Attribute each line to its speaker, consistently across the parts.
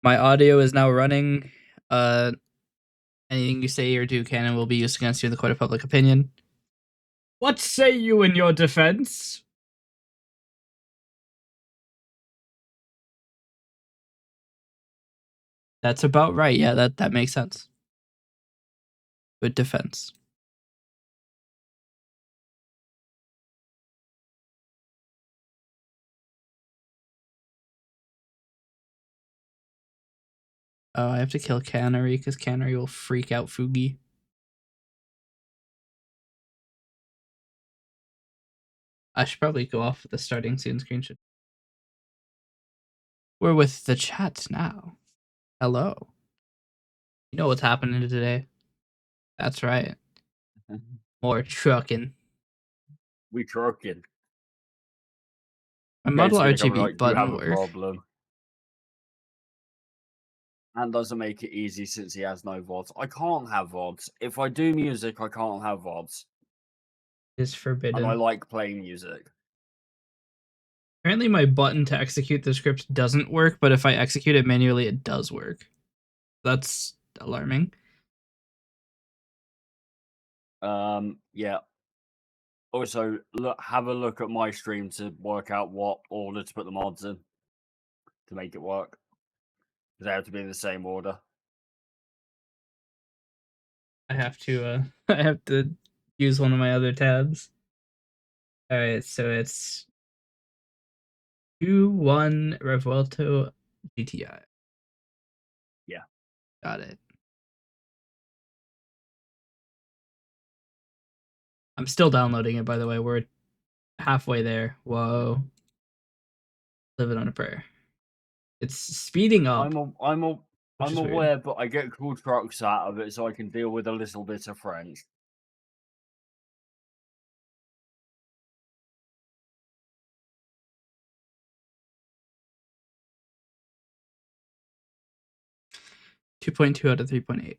Speaker 1: My audio is now running. Anything you say or do can and will be used against you in the court of public opinion. What say you in your defense? That's about right. Yeah, that makes sense. Good defense. Oh, I have to kill Canary because Canary will freak out Fugi. I should probably go off with the starting scene screenshot. We're with the chat now. Hello. You know what's happening today? That's right. More trucking.
Speaker 2: We trucking.
Speaker 1: My model
Speaker 2: Gate's gonna come
Speaker 1: RGB
Speaker 2: like, do you have
Speaker 1: button
Speaker 2: a
Speaker 1: work.
Speaker 2: problem? And doesn't make it easy since he has no VODs. I can't have VODs. If I do music, I can't have VODs.
Speaker 1: Is forbidden.
Speaker 2: And I like playing music.
Speaker 1: Apparently my button to execute the script doesn't work, but if I execute it manually, it does work. That's alarming.
Speaker 2: Yeah. Also, have a look at my stream to work out what order to put the mods in to make it work. They have to be in the same order.
Speaker 1: I have to I have to use one of my other tabs. Alright, so it's 2-1 Revuelto GTI.
Speaker 2: Yeah.
Speaker 1: Got it. I'm still downloading it, by the way. We're halfway there. Whoa. Living on a prayer. It's speeding up.
Speaker 2: I'm aware, but I get cool trucks out of it so I can deal with a little bit of French.
Speaker 1: .2 out of 3.8.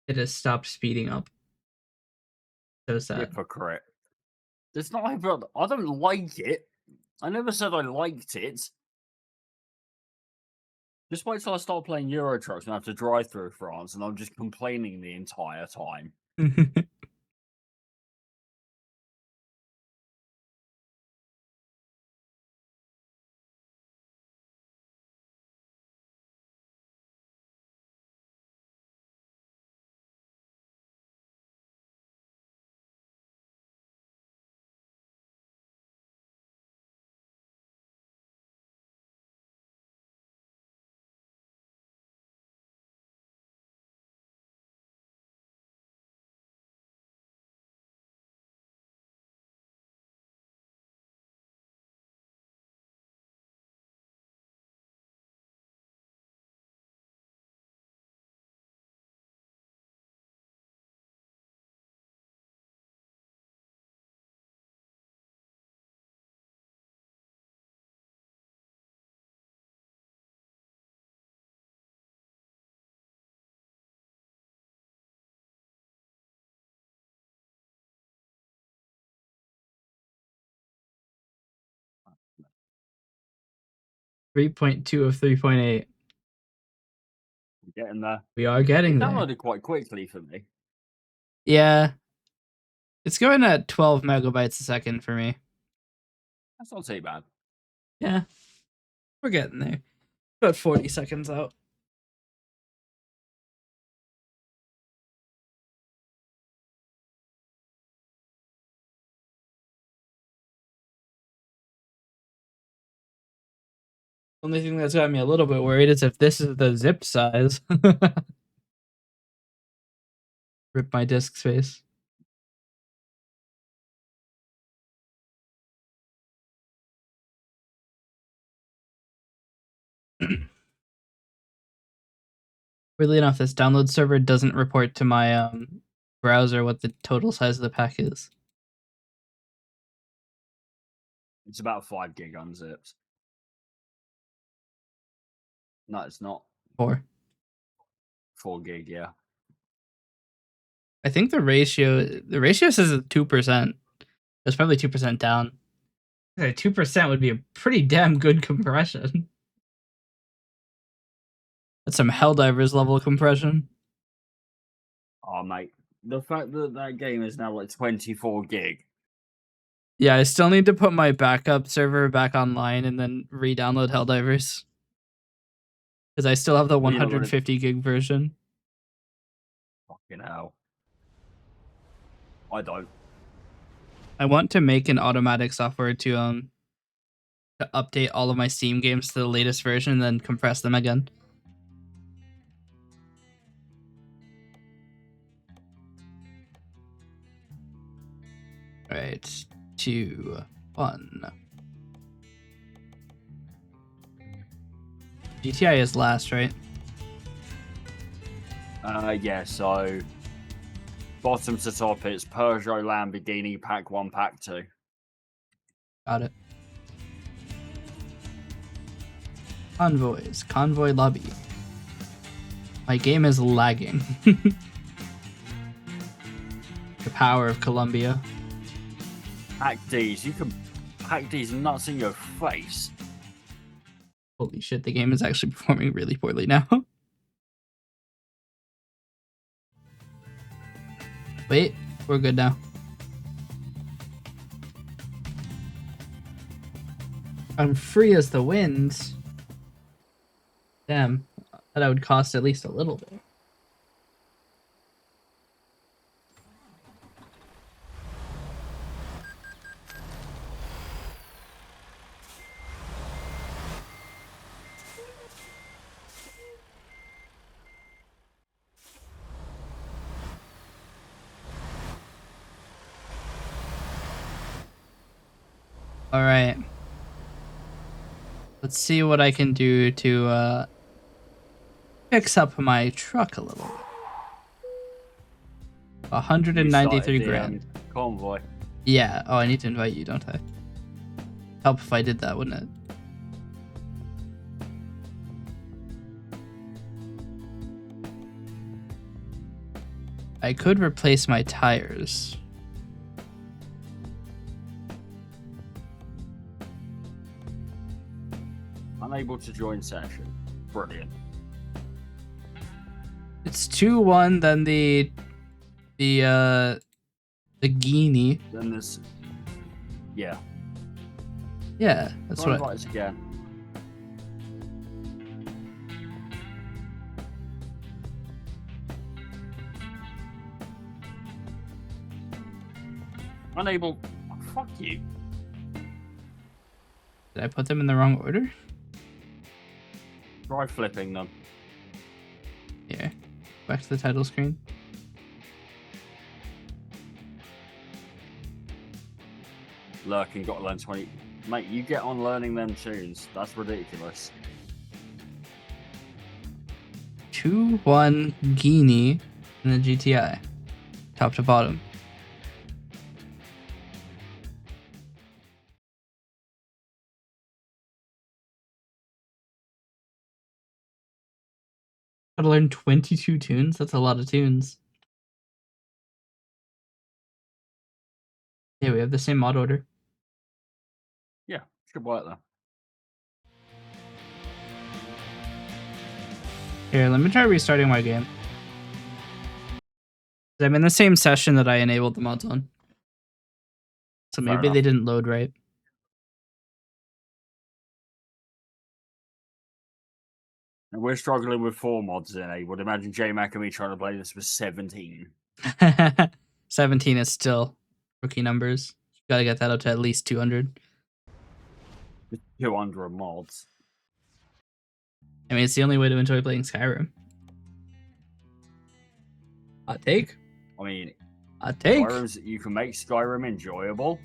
Speaker 1: It has stopped speeding up. So sad.
Speaker 2: Hypocrite. It's not hypocrite. I don't like it. I never said I liked it. Just wait till I start playing Euro Trucks and I have to drive through France and I'm just complaining the entire time.
Speaker 1: 3.2 of 3.8.
Speaker 2: Getting there.
Speaker 1: We are getting there.
Speaker 2: It downloaded quite quickly for me.
Speaker 1: Yeah. It's going at 12 megabytes a second for me.
Speaker 2: That's not too bad.
Speaker 1: Yeah. We're getting there. About 40 seconds out. Only thing that's got me a little bit worried is if this is the zip size. Rip my disk space. Weirdly enough, this download server doesn't report to my browser what the total size of the pack is.
Speaker 2: It's about 5 gig unzipped. No, it's not.
Speaker 1: 4.
Speaker 2: 4 gig, yeah.
Speaker 1: I think the ratio says 2%. It's probably 2% down. 2% would be a pretty damn good compression. That's some Helldivers level compression.
Speaker 2: Oh, mate. The fact that that game is now like 24 gig.
Speaker 1: Yeah, I still need to put my backup server back online and then re-download Helldivers. Because I still have the
Speaker 2: Well, you're not gonna
Speaker 1: 150 gig version.
Speaker 2: fucking hell. I don't.
Speaker 1: I want to make an automatic software to update all of my Steam games to the latest version and then compress them again. Alright, 2, 1. GTI is last, right?
Speaker 2: Yeah, so bottom to top, it's Peugeot, Lamborghini, Pack 1, Pack 2.
Speaker 1: Got it. Convoys, convoy lobby. My game is lagging. The power of Colombia.
Speaker 2: Pack D's, you can pack these nuts in your face.
Speaker 1: Holy shit, the game is actually performing really poorly now. Wait, we're good now. I'm free as the wind. Damn, that would cost at least a little bit. All right. Let's see what I can do to fix up my truck a little bit. 193 grand.
Speaker 2: Convoy.
Speaker 1: Yeah. Oh, I need to invite you, don't I? Help if I did that, wouldn't it? I could replace my tires.
Speaker 2: Unable to join session. Brilliant.
Speaker 1: It's 2-1, then the Guinea.
Speaker 2: Then there's yeah.
Speaker 1: Yeah, that's what
Speaker 2: Invite us again. Unable. Oh, fuck you.
Speaker 1: Did I put them in the wrong order?
Speaker 2: Try flipping them.
Speaker 1: Here. Back to the title screen.
Speaker 2: Lurking got to learn 20. Mate, you get on learning them tunes. That's ridiculous.
Speaker 1: 2-1 Guinea in the GTI. Top to bottom. Gotta learn 22 tunes? That's a lot of tunes. Yeah, we have the same mod order.
Speaker 2: Yeah, should work though.
Speaker 1: Here, let me try restarting my game. I'm in the same session that I enabled the mods on. So
Speaker 2: Fair
Speaker 1: maybe
Speaker 2: enough.
Speaker 1: they didn't load right.
Speaker 2: And we're struggling with 4 mods in a. Would imagine J Mac and me trying to play this with 17.
Speaker 1: 17 is still rookie numbers. Gotta get that up to at least 200.
Speaker 2: 200 mods.
Speaker 1: I mean, it's the only way to enjoy playing Skyrim. Hot take.
Speaker 2: I mean,
Speaker 1: Hot take.
Speaker 2: you can make Skyrim enjoyable.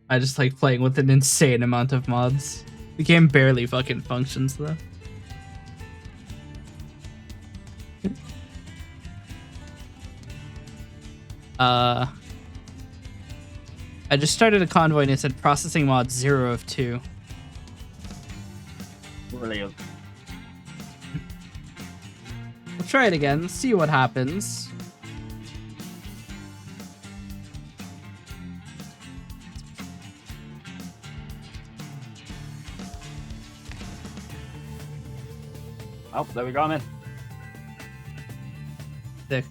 Speaker 1: I just like playing with an insane amount of mods. The game barely fucking functions though. I just started a convoy and it said processing mod 0 of 2.
Speaker 2: Brilliant.
Speaker 1: We'll try it again, see what happens.
Speaker 2: Oh, there we go. I'm in.
Speaker 1: Sick.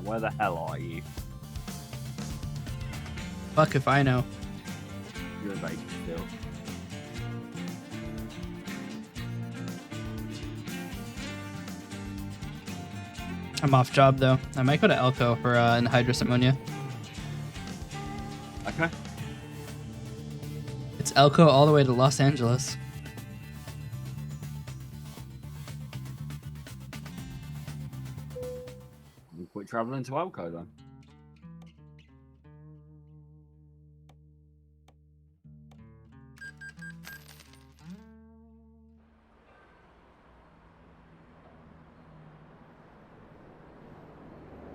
Speaker 2: Where the hell are you?
Speaker 1: Fuck if I know.
Speaker 2: You're vacant still.
Speaker 1: I'm off job though. I might go to Elko for anhydrous ammonia.
Speaker 2: Okay.
Speaker 1: It's Elko all the way to Los Angeles.
Speaker 2: You quit traveling to Elko then.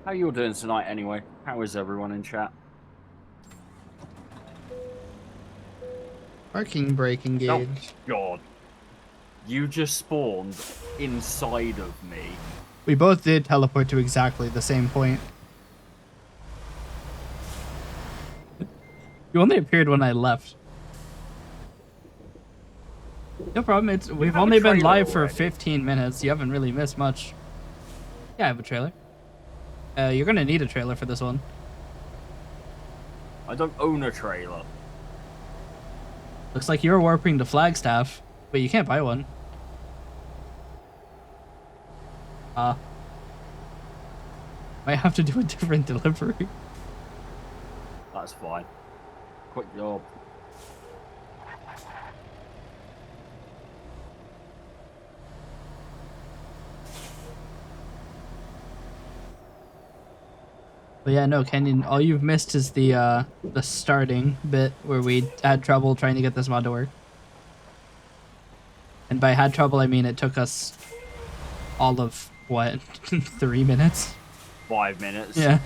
Speaker 2: How you all doing tonight anyway? How is everyone in chat?
Speaker 1: Parking brake engaged.
Speaker 2: Oh, God. You just spawned inside of me.
Speaker 1: We both did teleport to exactly the same point. You only appeared when I left. No problem. We've only been live for 15 minutes. You haven't really missed much. Yeah, I have a trailer. You're gonna need a trailer for this one.
Speaker 2: I don't own a trailer.
Speaker 1: Looks like you're warping to Flagstaff, but you can't buy one. Might have to do a different delivery.
Speaker 2: That's fine. Quick job.
Speaker 1: But yeah, no, Kenyon, all you've missed is the starting bit where we had trouble trying to get this mod to work. And by had trouble, I mean it took us all of, what, 3 minutes?
Speaker 2: 5 minutes.
Speaker 1: Yeah.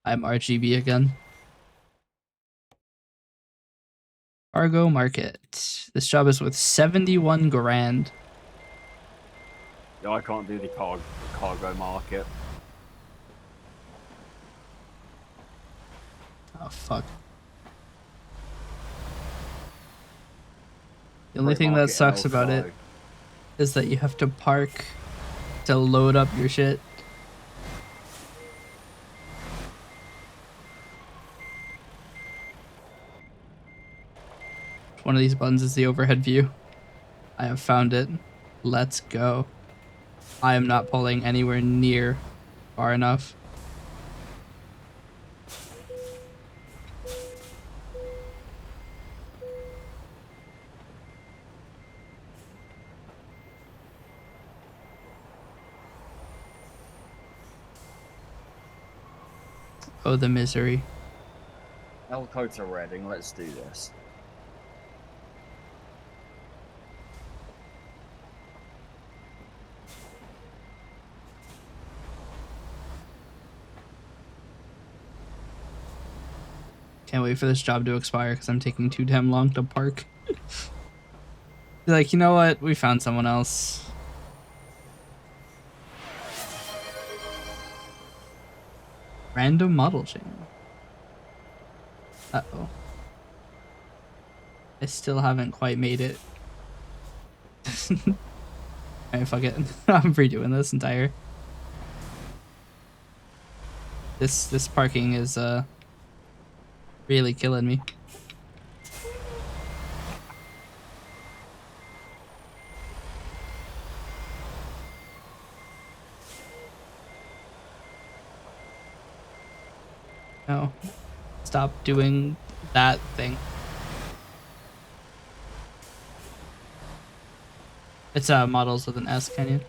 Speaker 1: I'm RGB again. Cargo market. This job is worth 71 grand.
Speaker 2: Yeah, I can't do the cargo market.
Speaker 1: Oh, fuck. The only thing that sucks about it is that you have to park to load up your shit. One of these buttons is the overhead view. I have found it. Let's go. I am not pulling anywhere near far enough. Oh, the misery.
Speaker 2: Elko to Reading, let's do this.
Speaker 1: Can't wait for this job to expire because I'm taking too damn long to park. Be like, you know what? We found someone else. Random model chain. Uh-oh. I still haven't quite made it. Alright, fuck it. I'm redoing this entire. This parking is really killing me. No. Stop doing that thing. It's models with an S, Kenyon.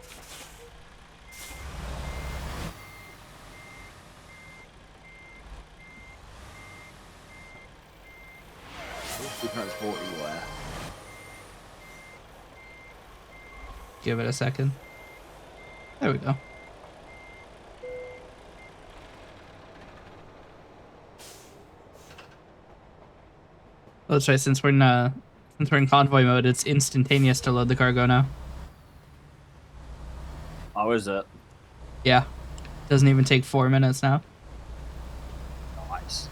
Speaker 2: Transport you where?
Speaker 1: Give it a second. There we go. Oh, that's right. Since we're in convoy mode, it's instantaneous to load the cargo now.
Speaker 2: How is it?
Speaker 1: Yeah. Doesn't even take 4 minutes now.
Speaker 2: Nice.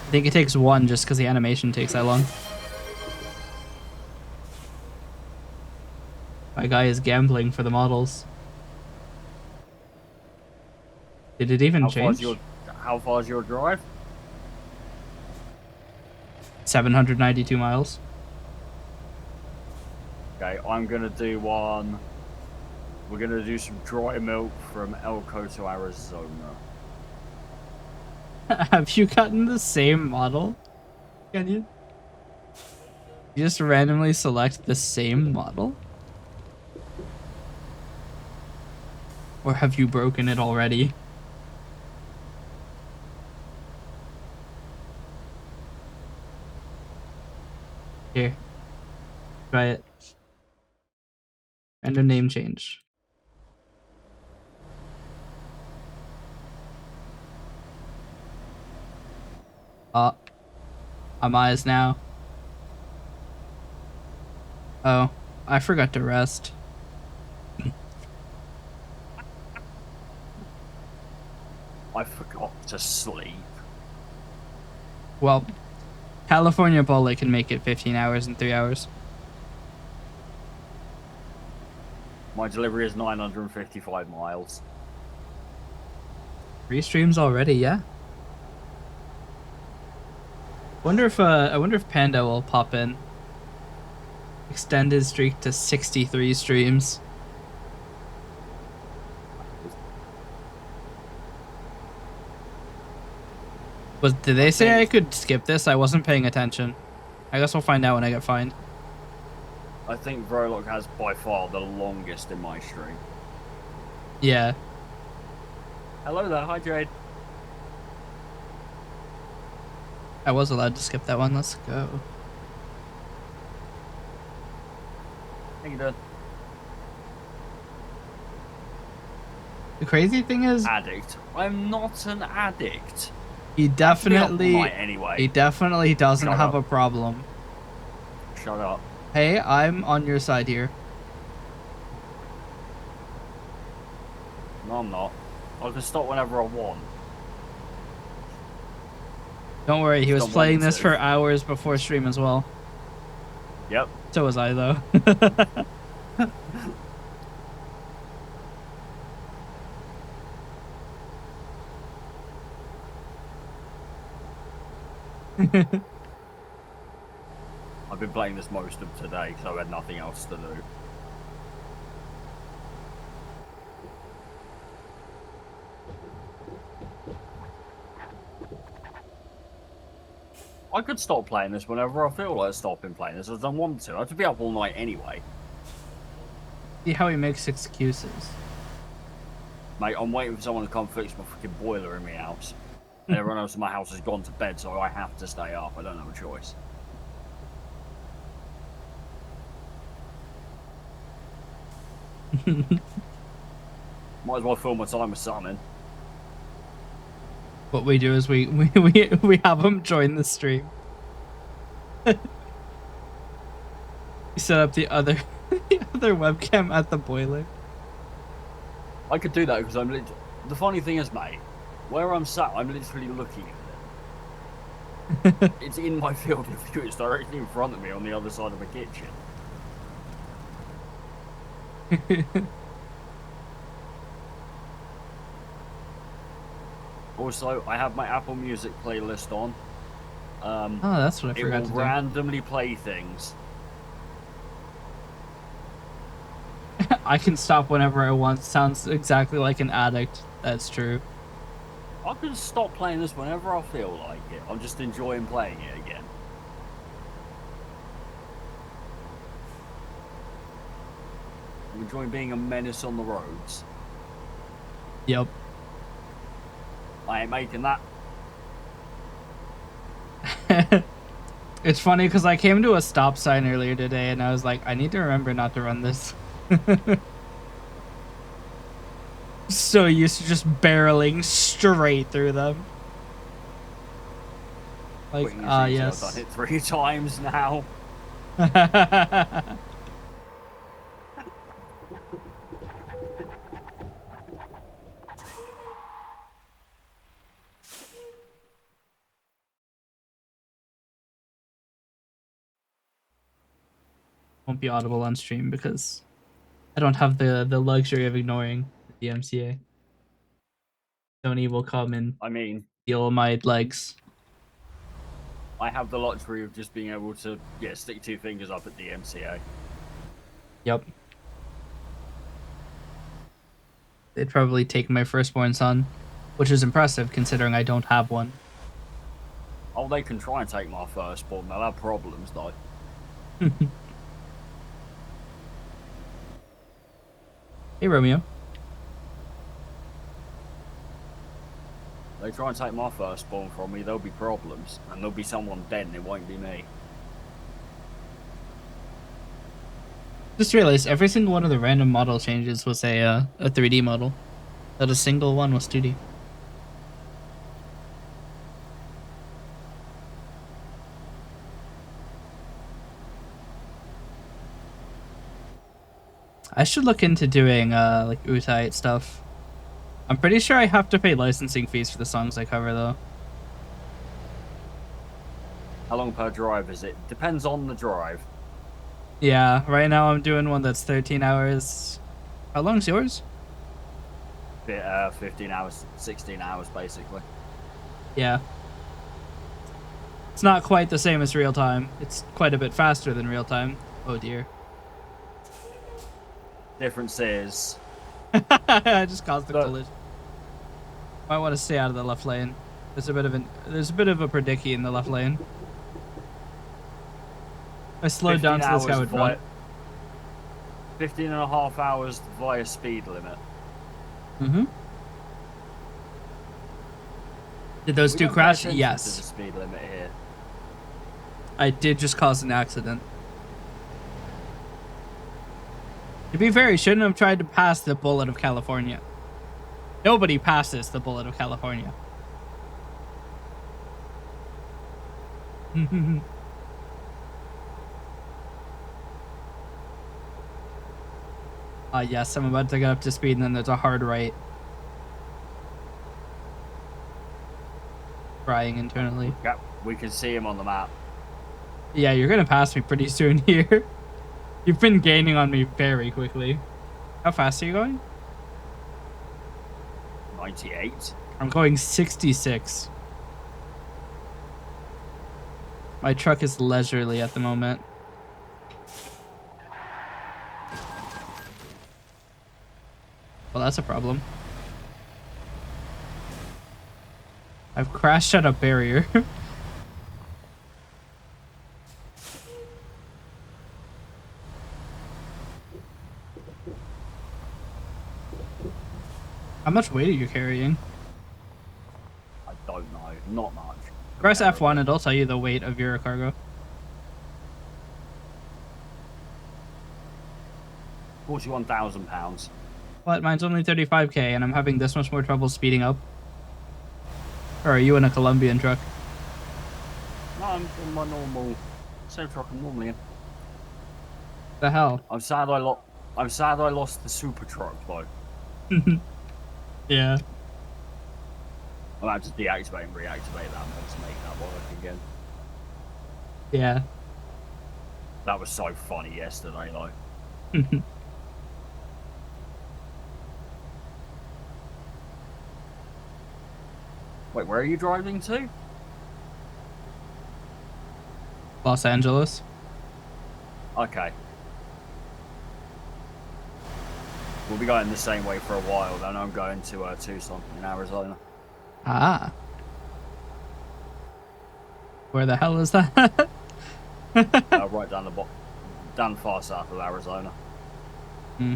Speaker 1: I think it takes 1 just because the animation takes that long. My guy is gambling for the models. Did it even change?
Speaker 2: How far is your drive?
Speaker 1: 792 miles.
Speaker 2: Okay, I'm gonna do one. We're gonna do some dry milk from Elko to Arizona.
Speaker 1: Have you gotten the same model? Can you? You just randomly select the same model? Or have you broken it already? Here. Try it. Random name change. I'm eyes now. Oh, I forgot to rest.
Speaker 2: I forgot to sleep.
Speaker 1: Well, California Bullet can make it 15 hours in 3 hours.
Speaker 2: My delivery is 955 miles.
Speaker 1: 3 streams already, yeah. I wonder if Panda will pop in. Extend his streak to 63 streams. Did they say I could skip this? I wasn't paying attention. I guess I'll find out when I get fined.
Speaker 2: I think Vrolok has by far the longest in my stream.
Speaker 1: Yeah.
Speaker 2: Hello there, hi Jade.
Speaker 1: I was allowed to skip that one. Let's go.
Speaker 2: How you doing?
Speaker 1: The crazy thing is,
Speaker 2: Addict. I'm not an addict.
Speaker 1: he definitely doesn't
Speaker 2: Shut
Speaker 1: have
Speaker 2: up.
Speaker 1: a problem.
Speaker 2: Shut up.
Speaker 1: Hey, I'm on your side here.
Speaker 2: No, I'm not. I can stop whenever I want.
Speaker 1: Don't worry, he was
Speaker 2: Don't
Speaker 1: playing
Speaker 2: want
Speaker 1: this
Speaker 2: to.
Speaker 1: for hours before stream as well.
Speaker 2: Yep.
Speaker 1: So was I, though.
Speaker 2: I've been playing this most of today because I've had nothing else to do. I could stop playing this whenever I feel like stopping playing this. I don't want to. I have to be up all night anyway.
Speaker 1: See how he makes excuses.
Speaker 2: Mate, I'm waiting for someone to come fix my freaking boiler in my house. And everyone else in my house has gone to bed, so I have to stay up. I don't have a choice. Might as well fill my time with something.
Speaker 1: What we do is we have him join the stream. We set up the other webcam at the boiler.
Speaker 2: I could do that because I'm literally... The funny thing is, mate, where I'm sat, I'm literally looking at it. It's in my field of view. It's directly in front of me on the other side of the kitchen. Also, I have my Apple Music playlist on.
Speaker 1: Oh, that's what I forgot to do.
Speaker 2: It will randomly play things.
Speaker 1: I can stop whenever I want. Sounds exactly like an addict. That's true.
Speaker 2: I can stop playing this whenever I feel like it. I'm just enjoying playing it again. I'm enjoying being a menace on the roads.
Speaker 1: Yep.
Speaker 2: I ain't making that.
Speaker 1: It's funny because I came to a stop sign earlier today and I was like, I need to remember not to run this. So used to just barreling straight through them. Like, yes.
Speaker 2: I've done it 3 times now.
Speaker 1: won't be audible on stream because I don't have the luxury of ignoring the DMCA. Sony will come and
Speaker 2: I mean,
Speaker 1: steal my legs.
Speaker 2: I have the luxury of just being able to stick 2 fingers up at the MCA.
Speaker 1: Yep. They'd probably take my firstborn son, which is impressive considering I don't have one.
Speaker 2: Oh, they can try and take my firstborn. They'll have problems though.
Speaker 1: Hey, Romeo.
Speaker 2: They try and take my firstborn from me, there'll be problems. And there'll be someone dead and it won't be me.
Speaker 1: Just realized every single one of the random model changes was a 3D model. Not a single one was 2D. I should look into doing like Utai stuff. I'm pretty sure I have to pay licensing fees for the songs I cover though.
Speaker 2: How long per drive is it? Depends on the drive.
Speaker 1: Yeah, right now I'm doing one that's 13 hours. How long's yours?
Speaker 2: 15 hours, 16 hours basically.
Speaker 1: Yeah. It's not quite the same as real time. It's quite a bit faster than real time. Oh dear.
Speaker 2: Difference is...
Speaker 1: I just caused the collision. Might want to stay out of the left lane. There's a bit of a predicky in the left lane. I slowed down so this guy would run.
Speaker 2: 15 and a half hours via speed limit.
Speaker 1: Mm-hmm. Did those two crash? Yes.
Speaker 2: To the speed limit here.
Speaker 1: I did just cause an accident. To be fair, he shouldn't have tried to pass the bullet of California. Nobody passes the bullet of California. Yes, I'm about to get up to speed and then there's a hard right. Crying internally.
Speaker 2: Yep, we can see him on the map.
Speaker 1: Yeah, you're gonna pass me pretty soon here. You've been gaining on me very quickly. How fast are you going?
Speaker 2: 98.
Speaker 1: I'm going 66. My truck is leisurely at the moment. Well, that's a problem. I've crashed at a barrier. How much weight are you carrying?
Speaker 2: I don't know. Not much.
Speaker 1: Press F1 and it'll tell you the weight of your cargo.
Speaker 2: 41,000 pounds.
Speaker 1: What? Mine's only 35k and I'm having this much more trouble speeding up. Or are you in a Colombian truck?
Speaker 2: No, I'm in my normal same truck I'm normally in.
Speaker 1: The hell?
Speaker 2: I'm sad I lost the super truck though.
Speaker 1: Yeah.
Speaker 2: I'll have to deactivate and reactivate that mod to make that work again.
Speaker 1: Yeah.
Speaker 2: That was so funny yesterday though. Wait, where are you driving to?
Speaker 1: Los Angeles.
Speaker 2: Okay. We'll be going the same way for a while, then I'm going to Tucson in Arizona.
Speaker 1: Ah. Where the hell is that?
Speaker 2: Right down far south of Arizona.
Speaker 1: Hmm.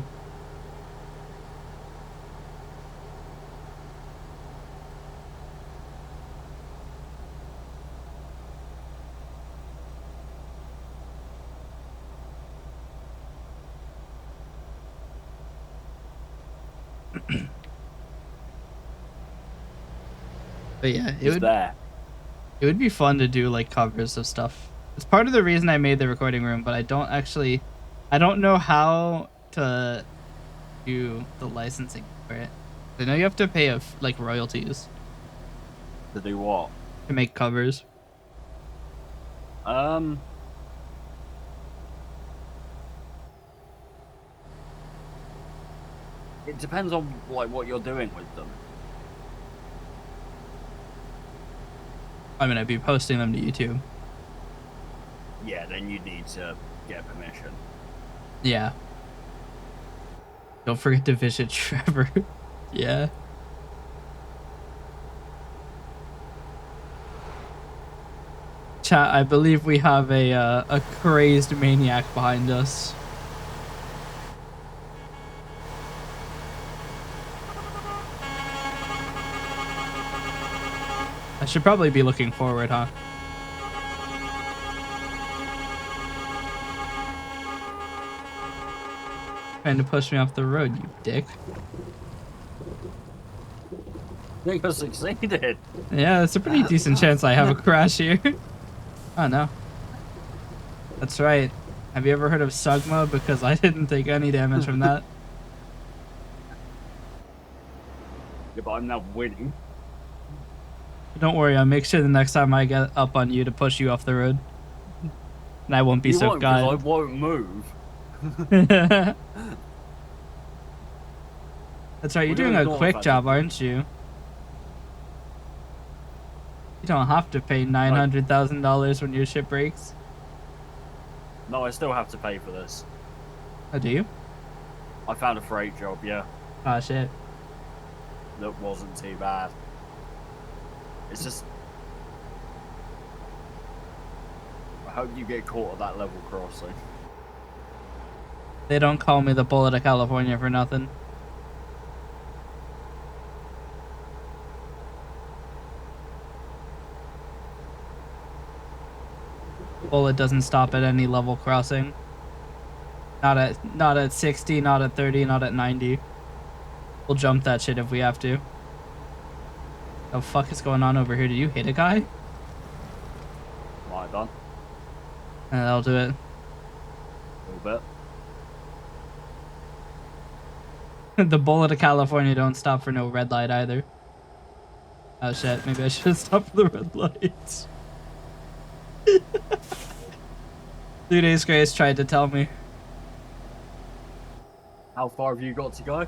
Speaker 1: But yeah, it would be fun to do like covers of stuff. It's part of the reason I made the recording room, but I don't know how to do the licensing for it. I know you have to pay like royalties
Speaker 2: To do what?
Speaker 1: to make covers.
Speaker 2: It depends on like what you're doing with them.
Speaker 1: I mean, I'd be posting them to YouTube.
Speaker 2: Yeah, then you need to get permission.
Speaker 1: Yeah. Don't forget to visit Trevor. Yeah. Chat, I believe we have a crazed maniac behind us. I should probably be looking forward, huh? Trying to push me off the road, you dick.
Speaker 2: I think I succeeded.
Speaker 1: Yeah, it's a pretty decent chance I have a crash here. Oh no. That's right. Have you ever heard of Sugma? Because I didn't take any damage from that.
Speaker 2: Yeah, but I'm now winning.
Speaker 1: Don't worry, I'll make sure the next time I get up on you to push you off the road. And I won't be so kind.
Speaker 2: I won't move.
Speaker 1: That's right, you're doing a quick job, aren't you? You don't have to pay $900,000 when your ship breaks.
Speaker 2: No, I still have to pay for this.
Speaker 1: Oh, do you?
Speaker 2: I found a freight job, yeah.
Speaker 1: Oh, shit.
Speaker 2: That wasn't too bad. It's just... I hope you get caught at that level crossing.
Speaker 1: They don't call me the bullet of California for nothing. Bullet doesn't stop at any level crossing. Not at 60, not at 30, not at 90. We'll jump that shit if we have to. The fuck is going on over here? Did you hit a guy?
Speaker 2: Might have done.
Speaker 1: That'll do it.
Speaker 2: A little
Speaker 1: bit. The bullet of California don't stop for no red light either. Oh shit, maybe I should have stopped for the red lights. 2 Days Grace tried to tell me.
Speaker 2: How far have you got to go?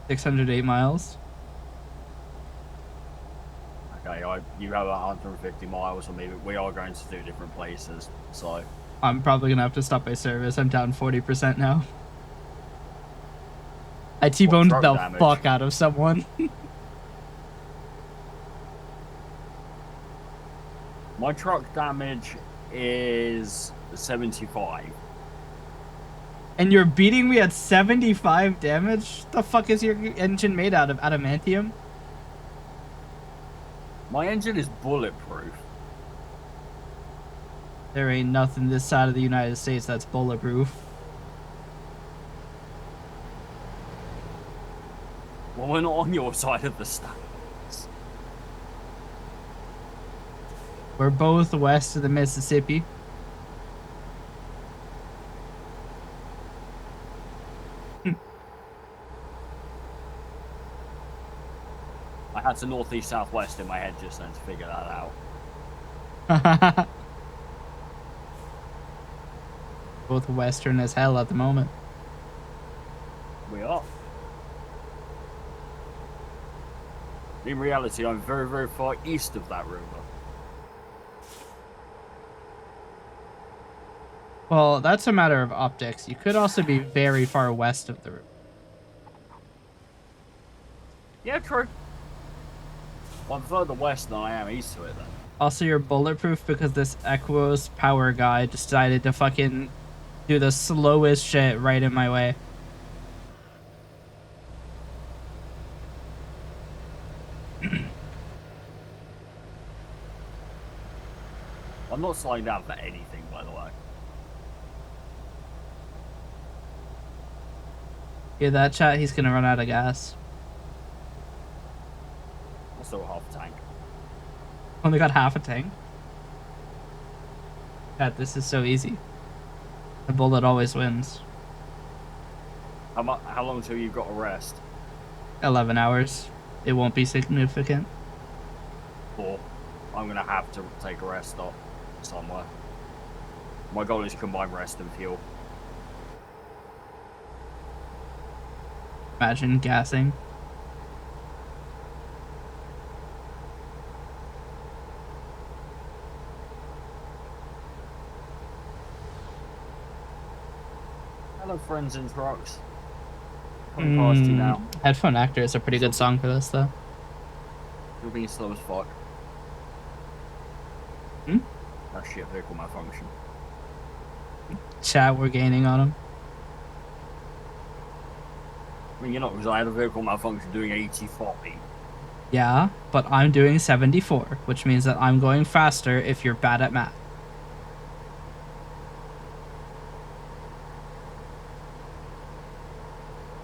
Speaker 1: 608 miles.
Speaker 2: Okay, you have 150 miles from me, but we are going to do different places, so...
Speaker 1: I'm probably gonna have to stop by service. I'm down 40% now. I T-boned the fuck out of someone.
Speaker 2: My truck damage is 75.
Speaker 1: And you're beating me at 75 damage? What the fuck is your engine made out of? Adamantium?
Speaker 2: My engine is bulletproof.
Speaker 1: There ain't nothing this side of the United States that's bulletproof.
Speaker 2: Well, we're not on your side of the stands.
Speaker 1: We're both west of the Mississippi.
Speaker 2: I had to northeast southwest in my head just then to figure that out.
Speaker 1: Both western as hell at the moment.
Speaker 2: We are. In reality, I'm very, very far east of that river.
Speaker 1: Well, that's a matter of optics. You could also be very far west of the river.
Speaker 2: Yeah, true. Well, I'm further west than I am east to it, then.
Speaker 1: Also, you're bulletproof because this Equos power guy decided to fucking do the slowest shit right in my way.
Speaker 2: I'm not slowing down for anything, by the way.
Speaker 1: Hear that, chat? He's gonna run out of gas.
Speaker 2: I'm still half a tank.
Speaker 1: Only got half a tank. Chat, this is so easy. The bullet always wins.
Speaker 2: How long till you've got a rest?
Speaker 1: 11 hours. It won't be significant.
Speaker 2: Or I'm gonna have to take a rest stop somewhere. My goal is combine rest and fuel.
Speaker 1: Imagine gassing.
Speaker 2: Hello, friends in trucks. Coming past you now.
Speaker 1: Headphone Actor is a pretty good song for this, though.
Speaker 2: You're being slow as fuck.
Speaker 1: Hmm?
Speaker 2: That shit vehicle malfunction.
Speaker 1: Chat, we're gaining on him.
Speaker 2: I mean, you're not, because I had a vehicle malfunction doing 80-40.
Speaker 1: Yeah, but I'm doing 74, which means that I'm going faster if you're bad at math.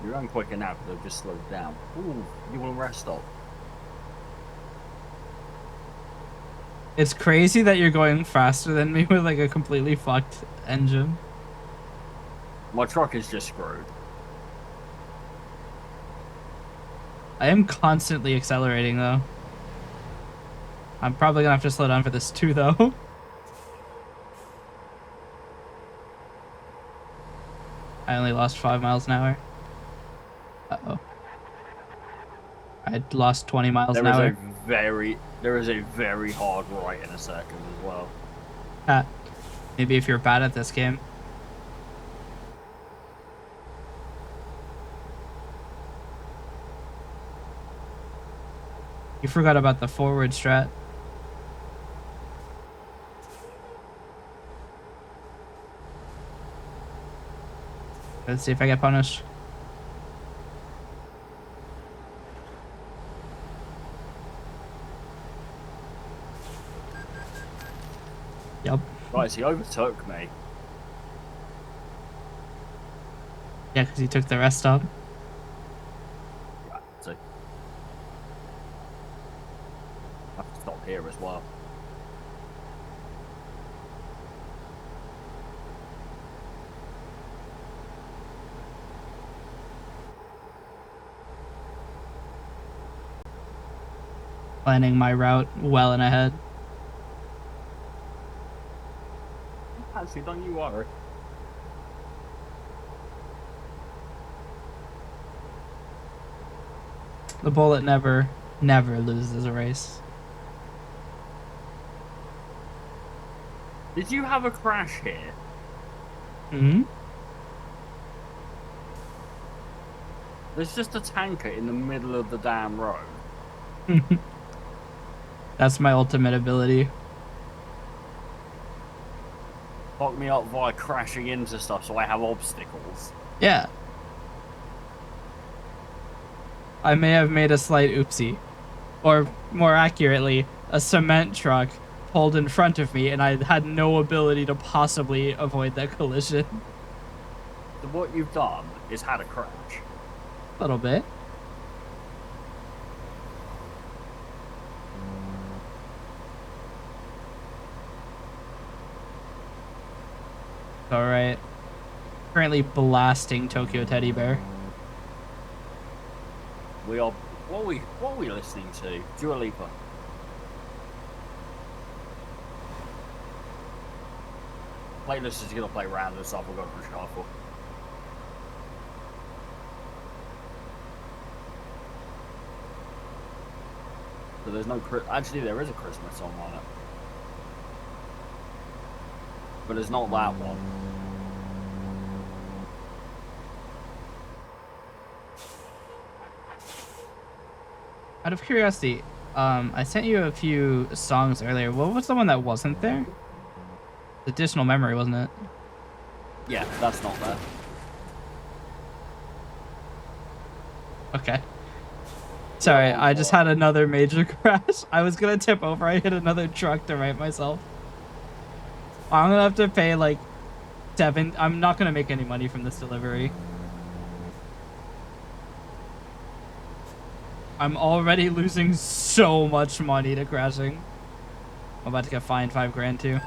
Speaker 2: You're going quicker now because I've just slowed down. Ooh, you want a rest stop?
Speaker 1: It's crazy that you're going faster than me with like a completely fucked engine.
Speaker 2: My truck is just screwed.
Speaker 1: I am constantly accelerating though. I'm probably gonna have to slow down for this too though. I only lost 5 miles an hour. Uh-oh. I lost 20 miles an hour.
Speaker 2: There is a very hard right in a second as well.
Speaker 1: Maybe if you're bad at this game. You forgot about the forward strat. Let's see if I get punished. Yep.
Speaker 2: Right, so he overtook me.
Speaker 1: Yeah, because he took the rest stop.
Speaker 2: Right, so I have to stop here as well.
Speaker 1: Planning my route well and ahead.
Speaker 2: Actually, don't you worry.
Speaker 1: The bullet never loses a race.
Speaker 2: Did you have a crash here?
Speaker 1: Hmm?
Speaker 2: There's just a tanker in the middle of the damn road.
Speaker 1: That's my ultimate ability.
Speaker 2: Fuck me up via crashing into stuff so I have obstacles.
Speaker 1: Yeah. I may have made a slight oopsie. Or more accurately, a cement truck pulled in front of me and I had no ability to possibly avoid that collision.
Speaker 2: So what you've done is had a crash.
Speaker 1: A little bit. Alright. Currently blasting Tokyo Teddy Bear.
Speaker 2: We are. What are we listening to? Dua Lipa. Playlist is gonna play random stuff. We're going to shuffle. So there's no. Actually, there is a Christmas song on it, but it's not that one.
Speaker 1: Out of curiosity, I sent you a few songs earlier. What was the one that wasn't there? Additional memory, wasn't it?
Speaker 2: Yeah, that's not there.
Speaker 1: Okay. Sorry, I just had another major crash. I was gonna tip over. I hit another truck to right myself. I'm gonna have to pay like I'm not gonna make any money from this delivery. I'm already losing so much money to crashing. I'm about to get fined 5 grand too.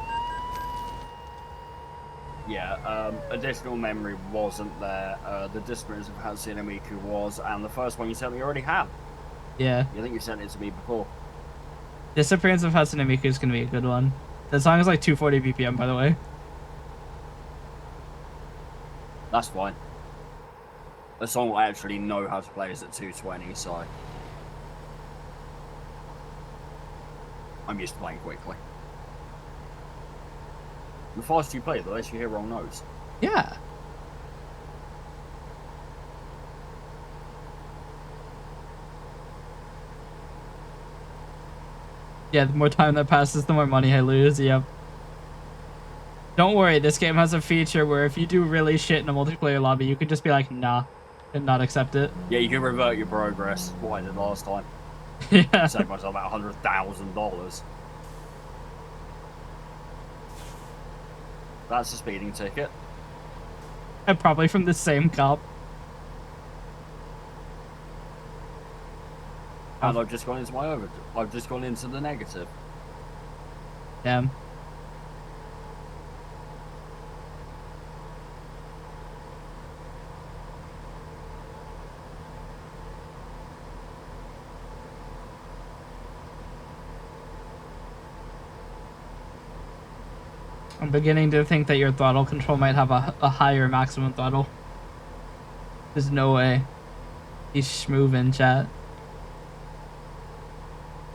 Speaker 2: Yeah, additional memory wasn't there. The disappearance of Hatsune Miku was, and the first one you sent me already have.
Speaker 1: Yeah.
Speaker 2: I think you sent it to me before.
Speaker 1: Disappearance of Hatsune Miku is gonna be a good one. That song is like 240 BPM, by the way.
Speaker 2: That's fine. a song I actually know how to play is at 220, so I'm used to playing quickly. The faster you play, the less you hear wrong notes.
Speaker 1: Yeah. Yeah, the more time that passes, the more money I lose. Yep. Don't worry, this game has a feature where if you do really shit in a multiplayer lobby, you can just be like, nah, and not accept it.
Speaker 2: Yeah, you can revert your progress. What I did last time.
Speaker 1: Yeah.
Speaker 2: Saved myself about $100,000. That's a speeding ticket.
Speaker 1: And probably from the same cop.
Speaker 2: And I've just gone into my over. I've just gone into the negative.
Speaker 1: Damn. I'm beginning to think that your throttle control might have a higher maximum throttle. There's no way. He's schmoovin', chat.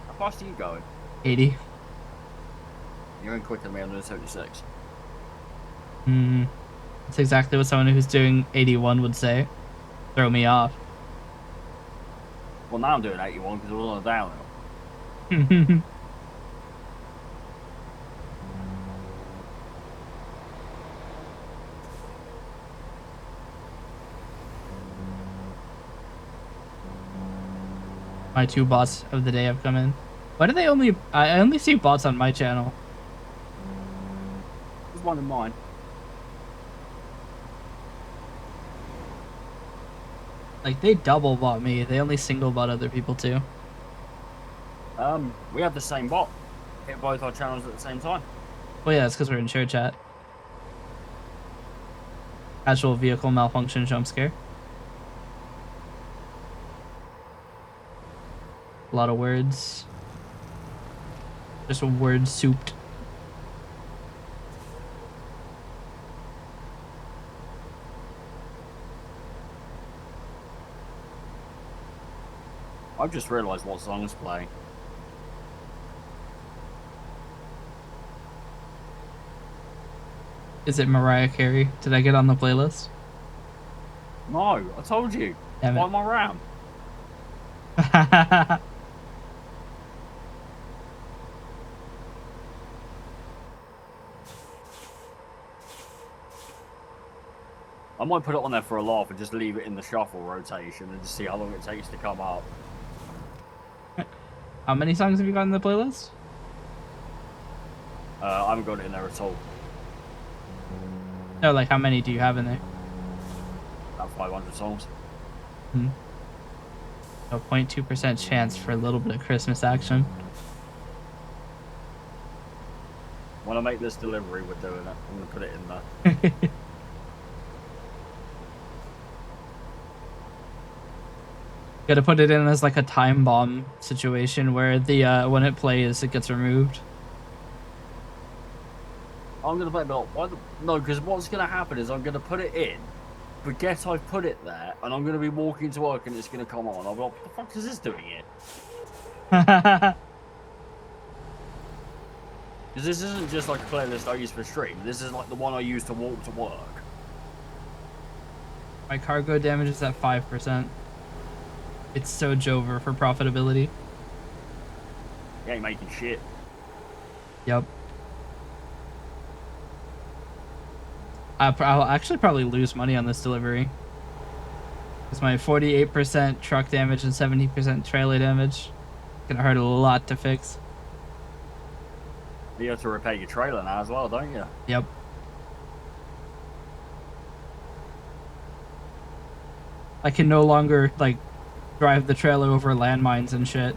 Speaker 2: How fast are you going?
Speaker 1: 80.
Speaker 2: You're in quicker than me. I'm doing 76.
Speaker 1: That's exactly what someone who's doing 81 would say. Throw me off.
Speaker 2: Well, now I'm doing 81 because I was on a downhill.
Speaker 1: My 2 bots of the day have come in. Why do they only... I only see bots on my channel.
Speaker 2: There's one in mine.
Speaker 1: Like, they double bot me. They only single bot other people too.
Speaker 2: We have the same bot. Hit both our channels at the same time.
Speaker 1: Well, yeah, it's because we're in share chat. Actual vehicle malfunction jump scare. A lot of words. Just a word souped.
Speaker 2: I've just realised what song's playing.
Speaker 1: Is it Mariah Carey? Did I get on the playlist?
Speaker 2: No, I told you.
Speaker 1: Damn it.
Speaker 2: Why my RAM? I might put it on there for a laugh and just leave it in the shuffle rotation and just see how long it takes to come up.
Speaker 1: How many songs have you got in the playlist?
Speaker 2: I haven't got it in there at all.
Speaker 1: No, like how many do you have in there?
Speaker 2: About 500 songs.
Speaker 1: A 0.2% chance for a little bit of Christmas action.
Speaker 2: When I make this delivery, we're doing it. I'm going to put it in there.
Speaker 1: Gotta put it in as like a time bomb situation where the when it plays, it gets removed.
Speaker 2: I'm going to play it, but no, because what's going to happen is I'm going to put it in, forget I've put it there, and I'm going to be walking to work and it's going to come on. I'll be like, what the fuck is this doing here? Because this isn't just like a playlist I use for stream. This is like the one I use to walk to work.
Speaker 1: My cargo damage is at 5%. It's so Jover for profitability.
Speaker 2: You ain't making shit.
Speaker 1: Yep. I'll actually probably lose money on this delivery. Because my 48% truck damage and 70% trailer damage. Gonna hurt a lot to fix.
Speaker 2: You have to repair your trailer now as well, don't you?
Speaker 1: Yep. I can no longer, like, drive the trailer over landmines and shit.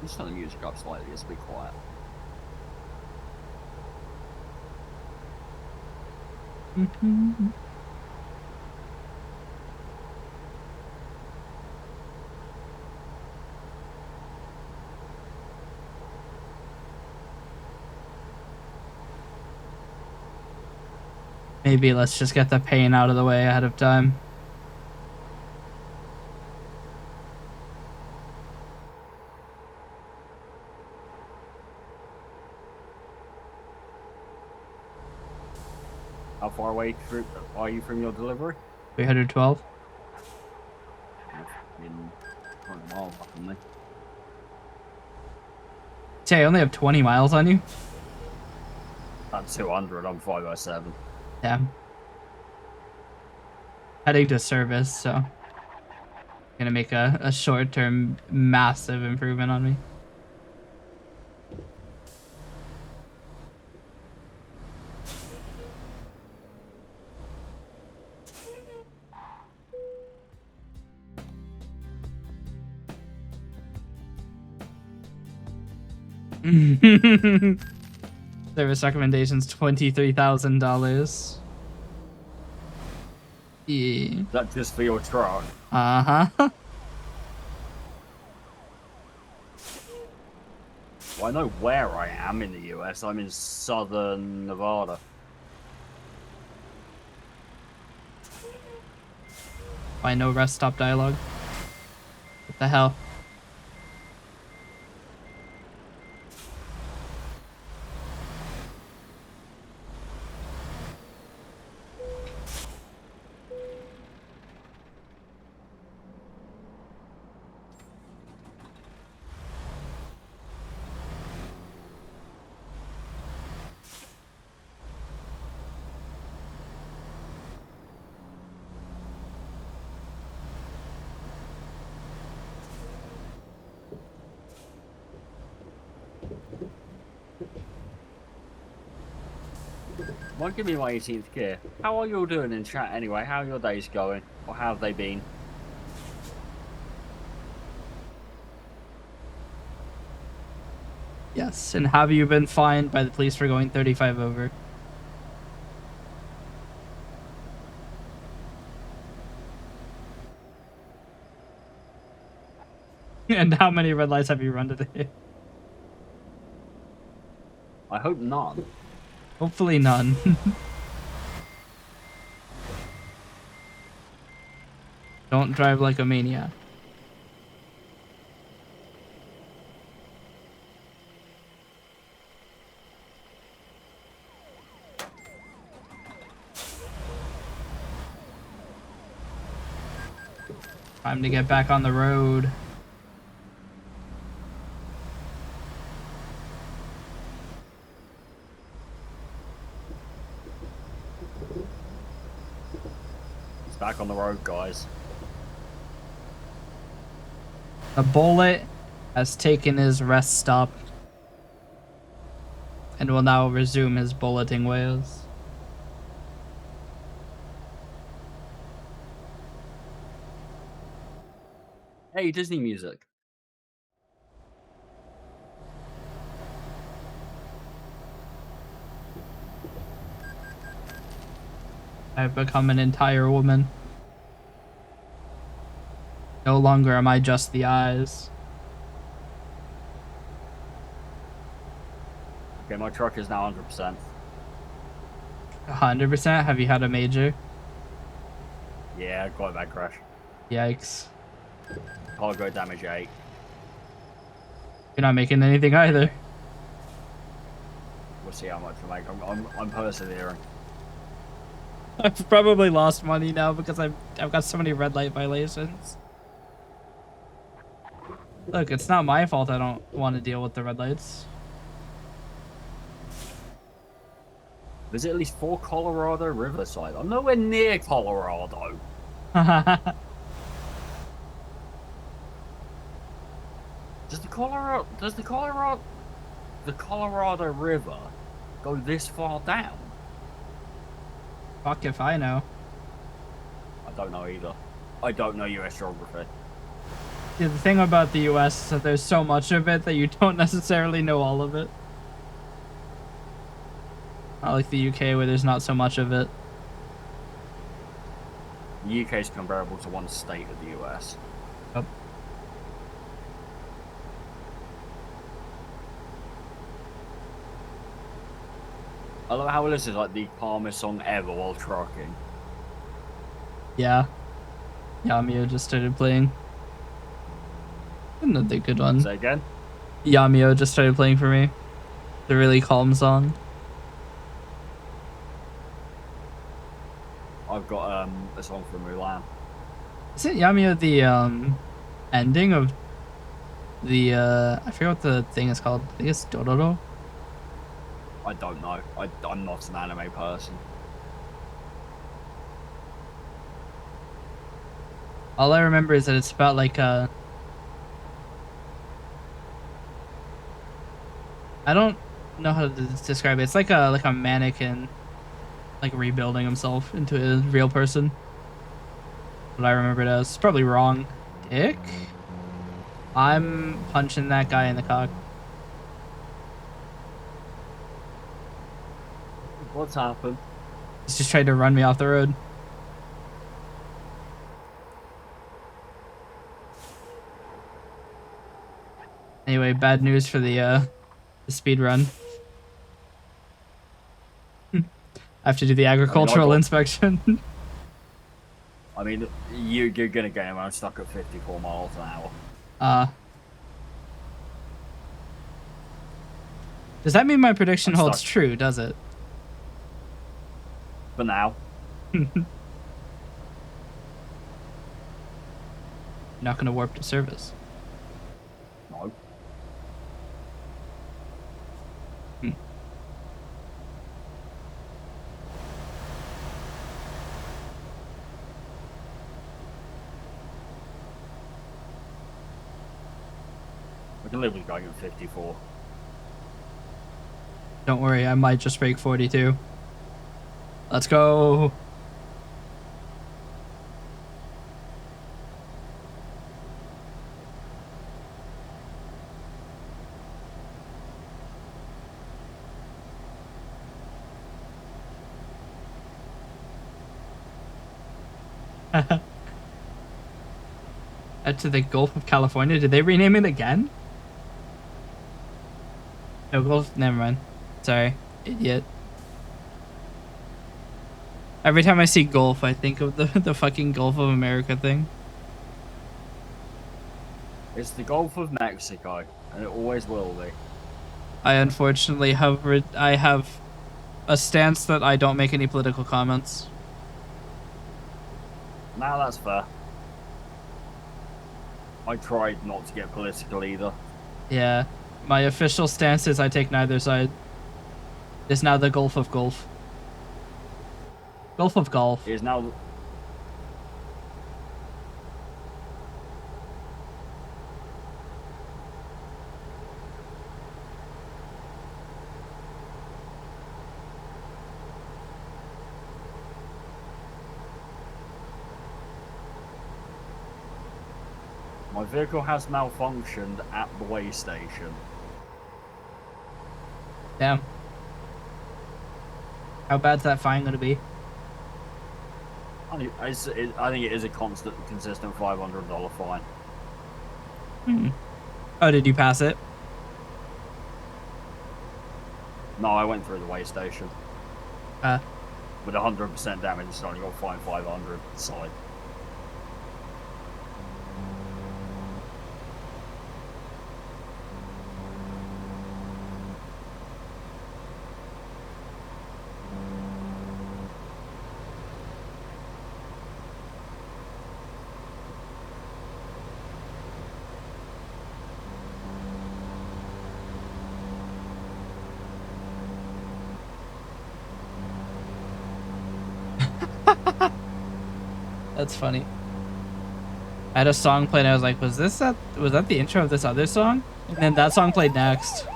Speaker 2: Just turn the music up slightly, it's a bit quiet.
Speaker 1: Maybe let's just get the pain out of the way ahead of time.
Speaker 2: How far away are you from your delivery?
Speaker 1: 312.
Speaker 2: In 100 miles, fucking.
Speaker 1: Say, I only have 20 miles on you?
Speaker 2: At 200, I'm 507.
Speaker 1: Damn. Heading to service, so gonna make a short-term massive improvement on me. Service recommendations $23,000. Yeah.
Speaker 2: That's just for your truck.
Speaker 1: Uh-huh.
Speaker 2: Well, I know where I am in the US. I'm in southern Nevada.
Speaker 1: Why no rest stop dialogue? What the hell?
Speaker 2: Won't give me my 18th gear. How are you all doing in chat anyway? How are your days going? Or how have they been?
Speaker 1: Yes, and have you been fined by the police for going 35 over? And how many red lights have you run today?
Speaker 2: I hope none.
Speaker 1: Hopefully none. Don't drive like a maniac. Time to get back on the road.
Speaker 2: He's back on the road, guys.
Speaker 1: The bullet has taken his rest stop and will now resume his bulleting ways.
Speaker 2: Hey, Disney music.
Speaker 1: I've become an entire woman. No longer am I just the eyes.
Speaker 2: Okay, my truck is now 100%.
Speaker 1: 100%? Have you had a major?
Speaker 2: Yeah, quite a bad crash.
Speaker 1: Yikes.
Speaker 2: Cargo damage 8.
Speaker 1: You're not making anything either.
Speaker 2: We'll see how much I make. I'm persevering.
Speaker 1: I've probably lost money now because I've got so many red light violations. Look, it's not my fault I don't want to deal with the red lights.
Speaker 2: Visit at least 4 Colorado Riverside. I'm nowhere near Colorado. Does the Colorado River go this far down?
Speaker 1: Fuck if I know.
Speaker 2: I don't know either. I don't know US geography.
Speaker 1: Yeah, the thing about the US is that there's so much of it that you don't necessarily know all of it. Not like the UK where there's not so much of it.
Speaker 2: The UK is comparable to one state of the US.
Speaker 1: Yep.
Speaker 2: I love how this is like the calmest song ever while trucking.
Speaker 1: Yeah. Yamio just started playing. Another good one.
Speaker 2: Say again?
Speaker 1: Yamio just started playing for me. The really calm song.
Speaker 2: I've got a song from Mulan.
Speaker 1: Isn't Yamio the ending of the I forget what the thing is called. I think it's Dororo.
Speaker 2: I don't know. I'm not an anime person.
Speaker 1: All I remember is that it's about like I don't know how to describe it. It's like a mannequin like rebuilding himself into a real person. What I remember it as. It's probably wrong. Dick? I'm punching that guy in the cock.
Speaker 2: What's happened?
Speaker 1: He's just trying to run me off the road. Anyway, bad news for the speed run. I have to do the agricultural inspection.
Speaker 2: I mean, you're gonna get around stuck at 54 miles an hour.
Speaker 1: Does that mean my prediction holds true, does it?
Speaker 2: For now.
Speaker 1: Not gonna warp to service.
Speaker 2: No. I can live with going at 54.
Speaker 1: Don't worry, I might just break 42. Let's go. To the Gulf of California. Did they rename it again? No, Gulf. Never mind. Sorry, idiot. Every time I see Gulf, I think of the fucking Gulf of America thing.
Speaker 2: It's the Gulf of Mexico, and it always will be.
Speaker 1: I unfortunately have I have a stance that I don't make any political comments.
Speaker 2: Now that's fair. I tried not to get political either.
Speaker 1: Yeah, my official stance is I take neither side. It's now the Gulf of Gulf. Gulf of Golf.
Speaker 2: It is now. My vehicle has malfunctioned at the way station.
Speaker 1: Damn. How bad's that fine gonna be?
Speaker 2: I think it is a consistent $500 fine.
Speaker 1: Oh, did you pass it?
Speaker 2: No, I went through the way station. With 100% damage, it's only got fine 500 side.
Speaker 1: That's funny. I had a song played and I was like, was that the intro of this other song? And then that song played next.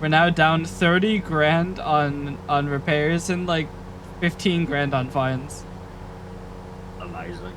Speaker 1: We're now down 30 grand on repairs and like 15 grand on fines.
Speaker 2: Amazing.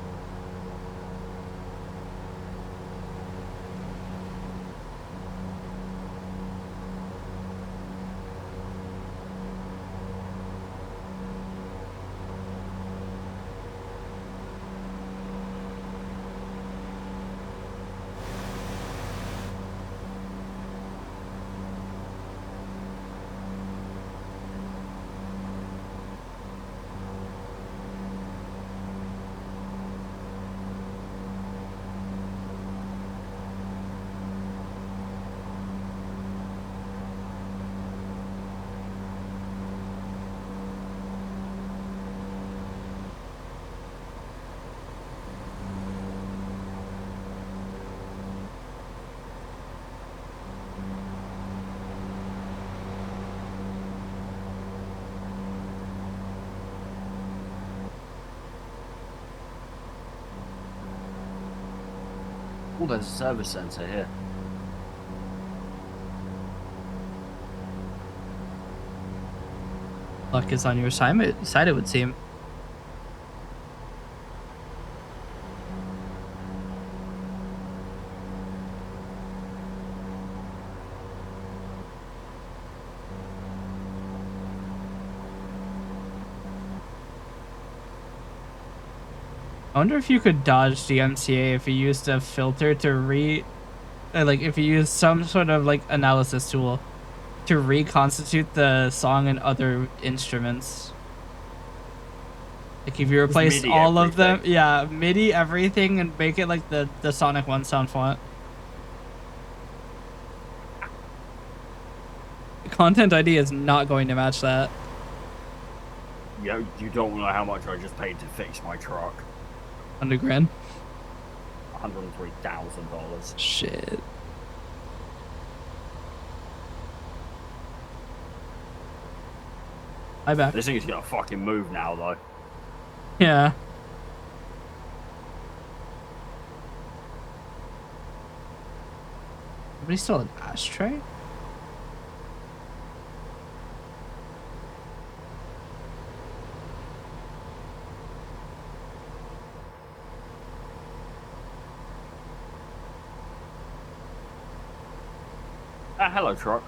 Speaker 2: Oh, there's a service center here.
Speaker 1: Luck is on your side, it would seem. I wonder if you could dodge the MCA if you used a filter to like if you use some sort of like analysis tool to reconstitute the song and other instruments. Like if you replace all of them, yeah, MIDI everything and make it like the Sonic 1 sound font. Content ID is not going to match that.
Speaker 2: Yeah, you don't know how much I just paid to fix my truck.
Speaker 1: $100 grand.
Speaker 2: $103,000.
Speaker 1: Shit. I bet.
Speaker 2: This thing's gonna fucking move now, though.
Speaker 1: Yeah. Somebody stole an ashtray?
Speaker 2: Hello, truck.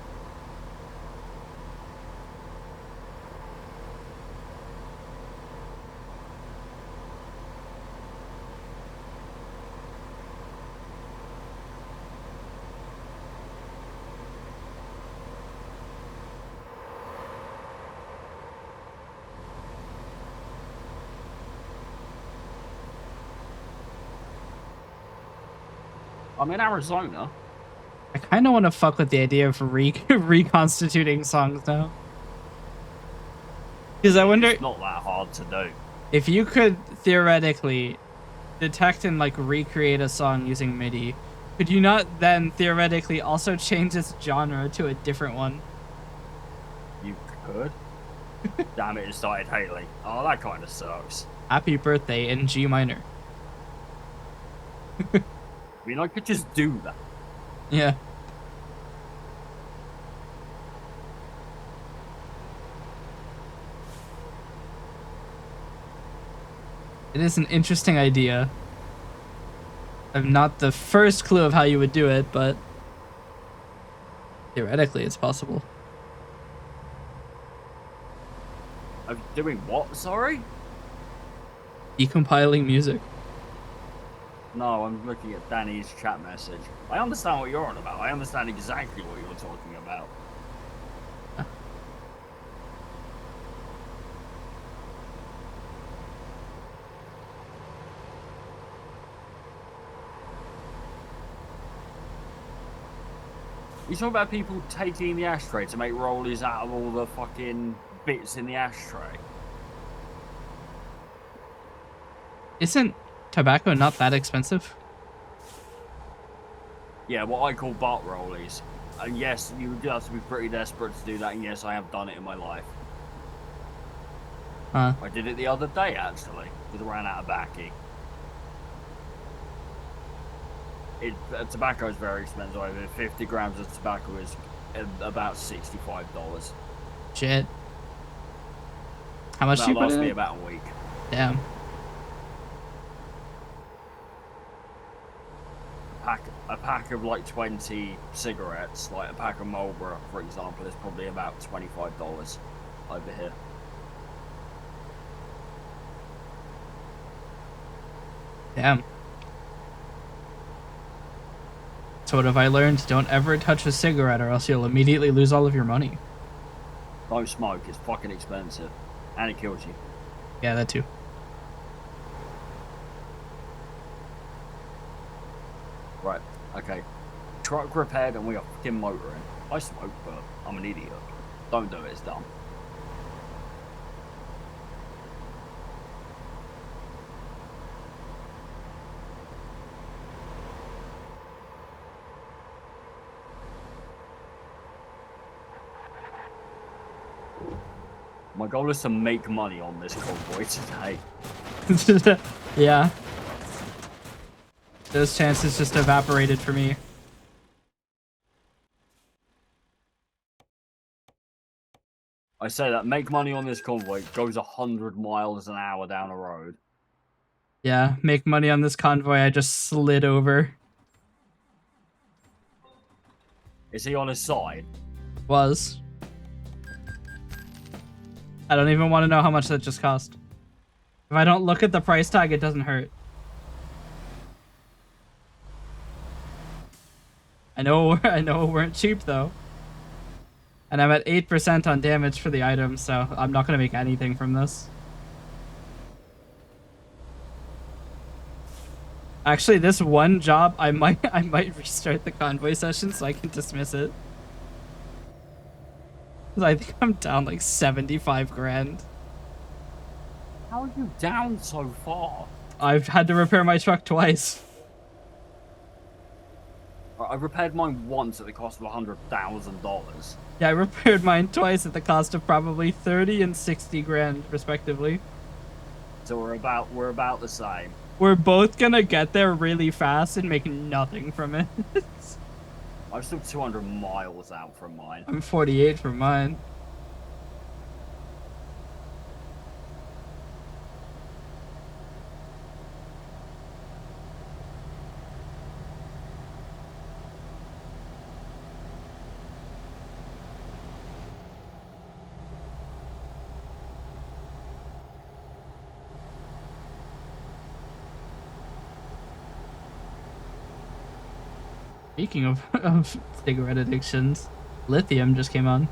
Speaker 2: I'm in Arizona.
Speaker 1: I kind of want to fuck with the idea of reconstituting songs now. Because I wonder...
Speaker 2: It's not that hard to do.
Speaker 1: If you could theoretically detect and like recreate a song using MIDI, could you not then theoretically also change its genre to a different one?
Speaker 2: You could? Damn it, it started hailing. Oh, that kind of sucks.
Speaker 1: Happy birthday in G minor.
Speaker 2: I mean, I could just do that.
Speaker 1: Yeah. It is an interesting idea. I have not the first clue of how you would do it, but theoretically it's possible.
Speaker 2: I'm doing what, sorry?
Speaker 1: Decompiling music.
Speaker 2: No, I'm looking at Danny's chat message. I understand what you're on about. I understand exactly what you're talking about. You talk about people taking the ashtray to make rollies out of all the fucking bits in the ashtray.
Speaker 1: Isn't tobacco not that expensive?
Speaker 2: Yeah, what I call butt rollies. And yes, you do have to be pretty desperate to do that, and yes, I have done it in my life.
Speaker 1: Huh.
Speaker 2: I did it the other day, actually, because I ran out of baccy. Tobacco is very expensive. Over 50 grams of tobacco is about $65.
Speaker 1: Shit. How much do you put in?
Speaker 2: That lasts me about a week.
Speaker 1: Damn.
Speaker 2: A pack of like 20 cigarettes, like a pack of Marlboro, for example, is probably about $25 over here.
Speaker 1: Damn. So what have I learned? Don't ever touch a cigarette or else you'll immediately lose all of your money.
Speaker 2: Don't smoke, it's fucking expensive. And it kills you.
Speaker 1: Yeah, that too.
Speaker 2: Right, okay. Truck repaired and we are fucking motoring. I smoke, but I'm an idiot. Don't do it, it's dumb. My goal is to make money on this convoy today.
Speaker 1: Yeah. Those chances just evaporated for me.
Speaker 2: I say that, make money on this convoy. It goes 100 miles an hour down a road.
Speaker 1: Yeah, make money on this convoy I just slid over.
Speaker 2: Is he on his side?
Speaker 1: Was. I don't even want to know how much that just cost. If I don't look at the price tag, it doesn't hurt. I know it weren't cheap though. And I'm at 8% on damage for the item, so I'm not going to make anything from this. Actually, this one job, I might restart the convoy session so I can dismiss it. Cause I think I'm down like 75 grand.
Speaker 2: How are you down so far?
Speaker 1: I've had to repair my truck twice.
Speaker 2: I repaired mine once at the cost of $100,000.
Speaker 1: Yeah, I repaired mine twice at the cost of probably 30 and 60 grand, respectively.
Speaker 2: So we're about the same.
Speaker 1: We're both gonna get there really fast and make nothing from it.
Speaker 2: I'm still 200 miles out from mine.
Speaker 1: I'm 48 for mine. Speaking of cigarette addictions, lithium just came on.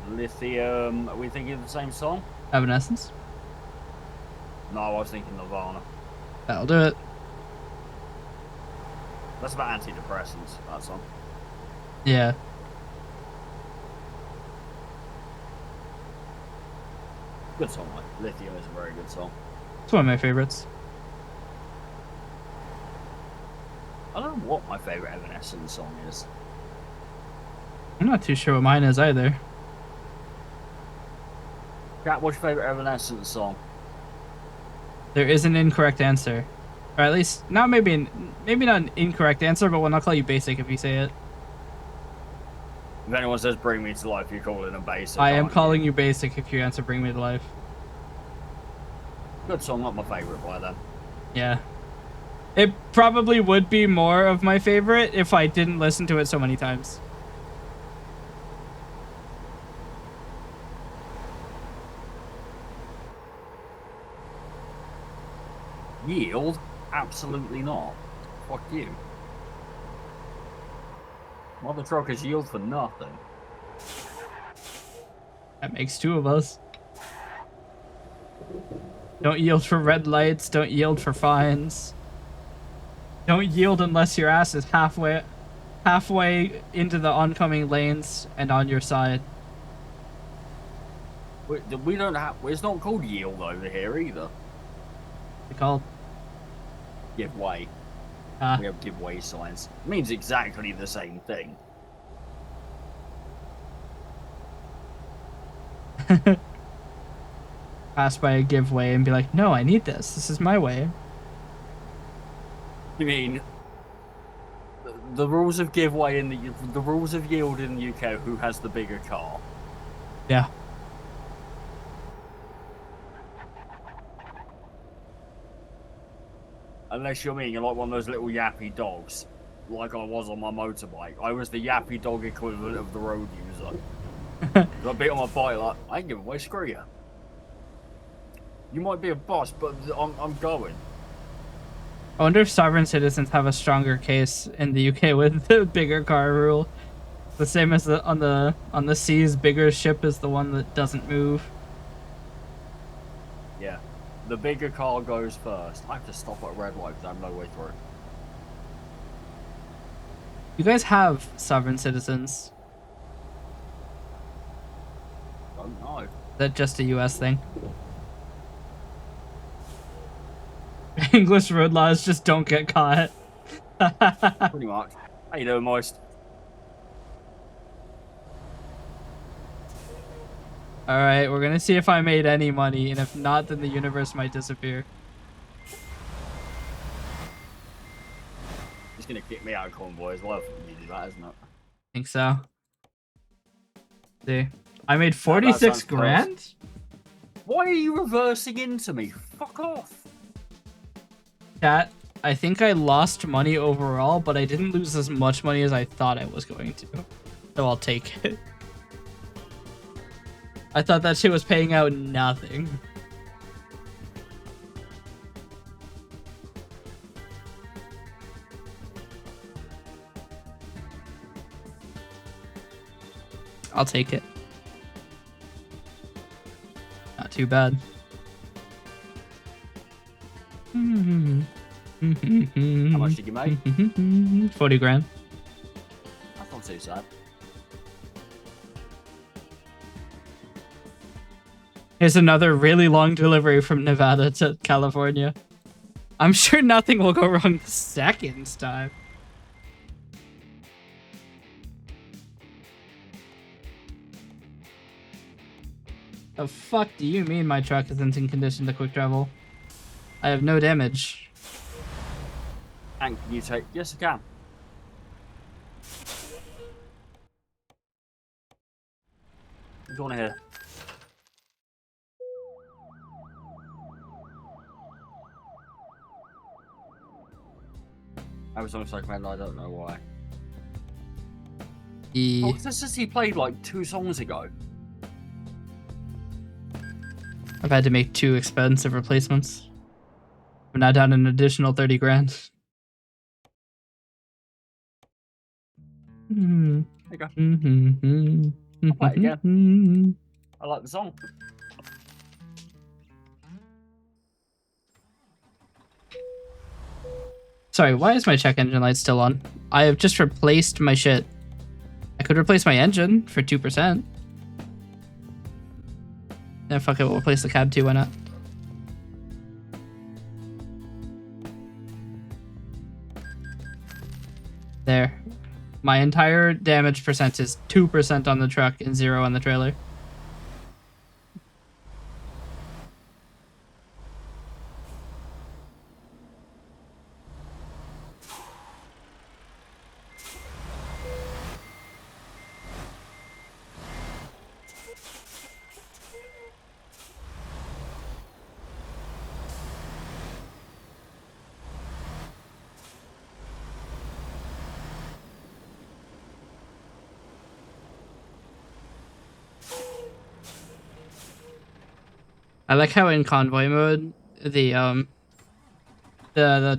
Speaker 2: Lithium. Are we thinking of the same song?
Speaker 1: Evanescence.
Speaker 2: No, I was thinking Nirvana.
Speaker 1: That'll do it.
Speaker 2: That's about antidepressants, that song.
Speaker 1: Yeah.
Speaker 2: Good song, like Lithium is a very good song.
Speaker 1: It's one of my favorites.
Speaker 2: I don't know what my favorite Evanescence song is.
Speaker 1: I'm not too sure what mine is either.
Speaker 2: Cat, what's your favorite Evanescence song?
Speaker 1: There is an incorrect answer. Or at least, maybe not an incorrect answer, but we'll not call you basic if you say it.
Speaker 2: If anyone says Bring Me to Life, you call it a basic.
Speaker 1: I am calling you basic if you answer Bring Me to Life.
Speaker 2: Good song, not my favorite by then.
Speaker 1: Yeah. It probably would be more of my favorite if I didn't listen to it so many times.
Speaker 2: Yield? Absolutely not. Fuck you. Mother truckers yield for nothing.
Speaker 1: That makes two of us. Don't yield for red lights. Don't yield for fines. Don't yield unless your ass is halfway into the oncoming lanes and on your side.
Speaker 2: We don't have. It's not called yield over here either.
Speaker 1: It's called
Speaker 2: Give way. We have give way signs. It means exactly the same thing.
Speaker 1: Pass by a give way and be like, no, I need this. This is my way.
Speaker 2: You mean the rules of give way in the rules of yield in the UK? Who has the bigger car?
Speaker 1: Yeah.
Speaker 2: Unless you're like one of those little yappy dogs, like I was on my motorbike. I was the yappy dog equivalent of the road user. I beat on my bike like, I ain't giving away, screw you. You might be a boss, but I'm going.
Speaker 1: I wonder if sovereign citizens have a stronger case in the UK with the bigger car rule. The same as on the seas, bigger ship is the one that doesn't move.
Speaker 2: Yeah. The bigger car goes first. I have to stop at a red light because I have no way through.
Speaker 1: You guys have sovereign citizens.
Speaker 2: Don't know.
Speaker 1: Is that just a US thing? English road laws just don't get caught.
Speaker 2: Pretty much. How you doing, Moist?
Speaker 1: All right, we're gonna see if I made any money, and if not, then the universe might disappear.
Speaker 2: It's gonna kick me out of convoy as well if you do that, isn't it?
Speaker 1: Think so. See, I made
Speaker 2: No,
Speaker 1: 46 grand.
Speaker 2: Why are you reversing into me? Fuck off.
Speaker 1: Chat, I think I lost money overall, but I didn't lose as much money as I thought I was going to. So I'll take it. I thought that shit was paying out nothing. I'll take it. Not too bad.
Speaker 2: How much did you make?
Speaker 1: 40 grand.
Speaker 2: That's not too sad.
Speaker 1: Here's another really long delivery from Nevada to California. I'm sure nothing will go wrong the second time. The fuck do you mean my truck isn't in condition to quick travel? I have no damage.
Speaker 2: And can you take... Yes, I can. What do you want to hear? I was on a second, I don't know why. Oh, this is he played like 2 songs ago.
Speaker 1: I've had to make 2 expensive replacements. I'm now down an additional 30 grand.
Speaker 2: There you go. I'll play it again. I like the song.
Speaker 1: Sorry, why is my check engine light still on? I have just replaced my shit. I could replace my engine for 2%. Yeah, fuck it, we'll replace the cab too, why not? There. My entire damage percent is 2% on the truck and 0 on the trailer. I like how in convoy mode, the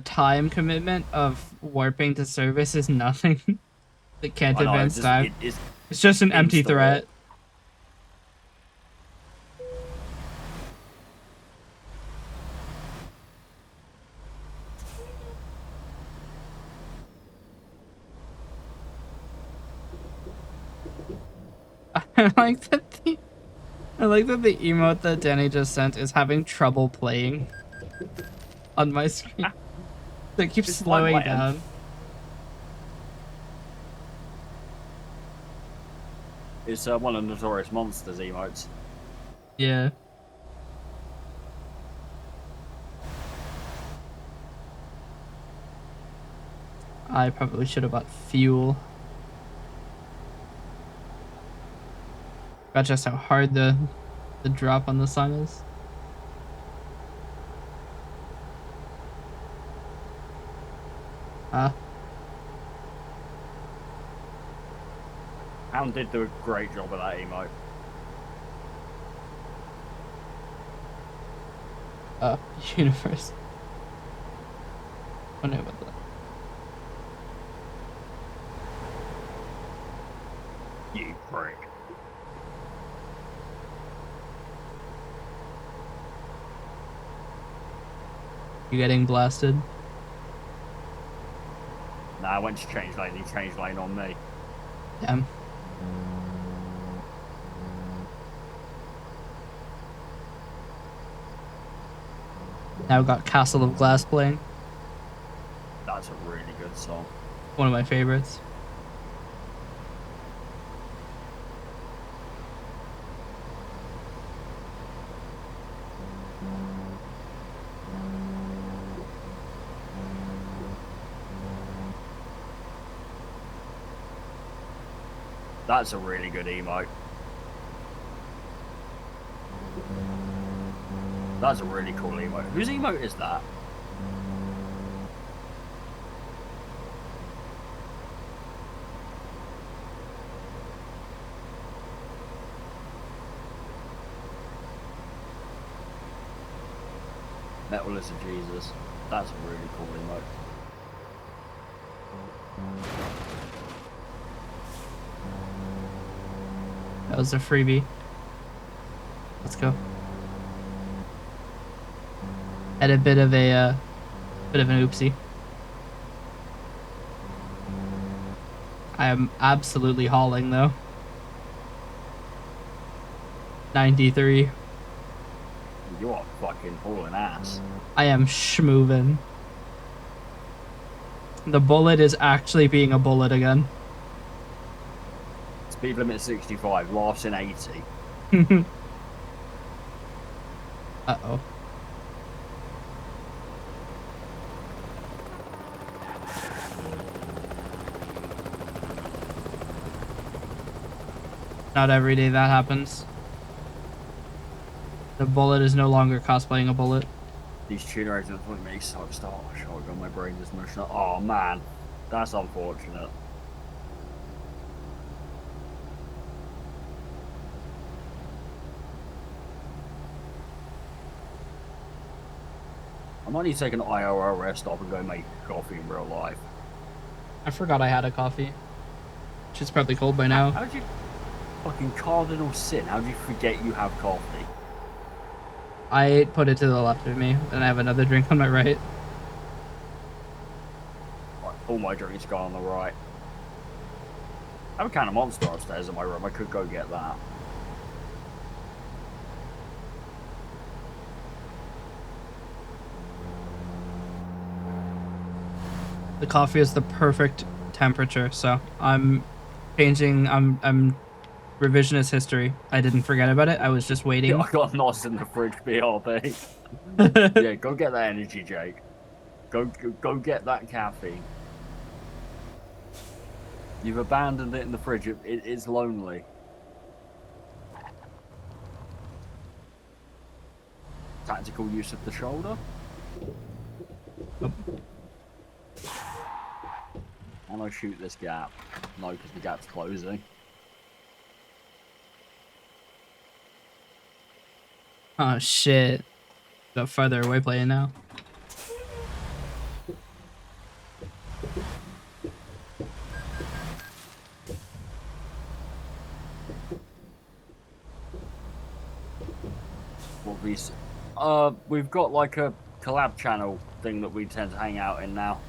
Speaker 1: time commitment of warping to service is nothing. It can't advance time. It's just an empty threat. I like that the emote that Danny just sent is having trouble playing on my screen. It keeps slowing down.
Speaker 2: It's one of the Notorious Monsters emotes.
Speaker 1: Yeah. I probably should have bought fuel. Got just how hard the drop on the song is.
Speaker 2: Hound did do a great job of that emote.
Speaker 1: Universe. I don't know about that.
Speaker 2: You prick.
Speaker 1: You getting blasted?
Speaker 2: Nah, I went to change lane, he changed lane on me.
Speaker 1: Damn. Now we've got Castle of Glass playing.
Speaker 2: That's a really good song.
Speaker 1: One of my favorites.
Speaker 2: That's a really good emote. That's a really cool emote. Whose emote is that? Metal is a Jesus. That's a really cool emote.
Speaker 1: That was a freebie. Let's go. Had a bit of an oopsie. I am absolutely hauling though. 93.
Speaker 2: You are fucking hauling ass.
Speaker 1: I am schmovin'. The bullet is actually being a bullet again.
Speaker 2: Speed limit 65, laughs in 80.
Speaker 1: Uh-oh. Not every day that happens. The bullet is no longer cosplaying a bullet.
Speaker 2: These tuner agents want me so start shotgun. My brain is mushing up. Oh man, that's unfortunate. I might need to take an IRL rest stop and go make coffee in real life.
Speaker 1: I forgot I had a coffee. Shit's probably cold by now.
Speaker 2: How'd you fucking cardinal sin? How'd you forget you have coffee?
Speaker 1: I put it to the left of me, and I have another drink on my right.
Speaker 2: All my drinks go on the right. I have a can of Monster upstairs in my room. I could go get that.
Speaker 1: The coffee is the perfect temperature, so I'm changing. I'm revisionist history. I didn't forget about it. I was just waiting.
Speaker 2: I got NOS in the fridge, BRB. Yeah, go get that energy, Jake. Go get that caffeine. You've abandoned it in the fridge. It's lonely. Tactical use of the shoulder.
Speaker 1: Oh.
Speaker 2: And I shoot this gap. No, because the gap's closing.
Speaker 1: Oh shit. Got farther away playing now.
Speaker 2: What these? We've got like a collab channel thing that we tend to hang out in now.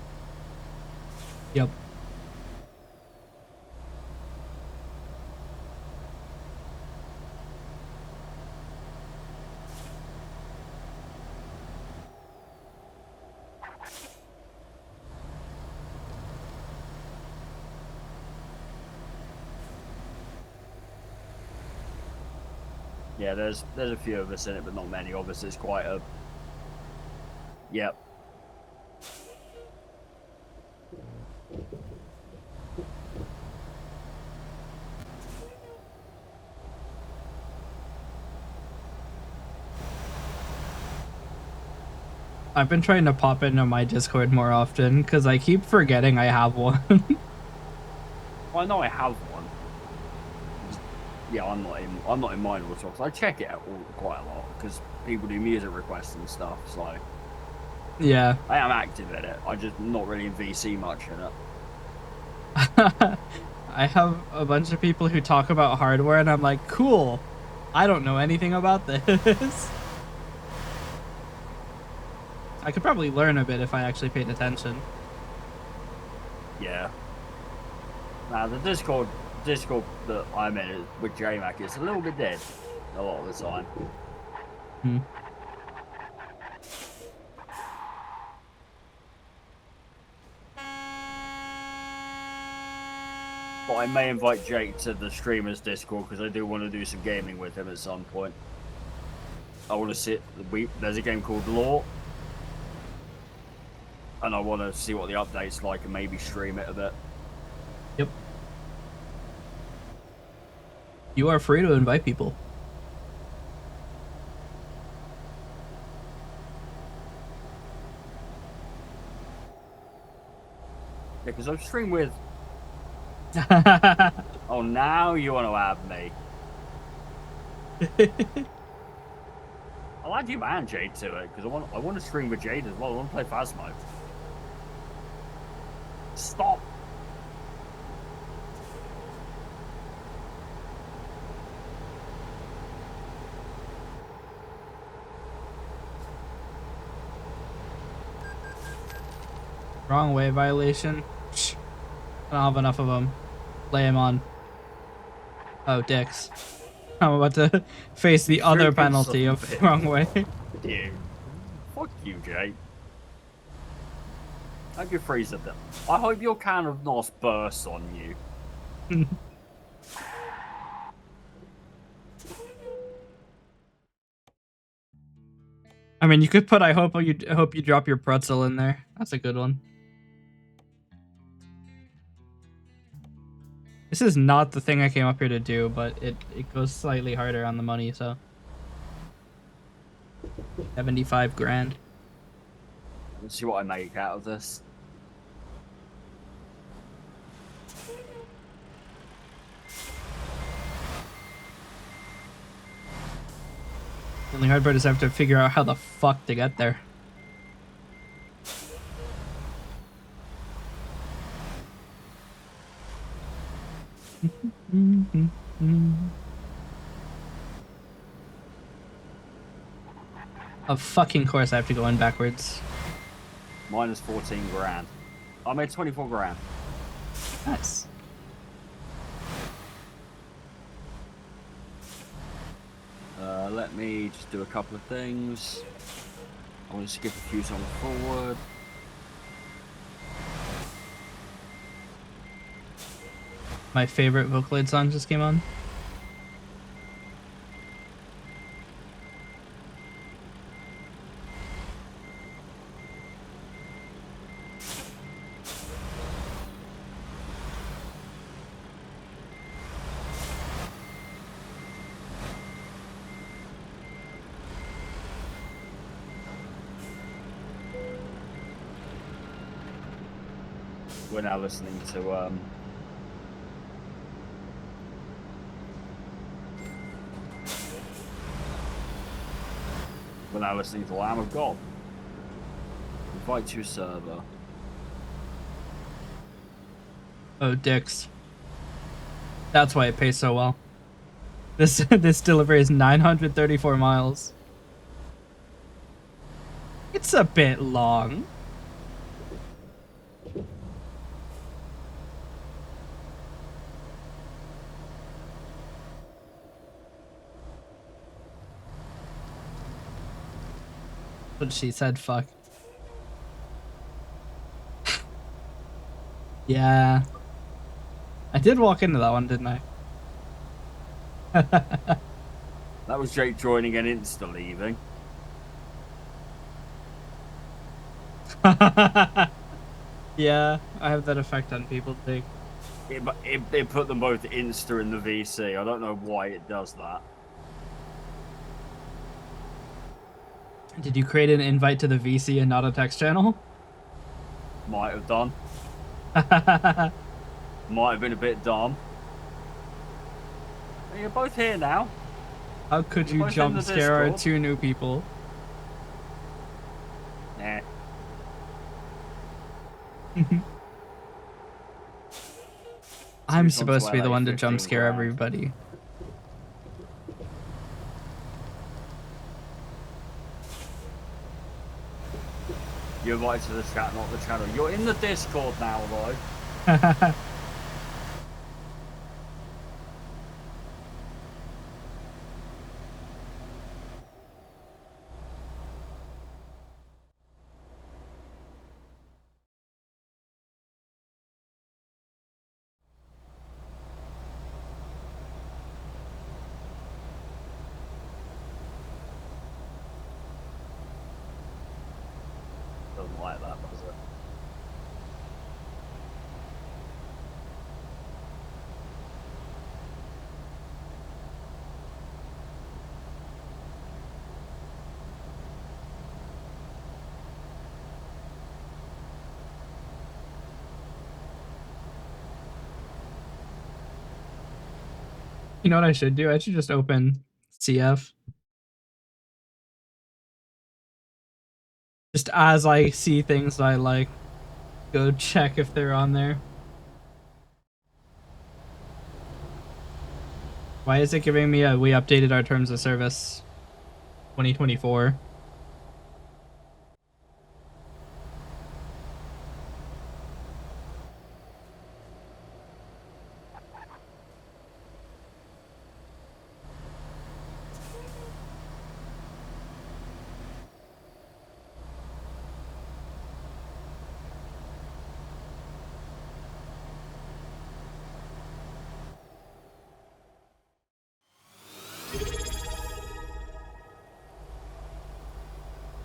Speaker 1: Yep.
Speaker 2: Yeah, there's a few of us in it, but not many of us. It's quite a... Yep.
Speaker 1: I've been trying to pop into my Discord more often because I keep forgetting I have one.
Speaker 2: Well, I know I have one. Yeah, I'm not in mine all the time. I check it out quite a lot because people do music requests and stuff. So
Speaker 1: Yeah.
Speaker 2: I am active in it. I just not really in VC much in it.
Speaker 1: I have a bunch of people who talk about hardware, and I'm like, cool. I don't know anything about this. I could probably learn a bit if I actually paid attention.
Speaker 2: Yeah. Now the Discord that I'm in with JMac is a little bit dead a lot of the time.
Speaker 1: Hmm.
Speaker 2: But I may invite Jake to the streamers Discord because I do want to do some gaming with him at some point. I want to sit. There's a game called Law, and I want to see what the update's like and maybe stream it a bit.
Speaker 1: Yep. You are free to invite people.
Speaker 2: Yeah, because I'm streaming with. Oh, now you want to add me. I'll add you and Jade to it because I want to stream with Jade as well. I want to play Phasmo. Stop.
Speaker 1: Wrong way violation. Shh. I don't have enough of them. Lay him on. Oh, dicks. I'm about to face the other penalty of wrong way.
Speaker 2: You. Fuck you, Jay. Hope you freeze at them. I hope your can of NOS bursts on you.
Speaker 1: I mean, you could put I hope you drop your pretzel in there. That's a good one. This is not the thing I came up here to do, but it goes slightly harder on the money, so 75 grand.
Speaker 2: Let's see what I make out of this.
Speaker 1: The only hard part is I have to figure out how the fuck to get there. Of fucking course I have to go in backwards.
Speaker 2: Minus 14 grand. I made 24 grand.
Speaker 1: Nice.
Speaker 2: Let me just do a couple of things. I want to skip a few songs forward.
Speaker 1: My favorite Vocaloid song just came on.
Speaker 2: We're now listening to Lamb of God. Invite to server.
Speaker 1: Oh, dicks. That's why it pays so well. This delivery is 934 miles. It's a bit long. But she said fuck. Yeah. I did walk into that one, didn't I?
Speaker 2: That was Jake joining and insta leaving.
Speaker 1: Yeah, I have that effect on people too.
Speaker 2: It put them both insta in the VC. I don't know why it does that.
Speaker 1: Did you create an invite to the VC and not a text channel?
Speaker 2: Might have done. Might have been a bit dumb. You're both here now.
Speaker 1: How could you jump scare our two new people?
Speaker 2: Nah.
Speaker 1: I'm supposed to be the one to jump scare everybody.
Speaker 2: You're invited to the chat, not the channel. You're in the Discord now, though. Doesn't like that, does it?
Speaker 1: You know what I should do? I should just open CF. Just as I see things I like, go check if they're on there. Why is it giving me we updated our terms of service 2024?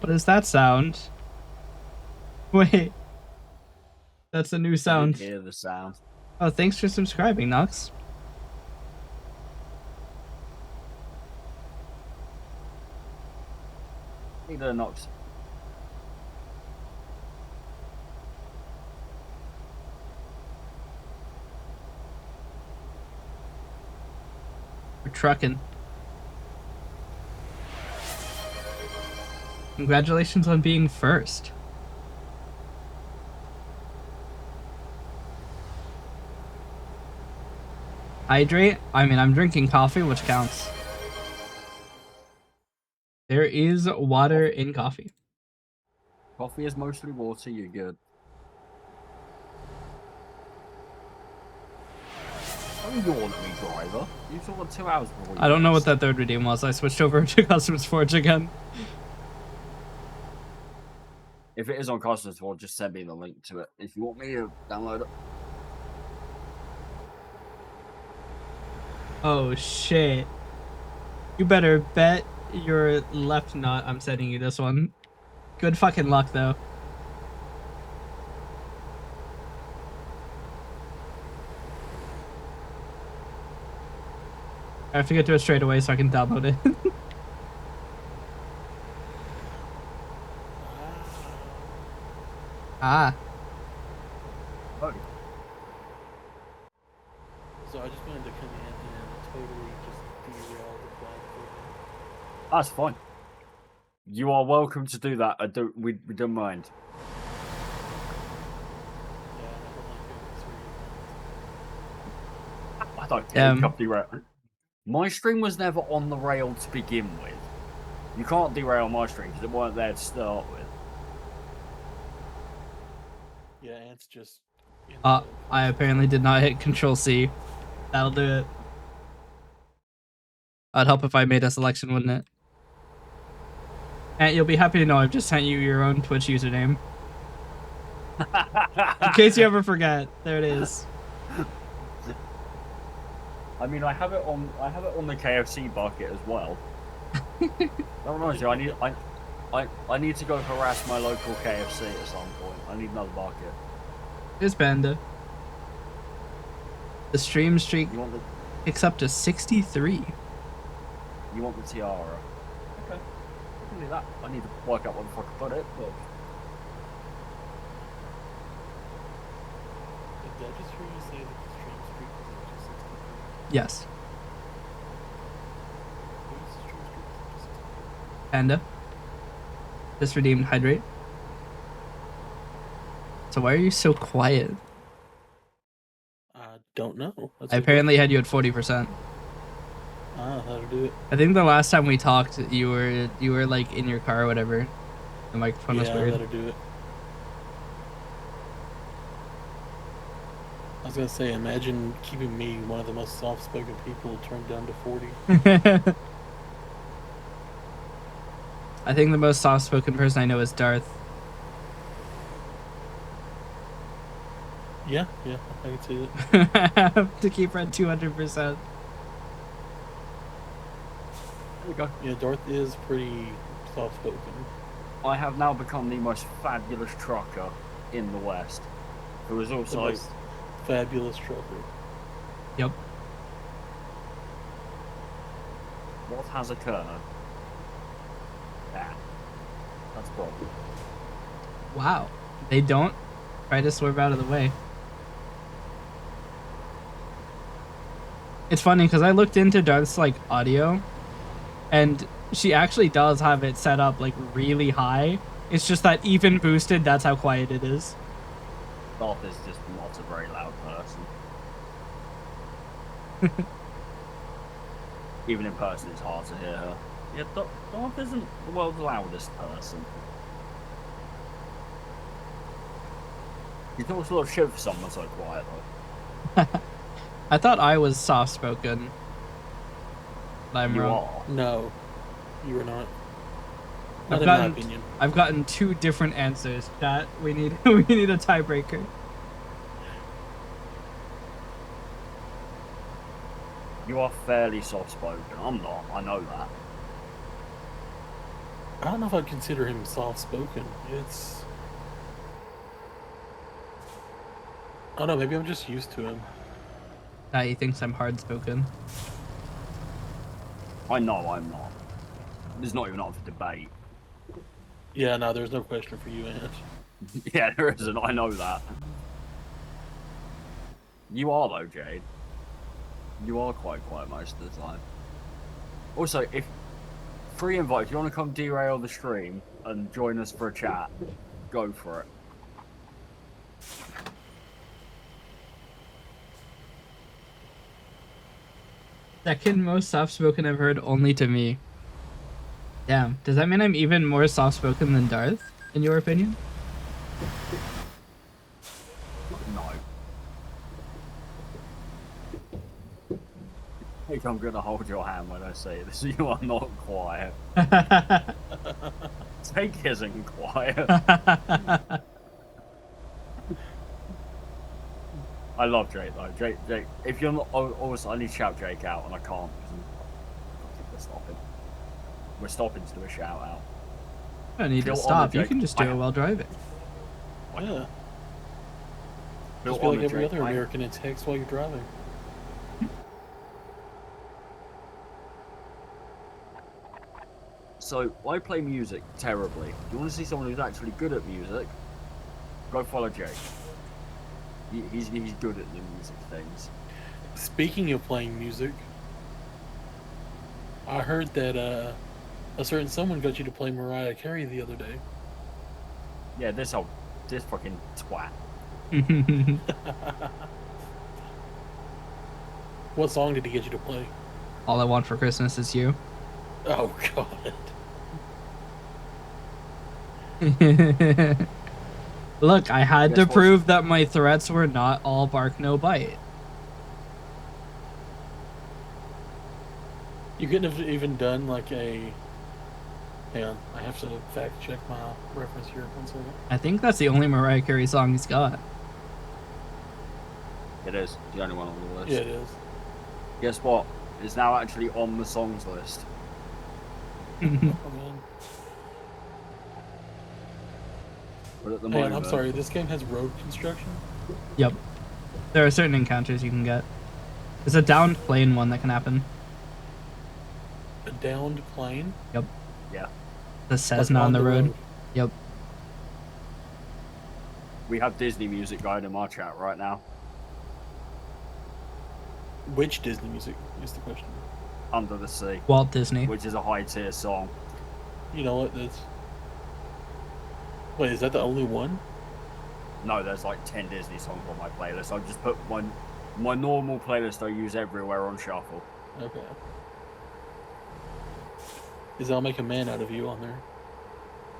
Speaker 1: What is that sound? Wait, that's a new
Speaker 2: I
Speaker 1: sound.
Speaker 2: didn't hear the sound.
Speaker 1: Oh, thanks for subscribing, Nux.
Speaker 2: Either Nox.
Speaker 1: We're trucking. Congratulations on being first. Hydrate? I mean, I'm drinking coffee, which counts. There is water in coffee.
Speaker 2: Coffee is mostly water, you're good. Don't yawn at me, driver. You saw 2 hours before you
Speaker 1: I don't know what
Speaker 2: raced.
Speaker 1: that third redeem was. I switched over to Customs Forge again.
Speaker 2: If it is on Customs Forge, just send me the link to it. If you want me to download it.
Speaker 1: Oh shit. You better bet your left nut I'm sending you this one. Good fucking luck though. I have to get to it straight away so I can download it. Ah.
Speaker 2: Oh.
Speaker 3: So I just wanted to come in and totally just derail the plan for me.
Speaker 2: That's fine. You are welcome to do that. We don't mind.
Speaker 3: Yeah, I never like going through.
Speaker 2: I don't care. Derail. My stream was never on the rail to begin with. You can't derail my stream because it weren't there to start with.
Speaker 3: Yeah, Ant's just.
Speaker 1: I apparently did not hit Control C. That'll do it. I'd help if I made a selection, wouldn't it? And you'll be happy to know I've just sent you your own Twitch username. In case you ever forget, there it is.
Speaker 2: I mean, I have it on the KFC bucket as well. That reminds you, I need to go harass my local KFC at some point. I need another bucket.
Speaker 1: Here's Panda. The stream streak picks up to 63.
Speaker 2: You want the tiara? Okay. I can do that. I need to work out where the fuck I put it, but...
Speaker 3: Did I just hear you say that the stream streak was up to 63?
Speaker 1: Yes.
Speaker 3: Who's the stream streak was up to 63?
Speaker 1: Panda. Just redeemed Hydrate. So why are you so quiet?
Speaker 3: I don't know.
Speaker 1: I apparently had you at 40%.
Speaker 3: Ah, that'll do it.
Speaker 1: I think the last time we talked, you were like in your car or whatever. The microphone was weird.
Speaker 3: Yeah, that'll do it. I was gonna say, imagine keeping me, one of the most soft-spoken people, turned down to 40.
Speaker 1: I think the most soft-spoken person I know is Darth.
Speaker 3: Yeah, I can see it.
Speaker 1: To keep her at 200%.
Speaker 2: There we go.
Speaker 3: Yeah, Darth is pretty soft-spoken.
Speaker 2: I have now become the most fabulous trucker in the West. Who is also...
Speaker 3: The most fabulous trucker.
Speaker 1: Yep.
Speaker 2: What has occurred? That's a problem.
Speaker 1: Wow. They don't try to swerve out of the way. It's funny because I looked into Darth's like audio, and she actually does have it set up like really high. It's just that even boosted, that's how quiet it is.
Speaker 2: Darth is just not a very loud person. Even in person, it's hard to hear her. Yeah, Darth isn't the world's loudest person. He talks a lot of shit for someone so quiet, though.
Speaker 1: I thought I was soft spoken. I'm
Speaker 2: You
Speaker 1: wrong.
Speaker 2: are.
Speaker 3: No, you are not. Not in my opinion.
Speaker 1: I've gotten 2 different answers. Chat, we need we need a tiebreaker.
Speaker 2: You are fairly soft-spoken. I'm not. I know that.
Speaker 3: I don't know if I'd consider him soft-spoken. It's... I don't know, maybe I'm just used to him.
Speaker 1: He thinks I'm hard spoken.
Speaker 2: I know I'm not. There's not even up for debate.
Speaker 3: Yeah, no, there's no question for you, Ant.
Speaker 2: Yeah, there isn't. I know that. You are, though, Jade. You are quite quiet most of the time. Also, if free invite, if you want to come derail the stream and join us for a chat, go for it.
Speaker 1: Second most soft spoken I've heard, only to me. Damn, does that mean I'm even more soft spoken than Darth, in your opinion?
Speaker 2: No. I think I'm gonna hold your hand when I say this. You are not quiet. Jake isn't quiet. I love Jake though. Jake. If you're not, also I need to shout Jake out, and I can't. We're stopping. We're stopping to do a shout out.
Speaker 1: I don't need to stop. You can just do it while driving.
Speaker 3: Yeah. Just be like every other American and text while you're driving.
Speaker 2: So, I play music terribly. If you want to see someone who's actually good at music, go follow Jake. He's good at the music things.
Speaker 3: Speaking of playing music, I heard that a certain someone got you to play Mariah Carey the other day.
Speaker 2: Yeah, this fucking twat.
Speaker 3: What song did he get you to play?
Speaker 1: All I Want for Christmas Is You.
Speaker 3: Oh, God.
Speaker 1: Look, I had to prove that my threats were not all bark, no bite.
Speaker 3: You couldn't have even done like a... Hang on, I have to fact check my reference here. 1 second.
Speaker 1: I think that's the only Mariah Carey song he's got.
Speaker 2: It is the only one on the list.
Speaker 3: Yeah, it is.
Speaker 2: Guess what? It's now actually on the songs list.
Speaker 3: Oh, man.
Speaker 2: But at the
Speaker 3: Man,
Speaker 2: moment,
Speaker 3: I'm sorry, this game has road construction?
Speaker 1: Yep. There are certain encounters you can get. There's a downed plane one that can happen.
Speaker 3: A downed plane?
Speaker 1: Yep.
Speaker 2: Yeah.
Speaker 1: The Cessna on the road. Yep.
Speaker 2: We have Disney music going in our chat right now.
Speaker 3: Which Disney music is the question?
Speaker 2: Under the Sea.
Speaker 1: Walt Disney.
Speaker 2: Which is a high tier song.
Speaker 3: You know what? That's... Wait, is that the only one?
Speaker 2: No, there's like 10 Disney songs on my playlist. I've just put my normal playlist I use everywhere on shuffle.
Speaker 3: Okay. Is I'll Make a Man Out of You on there?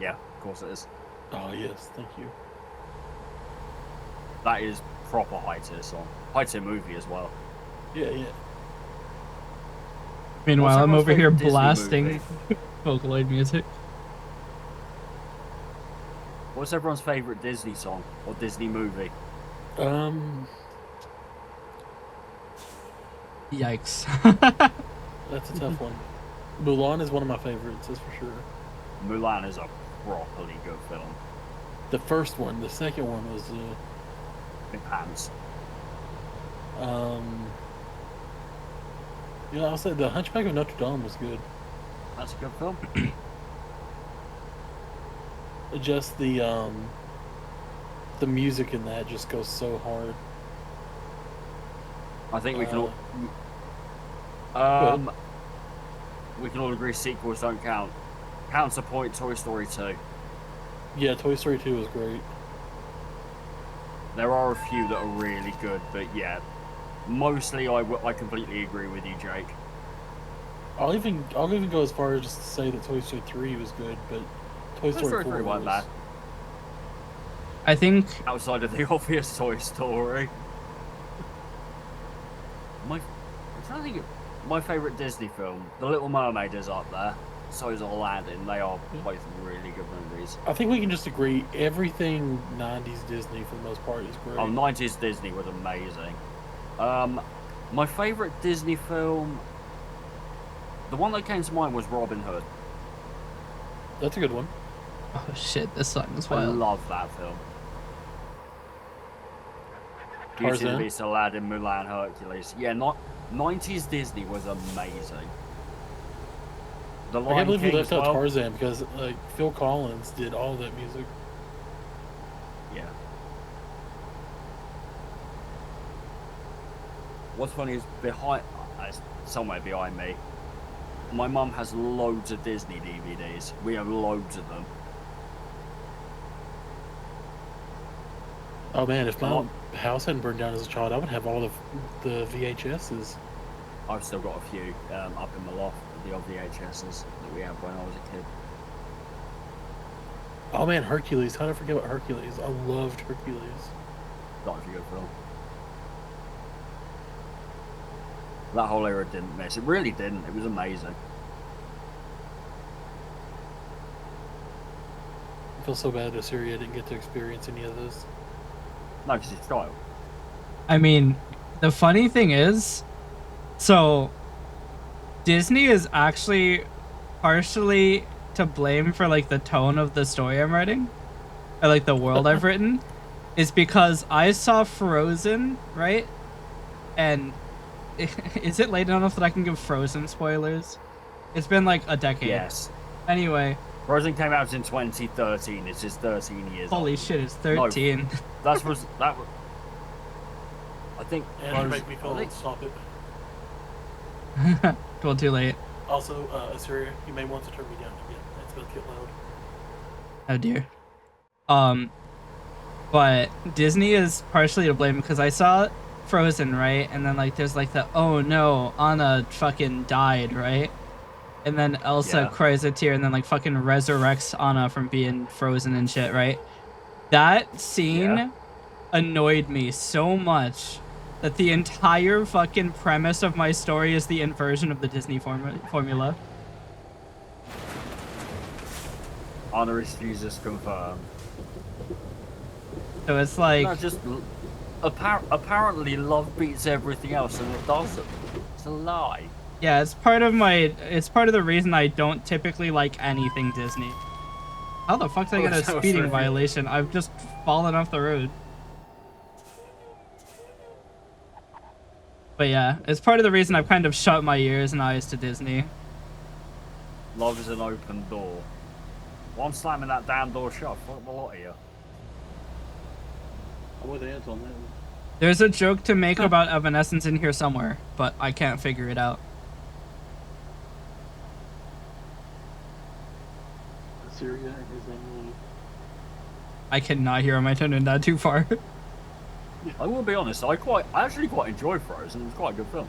Speaker 2: Yeah, of course it is.
Speaker 3: Oh, yes, thank you.
Speaker 2: That is proper high tier song. High tier movie as well.
Speaker 3: Yeah, yeah.
Speaker 1: Meanwhile, I'm over here
Speaker 2: Disney
Speaker 1: blasting Vocaloid music.
Speaker 2: What's everyone's favorite Disney song or Disney movie?
Speaker 1: Yikes.
Speaker 3: That's a tough one. Mulan is one of my favorites, that's for sure.
Speaker 2: Mulan is a properly good film.
Speaker 3: The first one, the second one was
Speaker 2: Big Pants.
Speaker 3: yeah, I'll say The Hunchback of Notre Dame was good.
Speaker 2: That's a good film.
Speaker 3: Just the music in that just goes so hard.
Speaker 2: I think we can all. We can all agree sequels don't count. Counterpoint: Toy Story 2.
Speaker 3: Yeah, Toy Story 2 was great.
Speaker 2: There are a few that are really good, but yeah, mostly I completely agree with you, Jake.
Speaker 3: I'll even go as far as just to say that Toy Story 3 was good, but Toy Story 4
Speaker 2: wasn't
Speaker 3: was
Speaker 2: bad.
Speaker 1: I think
Speaker 2: Outside of the obvious Toy Story. My favourite Disney film, The Little Mermaid, is up there. So is Aladdin. They are both really good movies.
Speaker 3: I think we can just agree everything 90s Disney for the most part is great.
Speaker 2: Oh, 90s Disney was amazing. My favourite Disney film, the one that came to mind was Robin Hood.
Speaker 3: That's a good one.
Speaker 1: oh shit, this song is
Speaker 2: I
Speaker 1: wild.
Speaker 2: love that film. Beauty and the
Speaker 3: Tarzan?
Speaker 2: Beast, Aladdin, Mulan, Hercules. Yeah, 90s Disney was amazing. The
Speaker 3: I
Speaker 2: Lion
Speaker 3: can't believe we
Speaker 2: King
Speaker 3: left
Speaker 2: as
Speaker 3: out
Speaker 2: well.
Speaker 3: Tarzan because like Phil Collins did all that music.
Speaker 2: Yeah. What's funny is somewhere behind me, my mum has loads of Disney DVDs. We have loads of them.
Speaker 3: Oh man, if my house hadn't burned down as a child, I would have all of the VHSs.
Speaker 2: I've still got a few up in the loft, the old VHSs that we had when I was a kid.
Speaker 3: Oh man, Hercules. How did I forget about Hercules? I loved Hercules.
Speaker 2: That was a good film. That whole era didn't miss. It really didn't. It was amazing.
Speaker 3: I feel so bad that Syria didn't get to experience any of this.
Speaker 2: No, because it's style.
Speaker 1: I mean, the funny thing is, so Disney is actually partially to blame for like the tone of the story I'm writing, or like the world I've written, is because I saw Frozen, right? And is it late enough that I can give Frozen spoilers? It's been like a decade.
Speaker 2: Yes.
Speaker 1: Anyway.
Speaker 2: Frozen came out in 2013. It is 13 years
Speaker 1: Holy
Speaker 2: old.
Speaker 1: shit, it's 13.
Speaker 2: No, that was. I think.
Speaker 3: And you make me feel old. Stop it.
Speaker 1: Well, too late.
Speaker 3: Also, Assyria, you may want to turn me down again. It's about to get loud.
Speaker 1: Oh dear. But Disney is partially to blame because I saw Frozen, right? And then like there's like the oh no, Anna fucking died, right? And then Elsa cries a tear and then like fucking resurrects Anna from being frozen and shit, right? That scene annoyed me so much that the entire fucking premise of my story is the inversion of the Disney formula.
Speaker 2: Anna is Jesus confirmed.
Speaker 1: So it's like...
Speaker 2: No, just... apparently love beats everything else and it doesn't. It's a lie.
Speaker 1: Yeah, it's part of the reason I don't typically like anything Disney. How the fuck did I get a speeding violation? I've just fallen off the road. But yeah, it's part of the reason I've kind of shut my ears and eyes to Disney.
Speaker 2: Love is an open door. Well, I'm slamming that damn door shut. Fuck the lot of you.
Speaker 3: I'm with Ant on that.
Speaker 1: There's a joke to make about Evanescence in here somewhere, but I can't figure it out.
Speaker 3: Syria is
Speaker 1: I cannot hear him. I turned it down too far.
Speaker 2: I will be honest, I actually quite enjoyed Frozen. It was quite a good film.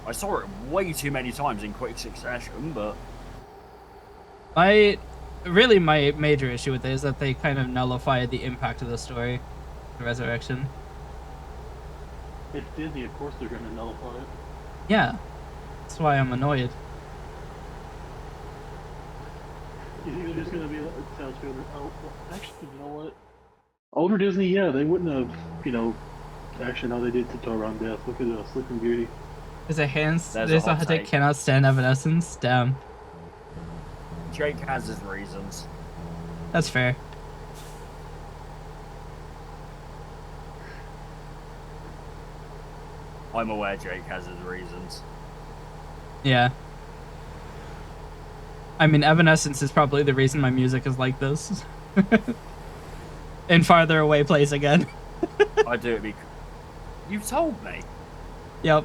Speaker 2: I saw it way too many times in quick succession, but...
Speaker 1: My major issue with it is that they kind of nullify the impact of the story, the resurrection.
Speaker 3: It's Disney, of course they're going to nullify it.
Speaker 1: Yeah, that's why I'm annoyed.
Speaker 3: You think they're just going to be oh, actually, you know what? Older Disney, yeah, they wouldn't have, actually, no, they did tiptoe around death. Look at Sleeping Beauty.
Speaker 1: There's a hot take cannot stand Evanescence. Damn.
Speaker 2: Jake has his reasons.
Speaker 1: That's fair.
Speaker 2: I'm aware Jake has his reasons.
Speaker 1: Yeah. I mean, Evanescence is probably the reason my music is like this. In Farther Away plays again.
Speaker 2: I do it because... You've told me.
Speaker 1: Yep.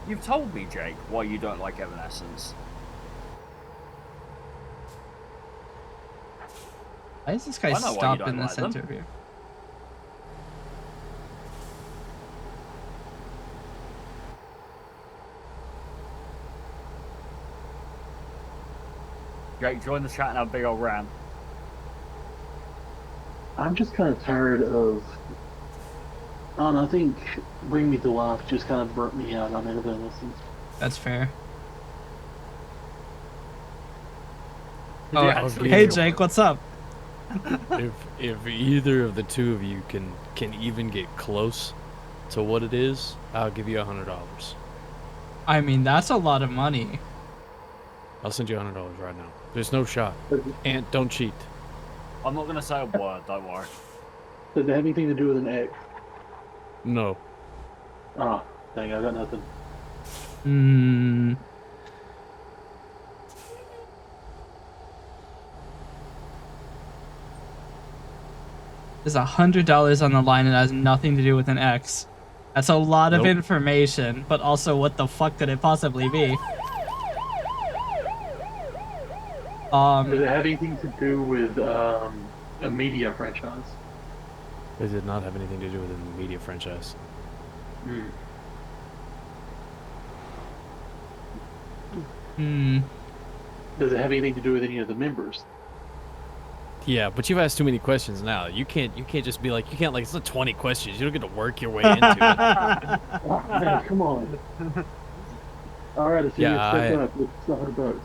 Speaker 2: You've told me, Jake, why you don't like Evanescence.
Speaker 1: Why is this guy
Speaker 2: I know why you
Speaker 1: stopped
Speaker 2: don't
Speaker 1: in the
Speaker 2: like them.
Speaker 1: center of here?
Speaker 2: Jake, join the chat and have a big old rant.
Speaker 3: I'm just kind of tired of. I don't know. I think Bring Me to Life just kind of burnt me out on Evanescence.
Speaker 1: That's fair.
Speaker 2: Did
Speaker 1: Oh,
Speaker 2: you actually
Speaker 1: hey
Speaker 2: enjoy
Speaker 1: Jake,
Speaker 2: it?
Speaker 1: what's up?
Speaker 4: If either of the two of you can even get close to what it is, I'll give you $100.
Speaker 1: I mean, that's a lot of money.
Speaker 4: I'll send you $100 right now. There's no shot. And don't cheat.
Speaker 2: I'm not gonna say a word. Don't worry.
Speaker 3: Does it have anything to do with an X?
Speaker 4: No.
Speaker 3: Oh, dang, I got nothing.
Speaker 1: Hmm. There's $100 on the line and it has nothing to do with an X. That's a lot of
Speaker 4: Nope.
Speaker 1: information, but also what the fuck could it possibly be?
Speaker 3: Does it have anything to do with a media franchise?
Speaker 4: It did not have anything to do with a media franchise.
Speaker 3: Does it have anything to do with any of the members?
Speaker 4: Yeah, but you've asked too many questions now. You can't just be like, it's not 20 questions. You don't get to work your way into it.
Speaker 3: Oh, man, come on. All right, I see
Speaker 4: Yeah,
Speaker 3: you step up. It's $100.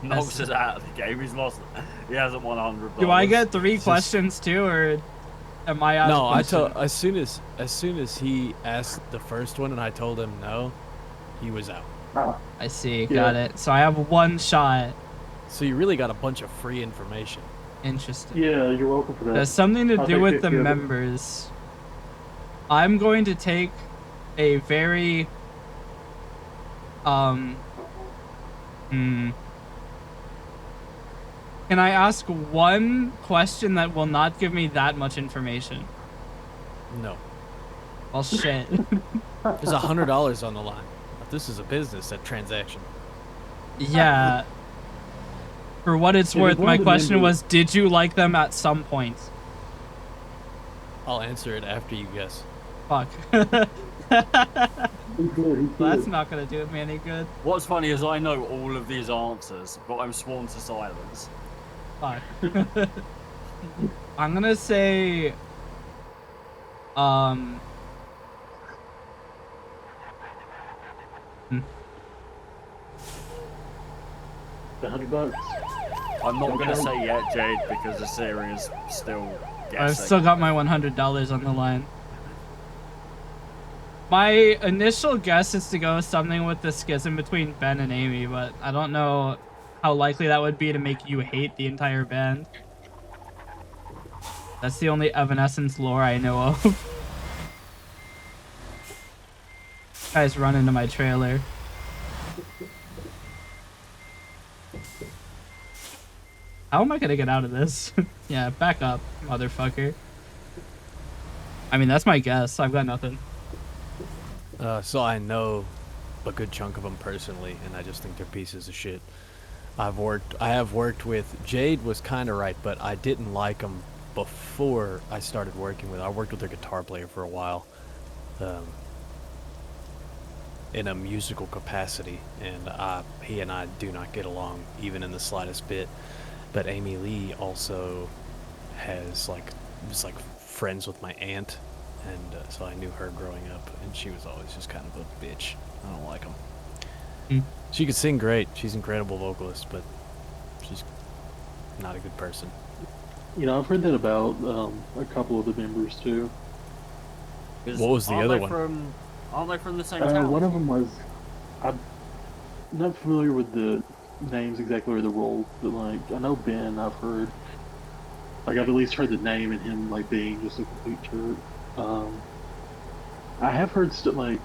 Speaker 2: Knocks us out of the game. He's lost. He hasn't won $100.
Speaker 1: Do I get 3 questions too, or am I out?
Speaker 4: No, I told as soon as he asked the first one and I told him no, he was out.
Speaker 3: Oh,
Speaker 1: I see, got it. So I have 1 shot.
Speaker 4: So you really got a bunch of free information.
Speaker 1: Interesting.
Speaker 3: yeah, you're welcome for that.
Speaker 1: There's something to
Speaker 3: I'll
Speaker 1: do
Speaker 3: take
Speaker 1: with the
Speaker 3: 50 of it.
Speaker 1: members. I'm going to take a very Can I ask 1 question that will not give me that much information?
Speaker 4: No.
Speaker 1: Well, shit.
Speaker 4: There's $100 on the line. This is a business, that transaction.
Speaker 1: Yeah. For what it's
Speaker 3: Yeah,
Speaker 1: worth,
Speaker 3: one
Speaker 1: my
Speaker 3: of the
Speaker 1: question
Speaker 3: members-
Speaker 1: was, did you like them at some point?
Speaker 4: I'll answer it after you guess.
Speaker 1: Fuck.
Speaker 3: He's good, he's good.
Speaker 1: That's not gonna do me any good.
Speaker 2: What's funny is I know all of these answers, but I'm sworn to silence.
Speaker 1: Fuck. I'm gonna say,
Speaker 3: $100.
Speaker 2: I'm not gonna
Speaker 3: Okay.
Speaker 2: say yet, Jade, because the series still guessing.
Speaker 1: I've still got my $100 on the line. My initial guess is to go something with the schism between Ben and Amy, but I don't know how likely that would be to make you hate the entire band. That's the only Evanescence lore I know of. Guys run into my trailer. How am I gonna get out of this? Yeah, back up, motherfucker. I mean, that's my guess. I've got nothing.
Speaker 4: So I know a good chunk of them personally, and I just think they're pieces of shit. I have worked with, Jade was kind of right, but I didn't like them before I started working with. I worked with their guitar player for a while, in a musical capacity, and he and I do not get along even in the slightest bit. But Amy Lee also was like friends with my aunt, and so I knew her growing up, and she was always just kind of a bitch. I don't like them. She could sing great. She's an incredible vocalist, but she's not a good person.
Speaker 3: You know, I've heard that about a couple of the members too.
Speaker 4: What was the other one?
Speaker 2: Aren't they from the same town?
Speaker 3: One of them was, I'm not familiar with the names exactly or the roles, but like I know Ben. I've heard, like I've at least heard the name and him like being just a complete jerk. I have heard stuff like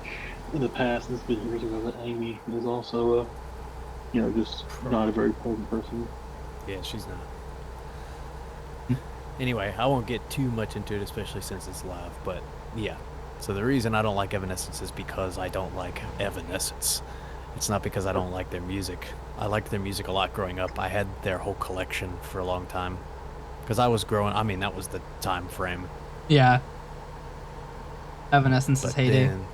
Speaker 3: in the past. This has been years ago that Amy is also a, you know, just not a very pleasant person.
Speaker 4: Yeah, she's not. Anyway, I won't get too much into it, especially since it's live, but yeah, So the reason I don't like Evanescence is because I don't like Evanescence. It's not because I don't like their music. I liked their music a lot growing up. I had their whole collection for a long time. Because I was growing, I mean, that was the time frame.
Speaker 1: Yeah. Evanescence's
Speaker 4: But
Speaker 1: heyday.
Speaker 4: then,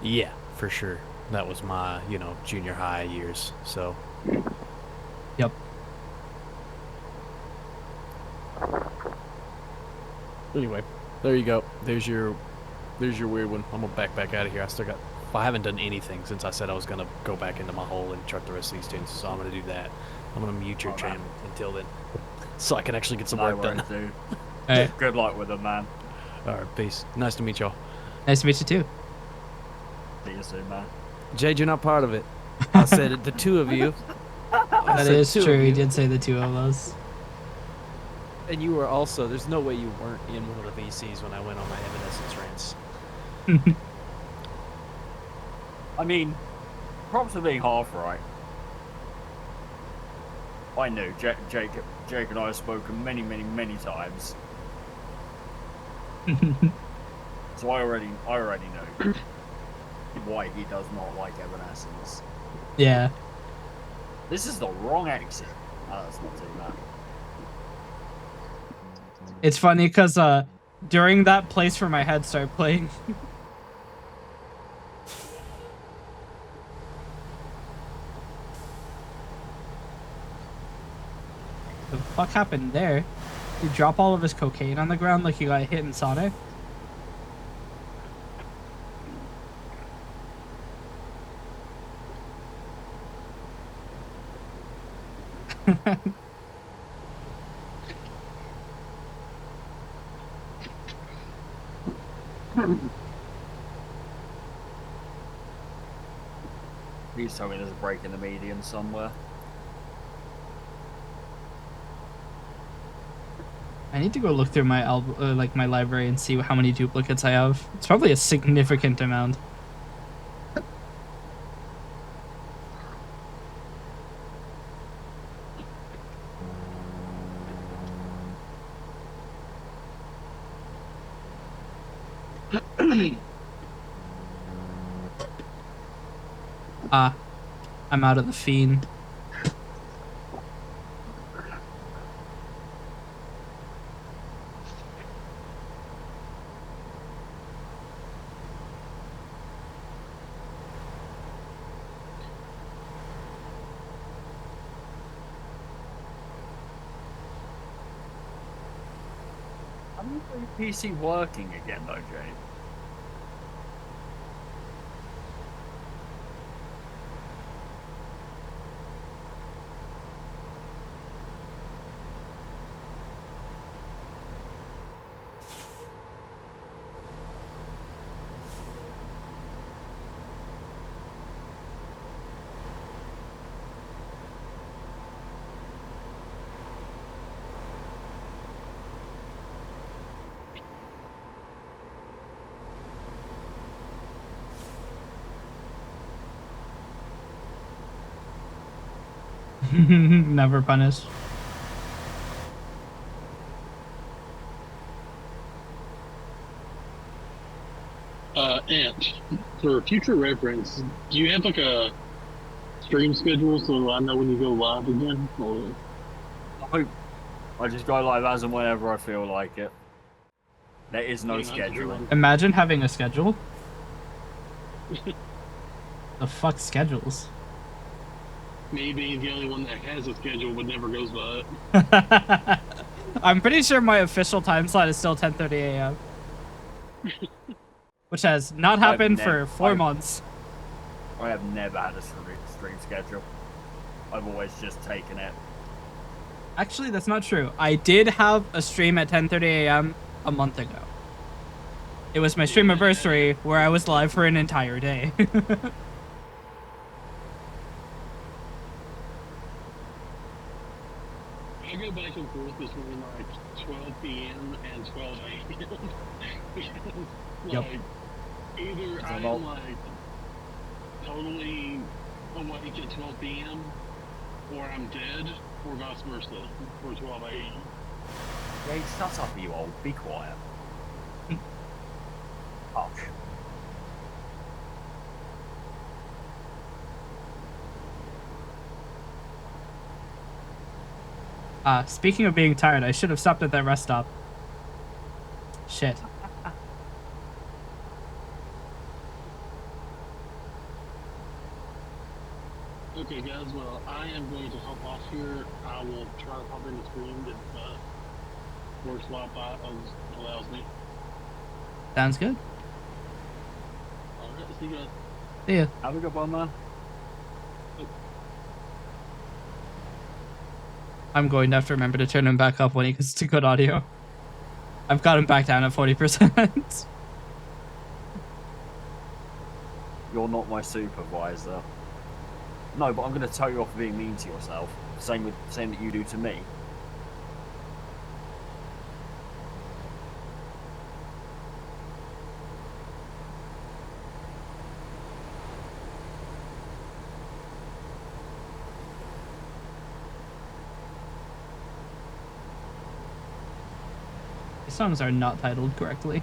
Speaker 4: yeah, for sure. That was my, you know, junior high years, so.
Speaker 1: Yep.
Speaker 4: Anyway, there you go. There's your weird one. I'm gonna back out of here. I haven't done anything since I said I was gonna go back into my hole and check the rest of these tunes, so I'm gonna do that. I'm gonna mute your channel until then, so I can actually get some work done.
Speaker 2: Dude.
Speaker 1: All right.
Speaker 2: Good luck with it, man.
Speaker 4: All right, peace. Nice to meet y'all.
Speaker 1: Nice to meet you too.
Speaker 2: See you soon, man.
Speaker 4: Jade, you're not part of it. I said it, the two of you.
Speaker 1: That is true. He did say the two of us.
Speaker 4: And you were also, there's no way you weren't in one of the VCs when I went on my Evanescence rants.
Speaker 2: I mean, props for being half right. I knew Jake and I have spoken many times. So I already know why he does not like Evanescence.
Speaker 1: Yeah.
Speaker 2: This is the wrong exit. Oh, that's not too bad.
Speaker 1: It's funny because during that place where my head started playing. The fuck happened there? He drop all of his cocaine on the ground like he got hit in Sonic?
Speaker 2: Please tell me there's a break in the median somewhere.
Speaker 1: I need to go look through my my library and see how many duplicates I have. It's probably a significant amount. I'm out of the fiend.
Speaker 2: I'm PC working again though, Jay.
Speaker 1: Never punished.
Speaker 3: Ant, for future reference, do you have like a stream schedule so I know when you go live again? Or...
Speaker 2: I just go live as and whenever I feel like it. There is no schedule.
Speaker 1: Imagine having a schedule. The fuck schedules?
Speaker 3: Me being the only one that has a schedule but never goes by it.
Speaker 1: I'm pretty sure my official time slot is still 10:30 a.m. Which has not happened for 4 months.
Speaker 2: I have never had a stream schedule. I've always just taken it.
Speaker 1: Actually, that's not true. I did have a stream at 10:30 a.m. a month ago. It was my stream anniversary where I was live for an entire day.
Speaker 3: I go back and forth between like 12 p.m. and 12 a.m.
Speaker 1: Yep.
Speaker 3: Either I'm like totally awake at 12 p.m. or I'm dead, or vice versa for 12 a.m.
Speaker 2: Hey, shut up, you old. Be quiet. Hush.
Speaker 1: Speaking of being tired, I should have stopped at that rest stop. Shit.
Speaker 5: Okay, guys, well, I am going to hop off here. I will try to hop in the stream if works Wi-Fi allows me.
Speaker 1: Sounds good.
Speaker 5: Alright, see you guys.
Speaker 1: See ya.
Speaker 2: Have a good one, man.
Speaker 1: I'm going to have to remember to turn him back up when he gets to good audio. I've got him back down at 40%.
Speaker 2: You're not my supervisor. No, but I'm going to tell you off for being mean to yourself. Same that you do to me.
Speaker 1: These songs are not titled correctly.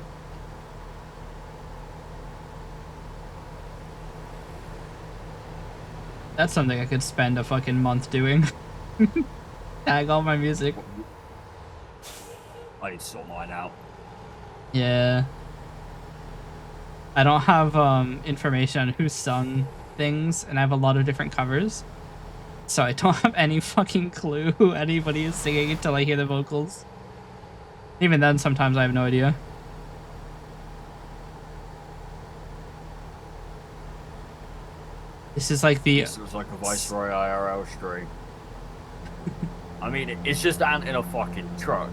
Speaker 1: That's something I could spend a fucking month doing. Tag all my music.
Speaker 2: I need to sort mine out.
Speaker 1: Yeah. I don't have information on who sung things, and I have a lot of different covers. So I don't have any fucking clue who anybody is singing until I hear the vocals. Even then, sometimes I have no idea. This is like the...
Speaker 2: This looks like a Viceroy IRL stream. I mean, it's just Ant in a fucking truck.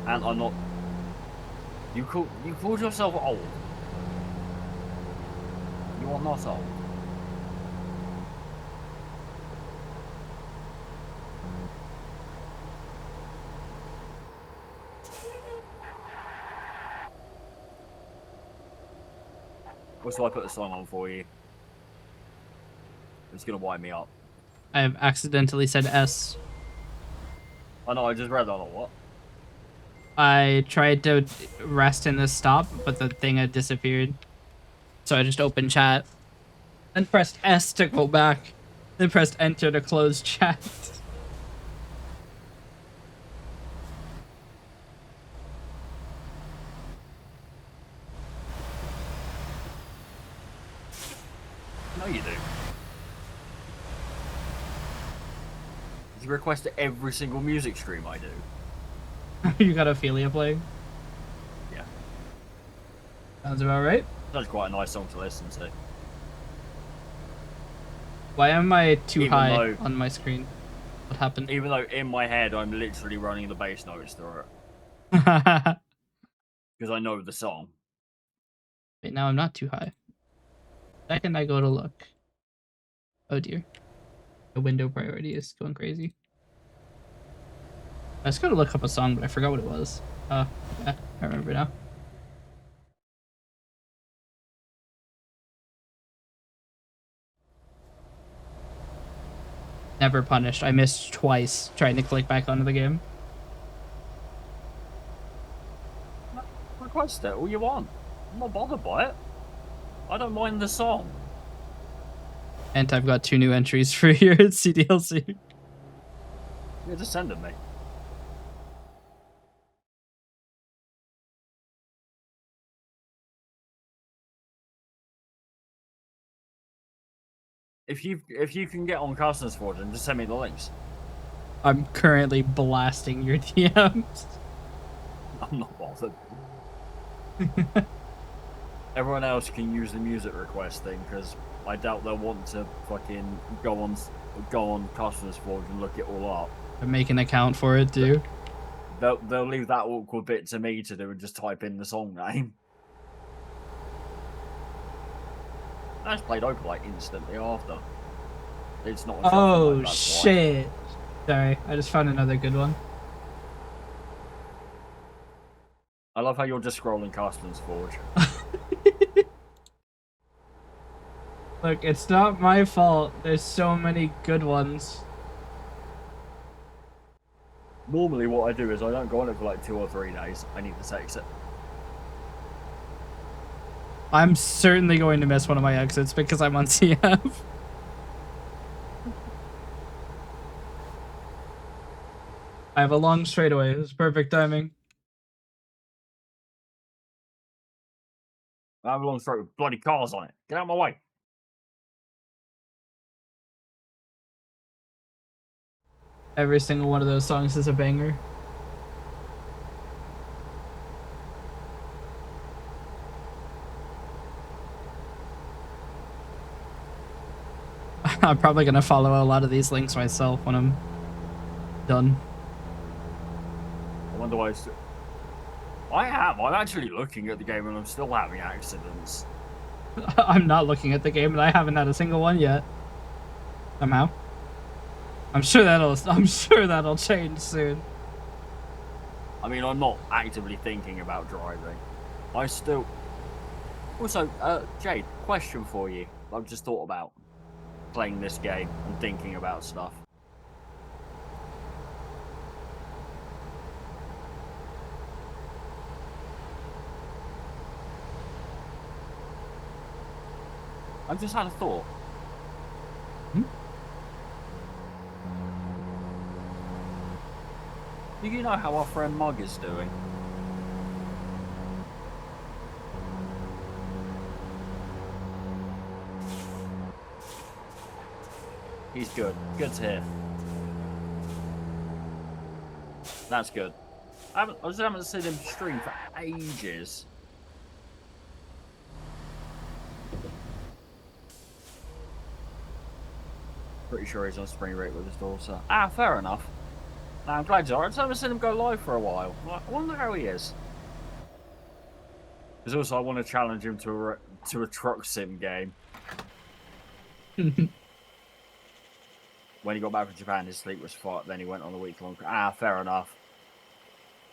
Speaker 2: And I'm not... You called yourself old. You are not old. What shall I put the song on for you? It's gonna wind me up.
Speaker 1: I have accidentally said S.
Speaker 2: Oh no, I just read that or what?
Speaker 1: I tried to rest in the stop, but the thing had disappeared. So I just opened chat. Then pressed S to go back. Then pressed enter to close chat.
Speaker 2: No, you do. You request every single music stream I do.
Speaker 1: You got Ophelia playing?
Speaker 2: Yeah.
Speaker 1: Sounds about right.
Speaker 2: That's quite a nice song to listen to.
Speaker 1: Why am I too
Speaker 2: Even
Speaker 1: high
Speaker 2: though-
Speaker 1: on my screen? What happened?
Speaker 2: Even though in my head I'm literally running the bass notes through it. Because I know the song.
Speaker 1: Wait, now I'm not too high. Second I go to look. Oh dear. The window priority is going crazy. I was going to look up a song, but I forgot what it was. Yeah, I remember now. Never punished. I missed twice trying to click back onto the game.
Speaker 2: Request it all you want. I'm not bothered by it. I don't mind the song.
Speaker 1: And I've got 2 new entries for your CDLC.
Speaker 2: Yeah, just send it me. If you can get on Carstens Forge, then just send me the links.
Speaker 1: I'm currently blasting your DMs.
Speaker 2: I'm not bothered. Everyone else can use the music request thing because I doubt they'll want to fucking go on Carstens Forge and look it all up.
Speaker 1: I make an account for it too.
Speaker 2: They'll leave that awkward bit to me to do and just type in the song name. I just played over like instantly after. It's not.
Speaker 1: Oh shit! Sorry, I just found another good one.
Speaker 2: I love how you're just scrolling Carstens Forge.
Speaker 1: Look, it's not my fault. There's so many good ones.
Speaker 2: Normally, what I do is I don't go on it for like 2 or 3 days. I need to text it.
Speaker 1: I'm certainly going to miss one of my exits because I'm on CF. I have a long straightaway. It's perfect timing.
Speaker 2: I have a long straight with bloody cars on it. Get out of my way.
Speaker 1: Every single one of those songs is a banger. I'm probably gonna follow a lot of these links myself when I'm done.
Speaker 2: I wonder why it's... I am. I'm actually looking at the game and I'm still having accidents.
Speaker 1: I'm not looking at the game and I haven't had a single one yet. Somehow. I'm sure that'll change soon.
Speaker 2: I mean, I'm not actively thinking about driving. I still... Also, Jade, question for you. I've just thought about playing this game and thinking about stuff. I've just had a thought. Do you know how our friend Mug is doing? He's good. Good to hear. That's good. I just haven't seen him stream for ages. Pretty sure he's on spring break with his daughter. Ah, fair enough. Nah, I'm glad you're alright. I just haven't seen him go live for a while. I wonder how he is. Because also, I want to challenge him to a truck sim game. When he got back from Japan, his sleep was fucked. Then he went on a week-long... Ah, fair enough.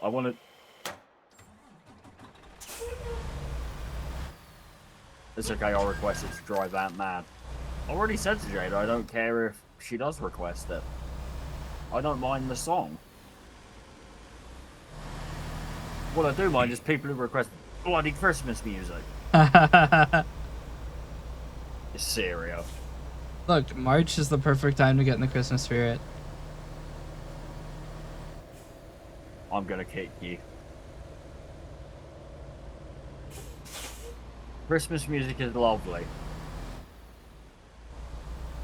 Speaker 2: I want to... It's okay, I'll request it to drive Ant mad. I already said to Jade, I don't care if she does request it. I don't mind the song. What I do mind is people who request bloody Christmas music. It's serious.
Speaker 1: Look, March is the perfect time to get in the Christmas spirit.
Speaker 2: I'm gonna kick you. Christmas music is lovely.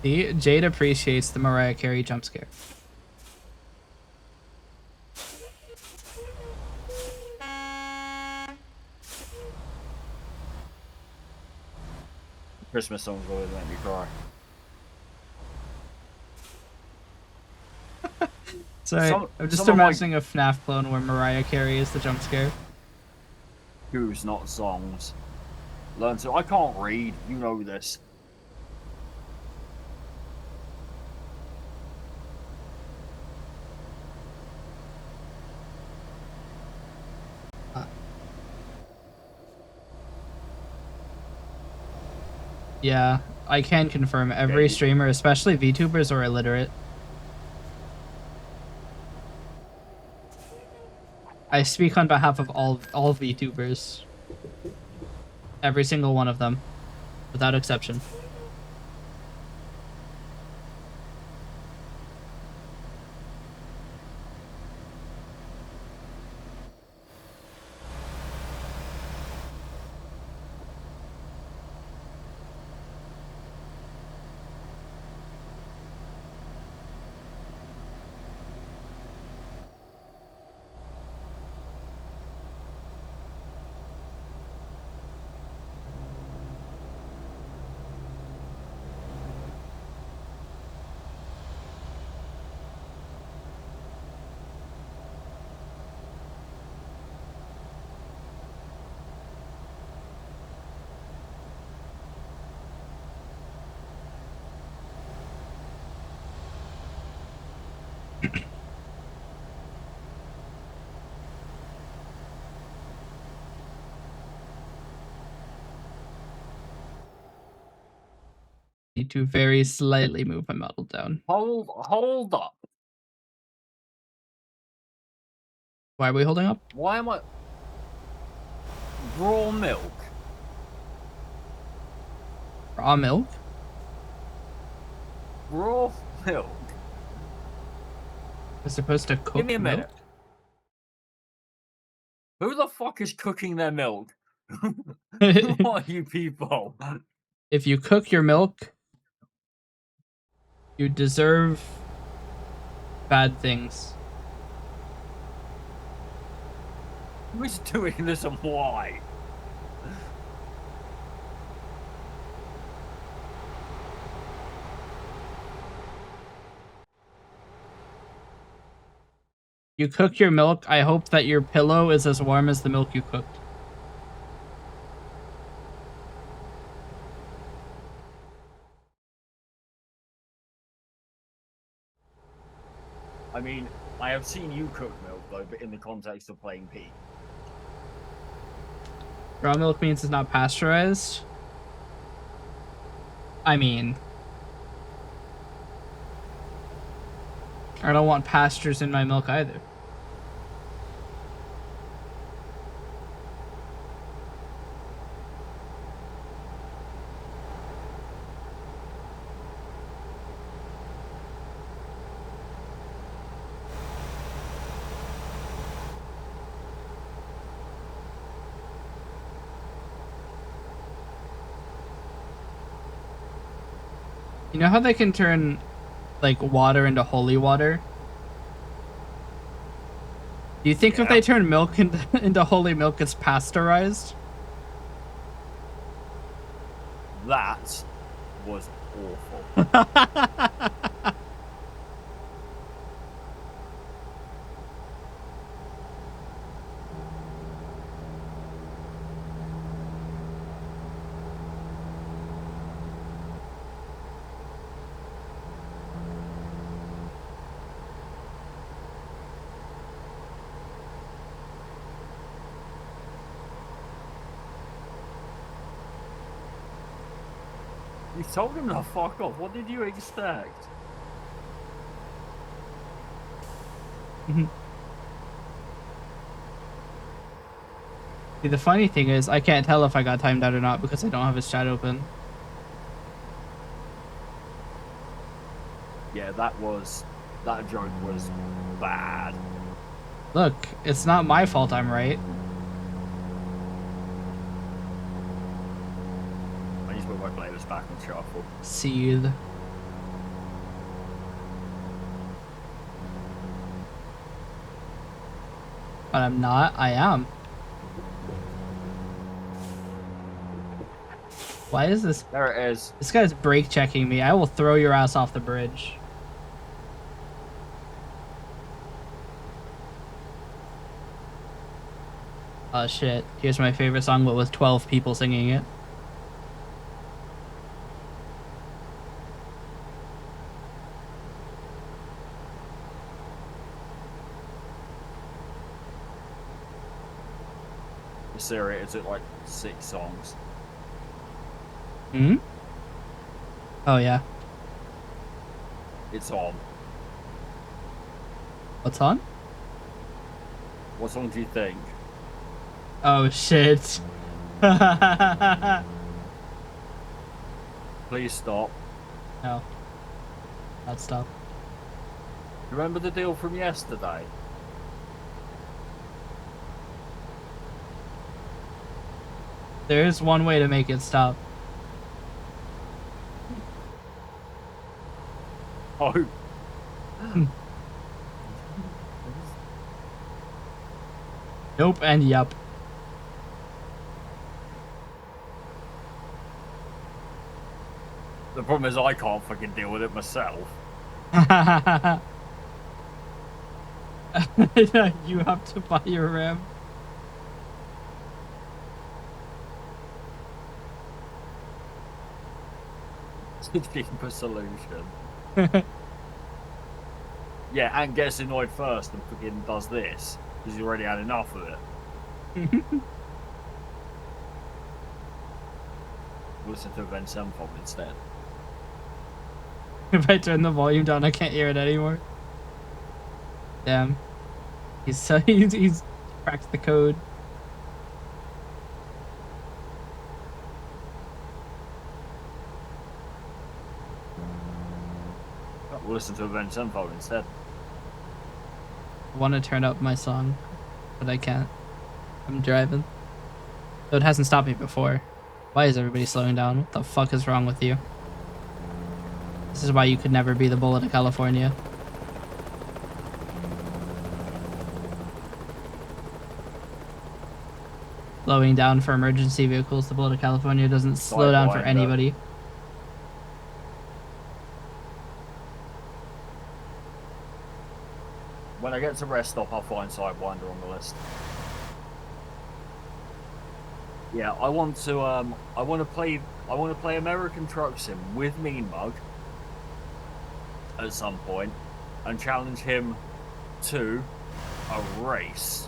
Speaker 1: See, Jade appreciates the Mariah Carey jump scare.
Speaker 2: Christmas songs always make me cry.
Speaker 1: Sorry, I'm just imagining a FNAF clone where Mariah Carey is the jump scare.
Speaker 2: Who's not songs? Learn to... I can't read, you know this.
Speaker 1: Yeah, I can confirm every streamer, especially VTubers, are illiterate. I speak on behalf of all VTubers. Every single one of them, without exception. Need to very slightly move my model down.
Speaker 2: Hold up.
Speaker 1: Why are we holding up?
Speaker 2: Why am I... Raw milk.
Speaker 1: Raw milk?
Speaker 2: Raw milk.
Speaker 1: As opposed to cook
Speaker 2: Give me a
Speaker 1: milk?
Speaker 2: minute. Who the fuck is cooking their milk? Who are you people?
Speaker 1: If you cook your milk, you deserve bad things.
Speaker 2: Who's doing this and why?
Speaker 1: You cook your milk, I hope that your pillow is as warm as the milk you cooked.
Speaker 2: I mean, I have seen you cook milk though, but in the context of playing P.
Speaker 1: Raw milk means it's not pasteurized. I mean, I don't want pastures in my milk either. You know how they can turn, like, water into holy water? Do you think if they turn milk into holy milk, it's pasteurized?
Speaker 2: That was awful. You told him to fuck off. What did you expect?
Speaker 1: See, the funny thing is, I can't tell if I got timed out or not because I don't have his chat open.
Speaker 2: Yeah, that joke was bad.
Speaker 1: Look, it's not my fault I'm right.
Speaker 2: I need to put my playlist back on shuffle.
Speaker 1: Seethe. But I'm not, I am. Why is this?
Speaker 2: There it is.
Speaker 1: This guy's brake checking me. I will throw your ass off the bridge. Oh shit. Here's my favorite song, but with 12 people singing it.
Speaker 2: Siri, is it like 6 songs?
Speaker 1: Hmm? Oh yeah.
Speaker 2: It's on.
Speaker 1: What's on?
Speaker 2: What song do you think?
Speaker 1: Oh shit.
Speaker 2: Please stop.
Speaker 1: No. Not stop.
Speaker 2: Remember the deal from yesterday?
Speaker 1: There's one way to make it stop.
Speaker 2: Oh.
Speaker 1: Nope and yep.
Speaker 2: The problem is I can't fucking deal with it myself.
Speaker 1: You have to buy your RAM.
Speaker 2: Cheaper solution. Yeah, and gets annoyed first and fucking does this because he's already had enough of it. Listen to Event 7 Pop instead.
Speaker 1: If I turn the volume down, I can't hear it anymore. Damn. He's cracked the code.
Speaker 2: We'll listen to Event Sevenfold instead.
Speaker 1: I want to turn up my song, but I can't. I'm driving. So it hasn't stopped me before. Why is everybody slowing down? What the fuck is wrong with you? This is why you could never be the bullet of California. Slowing down for emergency vehicles. The bullet of California doesn't slow down for anybody.
Speaker 2: When I get to rest stop, I'll find Sidewinder on the list. Yeah, I want to play American Truck Sim with Mean Mug at some point and challenge him to a race.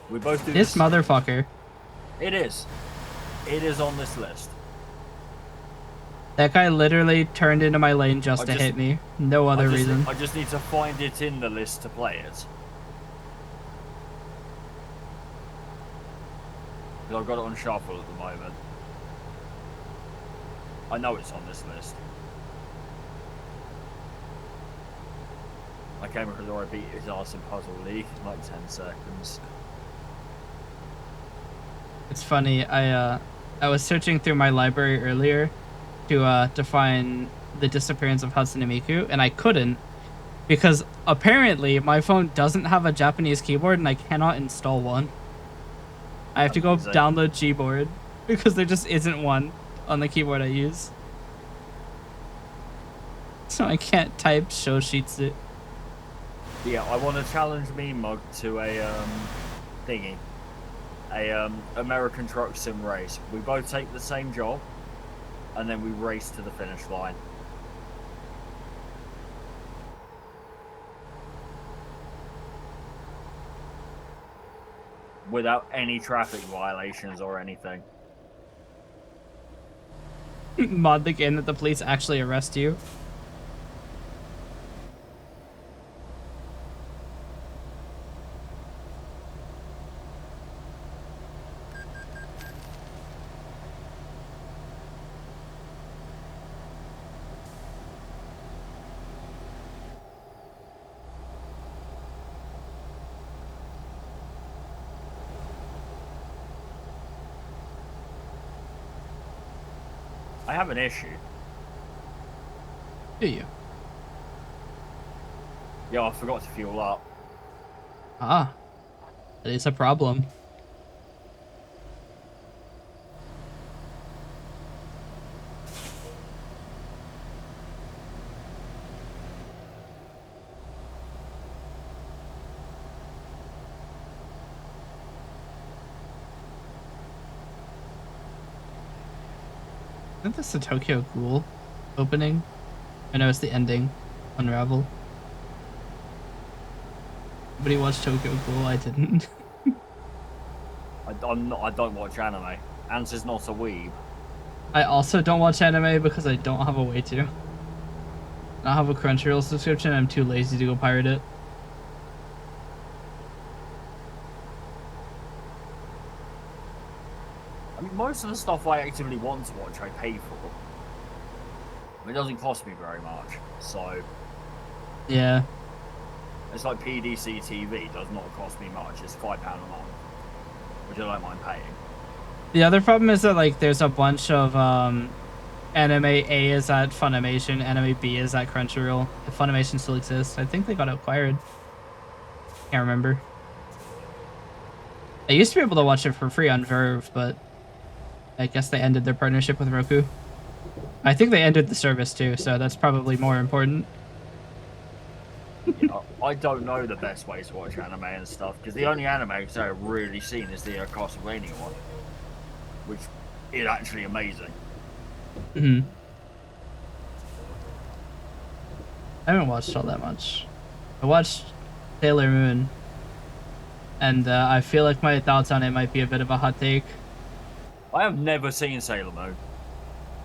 Speaker 2: We both do
Speaker 1: this motherfucker.
Speaker 2: It is. It is on this list.
Speaker 1: That guy literally turned into my lane just to hit me. No other reason.
Speaker 2: I just need to find it in the list to play it. Because I've got it on shuffle at the moment. I know it's on this list. I came because I beat his ass in Puzzle League in like 10 seconds.
Speaker 1: It's funny, I was searching through my library earlier to find the disappearance of Hatsune Miku, and I couldn't because apparently my phone doesn't have a Japanese keyboard and I cannot install one. I have to go download Gboard because there just isn't one on the keyboard I use. So I can't type Shoshitsu.
Speaker 2: Yeah, I want to challenge Mean Mug to a thingy. A American Truck Sim race. We both take the same job and then we race to the finish line. Without any traffic violations or anything.
Speaker 1: Mod the game that the police actually arrest you.
Speaker 2: I have an issue.
Speaker 1: Do you?
Speaker 2: Yeah, I forgot to fuel up.
Speaker 1: Ah, that is a problem. Isn't this the Tokyo Ghoul opening? I know it's the ending. Unravel. Nobody watched Tokyo Ghoul, I didn't.
Speaker 2: I don't watch anime. Answer's not a weeb.
Speaker 1: I also don't watch anime because I don't have a way to. I have a Crunchyroll subscription, I'm too lazy to go pirate it.
Speaker 2: I mean, most of the stuff I actively want to watch, I pay for. It doesn't cost me very much, so...
Speaker 1: Yeah.
Speaker 2: It's like PDC TV, does not cost me much, it's £5 a month, which I don't mind paying.
Speaker 1: The other problem is that, like, there's a bunch of, anime A is at Funimation, anime B is at Crunchyroll. If Funimation still exists, I think they got acquired. Can't remember. I used to be able to watch it for free on Verve, but I guess they ended their partnership with Roku. I think they ended the service too, so that's probably more important.
Speaker 2: Yeah, I don't know the best way to watch anime and stuff, because the only anime I've really seen is the Castlevania one, which is actually amazing.
Speaker 1: Mm-hmm. I haven't watched all that much. I watched Sailor Moon, and I feel like my thoughts on it might be a bit of a hot take.
Speaker 2: I have never seen Sailor Moon.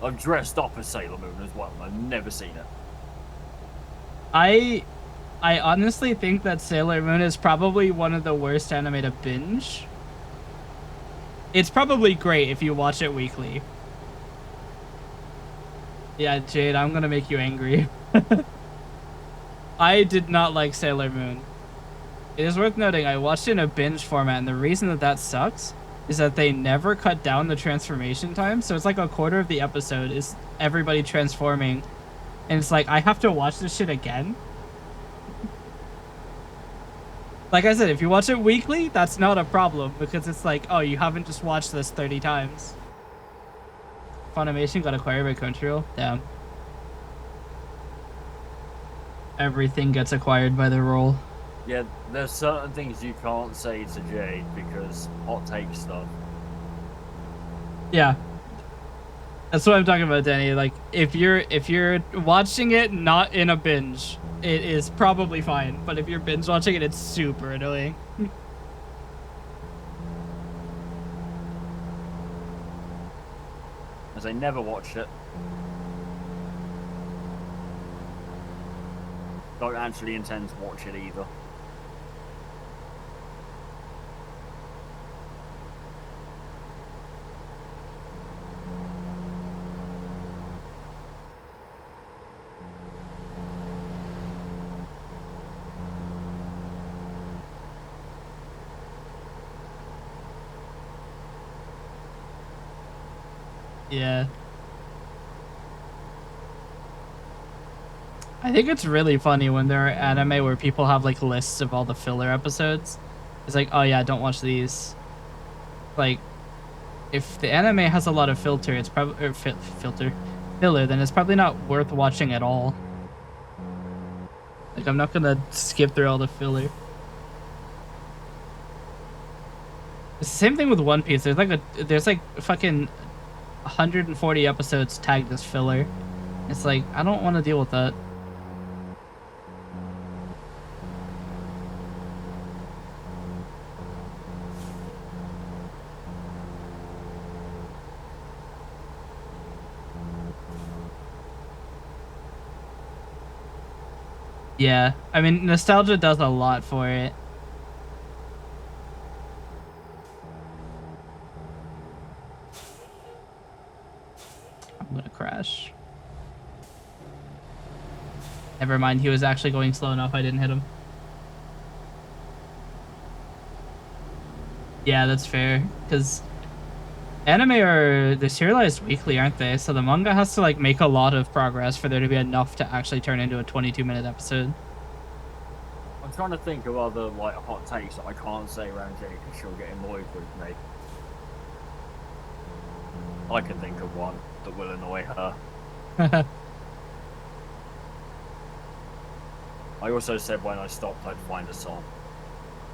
Speaker 2: I've dressed up as Sailor Moon as well, and I've never seen it.
Speaker 1: I honestly think that Sailor Moon is probably one of the worst anime to binge. It's probably great if you watch it weekly. Yeah, Jade, I'm gonna make you angry. I did not like Sailor Moon. It is worth noting I watched it in a binge format, and the reason that sucks is that they never cut down the transformation time. So it's like a quarter of the episode is everybody transforming, and it's like I have to watch this shit again. Like I said, if you watch it weekly, that's not a problem because it's like, oh, you haven't just watched this 30 times. Funimation got acquired by Crunchyroll. Damn. Everything gets acquired by the roll.
Speaker 2: Yeah, there's certain things you can't say to Jade because hot take stuff.
Speaker 1: Yeah. That's what I'm talking about, Danny. Like, if you're watching it not in a binge, it is probably fine. But if you're binge watching it, it's super annoying.
Speaker 2: As I never watched it. Don't actually intend to watch it either.
Speaker 1: Yeah. I think it's really funny when there are anime where people have like lists of all the filler episodes. It's like, oh yeah, don't watch these. Like, if the anime has a lot of filter, it's probably filler, then it's probably not worth watching at all. Like, I'm not gonna skip through all the filler. It's the same thing with One Piece. There's like fucking 140 episodes tagged as filler. It's like, I don't want to deal with that. Yeah, I mean, nostalgia does a lot for it. I'm gonna crash. Never mind, he was actually going slow enough, I didn't hit him. Yeah, that's fair, because they're serialized weekly, aren't they? So the manga has to like make a lot of progress for there to be enough to actually turn into a 22-minute episode.
Speaker 2: I'm trying to think of other like hot takes that I can't say around Jade because she'll get annoyed with me. I can think of one that will annoy her. I also said when I stopped I'd find a song.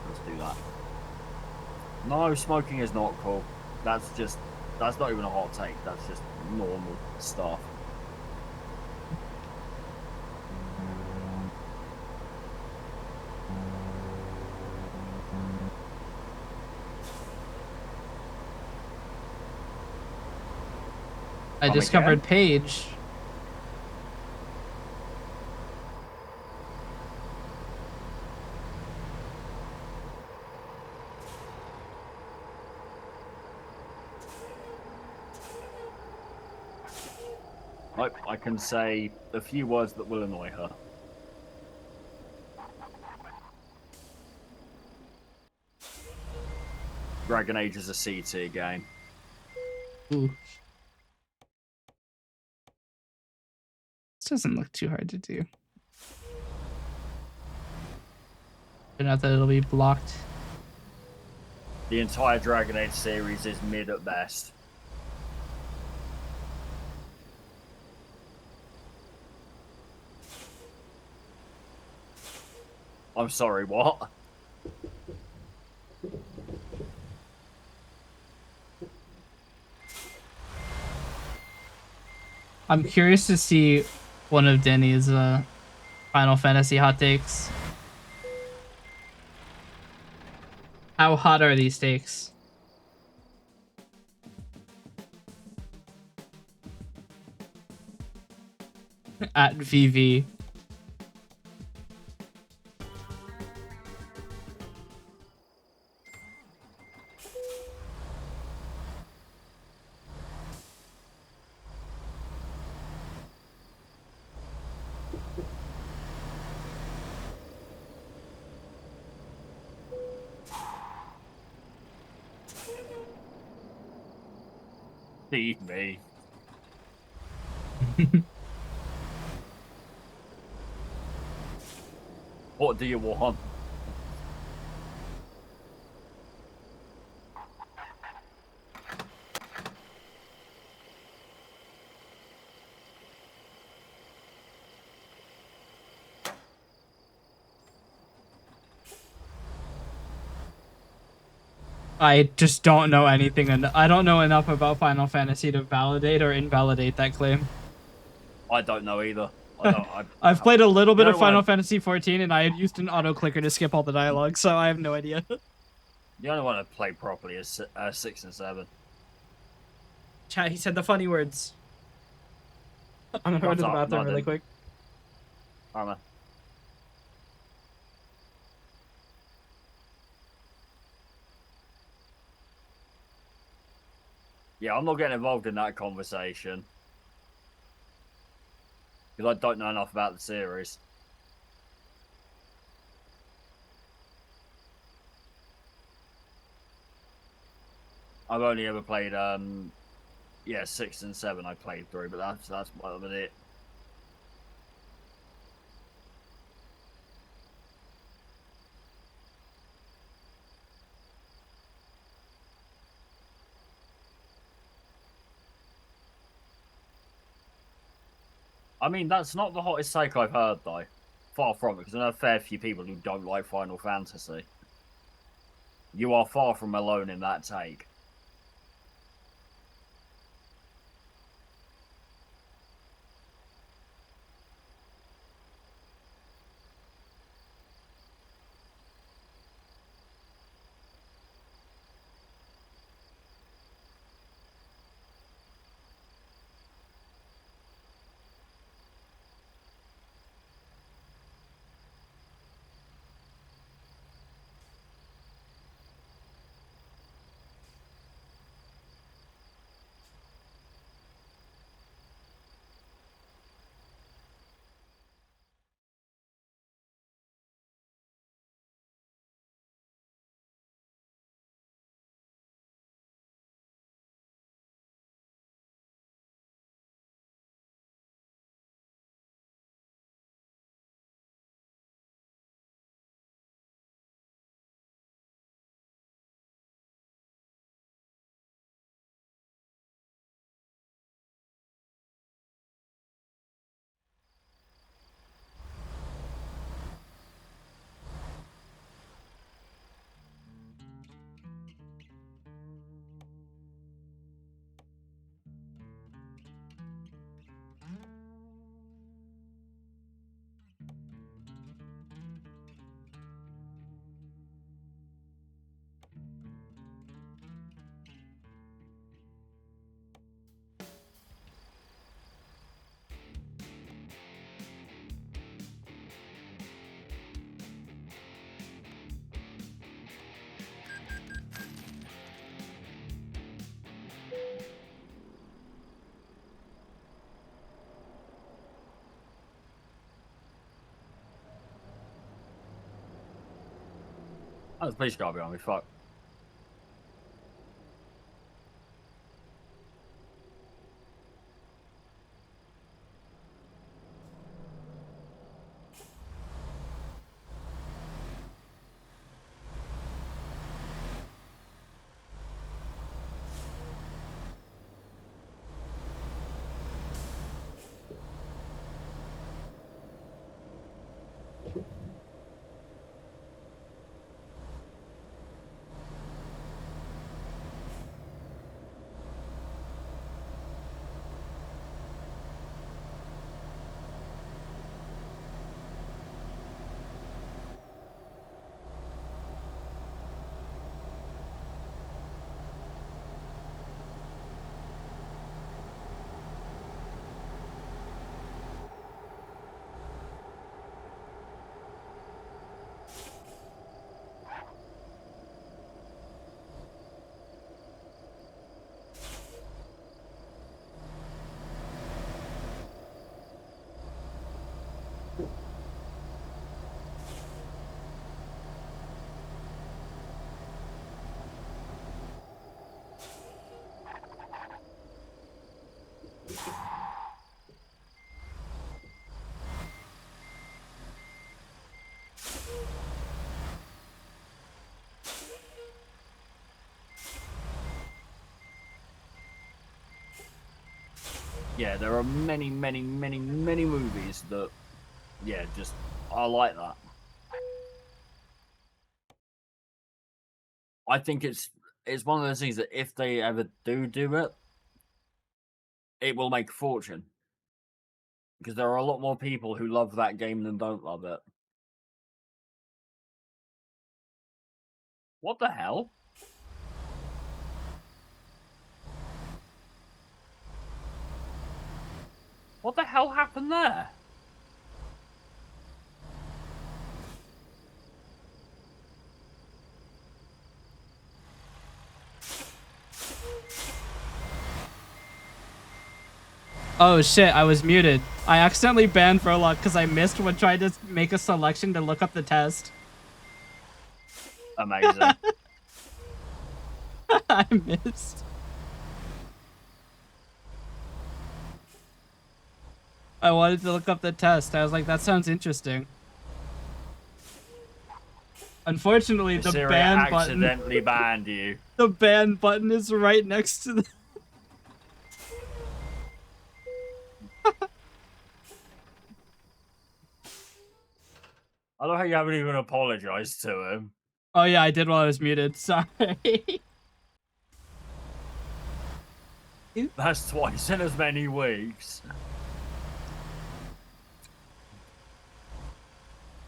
Speaker 2: Let's do that. No, smoking is not cool. That's not even a hot take. That's just normal stuff.
Speaker 1: I discovered Paige.
Speaker 2: I can say a few words that will annoy her. Dragon Age is a C tier game.
Speaker 1: Ooh. This doesn't look too hard to do. Not that it'll be blocked.
Speaker 2: The entire Dragon Age series is mid at best. I'm sorry, what?
Speaker 1: I'm curious to see one of Denny's Final Fantasy hot takes. How hot are these takes? At VV.
Speaker 2: Leave me. What do you want?
Speaker 1: I just don't know anything, and I don't know enough about Final Fantasy to validate or invalidate that claim.
Speaker 2: I don't know either. I don't.
Speaker 1: I've played a little bit of Final
Speaker 2: one
Speaker 1: Fantasy 14, and I had used an auto clicker to skip all the dialogue, so I have no idea.
Speaker 2: The only one I played properly is 6 and 7.
Speaker 1: Chat, he said the funny words. I'm gonna go to the bathroom really quick.
Speaker 2: Alright, man. Yeah, I'm not getting involved in that conversation. Because I don't know enough about the series. I've only ever played, 6 and 7 I played through, but that's about it. I mean, that's not the hottest take I've heard, though. Far from it, because I know a fair few people who don't like Final Fantasy. You are far from alone in that take. Oh, the police car behind me, fuck. Yeah, there are many, many, many, many movies that, yeah, just I like that. I think it's one of those things that if they ever do it, it will make a fortune. Because there are a lot more people who love that game than don't love it. What the hell? What the hell happened there?
Speaker 1: Oh shit, I was muted. I accidentally banned Furlock because I missed when trying to make a selection to look up the test.
Speaker 2: Amazing.
Speaker 1: I missed. I wanted to look up the test. I was like, that sounds interesting. Unfortunately, the
Speaker 2: Syria
Speaker 1: ban button.
Speaker 2: accidentally banned you.
Speaker 1: The ban button is right next to the.
Speaker 2: I love how you haven't even apologized to him.
Speaker 1: Oh yeah, I did while I was muted. Sorry.
Speaker 2: That's twice in as many weeks.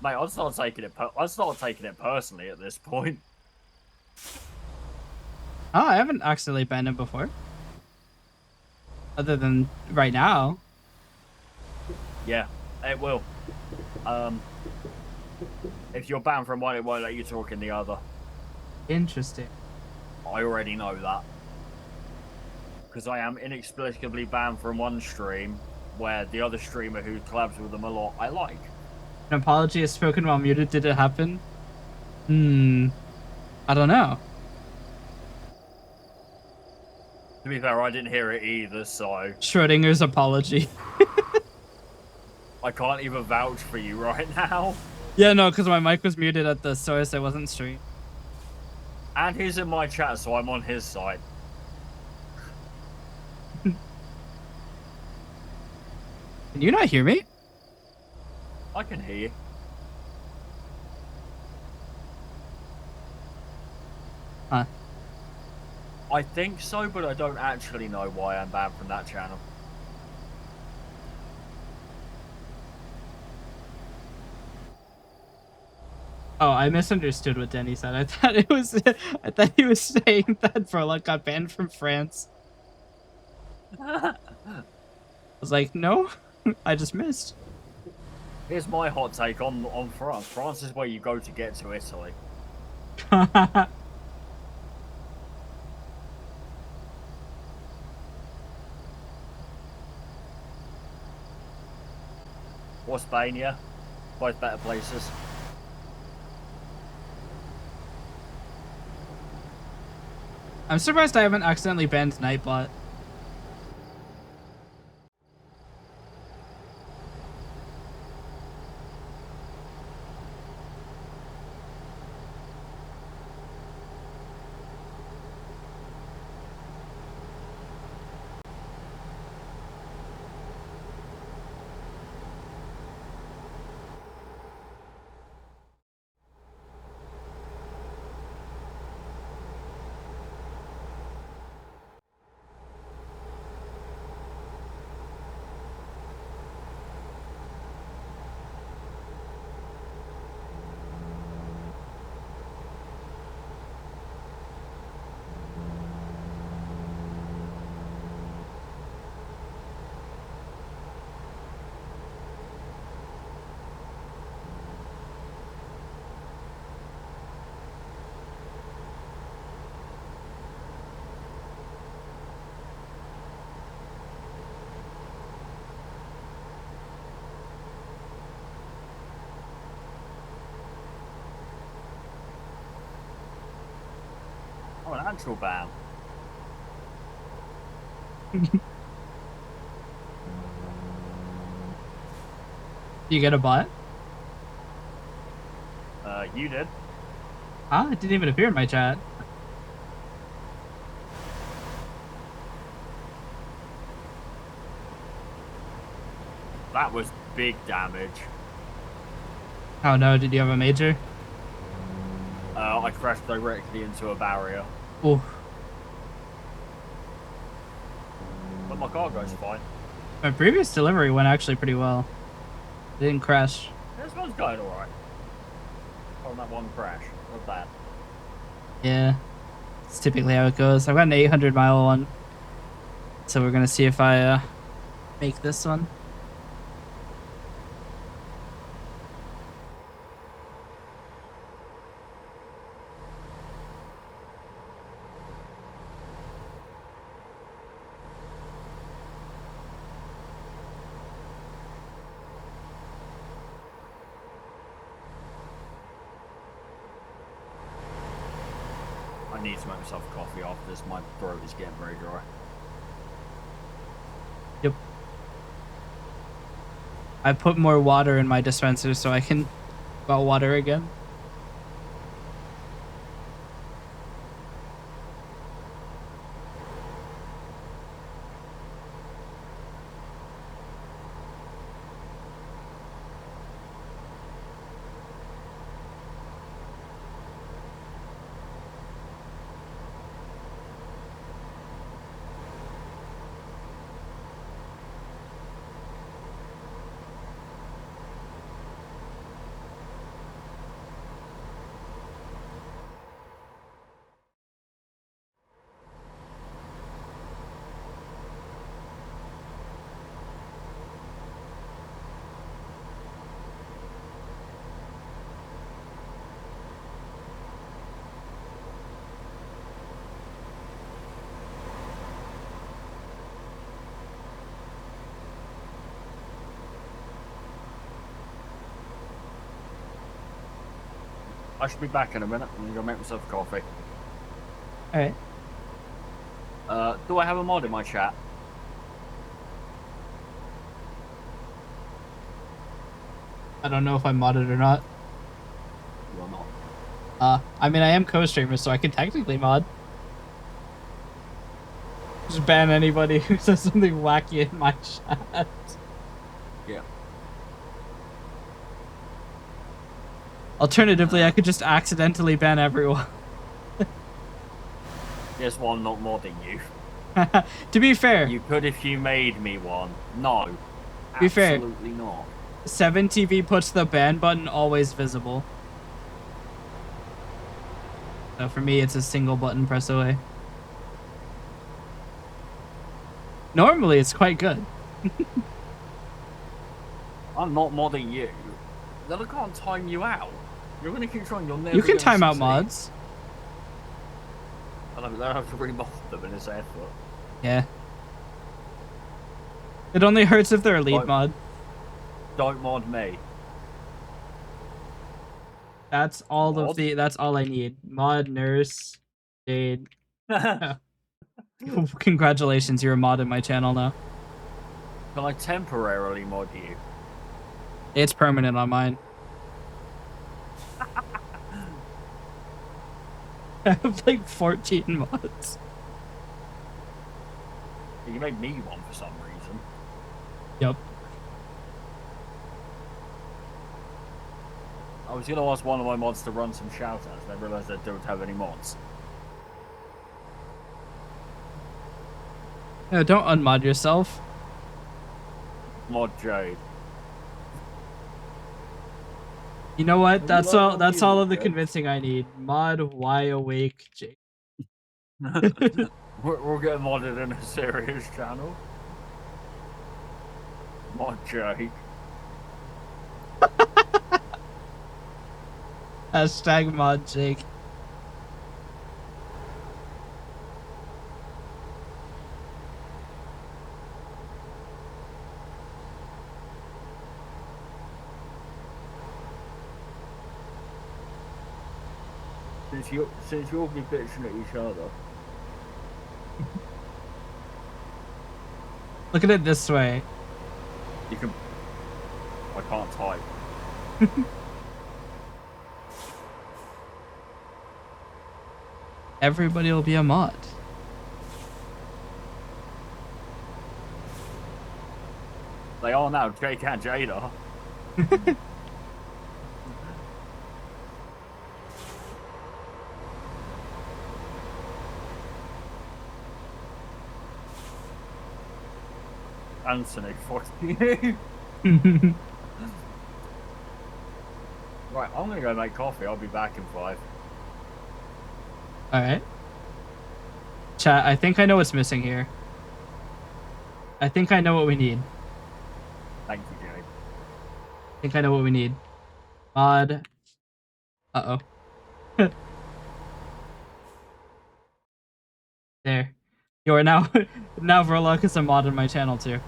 Speaker 2: Mate, I'd start taking it personally at this point.
Speaker 1: Oh, I haven't accidentally banned him before. Other than right now.
Speaker 2: Yeah, it will. If you're banned from one, it won't let you talk in the other.
Speaker 1: Interesting.
Speaker 2: I already know that. Because I am inexplicably banned from one stream where the other streamer who collabs with them a lot, I like.
Speaker 1: An apology is spoken while muted. Did it happen? I don't know.
Speaker 2: To be fair, I didn't hear it either, so...
Speaker 1: Schrodinger's apology.
Speaker 2: I can't even vouch for you right now.
Speaker 1: Yeah, no, because my mic was muted at the source. I wasn't streaming.
Speaker 2: And he's in my chat, so I'm on his side.
Speaker 1: Can you not hear me?
Speaker 2: I can hear you.
Speaker 1: Huh.
Speaker 2: I think so, but I don't actually know why I'm banned from that channel.
Speaker 1: Oh, I misunderstood what Denny said. I thought he was saying that Furlock got banned from France. I was like, no, I just missed.
Speaker 2: Here's my hot take on France. France is where you go to get to Italy. Or Spain, yeah. Both better places.
Speaker 1: I'm surprised I haven't accidentally banned Nightbot.
Speaker 2: Oh, an actual ban.
Speaker 1: You get a bot?
Speaker 2: You did.
Speaker 1: Ah, it didn't even appear in my chat.
Speaker 2: That was big damage.
Speaker 1: Oh no, did you have a major?
Speaker 2: I crashed directly into a barrier.
Speaker 1: Oh.
Speaker 2: But my cargo's fine.
Speaker 1: My previous delivery went actually pretty well. It didn't crash.
Speaker 2: This one's going alright. On that one crash. Not bad.
Speaker 1: Yeah. It's typically how it goes. I've got an 800-mile one. So we're gonna see if I make this one.
Speaker 2: I need to make myself a coffee after this. My throat is getting very dry.
Speaker 1: Yep. I put more water in my dispenser so I can got water again.
Speaker 2: I should be back in a minute. I'm gonna make myself a coffee.
Speaker 1: Alright.
Speaker 2: Do I have a mod in my chat?
Speaker 1: I don't know if I'm modded or not.
Speaker 2: You are not.
Speaker 1: I mean, I am co-streamer, so I can technically mod. Just ban anybody who says something wacky in my chat.
Speaker 2: Yeah.
Speaker 1: Alternatively, I could just accidentally ban everyone.
Speaker 2: Yes, well, I'm not modding you.
Speaker 1: To be fair,
Speaker 2: You could if you made me one. No.
Speaker 1: Be fair.
Speaker 2: Absolutely not.
Speaker 1: 7TV puts the ban button always visible. So for me, it's a single button press away. Normally, it's quite good.
Speaker 2: I'm not modding you. Then I can't time you out. You're gonna keep trying. You're never.
Speaker 1: You can
Speaker 2: gonna
Speaker 1: time out
Speaker 2: succeed.
Speaker 1: mods.
Speaker 2: I don't have to remod them in this effort.
Speaker 1: Yeah. It only hurts if they're a lead
Speaker 2: Like-
Speaker 1: mod.
Speaker 2: Don't mod me.
Speaker 1: That's all
Speaker 2: Mod?
Speaker 1: of the. That's all I need. Mod, nurse, Jade.
Speaker 2: Can
Speaker 1: Congratulations, you're a mod in my channel now.
Speaker 2: I temporarily mod you?
Speaker 1: It's permanent on mine. I have like 14 mods.
Speaker 2: You made me one for some reason.
Speaker 1: Yep.
Speaker 2: I was gonna ask one of my mods to run some shoutouts, and I realised I don't have any mods.
Speaker 1: No, don't unmod yourself.
Speaker 2: Mod Jade.
Speaker 1: You know what?
Speaker 2: you
Speaker 1: That's
Speaker 2: like
Speaker 1: all.
Speaker 2: mod
Speaker 1: That's all
Speaker 2: music,
Speaker 1: of the
Speaker 2: Jade?
Speaker 1: convincing I need. Mod Y awake Jake.
Speaker 2: We'll get modded in a serious channel. Mod Jade.
Speaker 1: Hashtag mod Jake.
Speaker 2: Since you'll be bitching at each other.
Speaker 1: Look at it this way.
Speaker 2: You can. I can't type.
Speaker 1: Everybody will be a mod.
Speaker 2: They are now. Jake and Jada. Anthony, fuck you. Right, I'm gonna go make coffee. I'll be back in 5.
Speaker 1: Alright. Chat, I think I know what's missing here. I think I know what we need.
Speaker 2: Thank you, Jake.
Speaker 1: I think I know what we need. Mod. Uh-oh. There. You are now now Verloc is a mod on my channel too.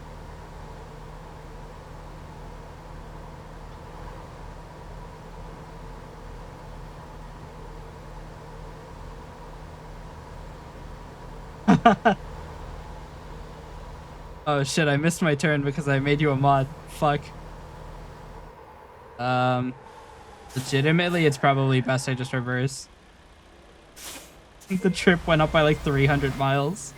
Speaker 1: Oh shit, I missed my turn because I made you a mod. Fuck. Legitimately, it's probably best I just reverse. I think the trip went up by like 300 miles.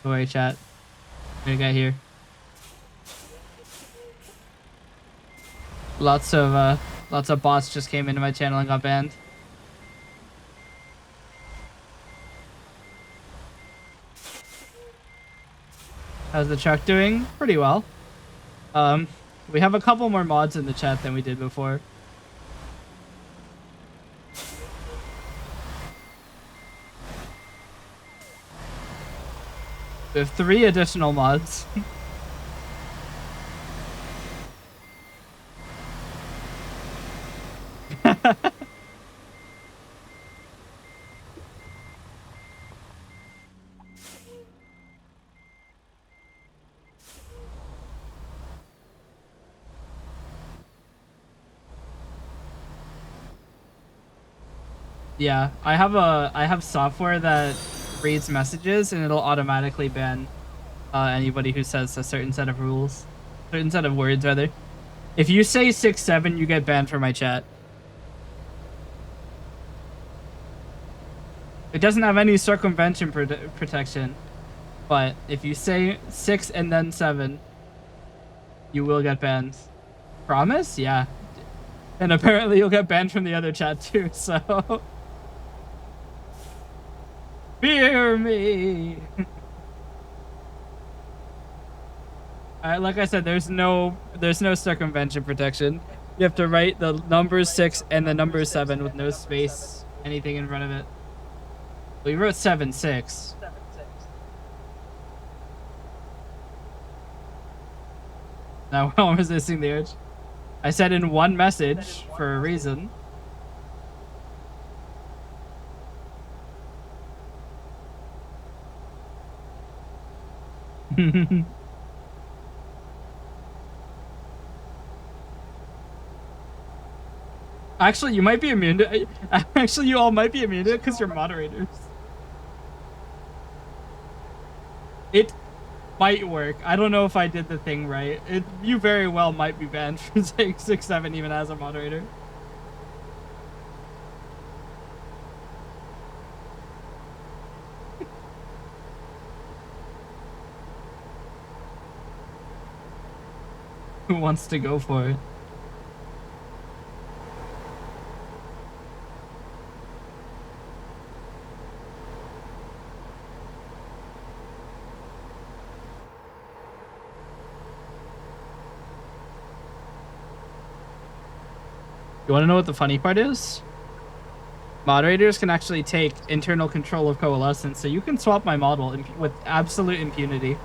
Speaker 1: Don't worry, chat. Good guy here. Lots of bots just came into my channel and got banned. How's the truck doing? Pretty well. We have a couple more mods in the chat than we did before. We have 3 additional mods. Yeah, I have software that reads messages and it'll automatically ban anybody who says a certain set of rules, certain set of words rather. If you say 6-7, you get banned from my chat. It doesn't have any circumvention protection, but if you say 6 and then 7, you will get banned. Promise? Yeah. And apparently you'll get banned from the other chat too, so... Fear me! Alright, like I said, there's no circumvention protection. You have to write the number 6 and the number 7 with no space, anything in front of it. We wrote 7-6. Now I'm resisting the urge. I said in one message for a reason. Actually, you might be immune to. Actually, you all might be immune to it because you're moderators. It might work. I don't know if I did the thing right. You very well might be banned from saying 6-7 even as a moderator. Who wants to go for it? You want to know what the funny part is? Moderators can actually take internal control of Coalescence, so you can swap my model with absolute impunity.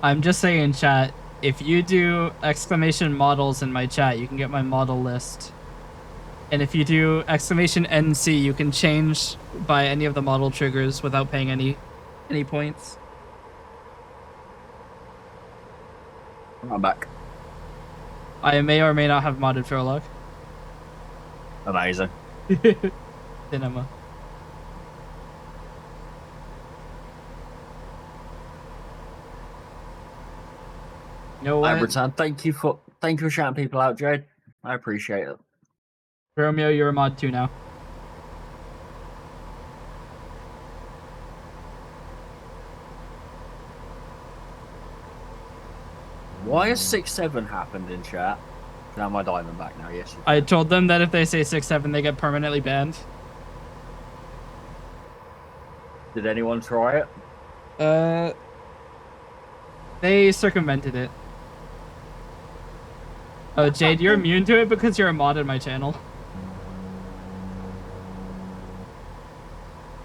Speaker 1: I'm just saying, chat, if you do exclamation models in my chat, you can get my model list. And if you do exclamation NC, you can change by any of the model triggers without paying any points.
Speaker 2: I'm back.
Speaker 1: I may or may not have modded Furlock.
Speaker 2: Amazing.
Speaker 1: Cinema. You know what?
Speaker 2: Return. Thank you for shouting people out, Jade. I appreciate it.
Speaker 1: Romeo, you're a mod too now.
Speaker 2: Why has 6-7 happened in chat? Now my diamond back now, yes.
Speaker 1: I told them that if they say 6-7, they get permanently banned.
Speaker 2: Did anyone try it?
Speaker 1: They circumvented it. Oh, Jade, you're immune to it because you're a mod in my channel.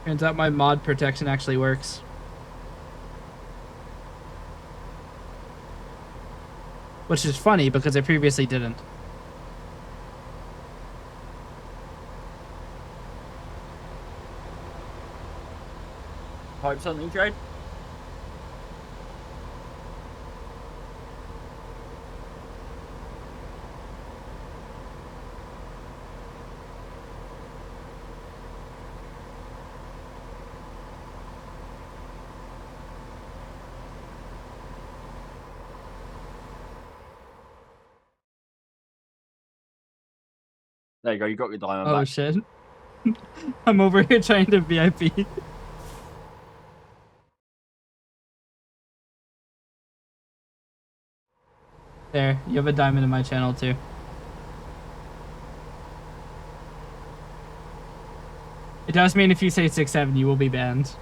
Speaker 1: Turns out my mod protection actually works. Which is funny because it previously didn't.
Speaker 2: Type something, Jade? There you go, you got your diamond back.
Speaker 1: Oh shit. I'm over here trying to VIP. There, you have a diamond in my channel too. It does mean if you say 6-7, you will be banned.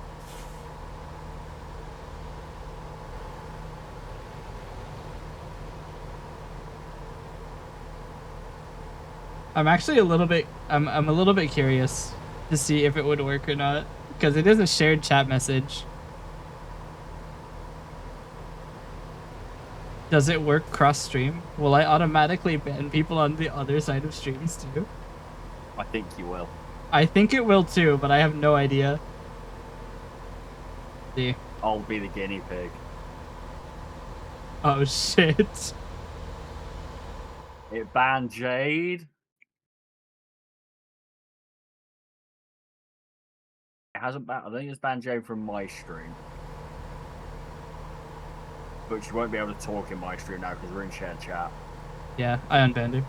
Speaker 1: I'm actually a little bit I'm a little bit curious to see if it would work or not, because it is a shared chat message. Does it work cross stream? Will I automatically ban people on the other side of streams too?
Speaker 2: I think you will.
Speaker 1: I think it will too, but I have no idea. See.
Speaker 2: I'll be the guinea pig.
Speaker 1: Oh shit.
Speaker 2: It banned Jade. It hasn't banned. I think it's banned Jade from my stream. But you won't be able to talk in my stream now because we're in shared chat.
Speaker 1: Yeah, I unbanned you.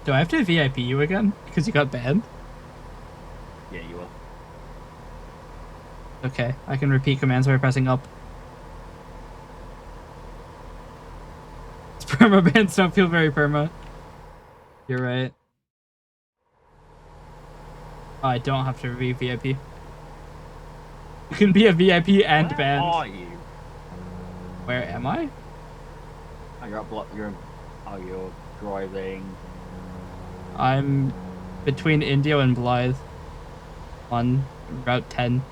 Speaker 1: Do I have to VIP you again? Because you got banned?
Speaker 2: Yeah, you will.
Speaker 1: Okay, I can repeat commands by pressing up. Perma bans don't feel very perma. You're right. Oh, I don't have to be VIP. You can be a VIP and
Speaker 2: Where
Speaker 1: banned.
Speaker 2: are you?
Speaker 1: Where am I?
Speaker 2: Oh, you're up. You're driving.
Speaker 1: I'm between Indio and Blythe on Route 10.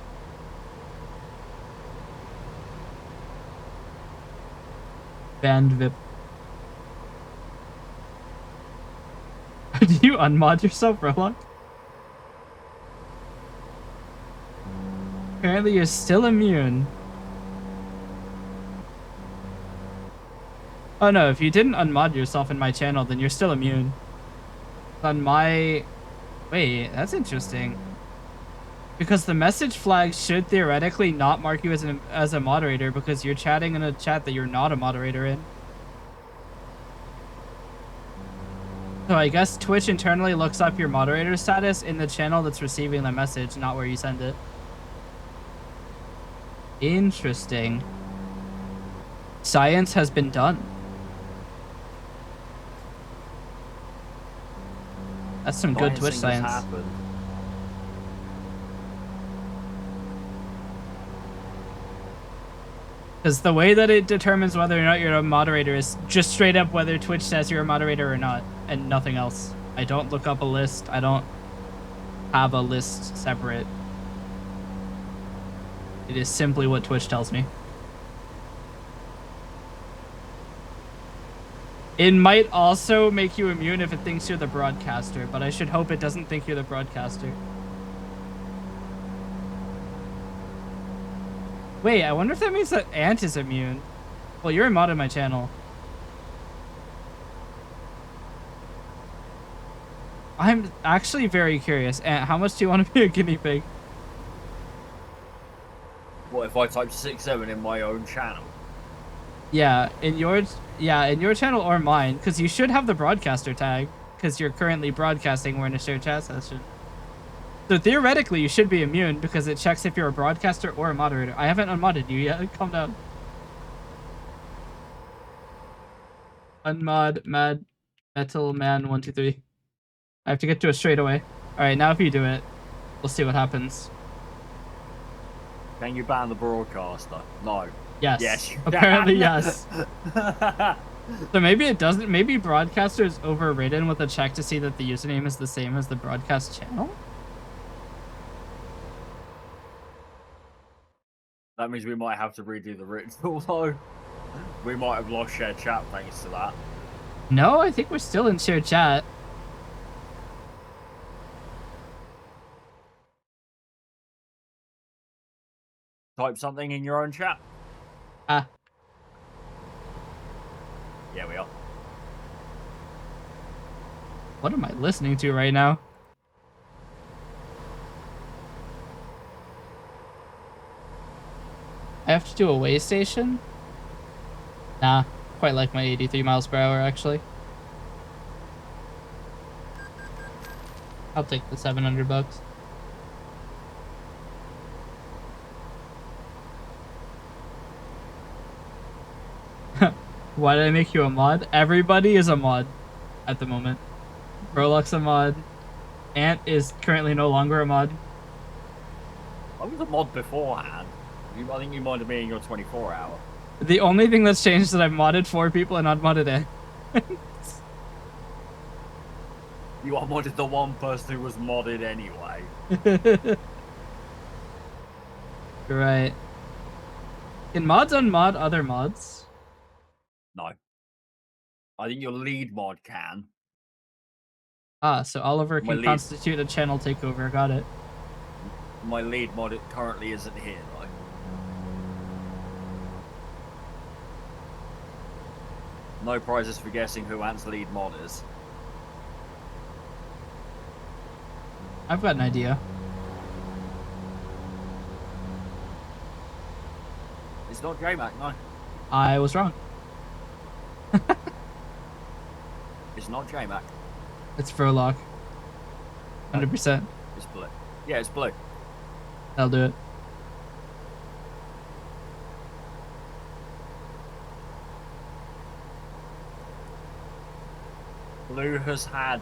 Speaker 1: Banned VIP. Did you unmod yourself, Rolock? Apparently you're still immune. Oh no, if you didn't unmod yourself in my channel, then you're still immune. On my... Wait, that's interesting. Because the message flag should theoretically not mark you as a moderator because you're chatting in a chat that you're not a moderator in. So I guess Twitch internally looks up your moderator status in the channel that's receiving the message, not where you send it. Interesting. Science has been done. That's some good Twitch science. Because the way that it determines whether or not you're a moderator is just straight up whether Twitch says you're a moderator or not, and nothing else. I don't look up a list. I don't have a list separate. It is simply what Twitch tells me. It might also make you immune if it thinks you're the broadcaster, but I should hope it doesn't think you're the broadcaster. Wait, I wonder if that means that Ant is immune. Well, you're a mod on my channel. I'm actually very curious. Ant, how much do you want to be a guinea pig?
Speaker 2: What if I type 6-7 in my own channel?
Speaker 1: Yeah, in your channel or mine, because you should have the broadcaster tag, because you're currently broadcasting. We're in a shared chat session. So theoretically, you should be immune because it checks if you're a broadcaster or a moderator. I haven't unmodded you yet. Calm down. Unmod mad metal man 123. I have to get to it straight away. All right, now if you do it, we'll see what happens.
Speaker 2: Can you ban the broadcaster? No.
Speaker 1: Yes.
Speaker 2: Yes.
Speaker 1: Apparently, yes. So maybe it doesn't. Maybe broadcaster is overridden with a check to see that the username is the same as the broadcast channel.
Speaker 2: That means we might have to redo the ritual, though. We might have lost shared chat thanks to that.
Speaker 1: No, I think we're still in shared chat.
Speaker 2: Type something in your own chat.
Speaker 1: Ah.
Speaker 2: Yeah, we are.
Speaker 1: What am I listening to right now? I have to do a way station? Nah, quite like my 83 miles per hour, actually. I'll take the 700 bucks. Why did I make you a mod? Everybody is a mod at the moment. Brolock's a mod. Ant is currently no longer a mod.
Speaker 2: I was a mod beforehand. I think you modded me in your 24-hour.
Speaker 1: The only thing that's changed is that I've modded 4 people and unmodded Ant.
Speaker 2: You unmodded the one person who was modded anyway.
Speaker 1: Right. Can mods unmod other mods?
Speaker 2: No. I think your lead mod can.
Speaker 1: Ah, so Oliver
Speaker 2: My
Speaker 1: can
Speaker 2: lead-
Speaker 1: constitute a channel takeover. Got it.
Speaker 2: My lead mod currently isn't here, though. No prizes for guessing who Ant's lead mod is.
Speaker 1: I've got an idea.
Speaker 2: It's not J-Mac, no.
Speaker 1: I was wrong.
Speaker 2: It's not J-Mac.
Speaker 1: It's Furlock. 100%.
Speaker 2: It's blue. Yeah, it's blue.
Speaker 1: I'll do it.
Speaker 2: Blue has had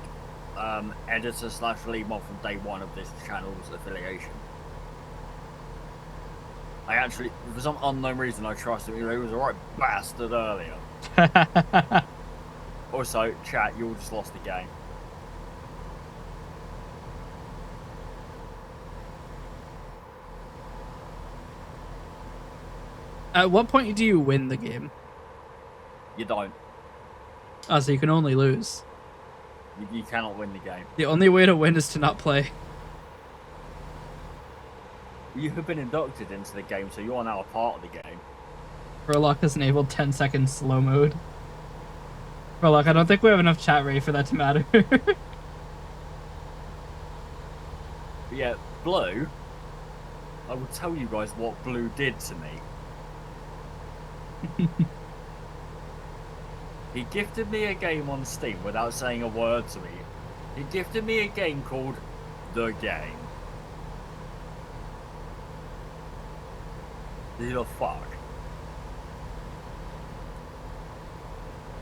Speaker 2: editor / lead mod from day one of this channel's affiliation. I actually, for some unknown reason, I trusted him. He was a right bastard earlier. Also, chat, you all just lost the game.
Speaker 1: At what point do you win the game?
Speaker 2: You don't.
Speaker 1: Oh, so you can only lose.
Speaker 2: You cannot win the game.
Speaker 1: The only way to win is to not play.
Speaker 2: You have been inducted into the game, so you are now a part of the game.
Speaker 1: Furlock has enabled 10-second slow mode. Furlock, I don't think we have enough chat ready for that to matter.
Speaker 2: But yeah, Blue, I will tell you guys what Blue did to me. He gifted me a game on Steam without saying a word to me. He gifted me a game called The Game. Who the fuck?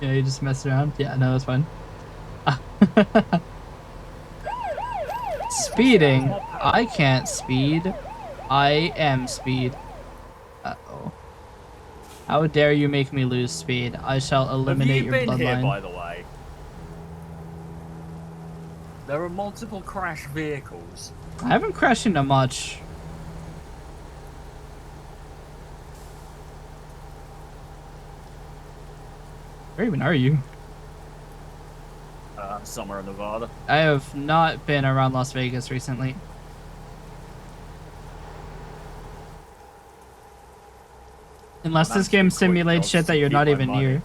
Speaker 1: Yeah, you just messed around? Yeah, no, that's fine. Speeding? I can't speed. I am speed. Uh-oh. How dare you make me lose speed? I shall eliminate your
Speaker 2: Have you been
Speaker 1: bloodline.
Speaker 2: here, by the way? There are multiple crash vehicles.
Speaker 1: I haven't crashed into much. Where even are you?
Speaker 2: Somewhere in Nevada.
Speaker 1: I have not been around Las Vegas recently. Unless this game simulates shit that you're not even near.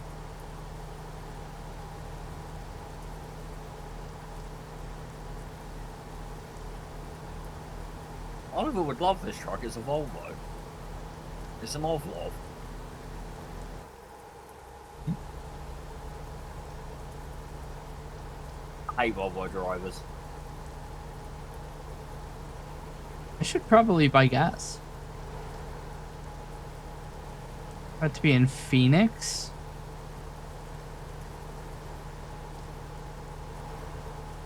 Speaker 2: Oliver would love this truck. It's a Volvo. It's an Ovlov. I hate Volvo drivers.
Speaker 1: I should probably buy gas. About to be in Phoenix.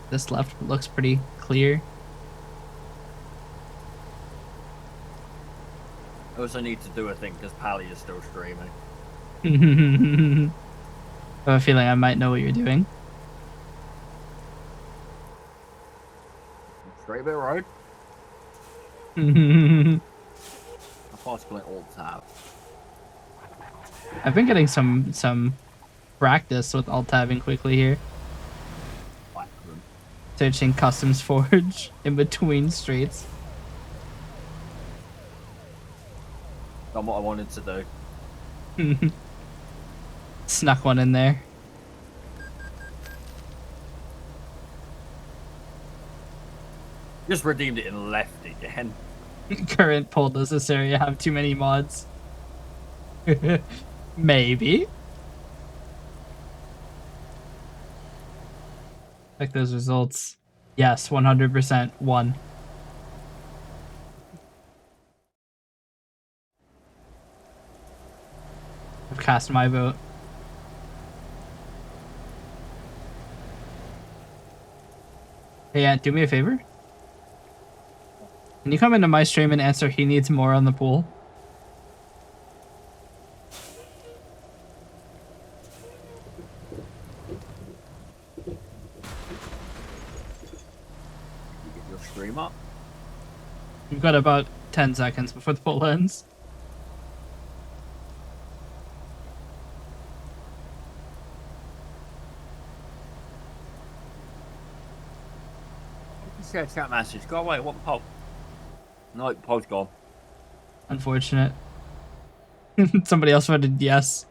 Speaker 1: This left looks pretty clear.
Speaker 2: I also need to do a thing because Pally is still streaming.
Speaker 1: I have a feeling I might know what you're doing.
Speaker 2: Straight bit road. How far to play alt tab?
Speaker 1: I've been getting some practice with alt tabbing quickly here. Searching customs forge in between streets.
Speaker 2: Done what I wanted to do.
Speaker 1: Snuck one in there.
Speaker 2: Just redeemed it and left again.
Speaker 1: Current poll, does this area have too many mods? Maybe. Check those results. Yes, 100%. 1. I've cast my vote. Hey, Ant, do me a favor. Can you come into my stream and answer he needs more on the pool?
Speaker 2: You get your stream up.
Speaker 1: You've got about 10 seconds before the poll ends.
Speaker 2: Share chat message. Go away. What poll? No, poll's gone.
Speaker 1: Unfortunate. Somebody else voted yes.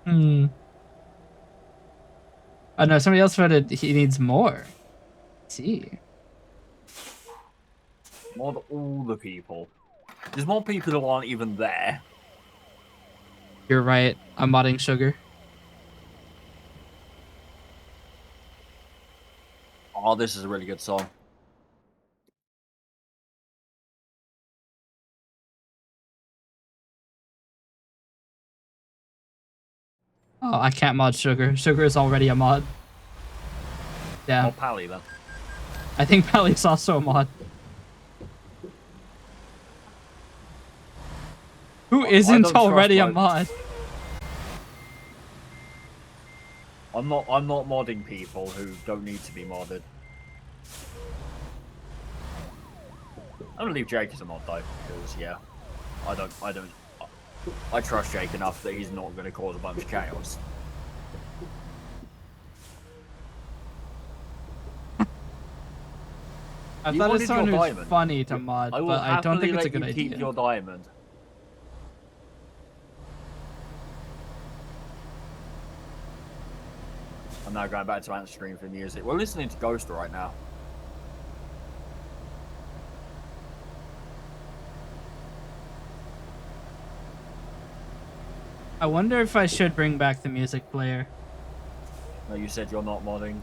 Speaker 1: Oh no, somebody else voted he needs more. Let's see.
Speaker 2: Mod all the people. There's more people who aren't even there.
Speaker 1: You're right. I'm modding sugar.
Speaker 2: Oh, this is a really good song.
Speaker 1: Oh, I can't mod sugar. Sugar is already a mod. Yeah.
Speaker 2: Oh, Pally then.
Speaker 1: I think Pally's also a mod. Who isn't already a mod?
Speaker 2: I'm not modding people who don't need to be modded. I'm gonna leave Jake as a mod though, because yeah, I trust Jake enough that he's not gonna cause a bunch of chaos.
Speaker 1: I thought it's someone who's funny to mod, but I don't think it's a good idea.
Speaker 2: Keep your diamond. I'm now going back to Ant's stream for music. We're listening to Ghost right now.
Speaker 1: I wonder if I should bring back the music player.
Speaker 2: No, you said you're not modding.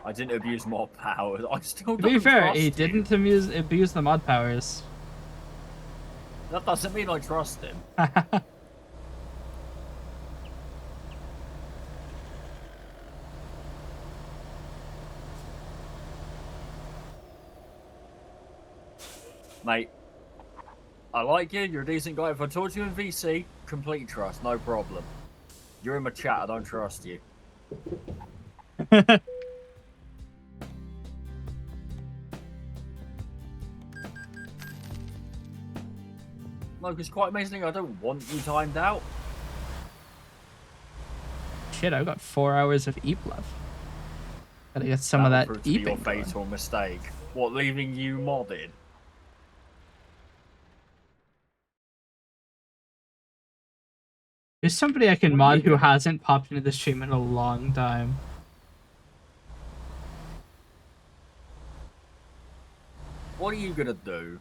Speaker 2: I didn't abuse mod powers. I still don't
Speaker 1: To be fair,
Speaker 2: trust
Speaker 1: he
Speaker 2: you.
Speaker 1: didn't abuse the mod powers.
Speaker 2: That doesn't mean I trust him. Mate, I like you. You're a decent guy. If I talk to you in VC, complete trust, no problem. You're in my chat. I don't trust you. No, because quite amazingly, I don't want you timed out.
Speaker 1: Shit, I've got 4 hours of eep left. Gotta get some
Speaker 2: That'll
Speaker 1: of that
Speaker 2: prove to be your
Speaker 1: eeping going.
Speaker 2: fatal mistake. What, leaving you modded?
Speaker 1: There's somebody I can mod who hasn't popped into the stream in a long time.
Speaker 2: What are you gonna do?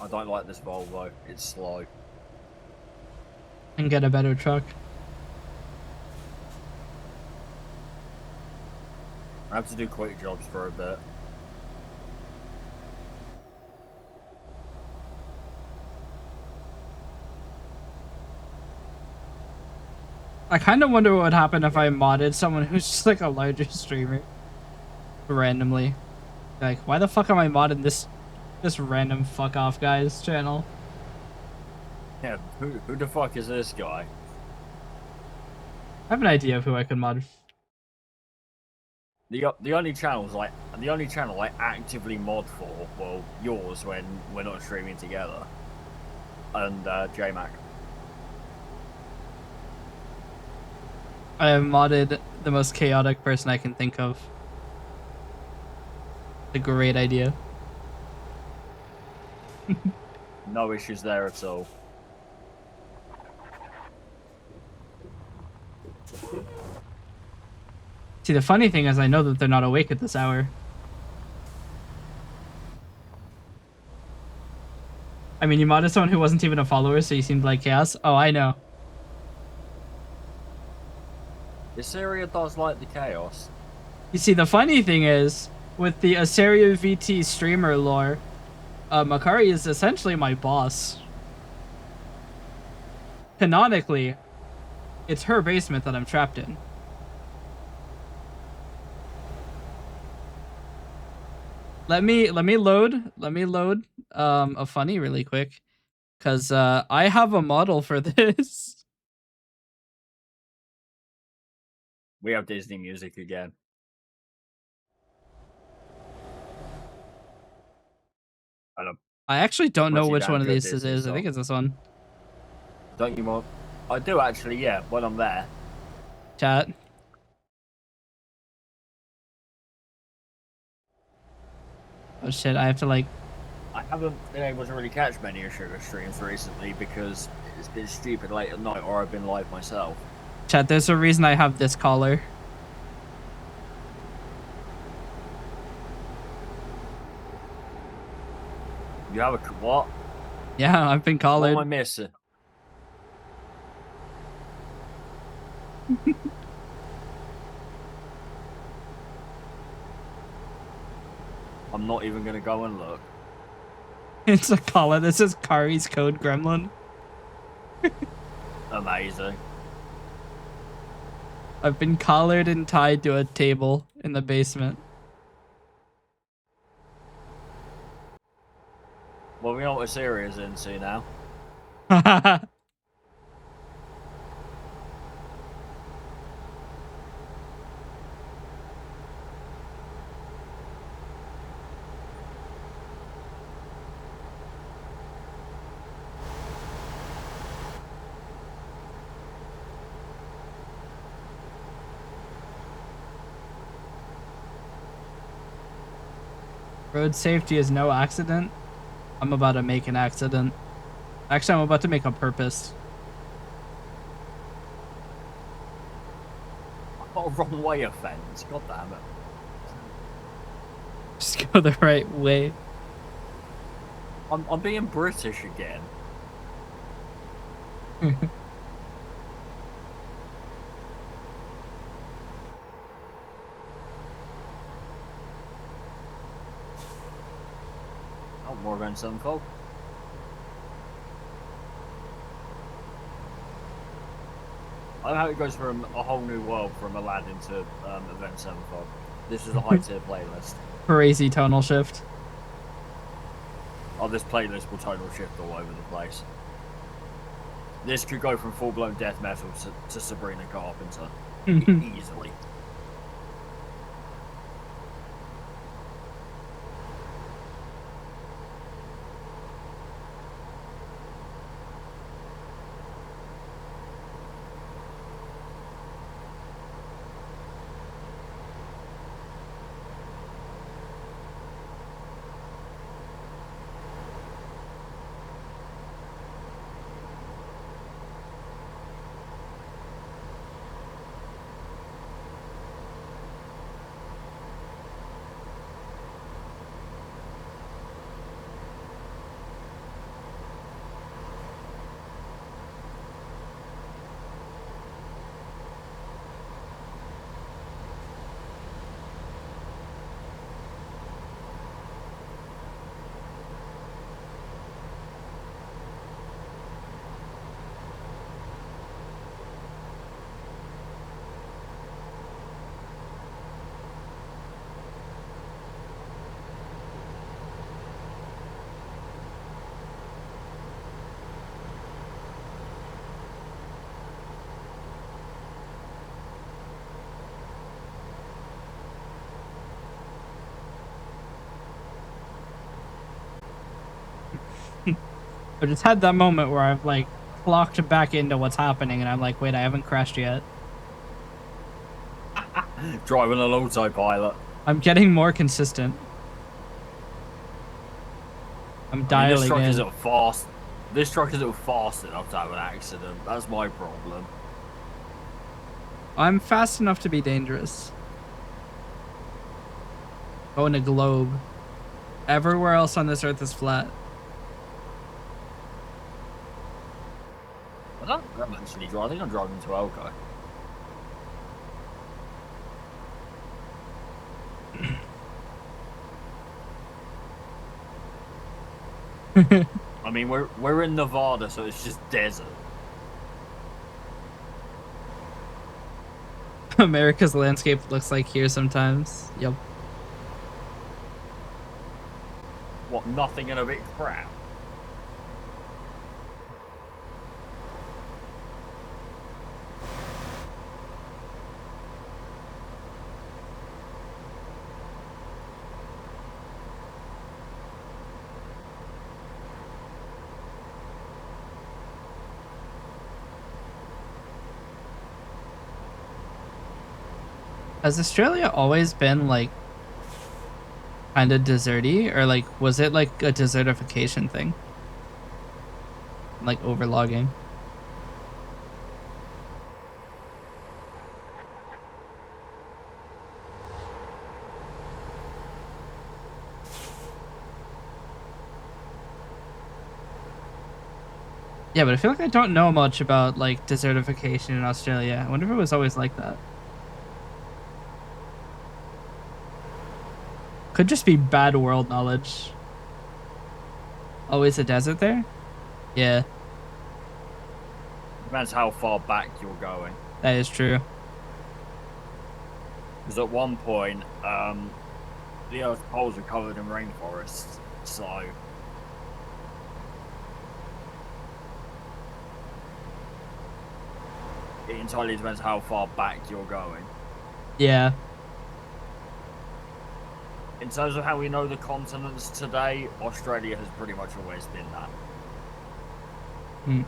Speaker 2: I don't like this Volvo. It's slow.
Speaker 1: And get a better truck.
Speaker 2: I have to do quick jobs for a bit.
Speaker 1: I kind of wonder what would happen if I modded someone who's just like a larger streamer. Randomly. Like, why the fuck am I modding this random fuck off guy's channel?
Speaker 2: Yeah, who the fuck is this guy?
Speaker 1: I have an idea of who I could mod.
Speaker 2: The only channel I actively mod for, well, yours when we're not streaming together, and JMac.
Speaker 1: I have modded the most chaotic person I can think of. A great idea.
Speaker 2: No issues there at all.
Speaker 1: See, the funny thing is I know that they're not awake at this hour. I mean, you modded someone who wasn't even a follower, so you seemed like chaos. Oh, I know.
Speaker 2: This area does like the chaos.
Speaker 1: You see, the funny thing is, with the eseriavt streamer lore, Makari is essentially my boss. Canonically, it's her basement that I'm trapped in. Let me load a funny really quick, cause I have a model for this.
Speaker 2: We have Disney music again.
Speaker 1: I actually don't know
Speaker 2: Pretty
Speaker 1: which
Speaker 2: damn
Speaker 1: one of
Speaker 2: good
Speaker 1: these this
Speaker 2: Disney
Speaker 1: is. I
Speaker 2: song.
Speaker 1: think it's this one.
Speaker 2: Don't you want? I do actually, yeah. When I'm there.
Speaker 1: Chat. Oh shit! I have to like.
Speaker 2: I haven't been able to really catch many of Sugar streams recently because it's been stupid late at night, or I've been live myself.
Speaker 1: Chat. There's a reason I have this collar.
Speaker 2: You have a what?
Speaker 1: Yeah, I've been
Speaker 2: What
Speaker 1: collared.
Speaker 2: am I missing? I'm not even gonna go and look.
Speaker 1: It's a collar. This is Kari's code gremlin.
Speaker 2: Amazing.
Speaker 1: I've been collared and tied to a table in the basement.
Speaker 2: Well, we know what Assyria's into now.
Speaker 1: Road safety is no accident. I'm about to make an accident. Actually, I'm about to make a purpose.
Speaker 2: I've got a wrong way offense. God damn it.
Speaker 1: Just go the right way.
Speaker 2: I'm being British again. more Event Sevenfold. I know how it goes from a whole new world from Aladdin to Event Sevenfold. This is a high tier playlist.
Speaker 1: Crazy tonal shift.
Speaker 2: Oh, this playlist will tonal shift all over the place. This could go from full blown death metal to Sabrina Carpenter easily.
Speaker 1: I just had that moment where I've like clocked back into what's happening, and I'm like, wait, I haven't crashed yet.
Speaker 2: Driving an autopilot.
Speaker 1: I'm getting more consistent. I'm dialing
Speaker 2: this truck
Speaker 1: in.
Speaker 2: isn't fast. This truck isn't fast enough to have an accident. That's my problem.
Speaker 1: I'm fast enough to be dangerous. Going a globe. Everywhere else on this earth is flat.
Speaker 2: I'm actually driving. I think I'm driving to Elko. I mean, we're in Nevada, so it's just desert.
Speaker 1: America's landscape looks like here sometimes. Yep.
Speaker 2: What, nothing and a bit crap?
Speaker 1: Has Australia always been like kind of deserty, or like was it like a desertification thing? Like overlogging? Yeah, but I feel like I don't know much about like desertification in Australia. I wonder if it was always like that. Could just be bad world knowledge. Always a desert there? Yeah,
Speaker 2: Depends how far back you're going.
Speaker 1: that is true.
Speaker 2: Because at one point, the Earth's poles are covered in rainforests, so it entirely depends how far back you're going.
Speaker 1: Yeah.
Speaker 2: In terms of how we know the continents today, Australia has pretty much always been that.
Speaker 1: Hmm.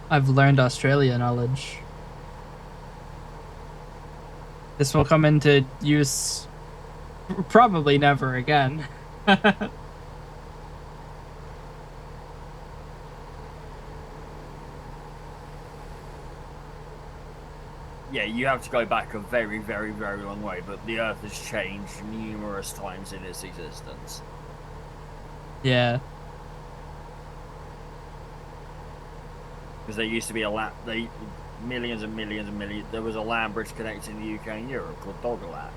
Speaker 1: I've learned Australia knowledge. This will come into use probably never again.
Speaker 2: yeah, you have to go back a very, very, very long way, but the Earth has changed numerous times in its existence.
Speaker 1: Yeah.
Speaker 2: Because there used to be millions and millions and millions. There was a land bridge connecting the UK and Europe called Doggerland.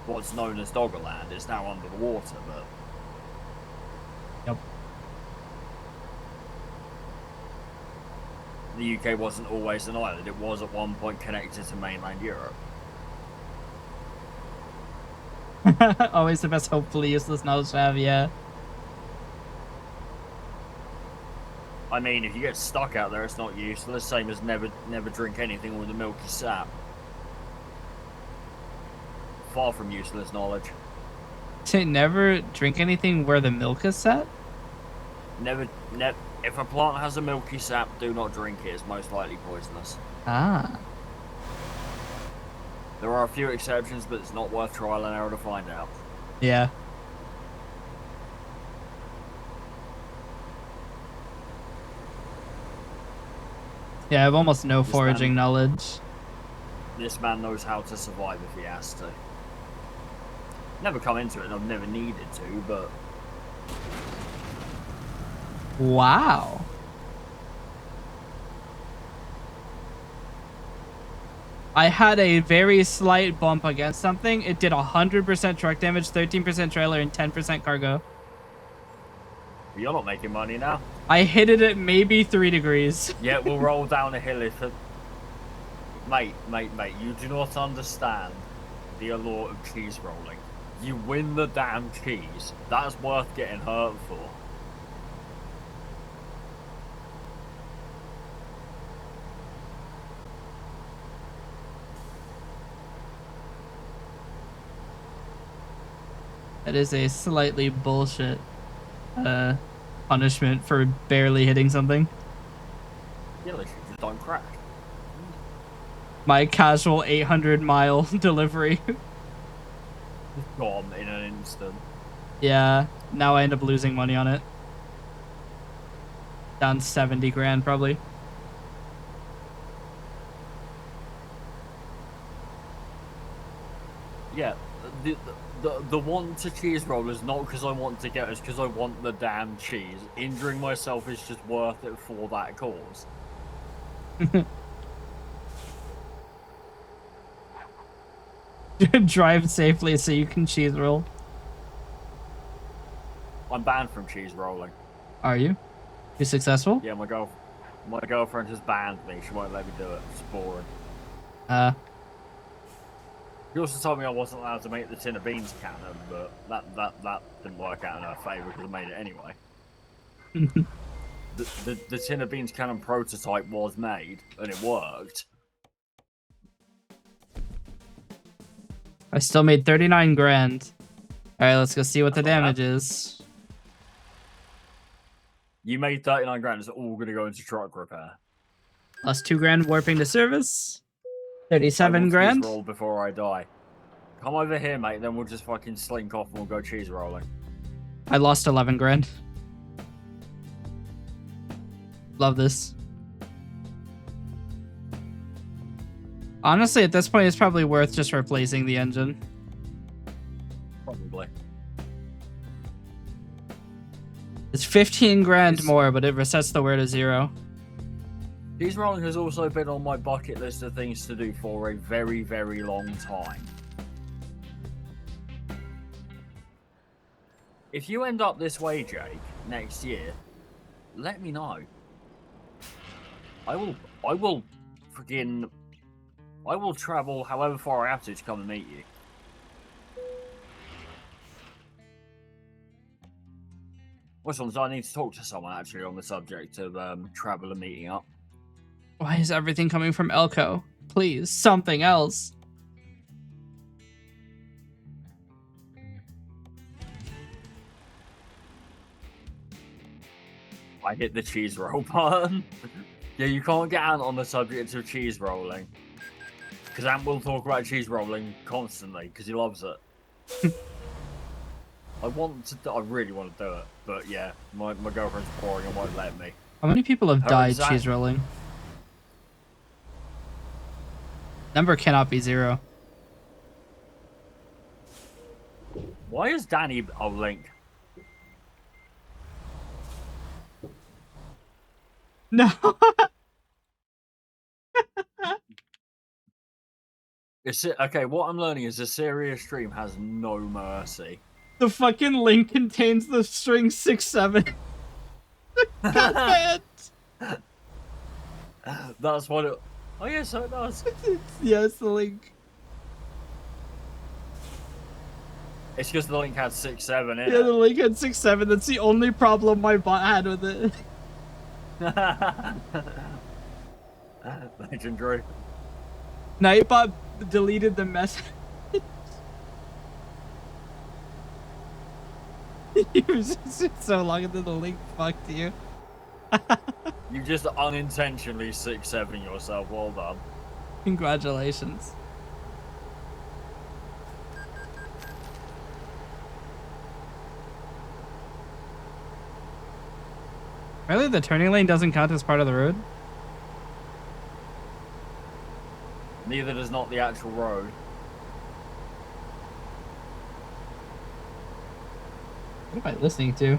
Speaker 2: What's known as Doggerland is now under the water, but.
Speaker 1: Yep.
Speaker 2: The UK wasn't always an island. It was at one point connected to mainland Europe.
Speaker 1: Always the best, hopefully useless knowledge to have, yeah.
Speaker 2: I mean, if you get stuck out there, it's not useless. Same as never drink anything with a milky sap. Far from useless knowledge.
Speaker 1: To never drink anything where the milk is set?
Speaker 2: If a plant has a milky sap, do not drink it. It's most likely poisonous.
Speaker 1: Ah.
Speaker 2: There are a few exceptions, but it's not worth trial and error to find out.
Speaker 1: Yeah. Yeah, I have almost no foraging knowledge.
Speaker 2: This man knows how to survive if he has to. Never come into it and I've never needed to, but...
Speaker 1: Wow. I had a very slight bump against something. It did 100% truck damage, 13% trailer, and 10% cargo.
Speaker 2: You're not making money now.
Speaker 1: I hit it at maybe 3 degrees.
Speaker 2: Yeah, we'll roll down a hill if... Mate, you do not understand the allure of cheese rolling. You win the damn cheese. That's worth getting hurt for.
Speaker 1: That is a slightly bullshit punishment for barely hitting something.
Speaker 2: Yeah, they just don't crack.
Speaker 1: My casual 800-mile delivery.
Speaker 2: Gone in an instant.
Speaker 1: Yeah, now I end up losing money on it. Down 70 grand probably.
Speaker 2: Yeah, the want to cheese roll is not because I want to get it, it's because I want the damn cheese. Injuring myself is just worth it for that cause.
Speaker 1: Drive safely so you can cheese roll.
Speaker 2: I'm banned from cheese rolling.
Speaker 1: Are you? You successful?
Speaker 2: Yeah, my girlfriend has banned me. She won't let me do it. It's boring. She also told me I wasn't allowed to make the tin of beans cannon, but that didn't work out in her favour because I made it anyway. the tin of beans cannon prototype was made and it worked.
Speaker 1: I still made 39 grand. Alright, let's go see what the damage is.
Speaker 2: You made 39 grand, it's all gonna go into truck repair.
Speaker 1: Plus 2 grand warping to service. 37 grand.
Speaker 2: Roll before I die. Come over here, mate, then we'll just fucking slink off and we'll go cheese rolling.
Speaker 1: I lost 11 grand. Love this. Honestly, at this point, it's probably worth just replacing the engine.
Speaker 2: Probably.
Speaker 1: It's 15 grand more, but it resets the wear to 0.
Speaker 2: Cheese rolling has also been on my bucket list of things to do for a very, very long time. If you end up this way, Jake, next year, let me know. I will travel however far I have to come and meet you. Also, I need to talk to someone actually on the subject of travel and meeting up.
Speaker 1: Why is everything coming from Elko? Please, something else.
Speaker 2: I hit the cheese roll button. Yeah, you can't get Ant on the subject of cheese rolling. Because Ant will talk about cheese rolling constantly, because he loves it. I really want to do it, but yeah, my girlfriend's boring and won't let me.
Speaker 1: How many people have died cheese rolling? Number cannot be 0.
Speaker 2: Why is Danny a Link?
Speaker 1: No.
Speaker 2: Okay, what I'm learning is a serious stream has no mercy.
Speaker 1: The fucking link contains the string 6-7. Got banned.
Speaker 2: That's what it. Oh yeah, so it does.
Speaker 1: Yeah, it's the link.
Speaker 2: It's because the link had 6-7 in
Speaker 1: Yeah, the link had 6-7. That's the only problem my bot had with it.
Speaker 2: Legendary.
Speaker 1: Nightbot deleted the message. He was just so long into the link fucked you.
Speaker 2: You just unintentionally 6-7 yourself. Well done.
Speaker 1: Congratulations. Really, the turning lane doesn't count as part of the road?
Speaker 2: Neither does not the actual road.
Speaker 1: What am I listening to?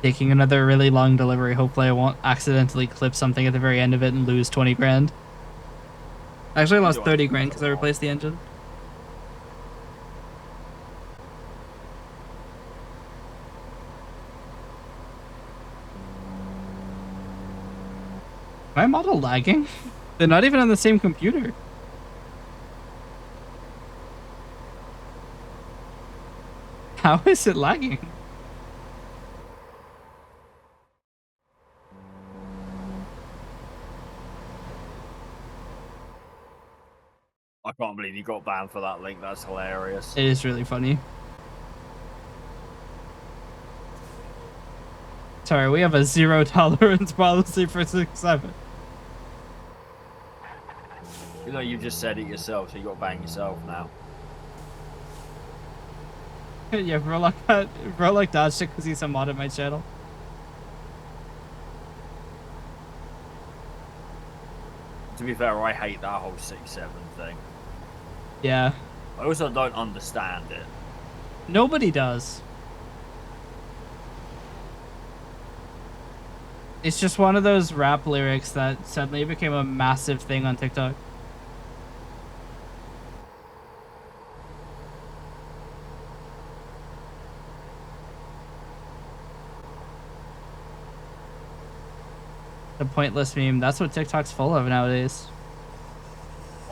Speaker 1: Taking another really long delivery. Hopefully I won't accidentally clip something at the very end of it and lose 20 grand. Actually, I lost 30 grand because I replaced the engine. My model lagging? They're not even on the same computer. How is it lagging?
Speaker 2: I can't believe you got banned for that link. That's hilarious.
Speaker 1: It is really funny. Sorry, we have a 0 tolerance policy for 6-7.
Speaker 2: You know, you just said it yourself, so you got to bang yourself now.
Speaker 1: Yeah, Verloc dodged it because he's a mod at my channel.
Speaker 2: To be fair, I hate that whole 6-7 thing.
Speaker 1: Yeah.
Speaker 2: I also don't understand it.
Speaker 1: Nobody does. It's just one of those rap lyrics that suddenly became a massive thing on TikTok. The pointless meme. That's what TikTok's full of nowadays.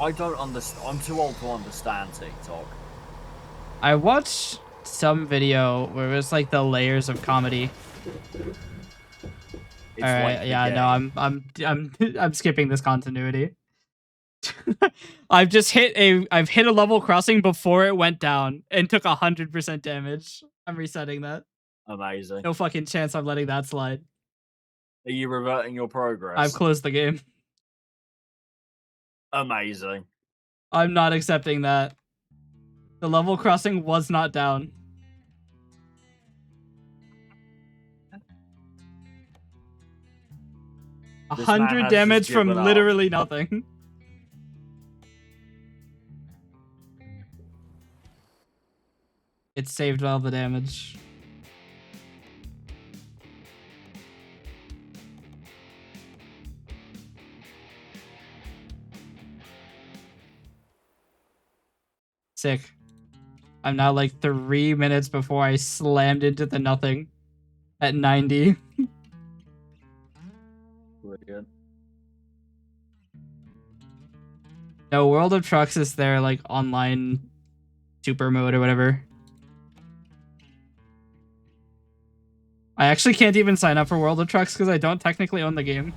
Speaker 2: I don't understand. I'm too old to understand TikTok.
Speaker 1: I watched some video where it was like the layers of comedy.
Speaker 2: It's
Speaker 1: all right,
Speaker 2: like
Speaker 1: yeah, no, I'm skipping this continuity. I've hit a level crossing before it went down and took 100% damage. I'm resetting that.
Speaker 2: Amazing.
Speaker 1: No fucking chance I'm letting that slide.
Speaker 2: Are you reverting your progress?
Speaker 1: I've closed the game.
Speaker 2: Amazing.
Speaker 1: I'm not accepting that. The level crossing was not down.
Speaker 2: This
Speaker 1: 100 damage from literally nothing. It saved all the damage. Sick. I'm now like 3 minutes before I slammed into the nothing at 90.
Speaker 2: Brilliant.
Speaker 1: No, World of Trucks is their like online super mode or whatever. I actually can't even sign up for World of Trucks because I don't technically own the game.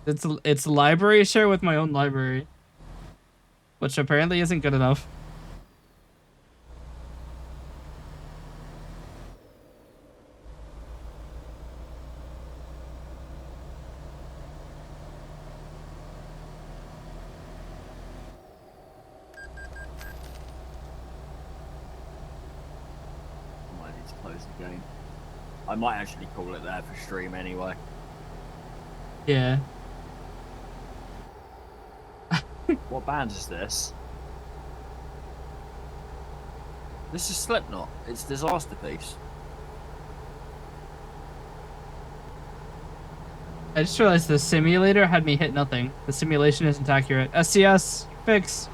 Speaker 1: It's library share with my own library, which apparently isn't good enough.
Speaker 2: as a game. I might actually call it there for stream anyway.
Speaker 1: Yeah.
Speaker 2: What band is this? This is Slipknot. It's Disaster Piece.
Speaker 1: I just realized the simulator had me hit nothing. The simulation isn't accurate. SCS, fix.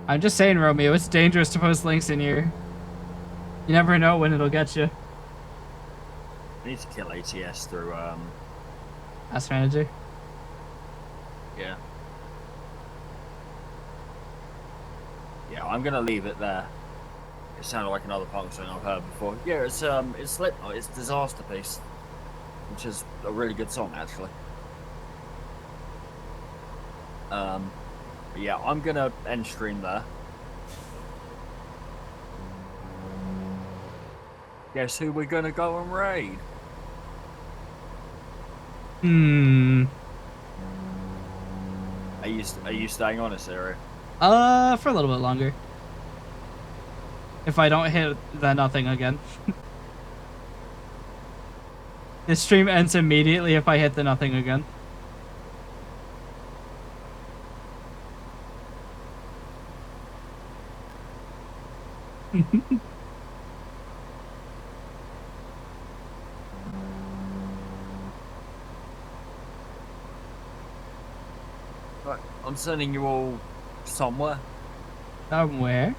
Speaker 1: I'm just saying, Romeo, it's dangerous to post links in here. You never know when it'll get you.
Speaker 2: I need to kill ATS through,
Speaker 1: Ask manager.
Speaker 2: yeah. Yeah, I'm gonna leave it there. It sounded like another punk song I've heard before. Yeah, it's Slipknot, it's Disaster Piece, which is a really good song actually. Yeah, I'm gonna end stream there. Guess who we're gonna go and raid? Are you staying on this area?
Speaker 1: For a little bit longer. If I don't hit the nothing again. This stream ends immediately if I hit the nothing again.
Speaker 2: Right, I'm sending you all somewhere.
Speaker 1: Somewhere.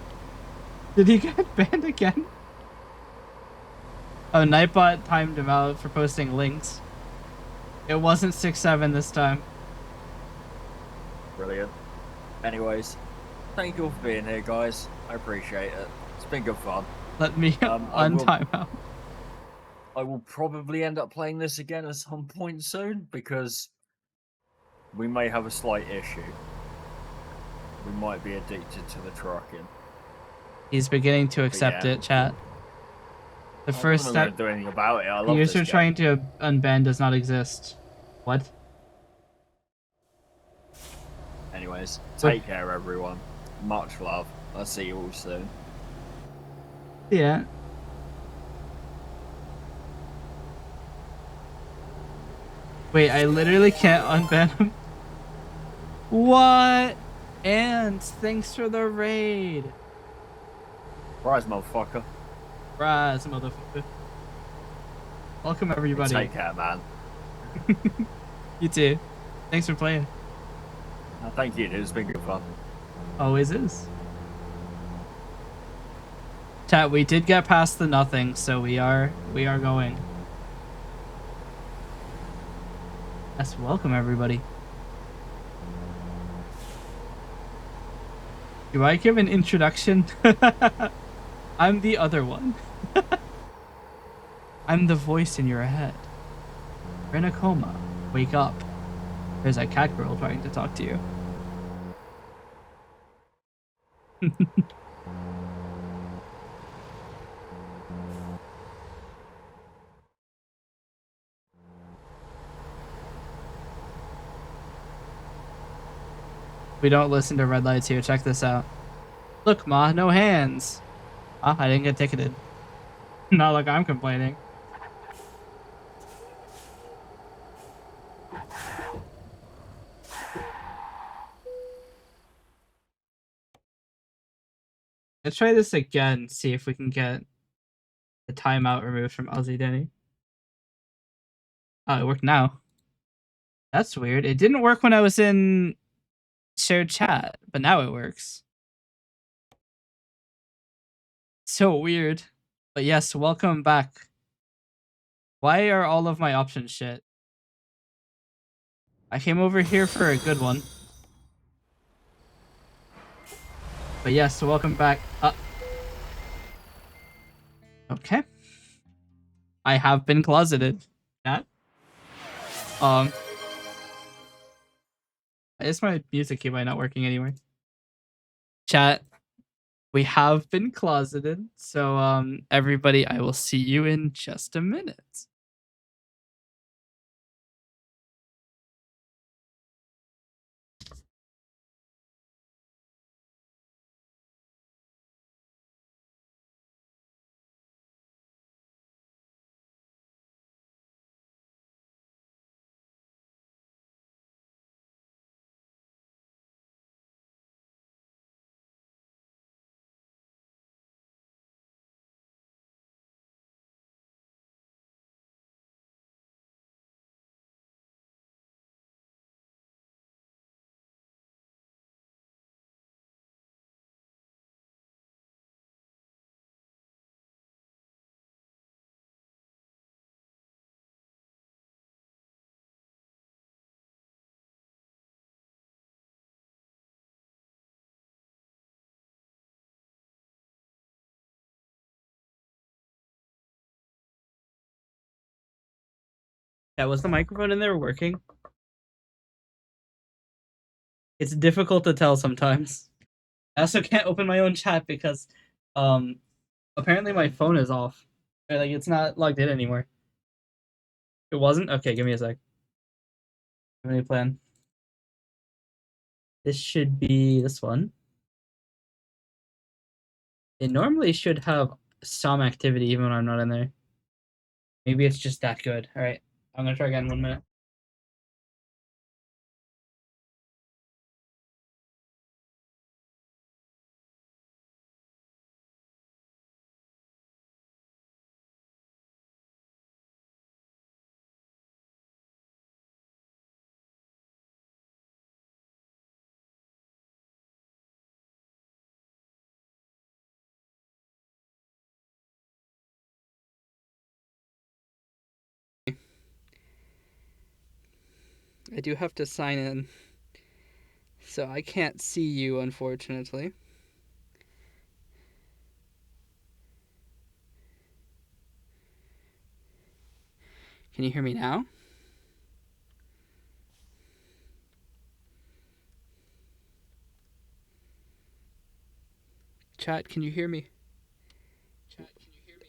Speaker 1: Did he get banned again? Oh, Nightbot timed him out for posting links. It wasn't 6-7 this time.
Speaker 2: Brilliant. Anyways, thank you all for being here, guys. I appreciate it. It's been good fun.
Speaker 1: Let me untime out.
Speaker 2: I will probably end up playing this again at some point soon because we may have a slight issue. We might be addicted to the trucking.
Speaker 1: He's beginning to accept it, chat. The first step.
Speaker 2: I'm not gonna do anything about it. I
Speaker 1: The
Speaker 2: love
Speaker 1: user
Speaker 2: this game.
Speaker 1: trying to unban does not exist. What?
Speaker 2: Anyways, take care, everyone. Much love. I'll see you all soon.
Speaker 1: Yeah. Wait, I literally can't unban him. What? And thanks for the raid.
Speaker 2: Rise, motherfucker.
Speaker 1: Rise, motherfucker. Welcome, everybody.
Speaker 2: Take care, man.
Speaker 1: You too. Thanks for playing.
Speaker 2: Thank you, dude. It's been good fun.
Speaker 1: Always is. Chat, we did get past the nothing, so we are going. Yes, welcome everybody. Do I give an introduction? I'm the other one. I'm the voice in your head. You're in a coma. Wake up. There's a cat girl trying to talk to you. We don't listen to red lights here. Check this out. Look, Ma, no hands. Ah, I didn't get ticketed. Not like I'm complaining. Let's try this again, see if we can get the timeout removed from Aussie Denny. Oh, it worked now. That's weird. It didn't work when I was in shared chat, but now it works. So weird. But yes, welcome back. Why are all of my options shit? I came over here for a good one. But yes, so welcome back. Okay. I have been closeted. That. Is my music key not working anyway? Chat. We have been closeted. So everybody, I will see you in just a minute. Yeah, was the microphone in there working? It's difficult to tell sometimes. I also can't open my own chat because apparently my phone is off. Or, like, it's not logged in anymore. It wasn't? Okay, give me a sec. Have any plan? This should be this one. It normally should have some activity even when I'm not in there. Maybe it's just that good. Alright, I'm gonna try again 1 minute. I do have to sign in, so I can't see you, unfortunately. Can you hear me now? Chat, can you hear me?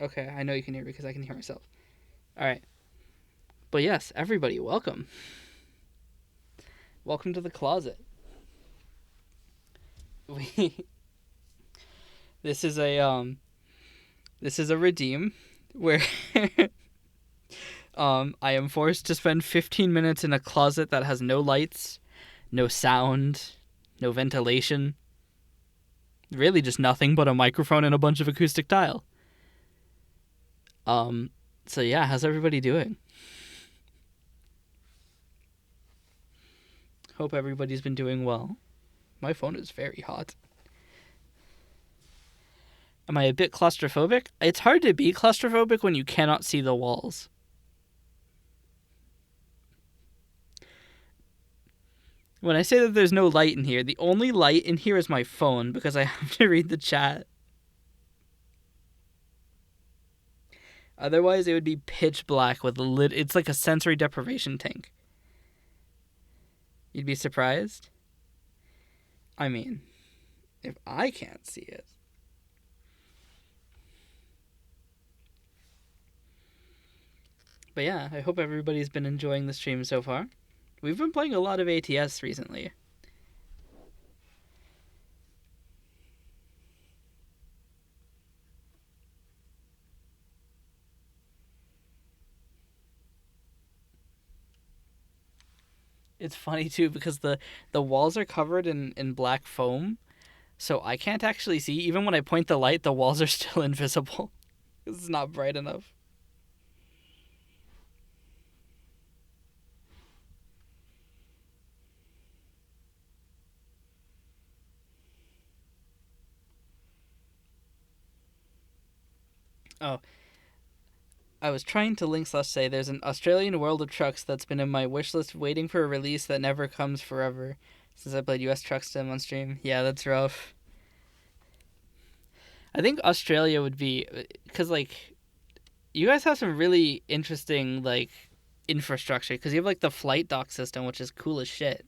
Speaker 1: Okay, I know you can hear me because I can hear myself. Alright. But yes, everybody, welcome. Welcome to the closet. This is a redeem where I am forced to spend 15 minutes in a closet that has no lights, no sound, no ventilation. Really just nothing but a microphone and a bunch of acoustic tile. So yeah, how's everybody doing? Hope everybody's been doing well. My phone is very hot. Am I a bit claustrophobic? It's hard to be claustrophobic when you cannot see the walls. When I say that there's no light in here, the only light in here is my phone because I have to read the chat. Otherwise, it would be pitch black with it's like a sensory deprivation tank. You'd be surprised? I mean, if I can't see it. But yeah, I hope everybody's been enjoying the stream so far. We've been playing a lot of ATS recently. It's funny too because the walls are covered in black foam, so I can't actually see. Even when I point the light, the walls are still invisible. It's not bright enough. Oh, I was trying to link slash say there's an Australian World of Trucks that's been in my wish list waiting for a release that never comes forever since I played US Truck Sim on stream. Yeah, that's rough. I think Australia would be, because like you guys have some really interesting like infrastructure because you have like the flight dock system, which is cool as shit.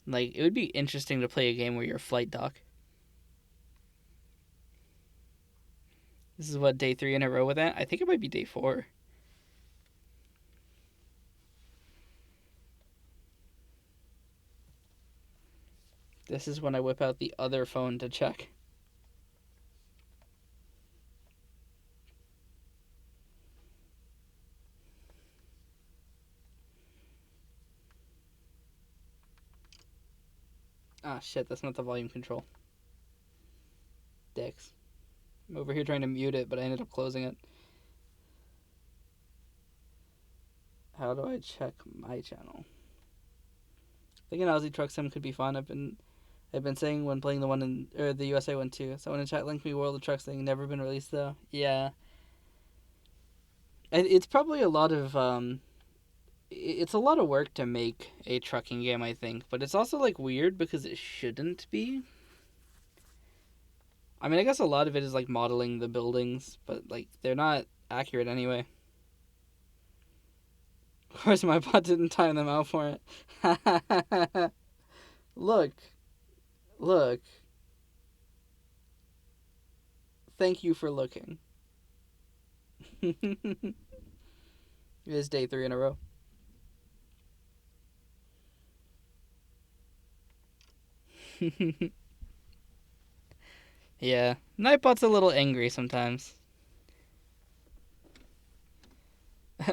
Speaker 1: Like it would be interesting to play a game where you're a flight dock. This is what, day 3 in a row with that? I think it might be day 4. This is when I whip out the other phone to check. Ah, shit, that's not the volume control. Dicks. I'm over here trying to mute it, but I ended up closing it. How do I check my channel? I think an Aussie Truck Sim could be fun. I've been saying when playing the one in, or the USA one too. Someone in chat linked me World of Trucks thing. Never been released though. Yeah. And it's probably a lot of, it's a lot of work to make a trucking game, I think. But it's also like weird because it shouldn't be. I mean, I guess a lot of it is like modeling the buildings, but like they're not accurate anyway. Of course, my bot didn't time them out for it. Look. Thank you for looking. It is day 3 in a row. Yeah, Nightbot's a little angry sometimes.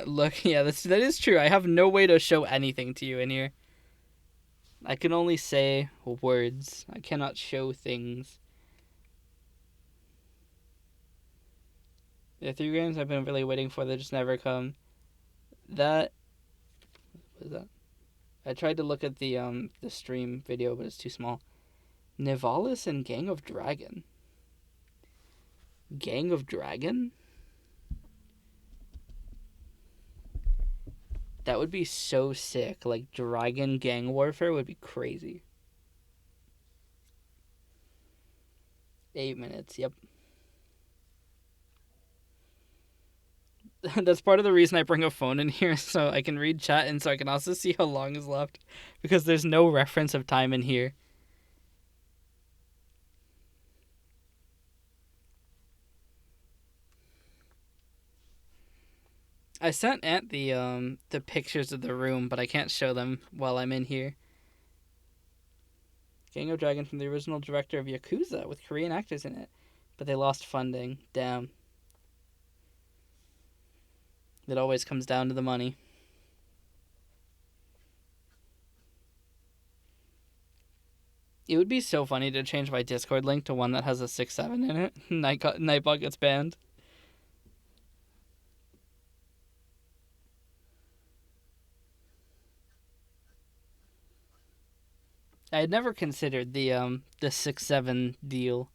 Speaker 1: Look, yeah, that is true. I have no way to show anything to you in here. I can only say words. I cannot show things. The 3 games I've been really waiting for that just never come. What is that? I tried to look at the stream video, but it's too small. Nivalis and Gang of Dragon. Gang of Dragon? That would be so sick. Like, Dragon Gang Warfare would be crazy. 8 minutes, yep. That's part of the reason I bring a phone in here, so I can read chat and so I can also see how long is left. Because there's no reference of time in here. I sent Ant the pictures of the room, but I can't show them while I'm in here. Gang of Dragon from the original director of Yakuza with Korean actors in it. But they lost funding. Damn. It always comes down to the money. It would be so funny to change my Discord link to one that has a 6-7 in it. Nightbot gets banned. I had never considered the 6-7 deal.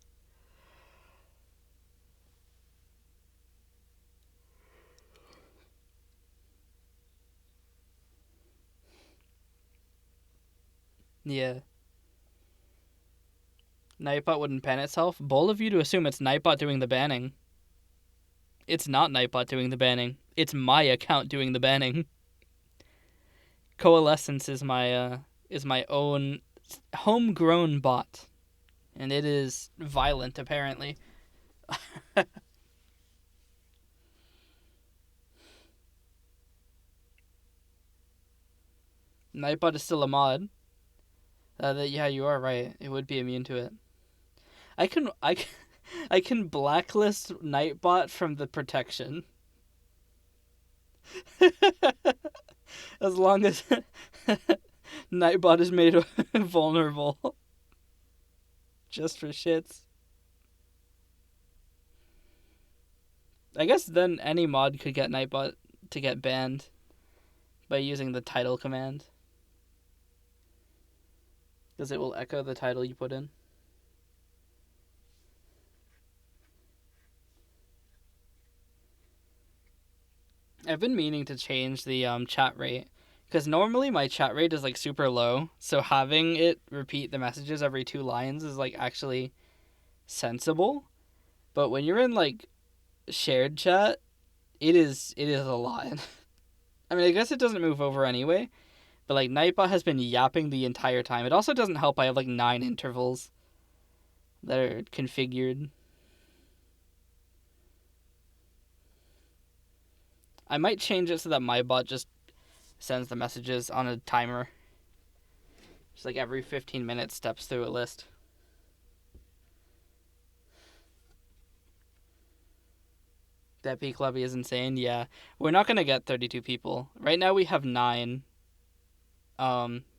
Speaker 1: Yeah. Nightbot wouldn't ban itself? Bold of you to assume it's Nightbot doing the banning. It's not Nightbot doing the banning. It's my account doing the banning. Coalescence is my own homegrown bot. And it is violent, apparently. Nightbot is still a mod. Yeah, you are right. It would be immune to it. I can blacklist Nightbot from the protection. As long as Nightbot is made vulnerable. Just for shits. I guess then any mod could get Nightbot to get banned by using the title command. Because it will echo the title you put in. I've been meaning to change the chat rate. Because normally my chat rate is like super low. So having it repeat the messages every 2 lines is like actually sensible. But when you're in like shared chat, it is a lot. I mean, I guess it doesn't move over anyway. But like Nightbot has been yapping the entire time. It also doesn't help I have like 9 intervals that are configured. I might change it so that my bot just sends the messages on a timer. Just like every 15 minutes steps through a list. That peak lobby is insane. Yeah. We're not going to get 32 people. Right now we have 9.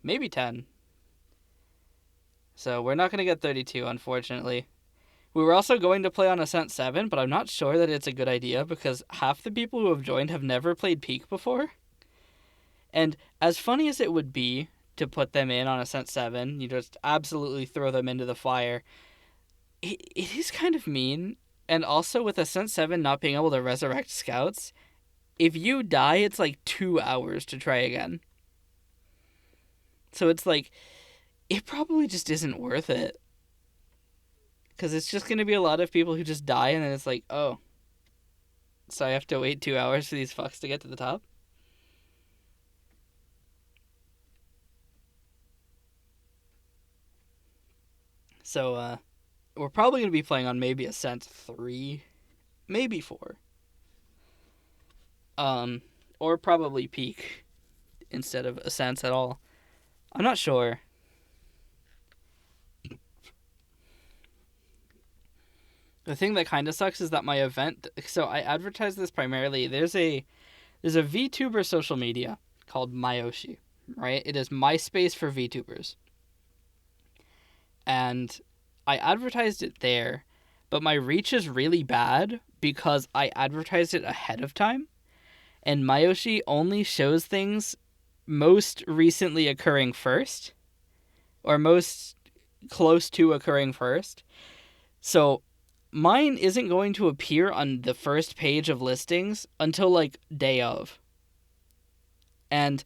Speaker 1: Maybe 10. So we're not going to get 32, unfortunately. We were also going to play on Ascent 7, but I'm not sure that it's a good idea because half the people who have joined have never played Peak before. And as funny as it would be to put them in on Ascent 7, you just absolutely throw them into the fire, it is kind of mean. And also with Ascent 7 not being able to resurrect scouts, if you die, it's like 2 hours to try again. So it's like, it probably just isn't worth it. Because it's just going to be a lot of people who just die, and then it's like, oh, so I have to wait 2 hours for these fucks to get to the top? So, we're probably going to be playing on maybe Ascent 3, maybe 4. Or probably Peak instead of Ascents at all. I'm not sure. The thing that kind of sucks is that my event... So I advertise this primarily... There's a VTuber social media called Myoshi, right? It is MySpace for VTubers. And I advertised it there, but my reach is really bad because I advertised it ahead of time. And Myoshi only shows things most recently occurring first, or most close to occurring first. So mine isn't going to appear on the first page of listings until like day of. And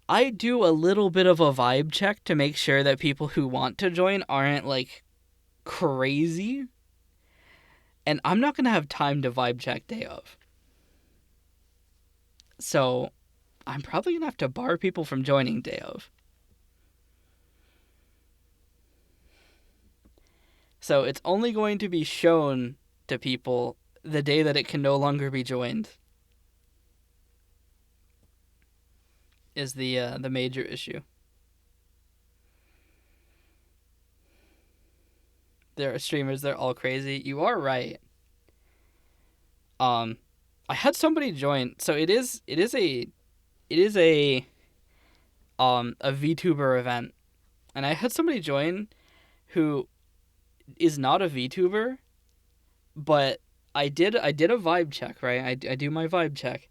Speaker 1: I do a little bit of a vibe check to make sure that people who want to join aren't like crazy. And I'm not going to have time to vibe check day of. So I'm probably going to have to bar people from joining day of. So it's only going to be shown to people the day that it can no longer be joined. Is the major issue. There are streamers, they're all crazy. You are right. I had somebody join. So it is a VTuber event, and I had somebody join who is not a VTuber, but I did a vibe check, right? I do my vibe check,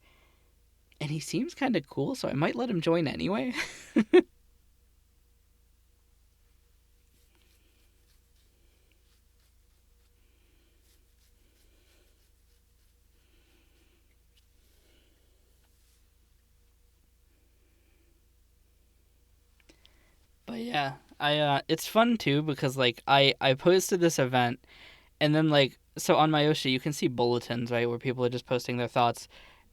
Speaker 1: and he seems kind of cool, so I might let him join anyway. But yeah, it's fun too because like I posted this event, and then like so on Myoshi you can see bulletins, right, where people are just posting their thoughts,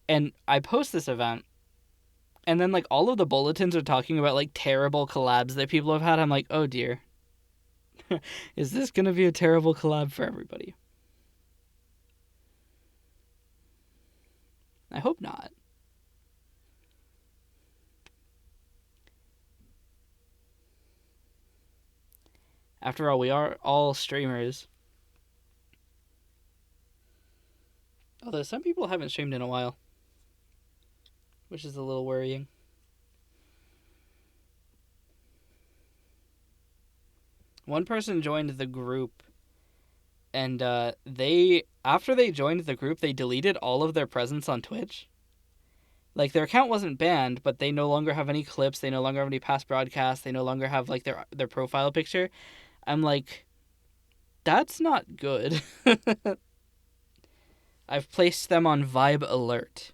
Speaker 1: and I post this event, and then like all of the bulletins are talking about like terrible collabs that people have had. I'm like, oh dear, is this gonna be a terrible collab for everybody? I hope not. After all, we are all streamers. Although some people haven't streamed in a while, which is a little worrying. One person joined the group, and after they joined the group, they deleted all of their presence on Twitch. Like, their account wasn't banned, but they no longer have any clips, they no longer have any past broadcasts, they no longer have, like, their profile picture. I'm like, that's not good. I've placed them on Vibe Alert.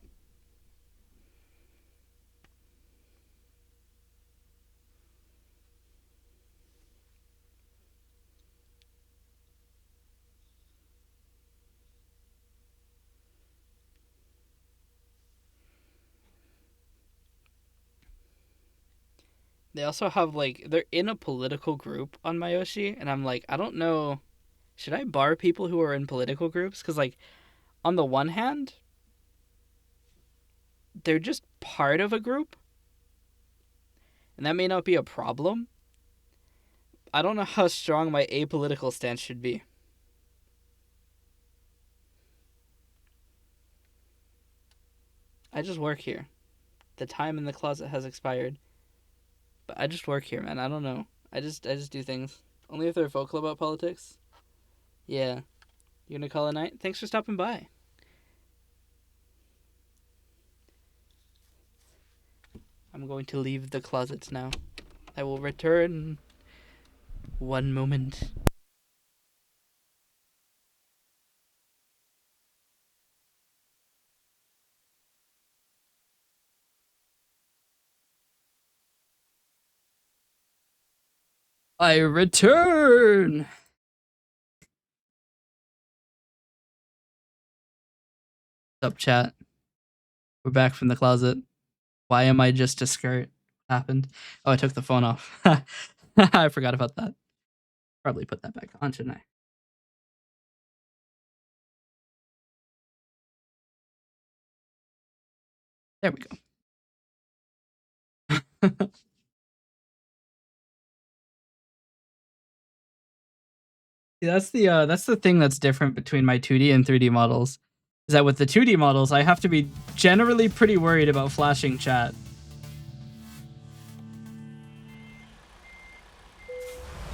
Speaker 1: They also have, like, they're in a political group on Myoshi, and I'm like, I don't know, should I bar people who are in political groups? Because, like, on the one hand, they're just part of a group, and that may not be a problem. I don't know how strong my apolitical stance should be. I just work here. The time in the closet has expired. But I just work here, man. I don't know. I just do things. Only if they're vocal about politics. Yeah. You gonna call it a night? Thanks for stopping by. I'm going to leave the closet now. I will return one moment. I return! Sup, chat? We're back from the closet. Why am I just a skirt? Happened. Oh, I took the phone off. I forgot about that. Probably put that back on, shouldn't I? There we go. That's the thing that's different between my 2D and 3D models. Is that with the 2D models, I have to be generally pretty worried about flashing chat.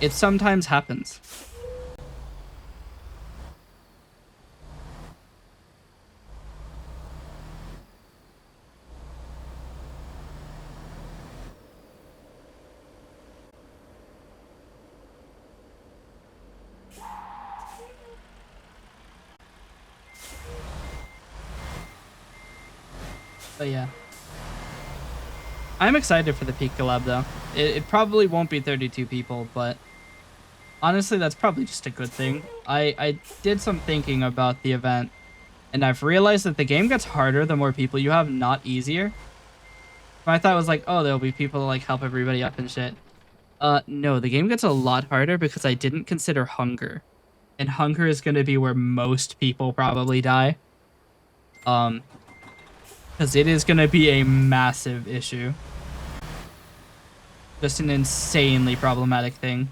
Speaker 1: It sometimes happens. But yeah. I'm excited for the Peak collab though. It probably won't be 32 people, but honestly, that's probably just a good thing. I did some thinking about the event, and I've realized that the game gets harder the more people you have, not easier. I thought it was like, oh, there'll be people to like help everybody up and shit. No, the game gets a lot harder because I didn't consider hunger. And hunger is going to be where most people probably die. Because it is going to be a massive issue. Just an insanely problematic thing.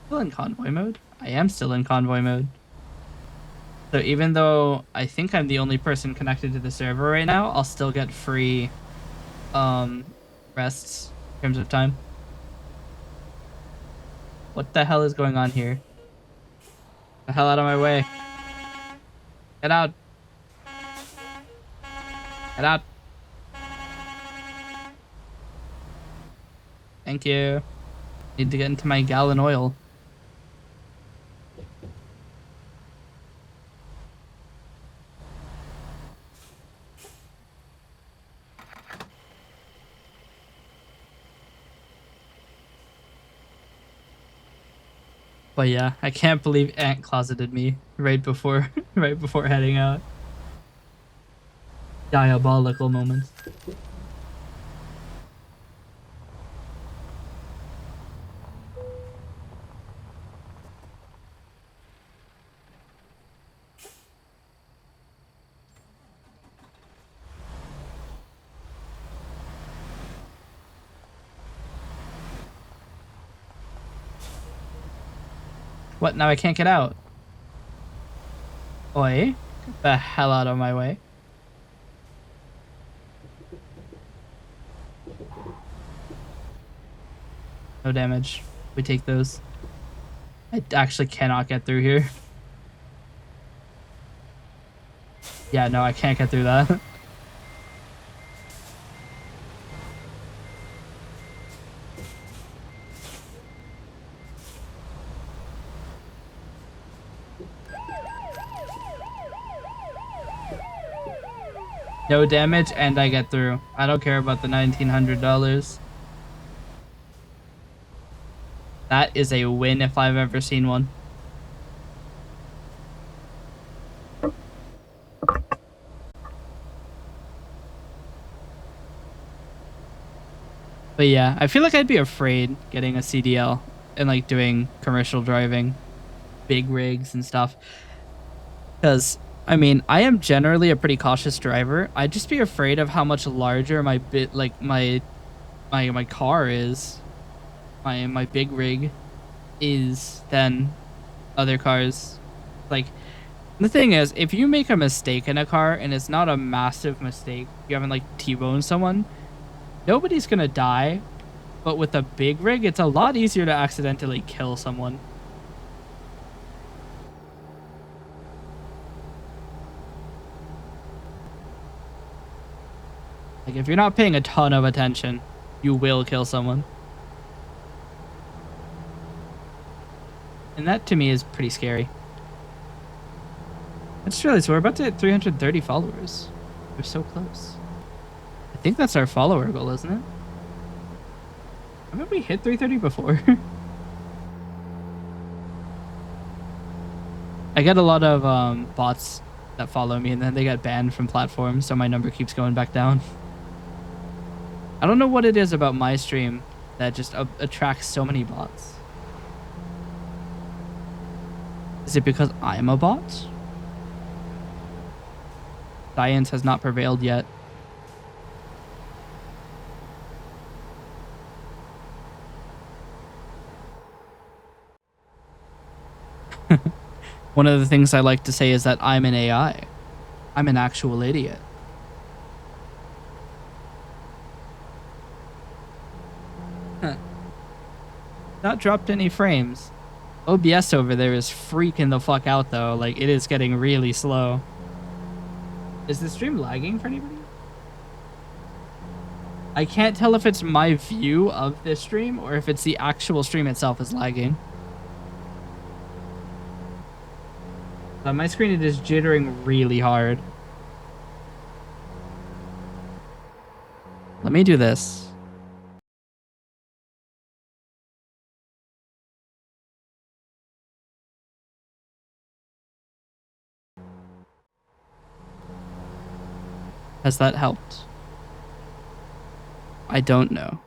Speaker 1: Still in convoy mode? I am still in convoy mode. So even though I think I'm the only person connected to the server right now, I'll still get free rests in terms of time. What the hell is going on here? Get the hell out of my way. Get out. Get out. Thank you. Need to get into my gallon oil. But yeah, I can't believe Ant closeted me right before heading out. Diabolical moment. What? Now I can't get out. Oi. Get the hell out of my way. No damage. We take those. I actually cannot get through here. Yeah, no, I can't get through that. No damage, and I get through. I don't care about the $1,900. That is a win if I've ever seen one. But yeah, I feel like I'd be afraid getting a CDL and like doing commercial driving, big rigs and stuff. Because I mean, I am generally a pretty cautious driver. I'd just be afraid of how much larger my my car is, my big rig is than other cars. Like, the thing is, if you make a mistake in a car and it's not a massive mistake, you haven't like T-boned someone, nobody's gonna die. But with a big rig, it's a lot easier to accidentally kill someone. Like, if you're not paying a ton of attention, you will kill someone. And that, to me, is pretty scary. I just realized we're about to hit 330 followers. We're so close. I think that's our follower goal, isn't it? Haven't we hit 330 before? I get a lot of bots that follow me, and then they get banned from platforms, so my number keeps going back down. I don't know what it is about my stream that just attracts so many bots. Is it because I'm a bot? Science has not prevailed yet. One of the things I like to say is that I'm an AI. I'm an actual idiot. Huh. Not dropped any frames. OBS over there is freaking the fuck out though. Like, it is getting really slow. Is the stream lagging for anybody? I can't tell if it's my view of this stream or if it's the actual stream itself is lagging. On my screen, it is jittering really hard. Let me do this. Has that helped? I don't know.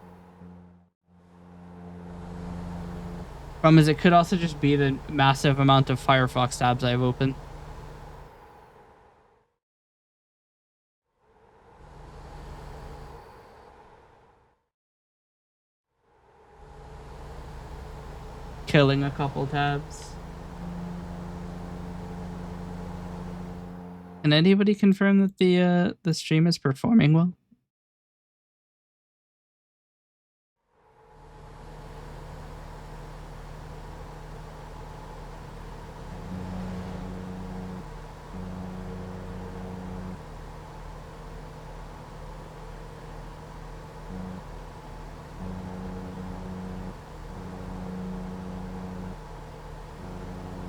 Speaker 1: Problem is, it could also just be the massive amount of Firefox tabs I have open. Killing a couple tabs. Can anybody confirm that the stream is performing well?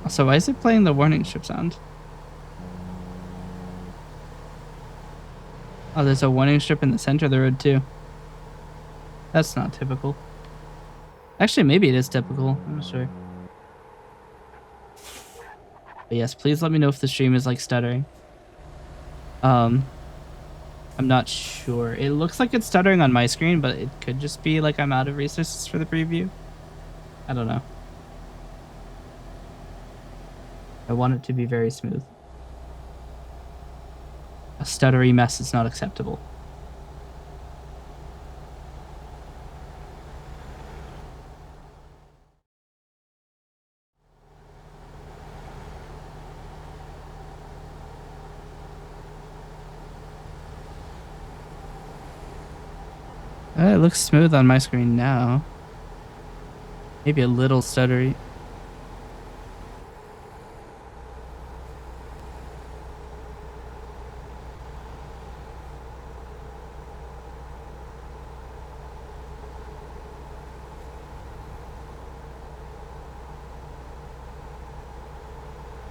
Speaker 1: So why is it playing the warning strip sound? Oh, there's a warning strip in the center of the road too. That's not typical. Actually, maybe it is typical. I'm not sure. But yes, please let me know if the stream is like stuttering. I'm not sure. It looks like it's stuttering on my screen, but it could just be like I'm out of resources for the preview. I don't know. I want it to be very smooth. A stuttery mess is not acceptable. It looks smooth on my screen now. Maybe a little stuttery.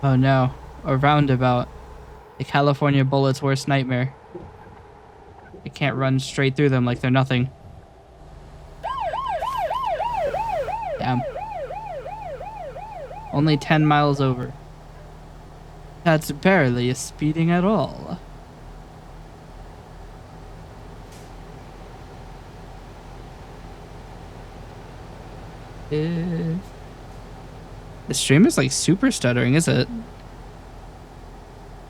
Speaker 1: Oh no, a roundabout. The California bullet's worst nightmare. I can't run straight through them like they're nothing. Damn. Only 10 miles over. That's barely speeding at all. The stream is like super stuttering, is it?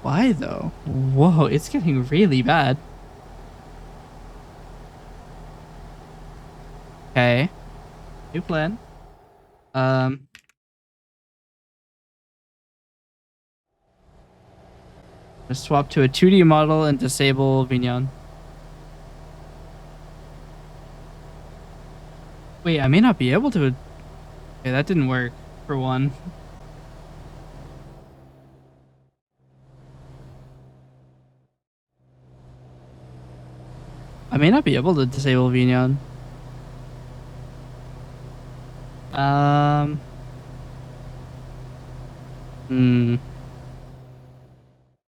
Speaker 1: Why though? Whoa, it's getting really bad. Okay. New plan. Let's swap to a 2D model and disable Vignon. Wait, I may not be able to. Okay, that didn't work, for one. I may not be able to disable Vignon.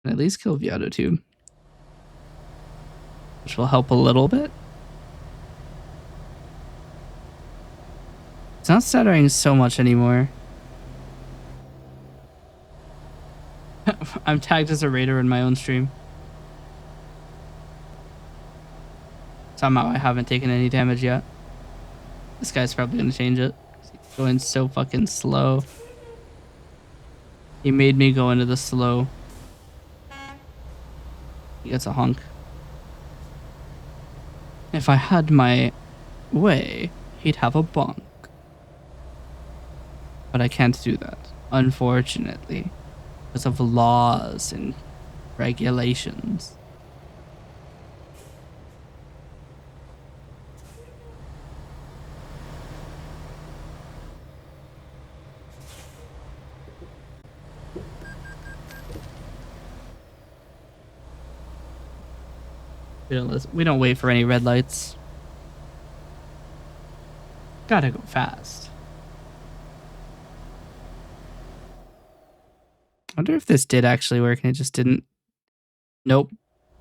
Speaker 1: At least kill vtuber, which will help a little bit. It's not stuttering so much anymore. I'm tagged as a raider in my own stream. Somehow I haven't taken any damage yet. This guy's probably gonna change it. He's going so fucking slow. He made me go into the slow. He gets a honk. If I had my way, he'd have a bonk. But I can't do that, unfortunately, because of laws and regulations. We don't wait for any red lights. Gotta go fast. I wonder if this did actually work and it just didn't. Nope.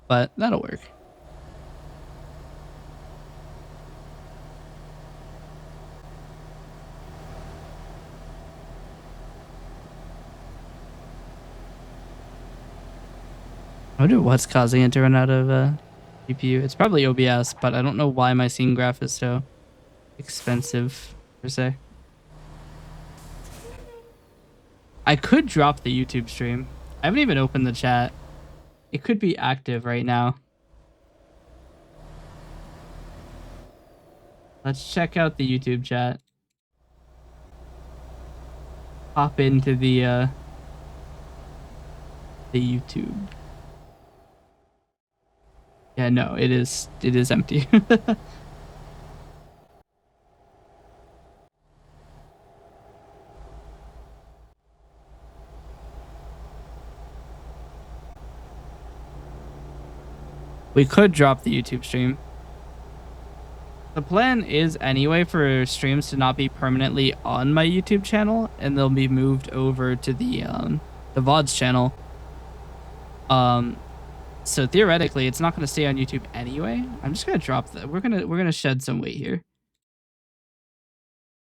Speaker 1: But that'll work. I wonder what's causing it to run out of GPU. It's probably OBS, but I don't know why my scene graph is so expensive, per se. I could drop the YouTube stream. I haven't even opened the chat. It could be active right now. Let's check out the YouTube chat. Hop into the YouTube. Yeah, no, it is empty. We could drop the YouTube stream. The plan is anyway for streams to not be permanently on my YouTube channel, and they'll be moved over to the VODs channel. So theoretically, it's not going to stay on YouTube anyway. I'm just gonna drop that. We're gonna shed some weight here.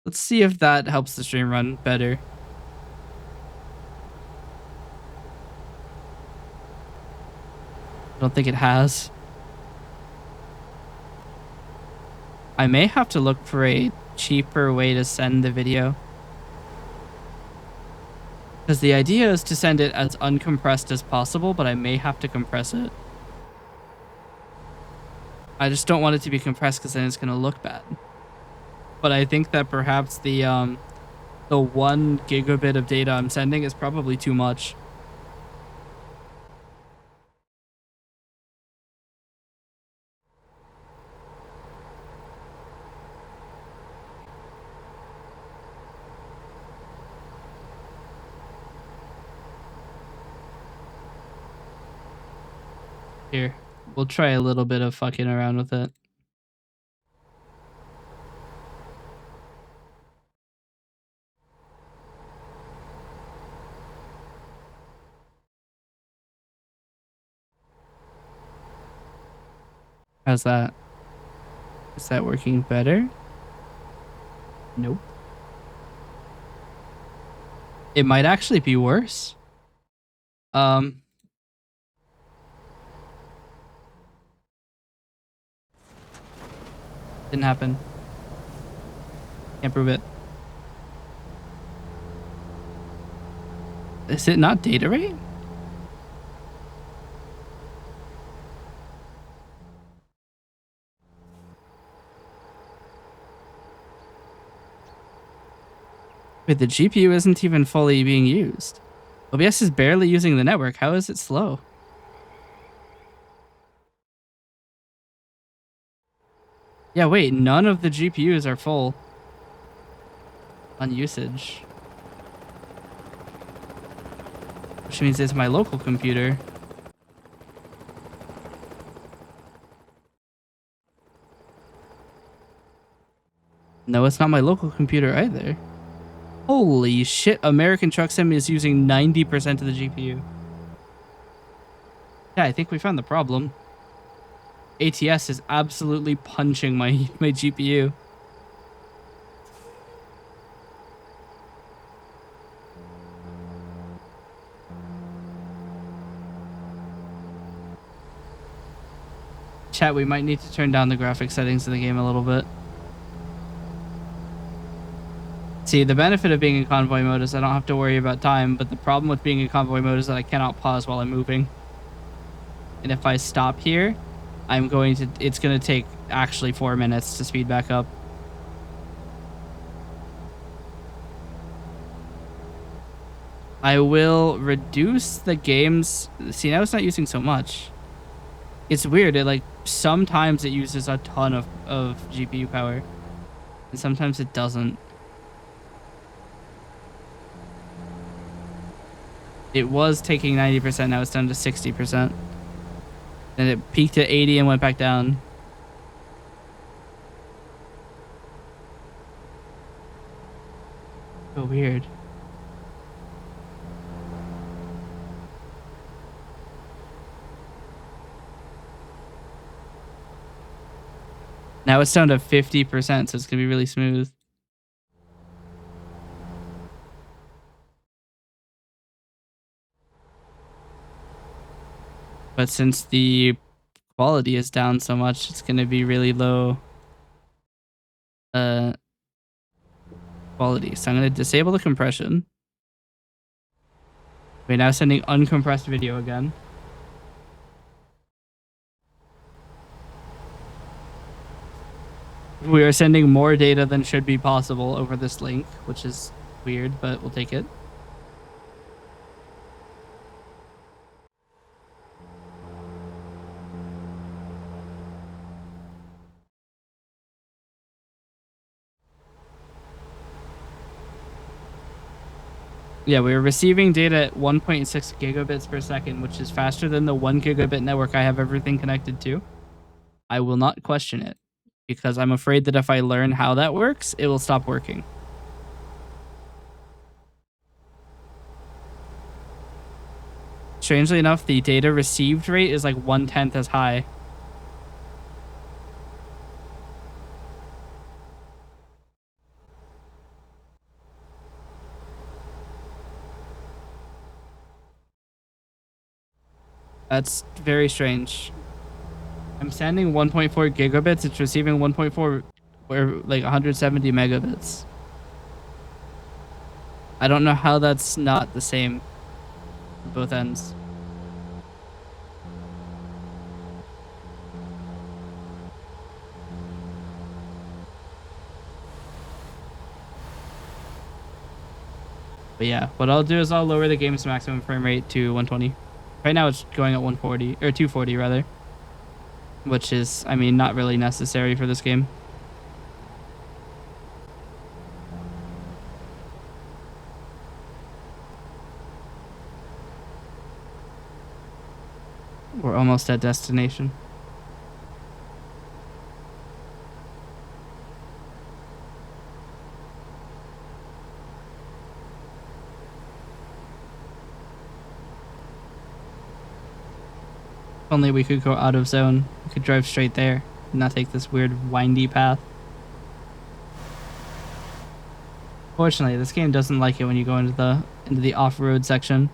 Speaker 1: Let's see if that helps the stream run better. I don't think it has. I may have to look for a cheaper way to send the video. Because the idea is to send it as uncompressed as possible, but I may have to compress it. I just don't want it to be compressed because then it's going to look bad. But I think that perhaps the 1 gigabit of data I'm sending is probably too much. Here, we'll try a little bit of fucking around with it. How's that? Is that working better? Nope. It might actually be worse. Didn't happen. Can't prove it. Is it not data rate? Wait, the GPU isn't even fully being used. OBS is barely using the network. How is it slow? Yeah, wait, none of the GPUs are full on usage. Which means it's my local computer. No, it's not my local computer either. Holy shit, American Truck Sim is using 90% of the GPU. Yeah, I think we found the problem. ATS is absolutely punching my GPU. Chat, we might need to turn down the graphic settings of the game a little bit. See, the benefit of being in convoy mode is I don't have to worry about time, but the problem with being in convoy mode is that I cannot pause while I'm moving. And if I stop here, it's going to take actually 4 minutes to speed back up. I will reduce the game's... See, now it's not using so much. It's weird. Sometimes it uses a ton of GPU power. And sometimes it doesn't. It was taking 90%, now it's down to 60%. And it peaked at 80 and went back down. So weird. Now it's down to 50%, so it's going to be really smooth. But since the quality is down so much, it's going to be really low quality. So I'm going to disable the compression. We're now sending uncompressed video again. We are sending more data than should be possible over this link, which is weird, but we'll take it. Yeah, we are receiving data at 1.6 gigabits per second, which is faster than the 1 gigabit network I have everything connected to. I will not question it, because I'm afraid that if I learn how that works, it will stop working. Strangely enough, the data received rate is like 1/10 as high. That's very strange. I'm sending 1.4 gigabits. It's receiving 1.4 or like 170 megabits. I don't know how that's not the same at both ends. But yeah, what I'll do is I'll lower the game's maximum frame rate to 120. Right now it's going at 140, or 240 rather. Which is, I mean, not really necessary for this game. We're almost at destination. If only we could go out of zone. We could drive straight there and not take this weird windy path. Fortunately, this game doesn't like it when you go into the off-road section.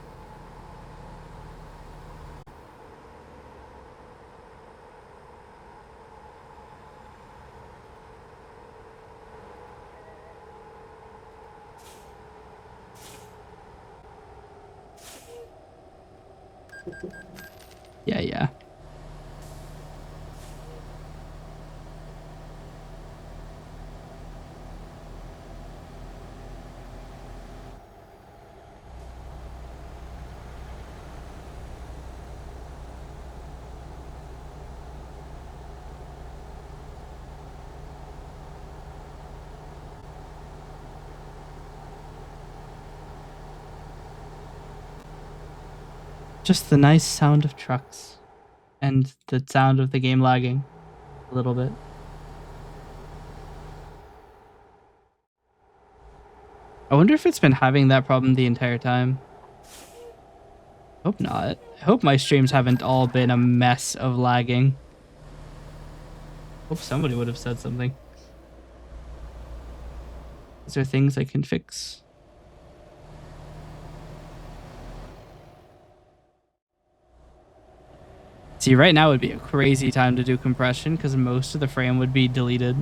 Speaker 1: Yeah. Just the nice sound of trucks and the sound of the game lagging a little bit. I wonder if it's been having that problem the entire time. Hope not. I hope my streams haven't all been a mess of lagging. Hope somebody would have said something. Is there things I can fix? See, right now would be a crazy time to do compression because most of the frame would be deleted.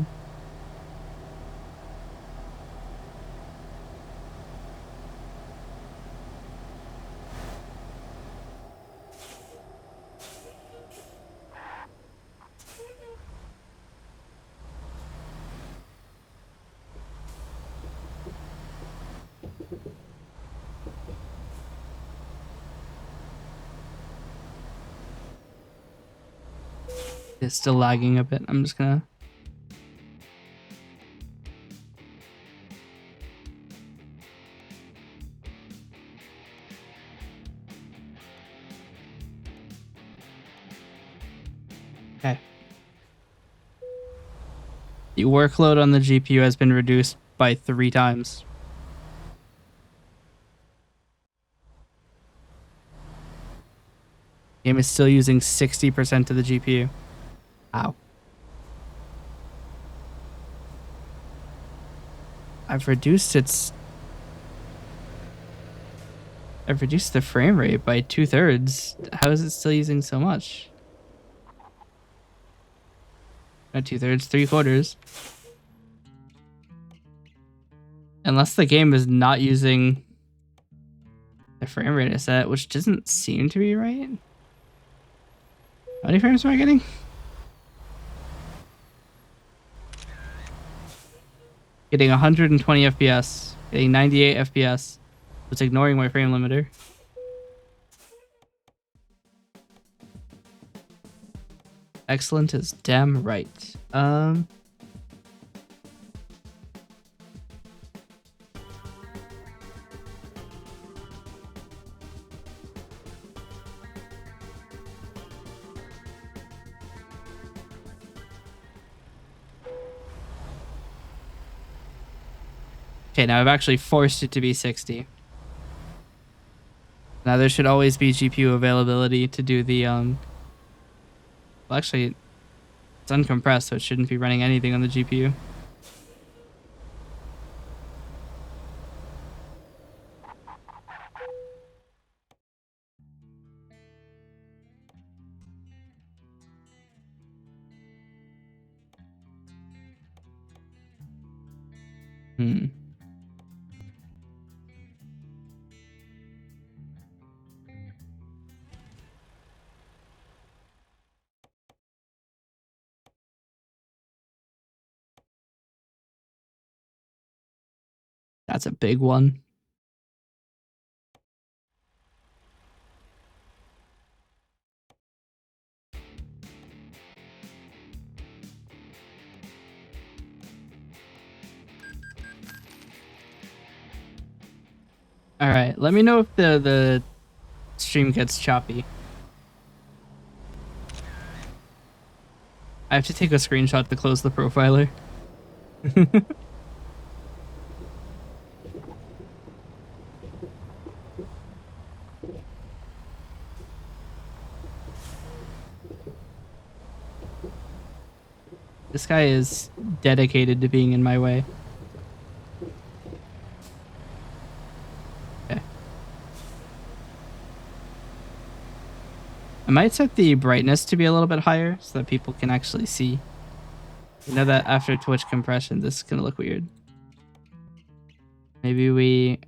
Speaker 1: It's still lagging a bit. I'm just gonna... Okay. The workload on the GPU has been reduced by 3 times. Game is still using 60% of the GPU. Ow. I've reduced the frame rate by 2/3. How is it still using so much? Not 2/3, 3/4. Unless the game is not using the frame rate I set, which doesn't seem to be right. How many frames am I getting? Getting 120 FPS, getting 98 FPS. It's ignoring my frame limiter. Excellent is damn right. Okay, now I've actually forced it to be 60. Now there should always be GPU availability to do the well, actually it's uncompressed, so it shouldn't be running anything on the GPU. That's a big one. All right, let me know if the stream gets choppy. I have to take a screenshot to close the profiler. This guy is dedicated to being in my way. Okay. I might set the brightness to be a little bit higher so that people can actually see. You know that after Twitch compression, this is gonna look weird. Maybe we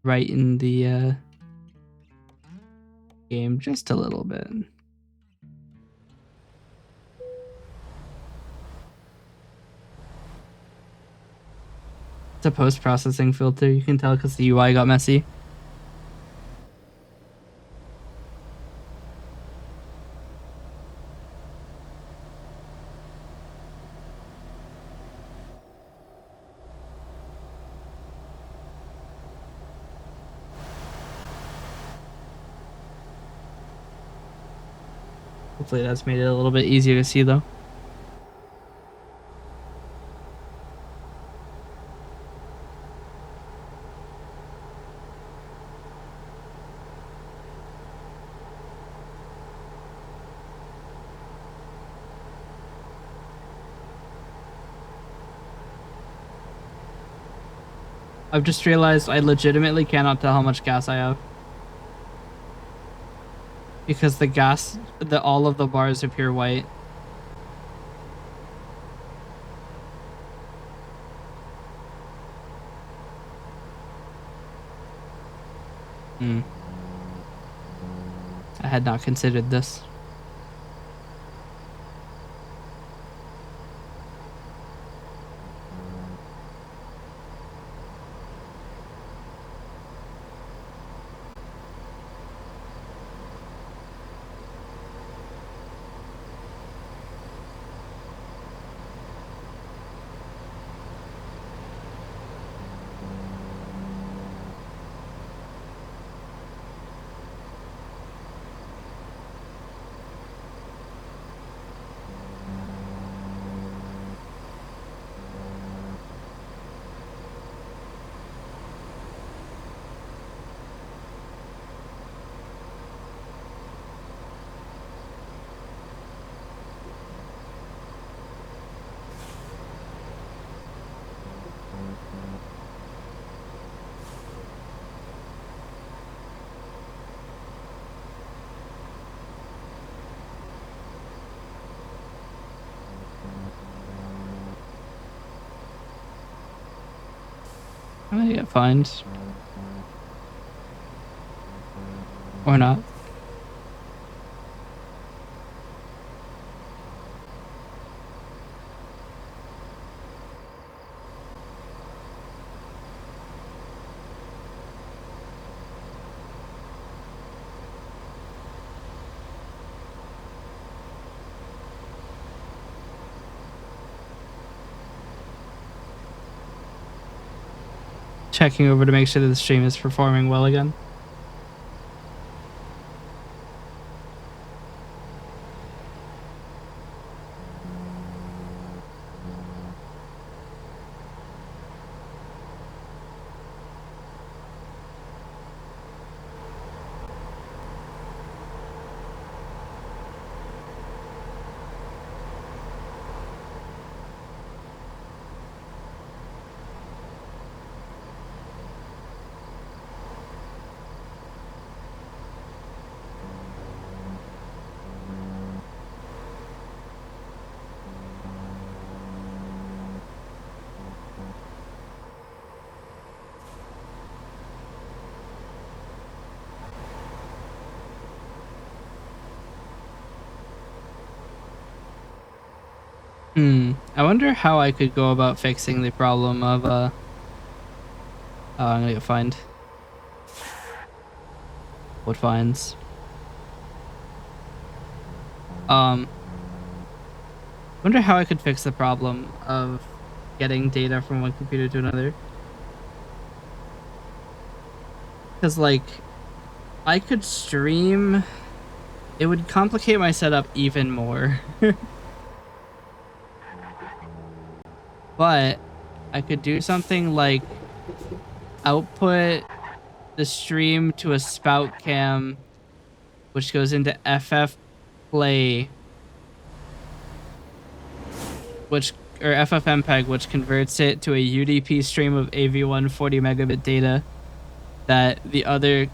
Speaker 1: brighten the game just a little bit. It's a post-processing filter. You can tell because the UI got messy. Hopefully that's made it a little bit easier to see though. I've just realized I legitimately cannot tell how much gas I have. because all of the bars appear white. I had not considered this. I'm gonna get fined. Or not. Checking over to make sure that the stream is performing well again. I wonder how I could go about fixing the problem of oh, I'm gonna get fined. What fines? Wonder how I could fix the problem of getting data from one computer to another. Because, like, I could stream. It would complicate my setup even more. But I could do something like output the stream to a spout cam, which goes into FF Play, or FFmpeg, which converts it to a UDP stream of AV1 40 megabit data that the other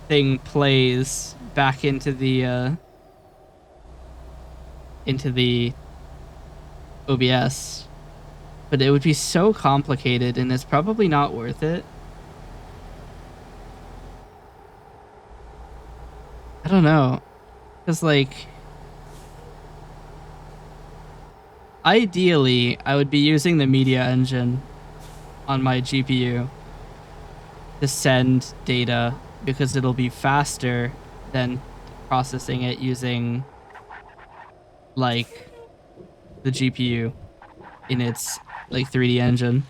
Speaker 1: thing plays back into the OBS. But it would be so complicated, and it's probably not worth it. I don't know. Because, like, ideally, I would be using the media engine on my GPU to send data, because it'll be faster than processing it using, like, the GPU in its, like, 3D engine.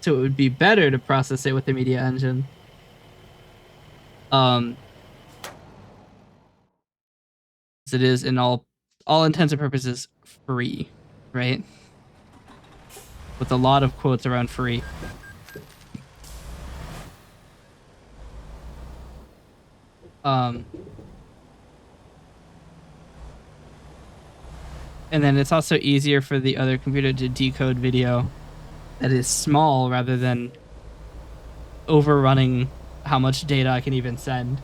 Speaker 1: So it would be better to process it with the media engine. As it is in all intents and purposes free, right? With a lot of quotes around free. And then it's also easier for the other computer to decode video that is small rather than overrunning how much data I can even send.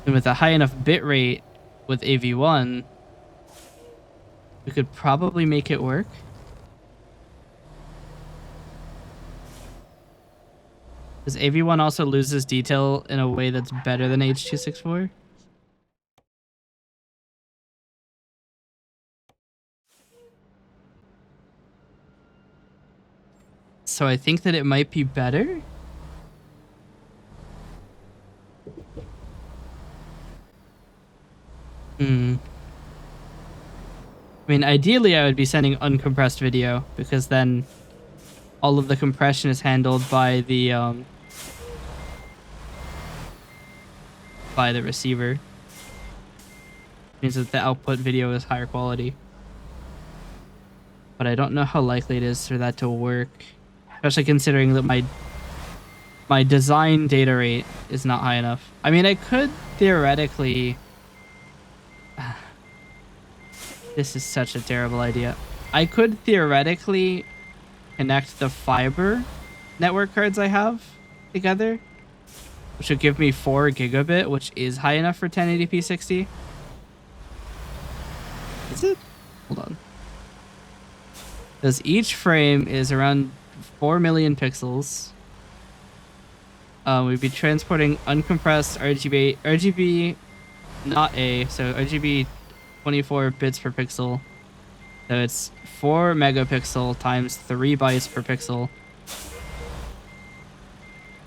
Speaker 1: And with a high enough bit rate with AV1, we could probably make it work. Because AV1 also loses detail in a way that's better than H.264. So I think that it might be better. I mean, ideally, I would be sending uncompressed video because then all of the compression is handled by the receiver. Means that the output video is higher quality. But I don't know how likely it is for that to work, especially considering that my design data rate is not high enough. I mean, I could theoretically. This is such a terrible idea. I could theoretically connect the fiber network cards I have together, which would give me 4 gigabit, which is high enough for 1080p 60. Is it? Hold on. Because each frame is around 4 million pixels. We'd be transporting uncompressed RGB, not A, so RGB 24 bits per pixel. So it's 4 megapixel times 3 bytes per pixel.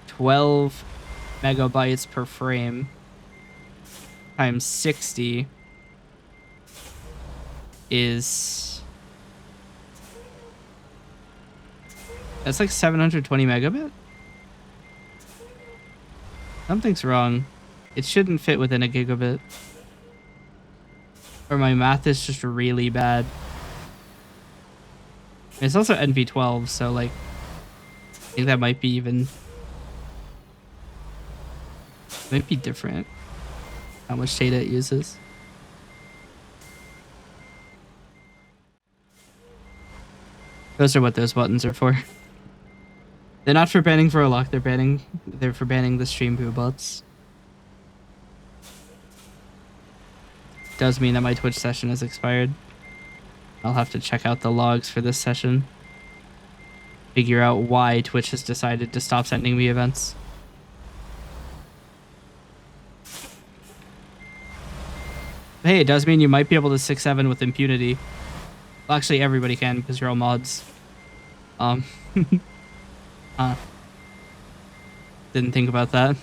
Speaker 1: 12 megabytes per frame times 60 is... That's like 720 megabit? Something's wrong. It shouldn't fit within a gigabit. Or my math is just really bad. It's also NV12, so like, I think that might be might be different. How much data it uses. Those are what those buttons are for. They're not for banning for a lock, they're for banning the stream boo bots. Does mean that my Twitch session has expired. I'll have to check out the logs for this session. Figure out why Twitch has decided to stop sending me events. Hey, it does mean you might be able to 6-7 with impunity. Well, actually, everybody can because you're all mods. Didn't think about that.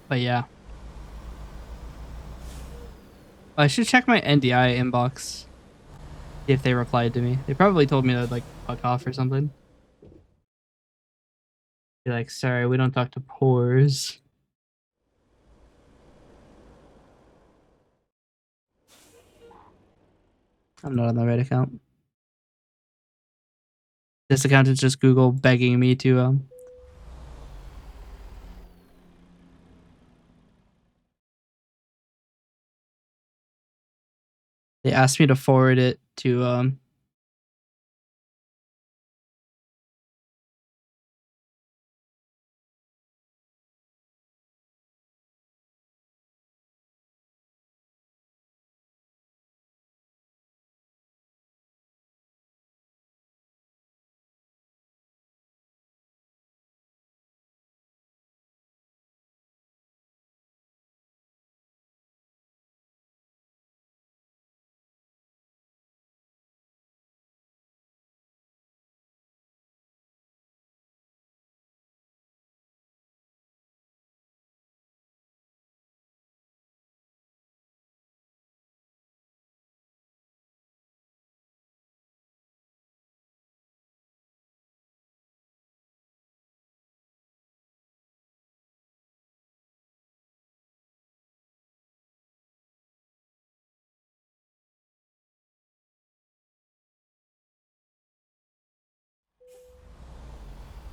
Speaker 1: But yeah. I should check my NDI inbox. See if they replied to me. They probably told me to like fuck off or something. Be like, sorry, we don't talk to pores. I'm not on the right account. This account is just Google begging me to they asked me to forward it to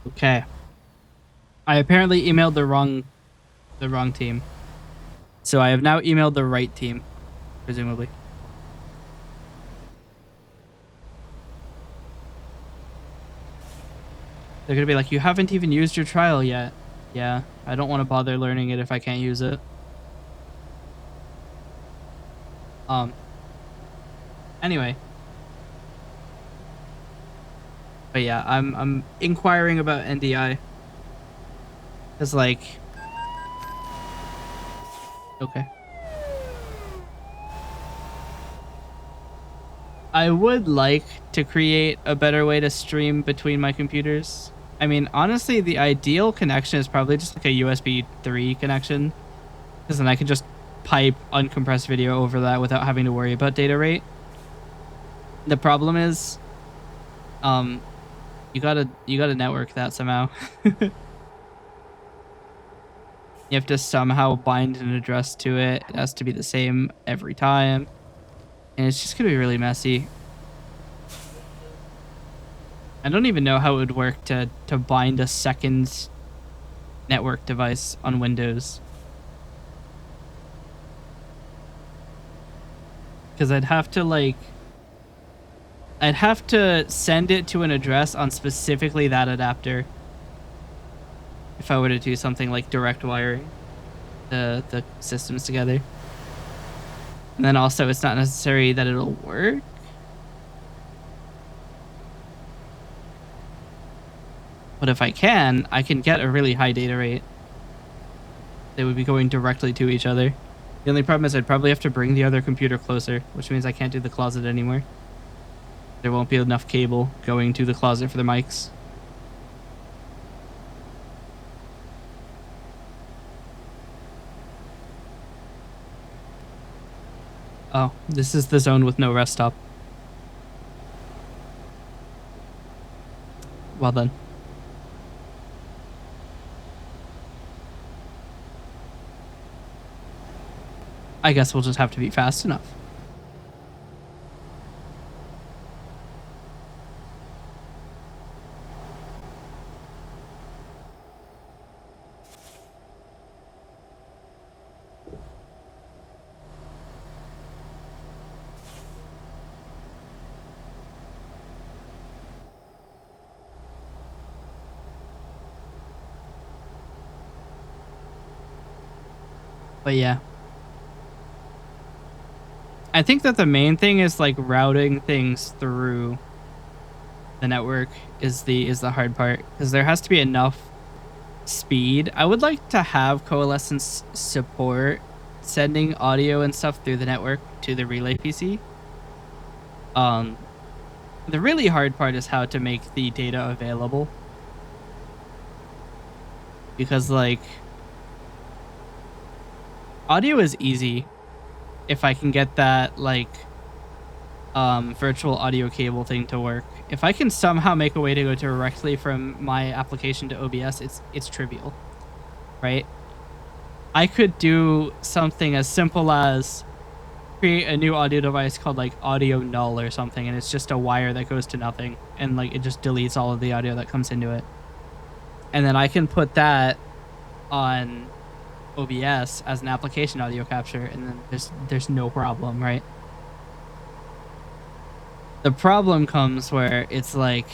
Speaker 1: Okay. I apparently emailed the wrong team. So I have now emailed the right team, presumably. They're gonna be like, you haven't even used your trial yet. Yeah, I don't want to bother learning it if I can't use it. Anyway. But yeah, I'm inquiring about NDI. Cause like, okay. I would like to create a better way to stream between my computers. I mean, honestly, the ideal connection is probably just like a USB 3 connection. Because then I can just pipe uncompressed video over that without having to worry about data rate. The problem is, you gotta network that somehow. You have to somehow bind an address to it. It has to be the same every time. And it's just gonna be really messy. I don't even know how it would work to bind a second network device on Windows. Because I'd have to send it to an address on specifically that adapter if I were to do something like direct wiring the systems together. And then also it's not necessary that it'll work. But if I can get a really high data rate. They would be going directly to each other. The only problem is I'd probably have to bring the other computer closer, which means I can't do the closet anymore. There won't be enough cable going to the closet for the mics. Oh, this is the zone with no rest stop. Well then. I guess we'll just have to be fast enough. But yeah. I think that the main thing is like routing things through the network is the hard part, because there has to be enough speed. I would like to have Coalescence support sending audio and stuff through the network to the relay PC. The really hard part is how to make the data available, because like audio is easy if I can get that like virtual audio cable thing to work. If I can somehow make a way to go directly from my application to OBS, it's trivial, right? I could do something as simple as create a new audio device called like audio null or something, and it's just a wire that goes to nothing, and like it just deletes all of the audio that comes into it. And then I can put that on OBS as an application audio capture, and then there's no problem, right? The problem comes where it's like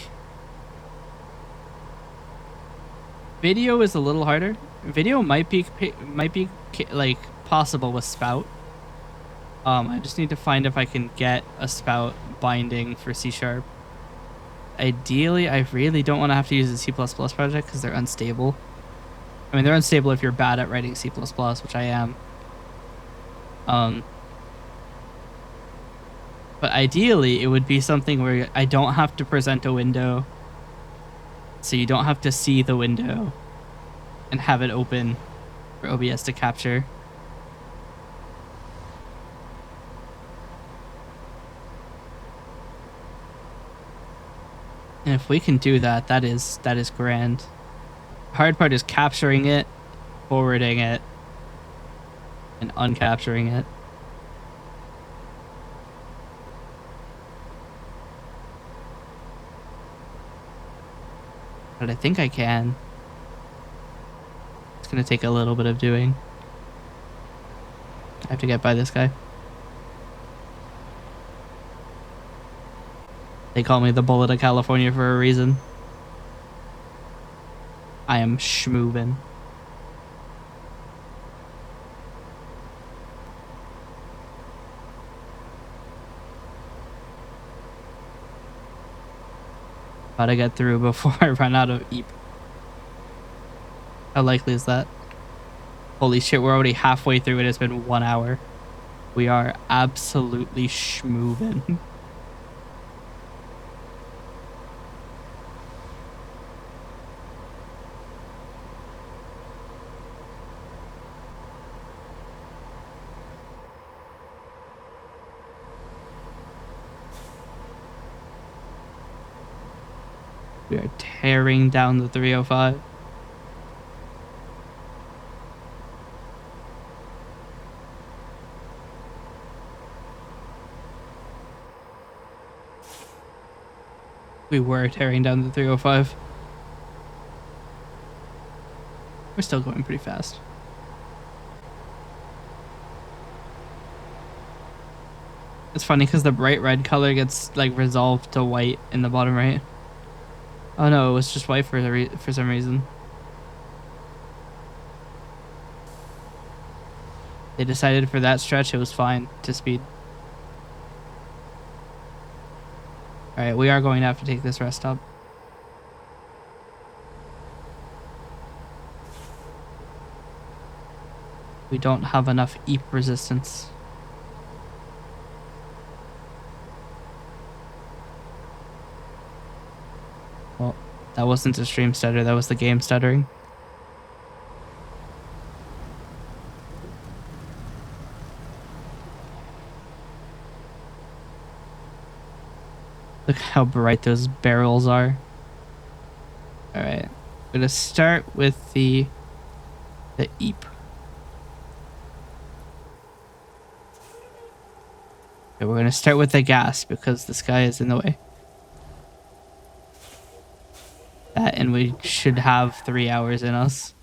Speaker 1: video is a little harder. Video might be like possible with Spout. I just need to find if I can get a Spout binding for C#. Ideally, I really don't want to have to use the C++ project because they're unstable. I mean, they're unstable if you're bad at writing C++, which I am. But ideally, it would be something where I don't have to present a window, so you don't have to see the window and have it open for OBS to capture. And if we can do that, that is grand. The hard part is capturing it, forwarding it, and uncapturing it. But I think I can. It's gonna take a little bit of doing. I have to get by this guy. They call me the Bullet of California for a reason. I am schmoovin'. Gotta get through before I run out of EAP. How likely is that? Holy shit, we're already halfway through it. It's been 1 hour. We are absolutely schmoovin'. We are tearing down the 305. We were tearing down the 305. We're still going pretty fast. It's funny because the bright red color gets like resolved to white in the bottom right. Oh no, it was just white for some reason. They decided for that stretch it was fine to speed. Alright, we are going to have to take this rest stop. We don't have enough EAP resistance. Well, that wasn't a stream stutter, that was the game stuttering. Look how bright those barrels are. Alright. I'm gonna start with the EAP. Okay, we're gonna start with the gas because this guy is in the way. That, and we should have 3 hours in us.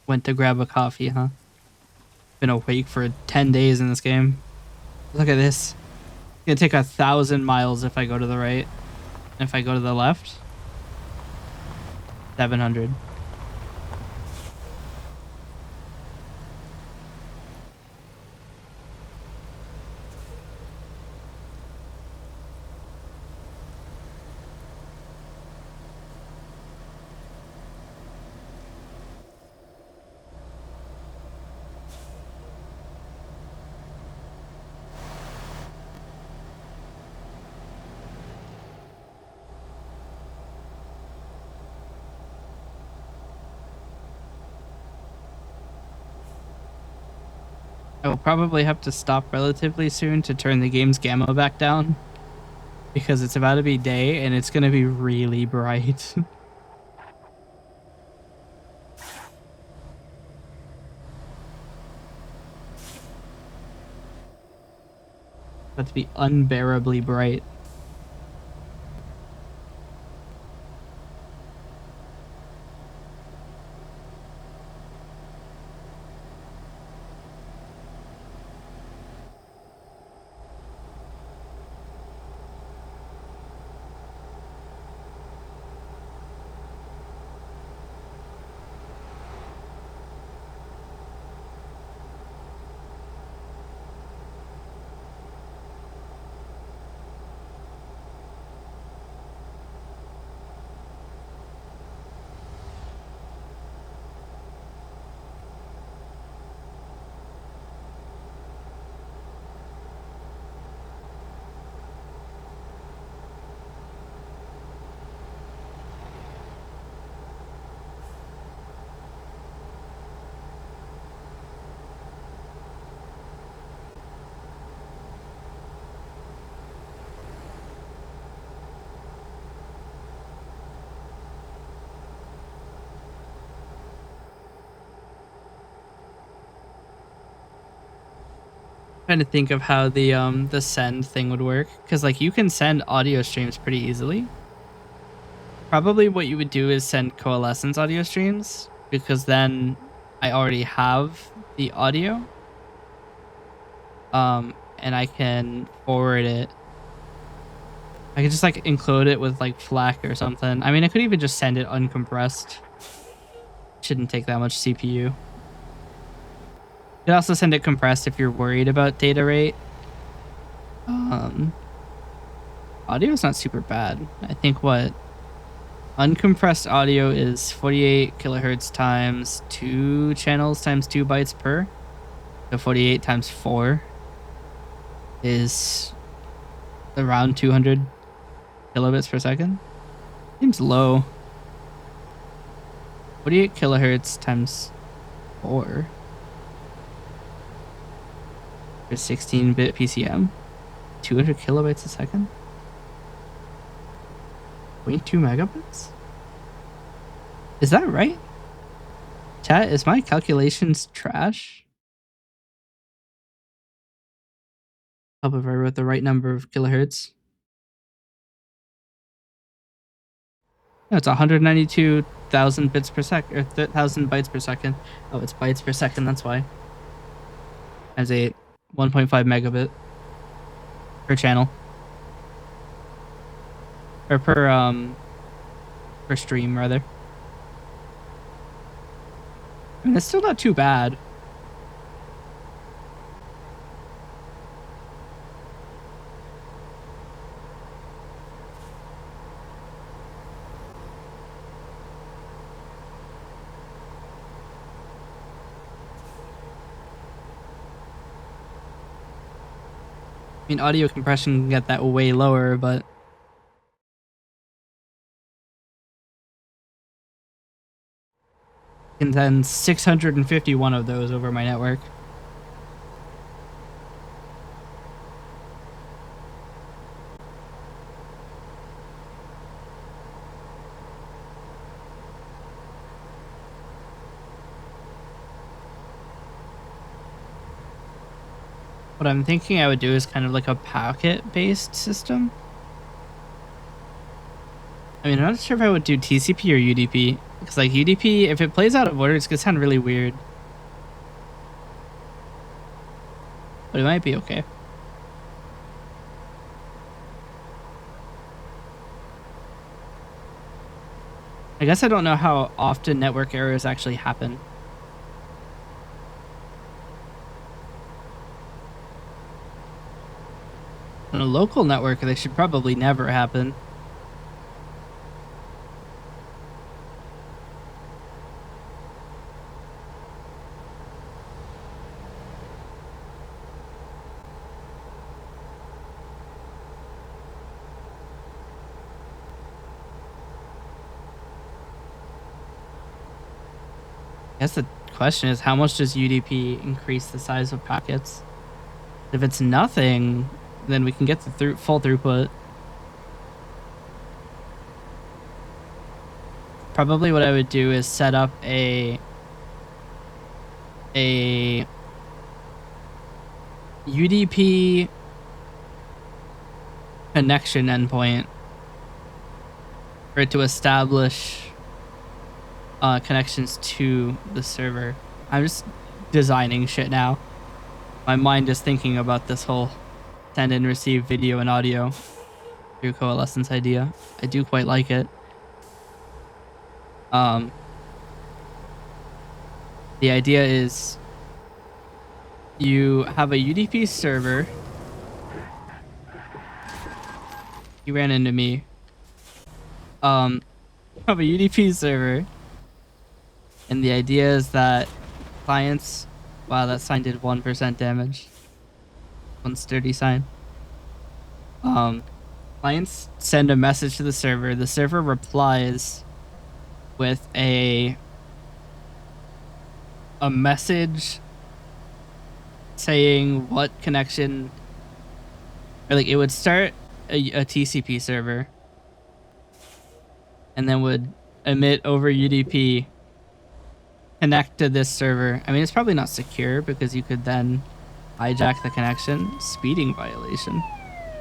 Speaker 1: Went to grab a coffee, huh? Been awake for 10 days in this game. Look at this. It's gonna take 1,000 miles if I go to the right. And if I go to the left, 700. I will probably have to stop relatively soon to turn the game's gamma back down. Because it's about to be day and it's going to be really bright. About to be unbearably bright. trying to think of how the send thing would work, because like you can send audio streams pretty easily. Probably what you would do is send Coalescence audio streams, because then I already have the audio. And I can forward it. I could just like encode it with like FLAC or something. I mean, I could even just send it uncompressed. Shouldn't take that much CPU. You could also send it compressed if you're worried about data rate. Audio is not super bad. I think what uncompressed audio is 48 kilohertz times 2 channels times 2 bytes per. So 48 times 4 is around 200 kilobits per second. Seems low. 48 kilohertz times 4 for 16-bit PCM. 200 kilobytes a second? 0.2 megabits? Is that right? Chat, is my calculations trash? Hope if I wrote the right number of kilohertz. No, it's 192,000 bits per second, or 1,000 bytes per second. Oh, it's bytes per second, that's why. As a 1.5 megabit per channel. Or per stream, rather. I mean, it's still not too bad. I mean, audio compression can get that way lower, but I can send 651 of those over my network. What I'm thinking I would do is kind of like a packet-based system. I mean, I'm not sure if I would do TCP or UDP. Because like UDP, if it plays out of order, it's going to sound really weird. But it might be okay. I guess I don't know how often network errors actually happen. On a local network, they should probably never happen. I guess the question is, how much does UDP increase the size of packets? If it's nothing, then we can get the full throughput. Probably what I would do is set up a UDP connection endpoint for it to establish connections to the server. I'm just designing shit now. My mind is thinking about this whole send and receive video and audio through Coalescence idea. I do quite like it. The idea is you have a UDP server. You ran into me. Have a UDP server. And the idea is that clients... Wow, that sign did 1% damage. One sturdy sign. Clients send a message to the server. The server replies with a message saying what connection... Or like, it would start a TCP server. And then would emit over UDP... connect to this server. I mean, it's probably not secure because you could then Hijack the connection. Speeding violation.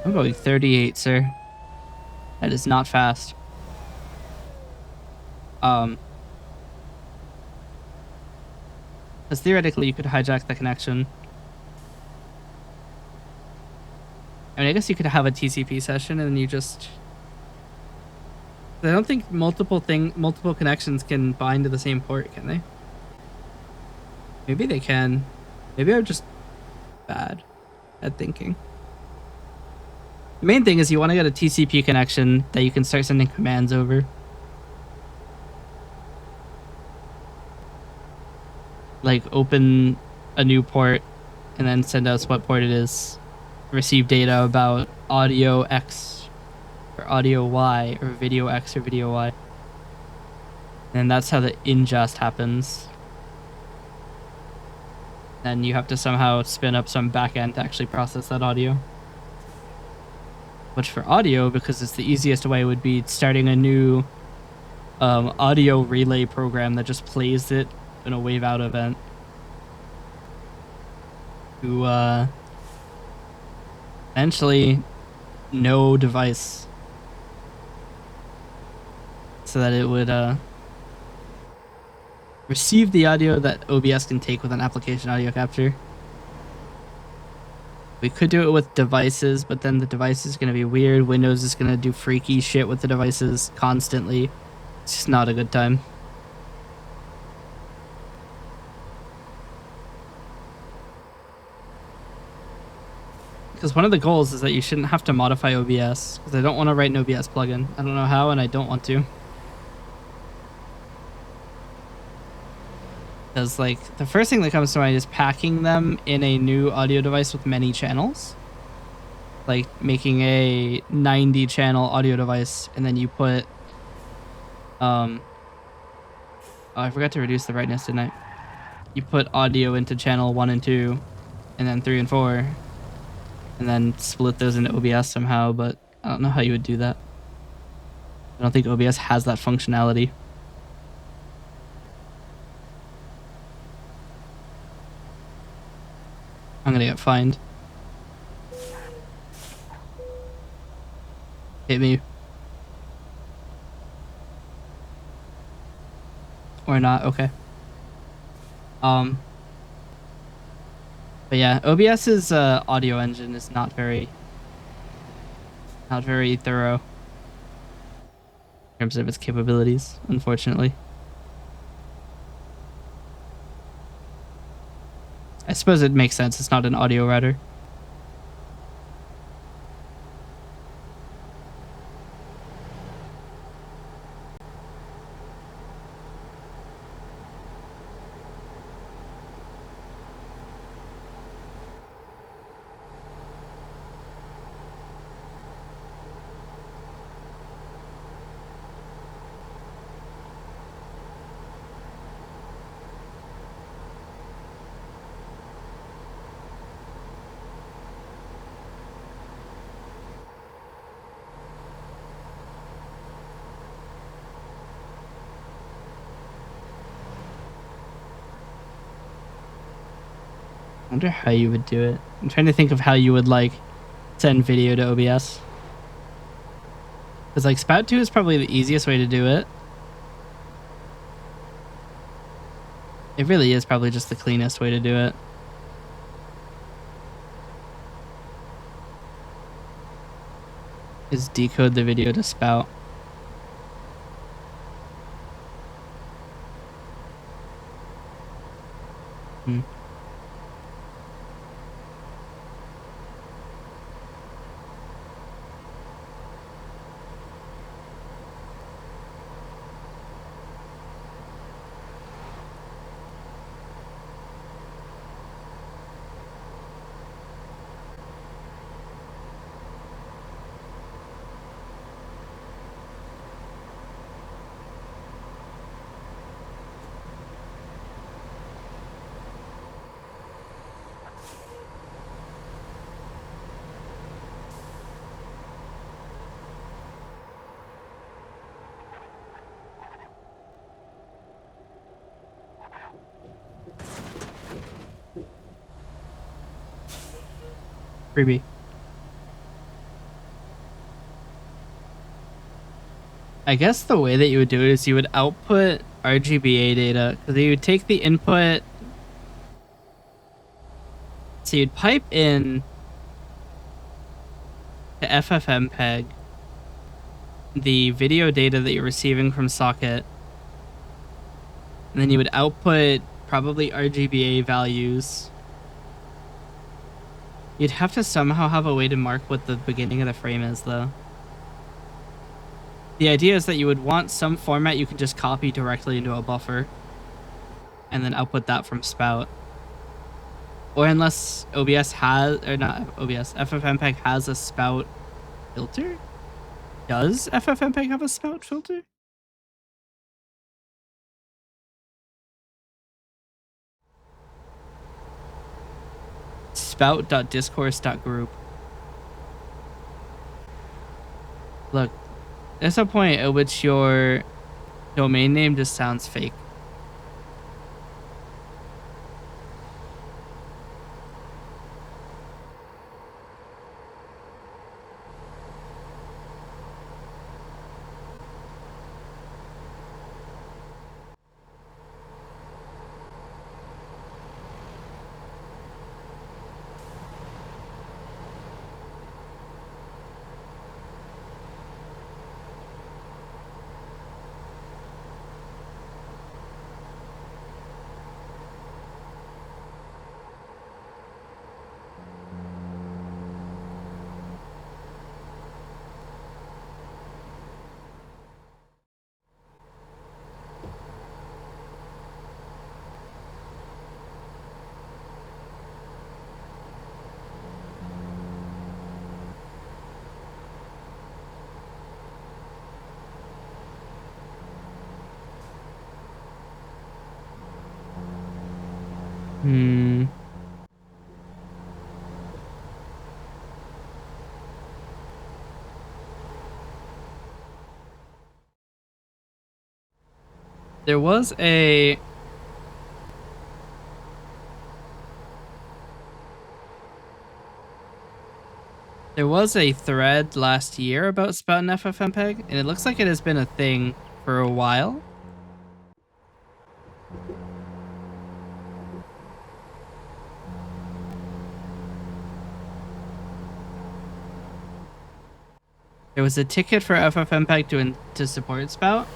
Speaker 1: I'm going 38, sir. That is not fast. Because theoretically you could hijack the connection. I mean, I guess you could have a TCP session and you just... I don't think multiple connections can bind to the same port, can they? Maybe they can. Maybe I'm just bad at thinking. The main thing is you want to get a TCP connection that you can start sending commands over. Like open a new port and then send us what port it is. Receive data about audio X or audio Y or video X or video Y. And that's how the ingest happens. Then you have to somehow spin up some backend to actually process that audio. Which for audio, because it's the easiest way, would be starting a new audio relay program that just plays it in a wave out event to eventually no device, so that it would receive the audio that OBS can take with an application audio capture. We could do it with devices, but then the device is going to be weird. Windows is going to do freaky shit with the devices constantly. It's just not a good time. Because one of the goals is that you shouldn't have to modify OBS, because I don't want to write an OBS plugin. I don't know how, and I don't want to. Because, like, the first thing that comes to mind is packing them in a new audio device with many channels. Like, making a 90-channel audio device, and then you put... Oh, I forgot to reduce the brightness, didn't I? You put audio into channel 1 and 2, and then 3 and 4, and then split those into OBS somehow, but I don't know how you would do that. I don't think OBS has that functionality. I'm gonna get fined. Hit me. Or not, okay. But yeah, OBS's audio engine is not very thorough in terms of its capabilities, unfortunately. I suppose it makes sense. It's not an audio router. I wonder how you would do it. I'm trying to think of how you would, like, send video to OBS. Because, like, Spout 2 is probably the easiest way to do it. It really is probably just the cleanest way to do it. Is decode the video to Spout. freebie. I guess the way that you would do it is you would output RGBA data, because you would take the input. So you'd pipe in to FFmpeg the video data that you're receiving from socket, and then you would output probably RGBA values. You'd have to somehow have a way to mark what the beginning of the frame is, though. The idea is that you would want some format you can just copy directly into a buffer and then output that from spout. Or unless OBS has, or not OBS, FFmpeg has a spout filter? Does FFmpeg have a spout filter? Spout.discourse.group. Look, there's a point at which your domain name just sounds fake. There was a thread last year about spout and FFmpeg, and it looks like it has been a thing for a while. There was a ticket for FFmpeg to support spout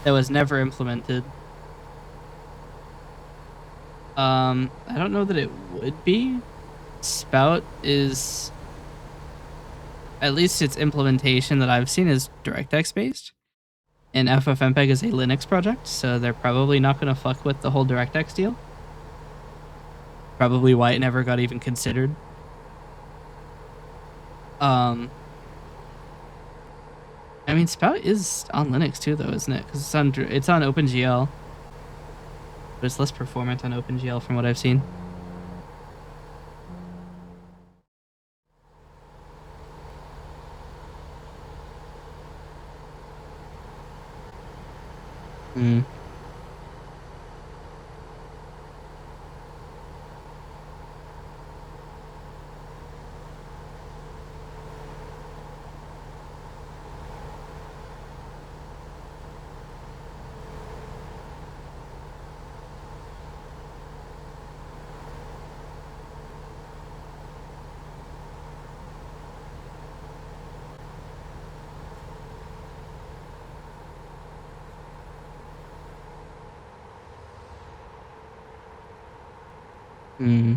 Speaker 1: that was never implemented. I don't know that it would be. Spout is, at least its implementation that I've seen, is DirectX based. And FFmpeg is a Linux project, so they're probably not going to fuck with the whole DirectX deal. Probably why it never got even considered. I mean, Spout is on Linux too, though, isn't it? Because it's on OpenGL, but it's less performant on OpenGL from what I've seen. Hmm. Hmm.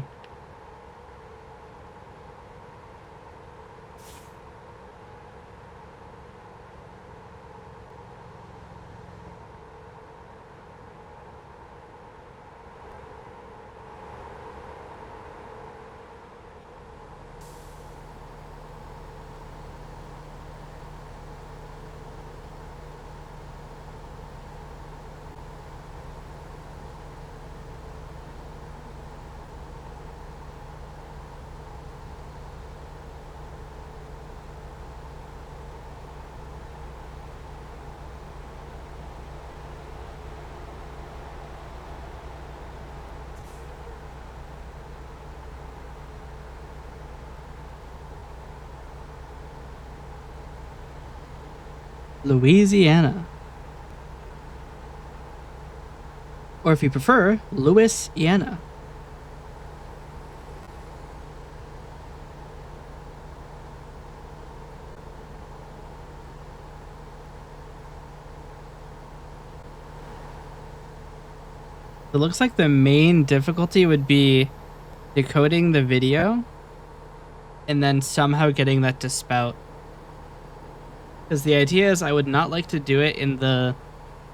Speaker 1: Louisiana. Or if you prefer, Louisiana. It looks like the main difficulty would be decoding the video and then somehow getting that to spout. Because the idea is I would not like to do it in the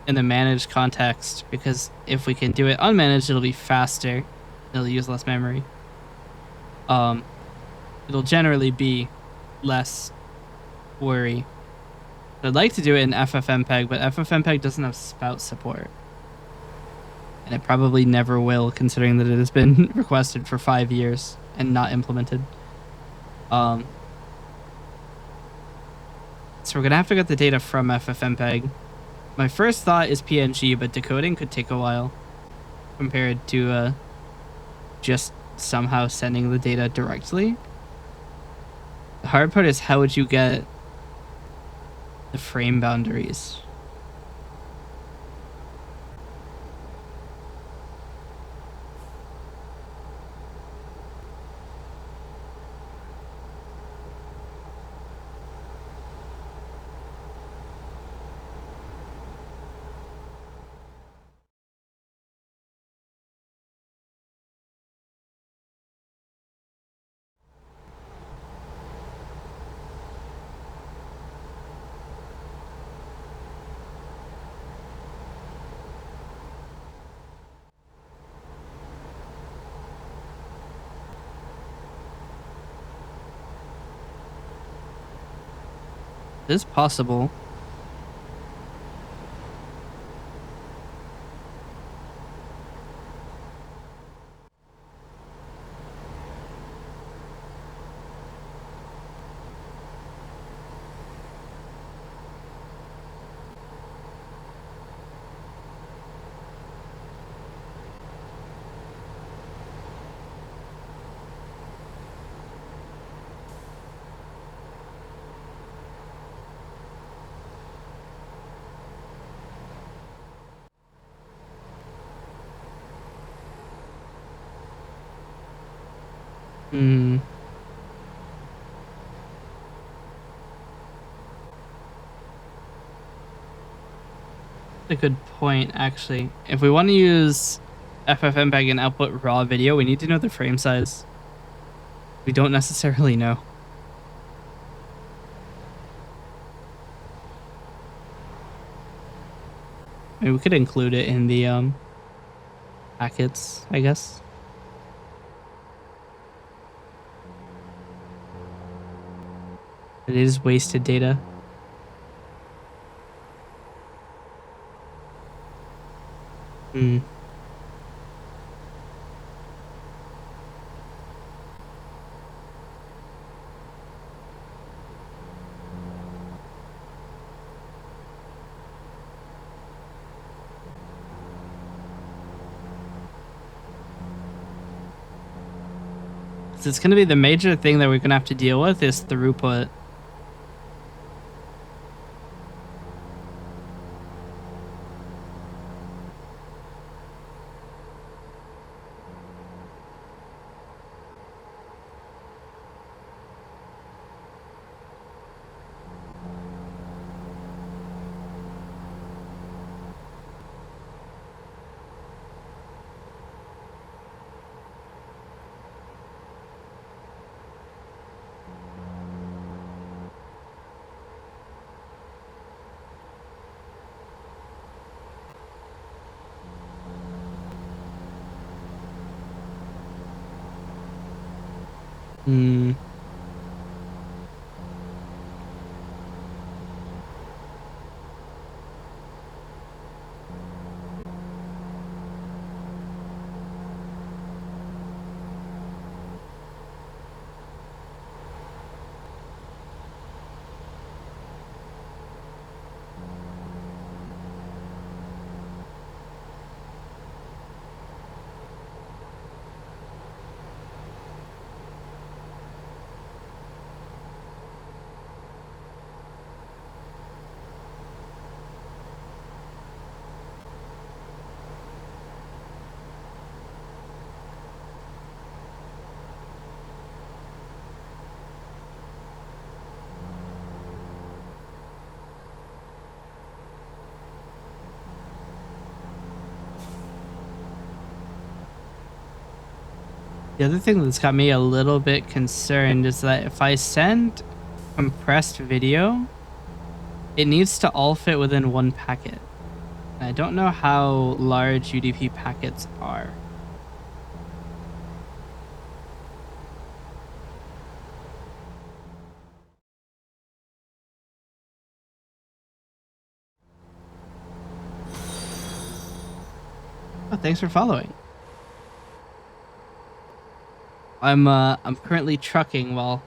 Speaker 1: managed context, because if we can do it unmanaged, it'll be faster. It'll use less memory. It'll generally be less worry. I'd like to do it in FFmpeg, but FFmpeg doesn't have spout support. And it probably never will, considering that it has been requested for 5 years and not implemented. So we're gonna have to get the data from FFmpeg. My first thought is PNG, but decoding could take a while compared to just somehow sending the data directly. The hard part is, how would you get the frame boundaries? It is possible. Hmm. A good point, actually. If we want to use FFmpeg and output raw video, we need to know the frame size. We don't necessarily know. I mean, we could include it in the packets, I guess. It is wasted data. Hmm. It's going to be the major thing that we're going to have to deal with is throughput. Hmm. The other thing that's got me a little bit concerned is that if I send compressed video, it needs to all fit within one packet. And I don't know how large UDP packets are. Oh, thanks for following. I'm currently trucking while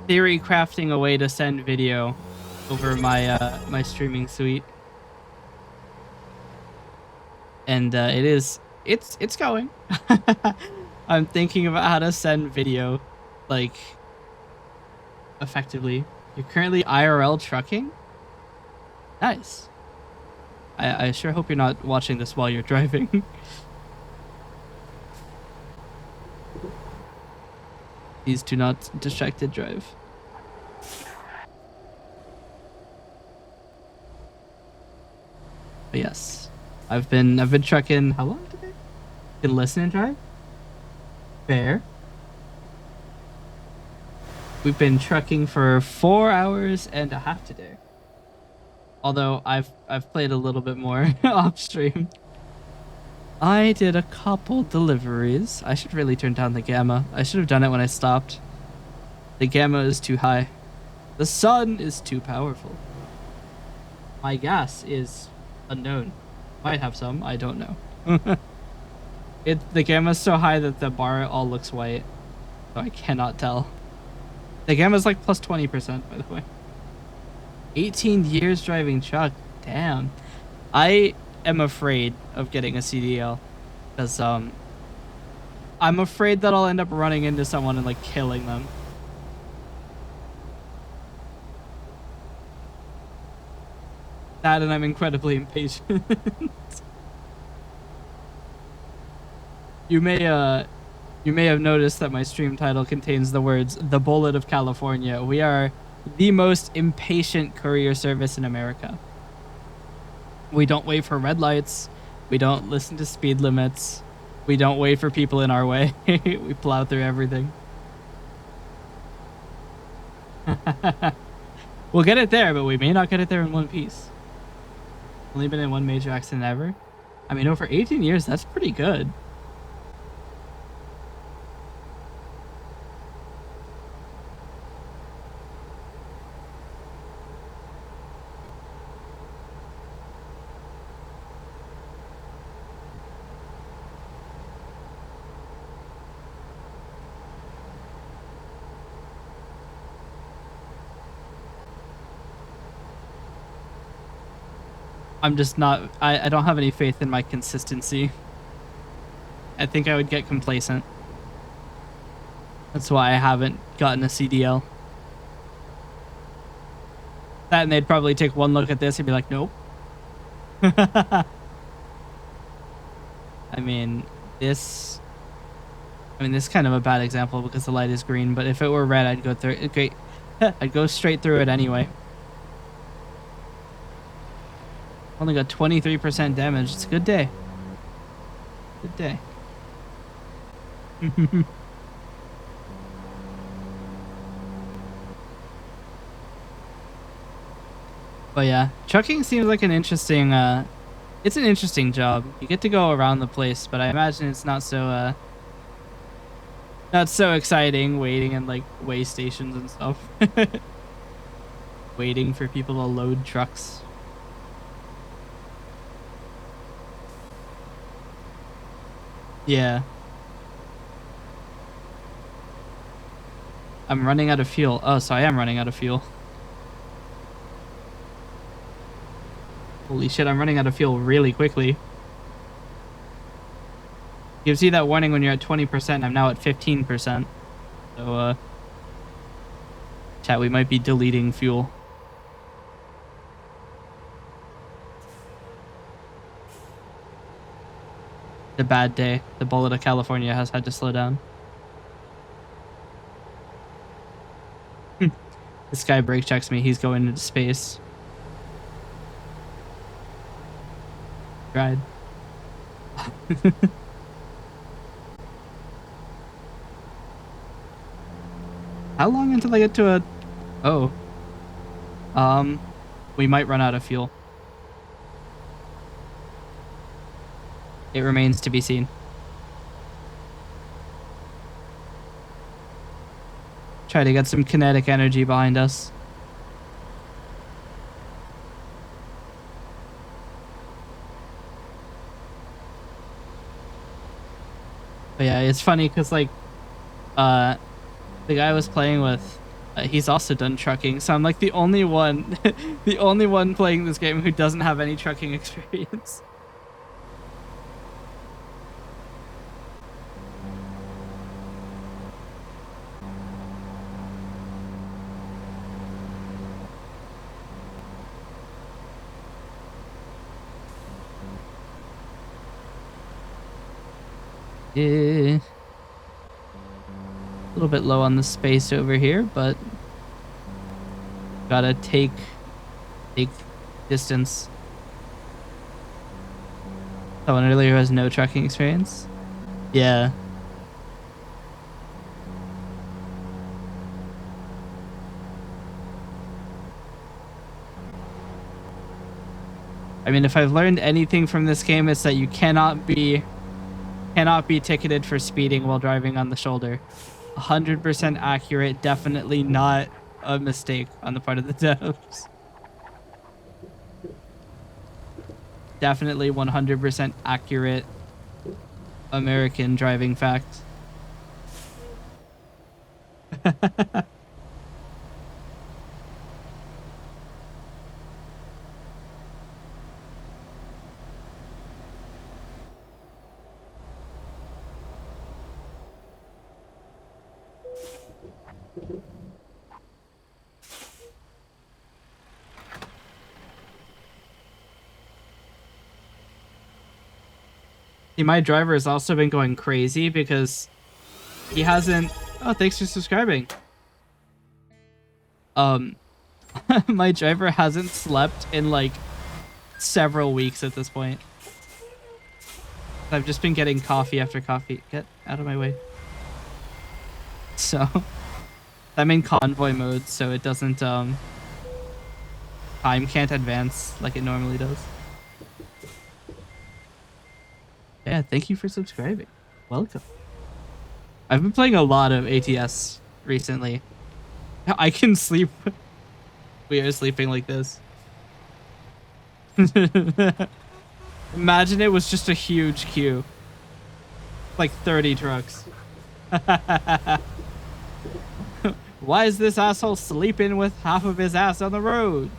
Speaker 1: theory crafting a way to send video over my my streaming suite. And it's going. I'm thinking about how to send video like effectively. You're currently IRL trucking? Nice. I sure hope you're not watching this while you're driving. Please do not distracted drive. But yes, I've been trucking. How long today? Can listen and drive. Fair. We've been trucking for 4 hours and a half today. Although I've played a little bit more off stream. I did a couple deliveries. I should really turn down the gamma. I should have done it when I stopped. The gamma is too high. The sun is too powerful. My gas is unknown. Might have some, I don't know. The gamma is so high that the bar all looks white. So I cannot tell. The gamma is like plus 20%, by the way. 18 years driving truck. Damn. I am afraid of getting a CDL because I'm afraid that I'll end up running into someone and like killing them. That, and I'm incredibly impatient. You may have noticed that my stream title contains the words "The Bullet of California." We are the most impatient courier service in America. We don't wait for red lights. We don't listen to speed limits. We don't wait for people in our way. We plow through everything. We'll get it there, but we may not get it there in one piece. Only been in one major accident ever. I mean, over 18 years, that's pretty good. I'm just not, I don't have any faith in my consistency. I think I would get complacent. That's why I haven't gotten a CDL. That, and they'd probably take one look at this and be like, nope. I mean, this is kind of a bad example because the light is green, but if it were red, I'd go through it. Great. I'd go straight through it anyway. Only got 23% damage. It's a good day. Good day. But yeah, trucking seems like an interesting, it's an interesting job. You get to go around the place, but I imagine it's not so exciting waiting in like way stations and stuff. Waiting for people to load trucks. Yeah. I'm running out of fuel. Oh, so I am running out of fuel. Holy shit, I'm running out of fuel really quickly. Gives you that warning when you're at 20%. I'm now at 15%. So, chat, we might be deleting fuel. A bad day. The Bullet of California has had to slow down. This guy brake checks me. He's going into space. Tried. How long until I get to a... Oh. We might run out of fuel. It remains to be seen. Try to get some kinetic energy behind us. But yeah, it's funny because like, the guy I was playing with, he's also done trucking, so I'm like the only one, the only one playing this game who doesn't have any trucking experience. A little bit low on the space over here, but gotta take distance. Someone earlier who has no trucking experience. Yeah. I mean, if I've learned anything from this game, it's that you cannot be ticketed for speeding while driving on the shoulder. 100% accurate, definitely not a mistake on the part of the devs. Definitely 100% accurate American driving fact. See, my driver has also been going crazy because he hasn't... Oh, thanks for subscribing. My driver hasn't slept in like several weeks at this point. I've just been getting coffee after coffee. Get out of my way. So I'm in convoy mode, so it doesn't time can't advance like it normally does. Yeah, thank you for subscribing. Welcome. I've been playing a lot of ATS recently. I can sleep. We are sleeping like this. Imagine it was just a huge queue. Like 30 trucks. Why is this asshole sleeping with half of his ass on the road?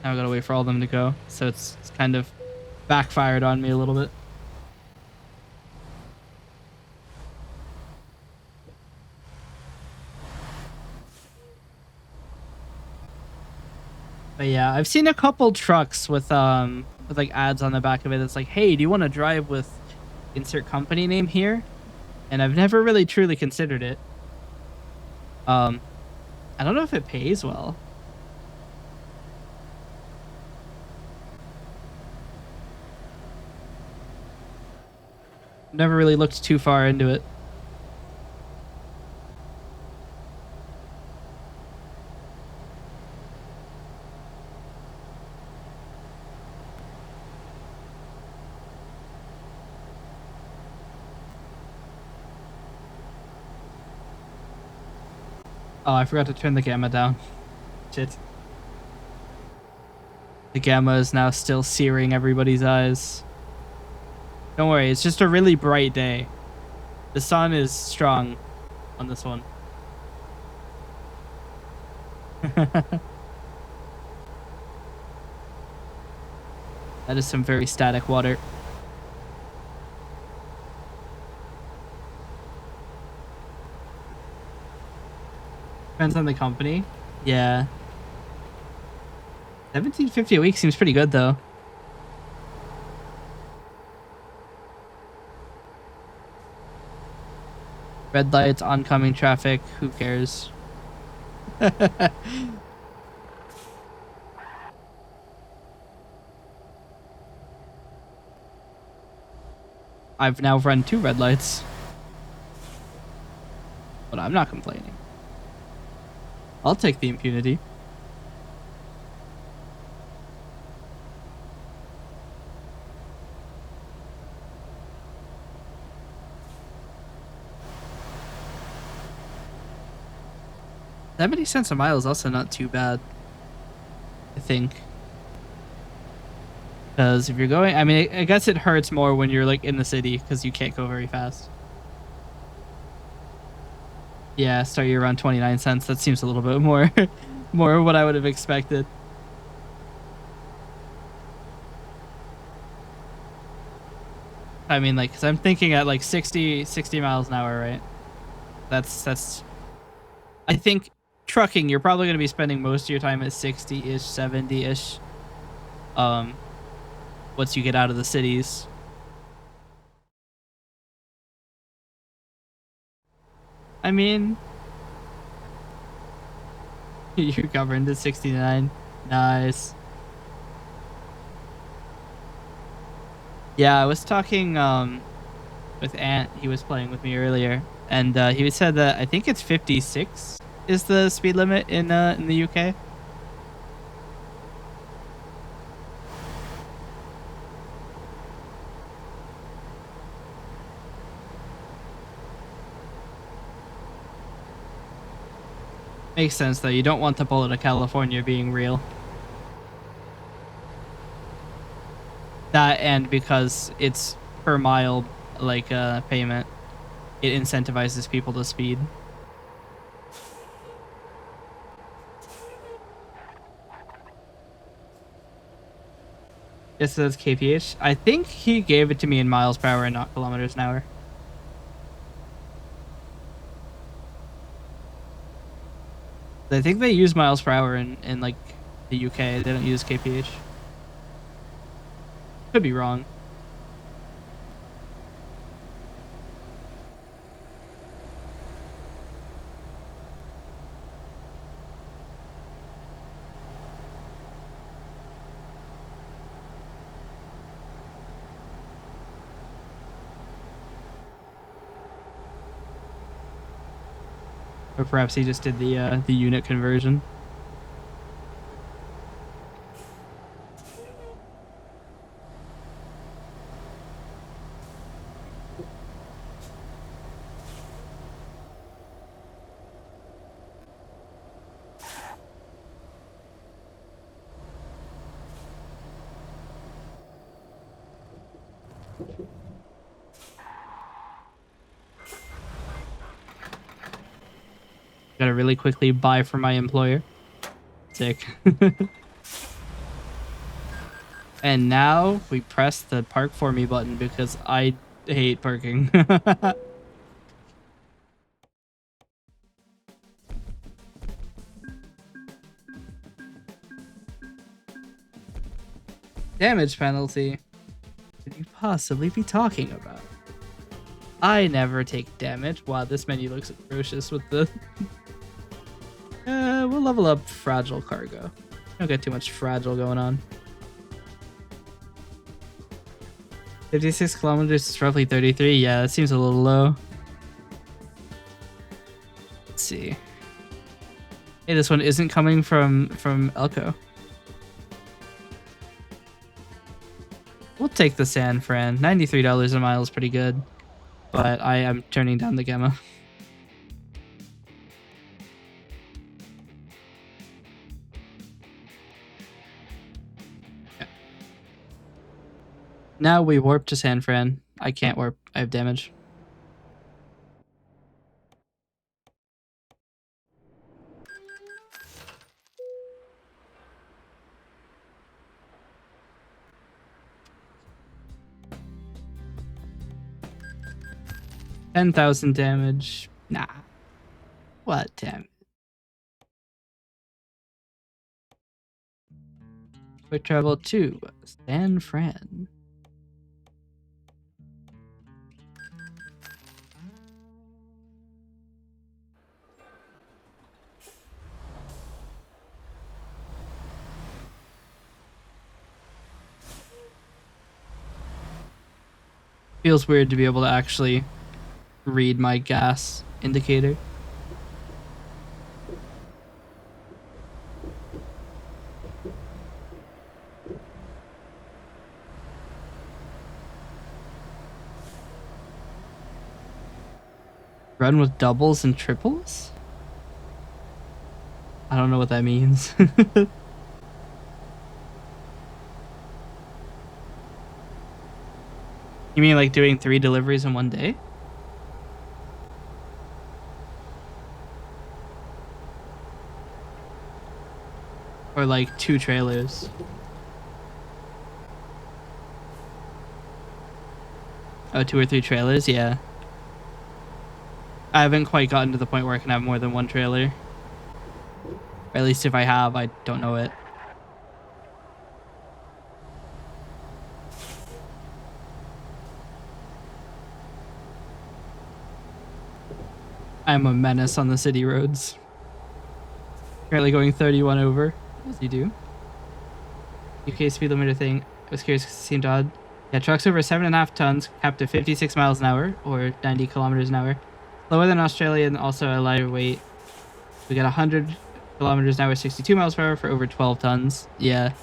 Speaker 1: Now I gotta wait for all of them to go, so it's kind of backfired on me a little bit. But yeah, I've seen a couple trucks with like ads on the back of it that's like, hey, do you want to drive with insert company name here? And I've never really truly considered it. I don't know if it pays well. Never really looked too far into it. Oh, I forgot to turn the gamma down. Shit. The gamma is now still searing everybody's eyes. Don't worry, it's just a really bright day. The sun is strong on this one. That is some very static water. Depends on the company. Yeah. $17.50 a week seems pretty good though. Red lights, oncoming traffic, who cares? I've now run 2 red lights. But I'm not complaining. I'll take the impunity. $0.70 a mile is also not too bad, I think. Because if you're going, I mean, I guess it hurts more when you're like in the city because you can't go very fast. Yeah, start you around 29 cents. That seems a little bit more, more what I would have expected. I mean, like, cause I'm thinking at like 60 miles an hour, right? That's. I think trucking, you're probably gonna be spending most of your time at 60-ish, 70-ish. Once you get out of the cities. I mean, you're governed at 69. Nice. Yeah, I was talking with Ant. He was playing with me earlier, and he said that I think it's 56 is the speed limit in the UK. Makes sense though. You don't want the bullet of California being real. That and because it's per mile like payment, it incentivizes people to speed. It says kph. I think he gave it to me in miles per hour and not kilometers an hour. I think they use miles per hour in like the UK. They don't use kph. Could be wrong. Or perhaps he just did the unit conversion. Gotta really quickly buy for my employer. Sick. And now we press the park for me button because I hate parking. Damage penalty? What could you possibly be talking about? I never take damage. Wow, this menu looks atrocious with the... we'll level up fragile cargo. Don't get too much fragile going on. 56 kilometers is roughly 33. Yeah, that seems a little low. Let's see. Hey, this one isn't coming from Elko. We'll take the San Fran. $93 a mile is pretty good. But I am turning down the Gemma. Yeah. Now we warp to San Fran. I can't warp. I have damage. $10,000 damage. Nah. What damage? Quick travel to San Fran. Feels weird to be able to actually read my gas indicator. Run with doubles and triples? I don't know what that means. You mean like doing 3 deliveries in one day? Or like 2 trailers? Oh, 2 or 3 trailers? Yeah. I haven't quite gotten to the point where I can have more than 1 trailer. Or at least if I have, I don't know it. I'm a menace on the city roads. Currently going 31 over, as you do. UK speed limiter thing. I was curious because it seemed odd. Yeah, trucks over 7.5 tons, capped at 56 miles an hour, or 90 kilometers an hour. Lower than Australia and also a lighter weight. We got 100 kilometers an hour, 62 miles per hour for over 12 tons. Yeah.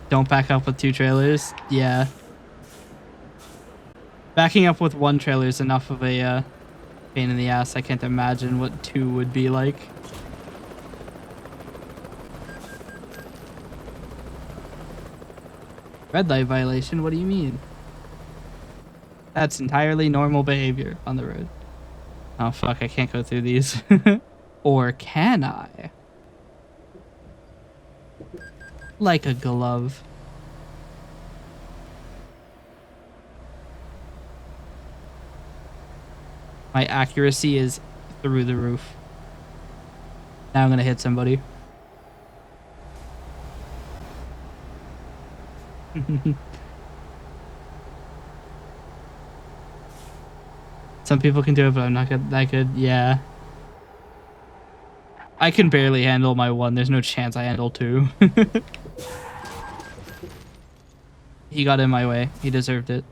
Speaker 1: Don't back up with 2 trailers. Yeah. Backing up with 1 trailer is enough of a pain in the ass. I can't imagine what 2 would be like. Red light violation? What do you mean? That's entirely normal behavior on the road. Oh fuck, I can't go through these. Or can I? Like a glove. My accuracy is through the roof. Now I'm gonna hit somebody. Some people can do it, but I'm not that good. Yeah. I can barely handle my 1. There's no chance I handle 2. He got in my way. He deserved it.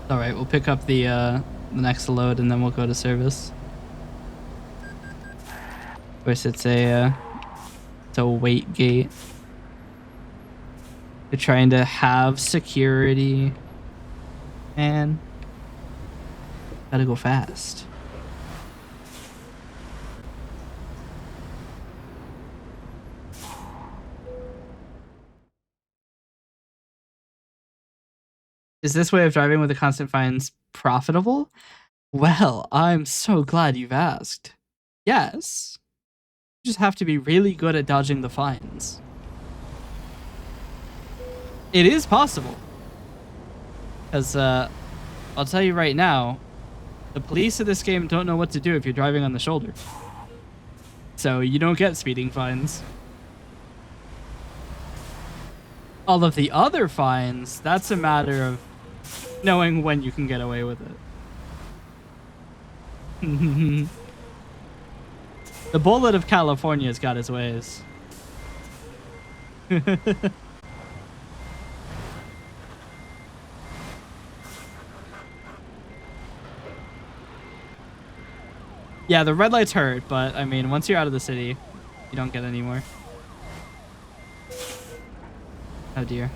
Speaker 1: Alright, we'll pick up the next load and then we'll go to service. Of course, it's a wait gate. They're trying to have security. Man. Gotta go fast. Is this way of driving with the constant fines profitable? Well, I'm so glad you've asked. Yes. You just have to be really good at dodging the fines. It is possible. Because, I'll tell you right now, the police of this game don't know what to do if you're driving on the shoulder. So you don't get speeding fines. All of the other fines, that's a matter of knowing when you can get away with it. The bullet of California's got his ways. Yeah, the red lights hurt, but I mean, once you're out of the city, you don't get any more. Oh dear.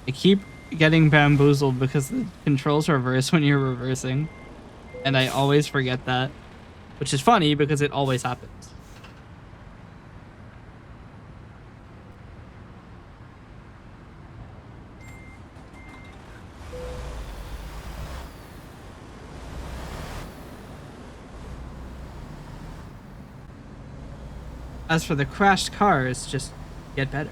Speaker 1: I keep getting bamboozled because the controls reverse when you're reversing. And I always forget that. Which is funny because it always happens. As for the crashed cars, just get better.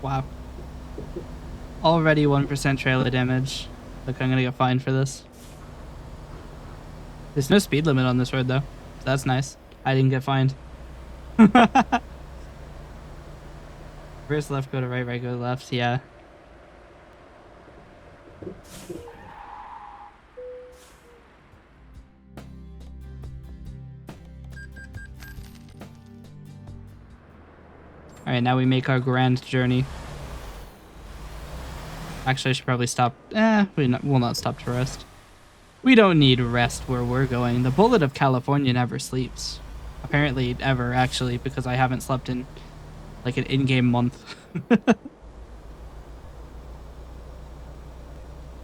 Speaker 1: Wow. Already 1% trailer damage. Look, I'm gonna get fined for this. There's no speed limit on this road though. So that's nice. I didn't get fined. Reverse left, go to right, right, go to left. Yeah. Alright, now we make our grand journey. Actually, I should probably stop. We'll not stop to rest. We don't need rest where we're going. The bullet of California never sleeps. Apparently, ever, actually, because I haven't slept in like an in-game month.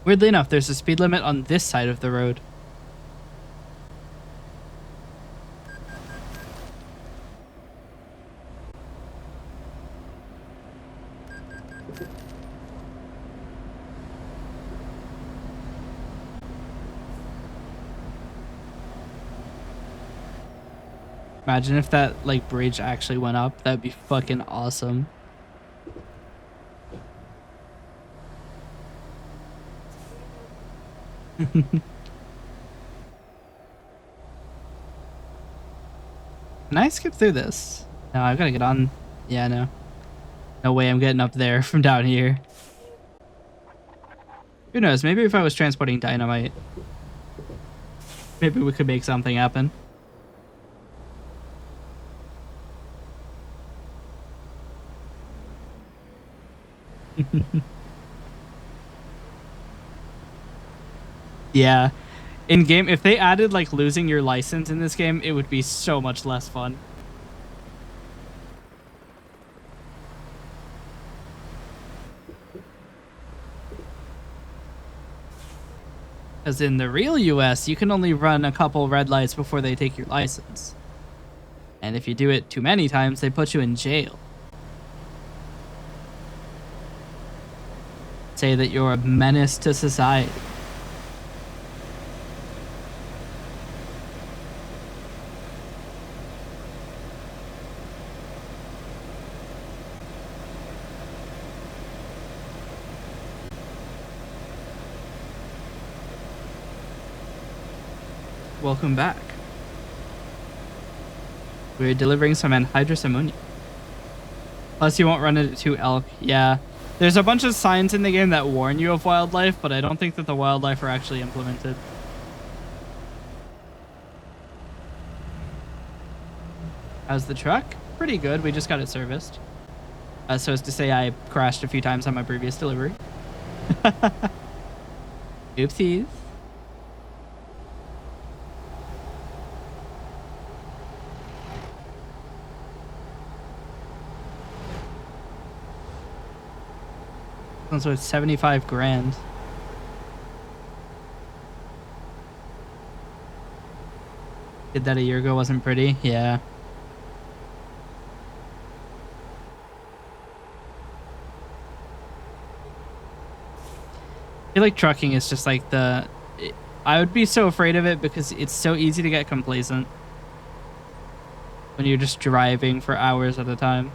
Speaker 1: Weirdly enough, there's a speed limit on this side of the road. Imagine if that like bridge actually went up. That'd be fucking awesome. Can I skip through this? No, I've got to get on. Yeah, no. No way I'm getting up there from down here. Who knows? Maybe if I was transporting dynamite, maybe we could make something happen. Yeah. In game, if they added like losing your license in this game, it would be so much less fun. Because in the real US, you can only run a couple red lights before they take your license. And if you do it too many times, they put you in jail. Say that you're a menace to society. Welcome back. We're delivering some anhydrous ammonia. Plus you won't run into elk. Yeah. There's a bunch of signs in the game that warn you of wildlife, but I don't think that the wildlife are actually implemented. How's the truck? Pretty good. We just got it serviced. So as to say, I crashed a few times on my previous delivery. Oopsies. So it's 75 grand. Did that a year ago, wasn't pretty? Yeah. I feel like trucking is just like I would be so afraid of it because it's so easy to get complacent when you're just driving for hours at a time.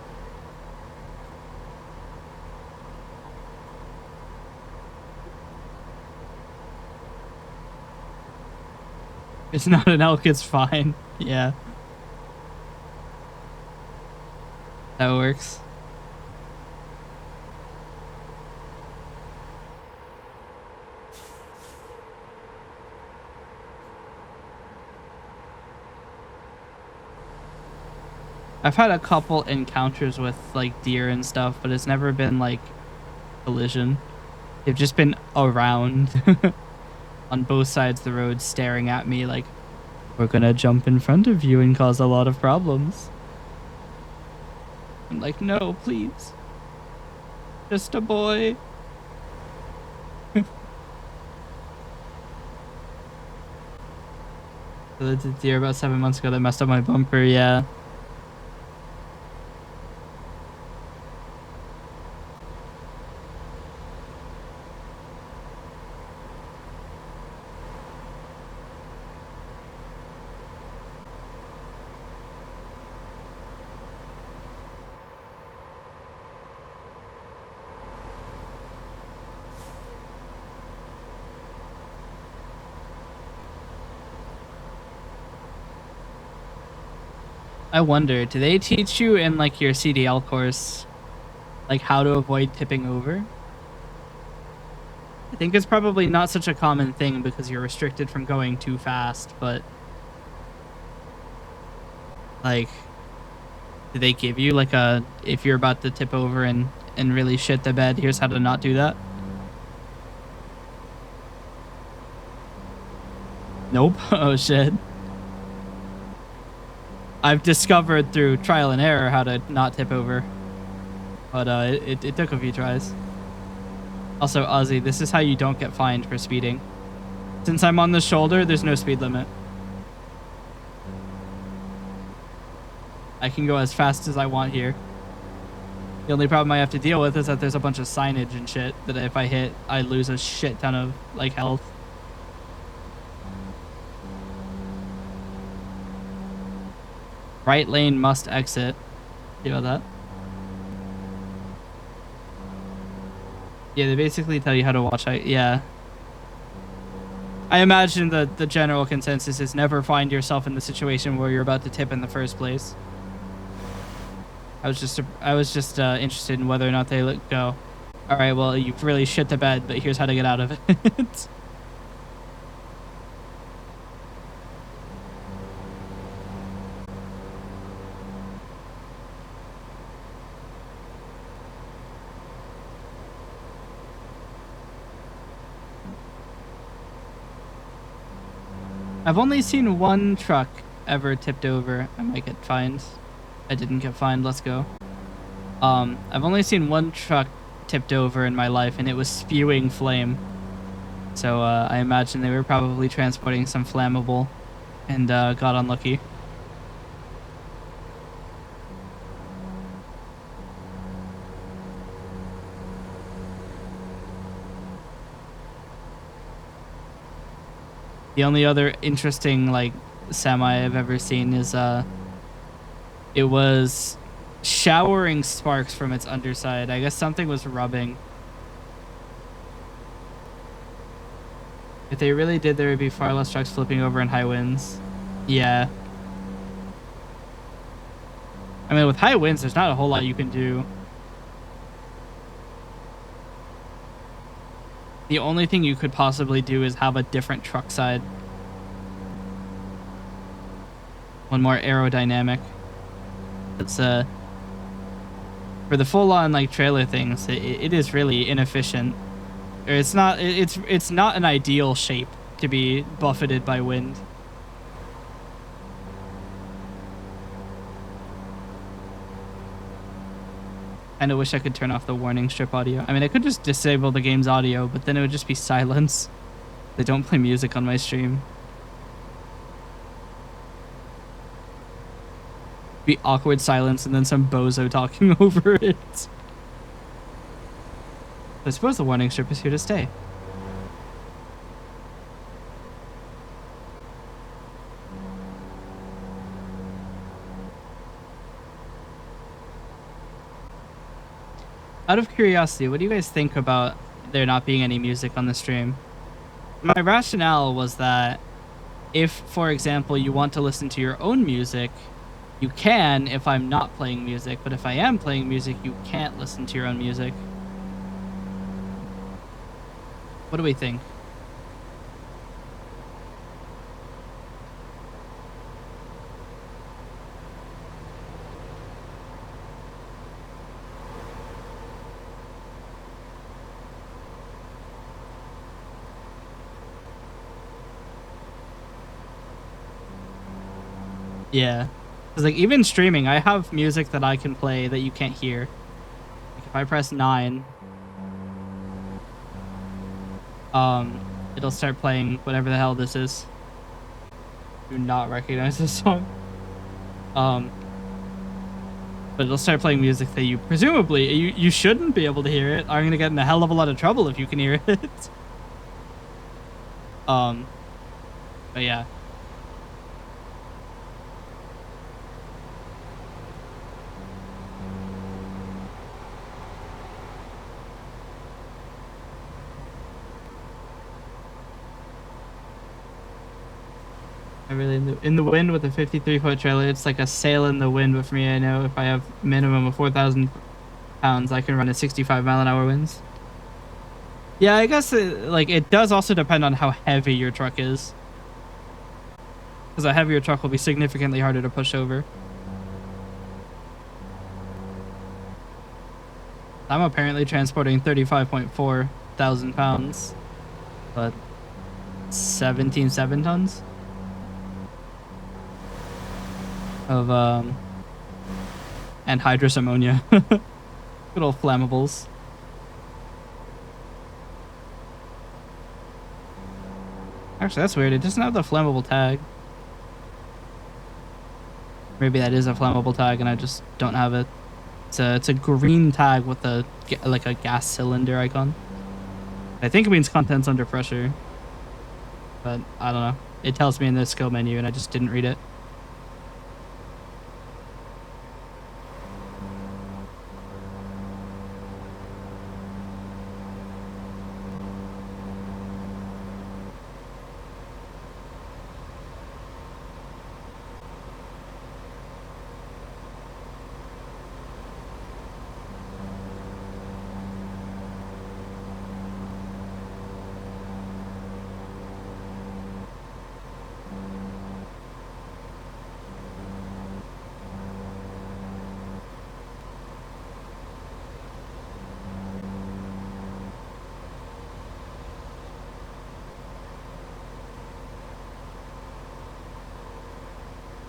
Speaker 1: It's not an elk, it's fine. Yeah. That works. I've had a couple encounters with like deer and stuff, but it's never been like collision. They've just been around on both sides of the road staring at me like, we're gonna jump in front of you and cause a lot of problems. I'm like, no, please. Just a boy. So the deer about 7 months ago that messed up my bumper, yeah. I wonder, do they teach you in like your CDL course, like how to avoid tipping over? I think it's probably not such a common thing because you're restricted from going too fast, but like, do they give you like a, if you're about to tip over and really shit the bed, here's how to not do that? Nope. Oh shit. I've discovered through trial and error how to not tip over, but it took a few tries. Also, Ozzy, this is how you don't get fined for speeding. Since I'm on the shoulder, there's no speed limit. I can go as fast as I want here. The only problem I have to deal with is that there's a bunch of signage and shit that if I hit, I lose a shit ton of like health. Right lane must exit. You know that? Yeah, they basically tell you how to watch out. Yeah. I imagine the general consensus is never find yourself in the situation where you're about to tip in the first place. I was just interested in whether or not they let go. All right, well, you've really shit the bed, but here's how to get out of it. I've only seen one truck ever tipped over. I might get fined. I didn't get fined. Let's go. I've only seen one truck tipped over in my life, and it was spewing flame. So I imagine they were probably transporting some flammable and got unlucky. The only other interesting like semi I've ever seen is it was showering sparks from its underside. I guess something was rubbing. If they really did, there would be far less trucks flipping over in high winds. Yeah. I mean, with high winds, there's not a whole lot you can do. The only thing you could possibly do is have a different truck side. One more aerodynamic. It's for the full-on like trailer things, it is really inefficient. Or it's not an ideal shape to be buffeted by wind. Kinda wish I could turn off the warning strip audio. I mean, I could just disable the game's audio, but then it would just be silence. They don't play music on my stream. Be awkward silence and then some bozo talking over it. I suppose the warning strip is here to stay. Out of curiosity, what do you guys think about there not being any music on the stream? My rationale was that if, for example, you want to listen to your own music, you can if I'm not playing music, but if I am playing music, you can't listen to your own music. What do we think? Yeah. Because, like, even streaming, I have music that I can play that you can't hear. Like, if I press 9, it'll start playing whatever the hell this is. Do not recognize this song. But it'll start playing music that you presumably, you shouldn't be able to hear it. I'm gonna get in a hell of a lot of trouble if you can hear it. But yeah. I really in the wind with a 53-foot trailer. It's like a sail in the wind. But for me, I know if I have minimum of 4,000 pounds, I can run at 65-mile-an-hour winds. Yeah, I guess it does also depend on how heavy your truck is. Because a heavier truck will be significantly harder to push over. I'm apparently transporting 35.4 thousand pounds, but 17.7 tons of anhydrous ammonia. Good old flammables. Actually, that's weird. It doesn't have the flammable tag. Maybe that is a flammable tag and I just don't have it. It's a green tag with a gas cylinder icon. I think it means contents under pressure, but I don't know. It tells me in the skill menu and I just didn't read it.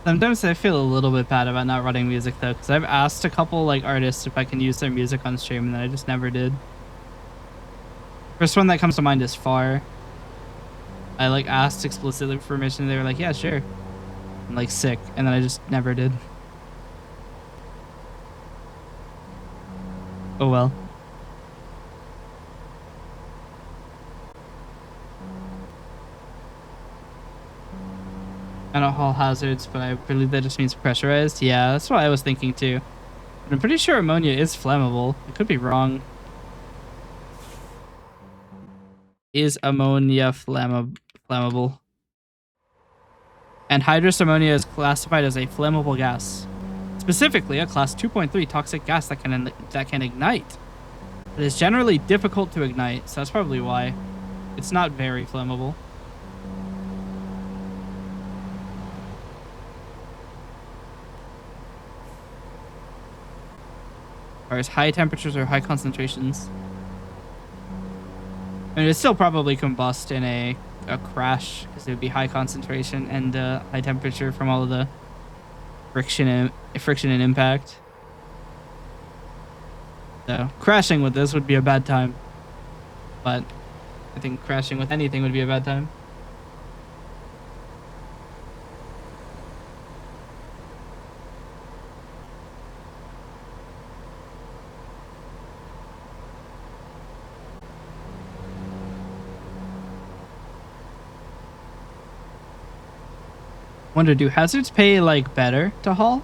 Speaker 1: Sometimes I feel a little bit bad about not running music though, because I've asked a couple like artists if I can use their music on stream, and then I just never did. First one that comes to mind is Far. I like asked explicitly for permission, and they were like, "Yeah, sure." I'm like sick, and then I just never did. Oh well. I don't haul hazards, but I believe that just means pressurized. Yeah, that's what I was thinking too. But I'm pretty sure ammonia is flammable. I could be wrong. Is ammonia flammable? Anhydrous ammonia is classified as a flammable gas. Specifically, a class 2.3 toxic gas that can ignite. It is generally difficult to ignite, so that's probably why. It's not very flammable. Or as high temperatures or high concentrations. I mean, it'd still probably combust in a crash because it would be high concentration and high temperature from all of the friction and impact. So crashing with this would be a bad time, but I think crashing with anything would be a bad time. Wonder, do hazards pay like better to haul?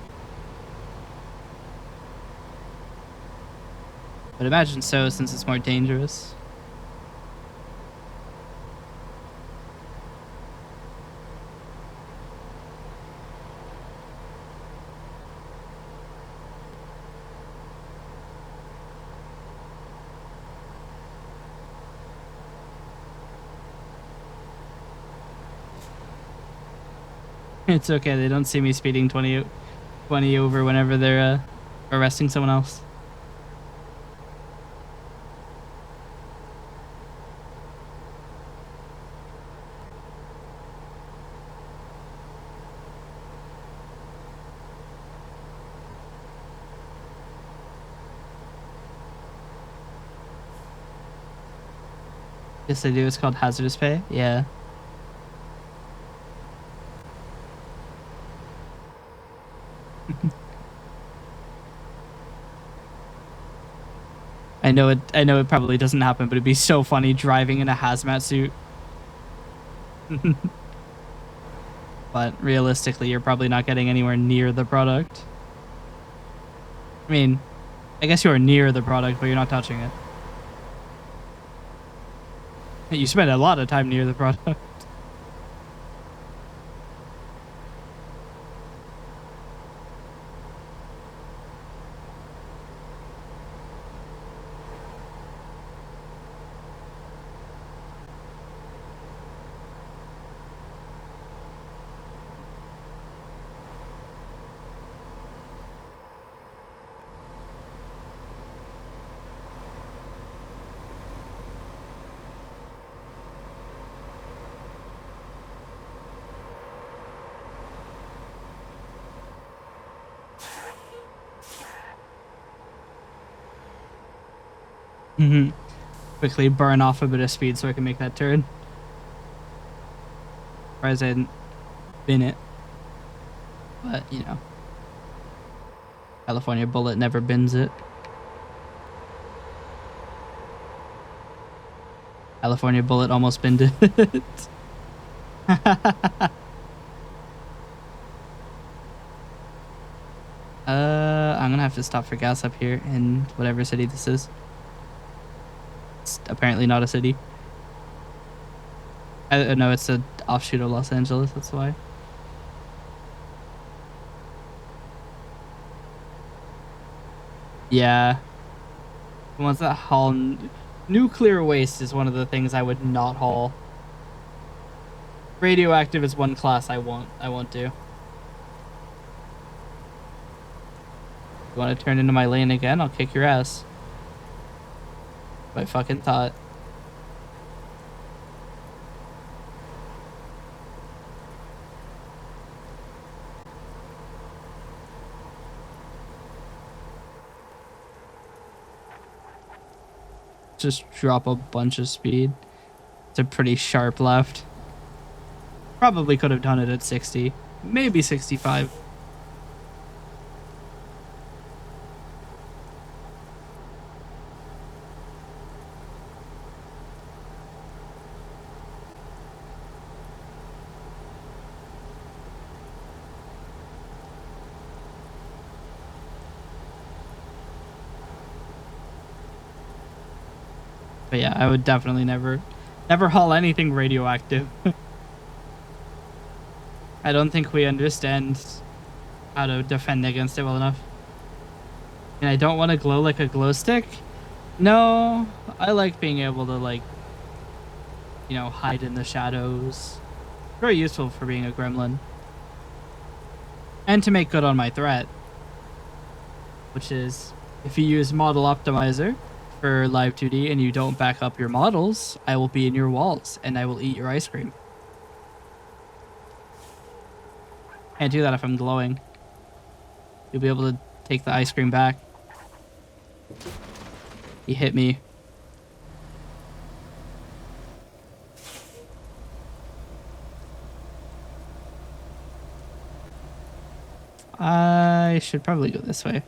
Speaker 1: But imagine so, since it's more dangerous. It's okay, they don't see me speeding 20 over whenever they're arresting someone else. Yes, they do. It's called hazardous pay. Yeah. I know it probably doesn't happen, but it'd be so funny driving in a hazmat suit. But realistically, you're probably not getting anywhere near the product. I mean, I guess you are near the product, but you're not touching it. You spend a lot of time near the product. Quickly burn off a bit of speed so I can make that turn. Surprised I didn't bin it. But, you know. California Bullet never bins it. California Bullet almost binned it. I'm gonna have to stop for gas up here in whatever city this is. It's apparently not a city. I know it's an offshoot of Los Angeles, that's why. Yeah. The ones that haul nuclear waste is one of the things I would not haul. Radioactive is one class I won't do. You want to turn into my lane again? I'll kick your ass. I fucking thought. Just drop a bunch of speed. It's a pretty sharp left. Probably could have done it at 60. Maybe 65. But yeah, I would definitely never haul anything radioactive. I don't think we understand how to defend against it well enough. And I don't want to glow like a glow stick. No, I like being able to, like, you know, hide in the shadows. Very useful for being a gremlin. And to make good on my threat. Which is, if you use Model Optimizer for Live 2D and you don't back up your models, I will be in your walls and I will eat your ice cream. Can't do that if I'm glowing. You'll be able to take the ice cream back. He hit me. I should probably go this way.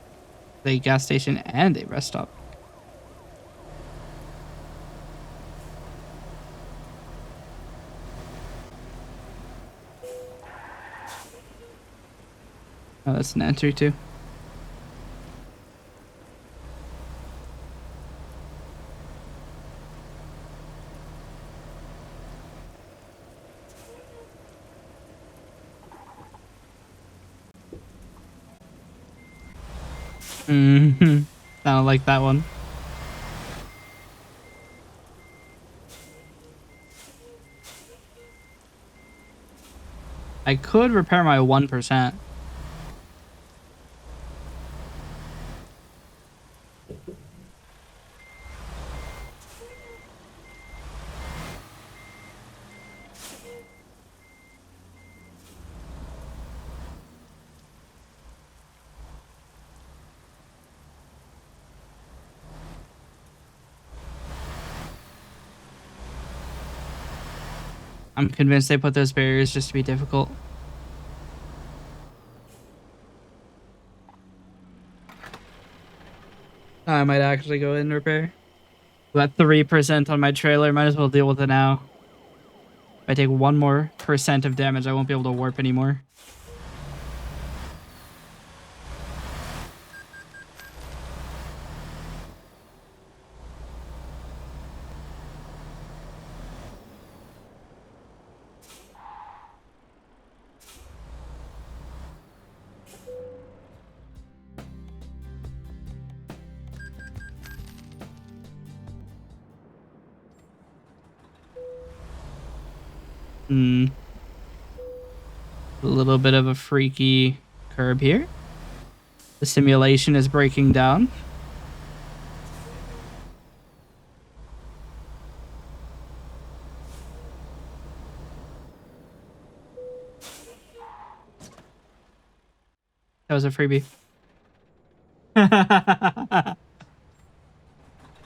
Speaker 1: A gas station and a rest stop. Oh, that's an entry too. Mm-hmm. I don't like that one. I could repair my 1%. I'm convinced they put those barriers just to be difficult. I might actually go in and repair. Got 3% on my trailer. Might as well deal with it now. If I take 1 more % of damage, I won't be able to warp anymore. A little bit of a freaky curb here. The simulation is breaking down. That was a freebie.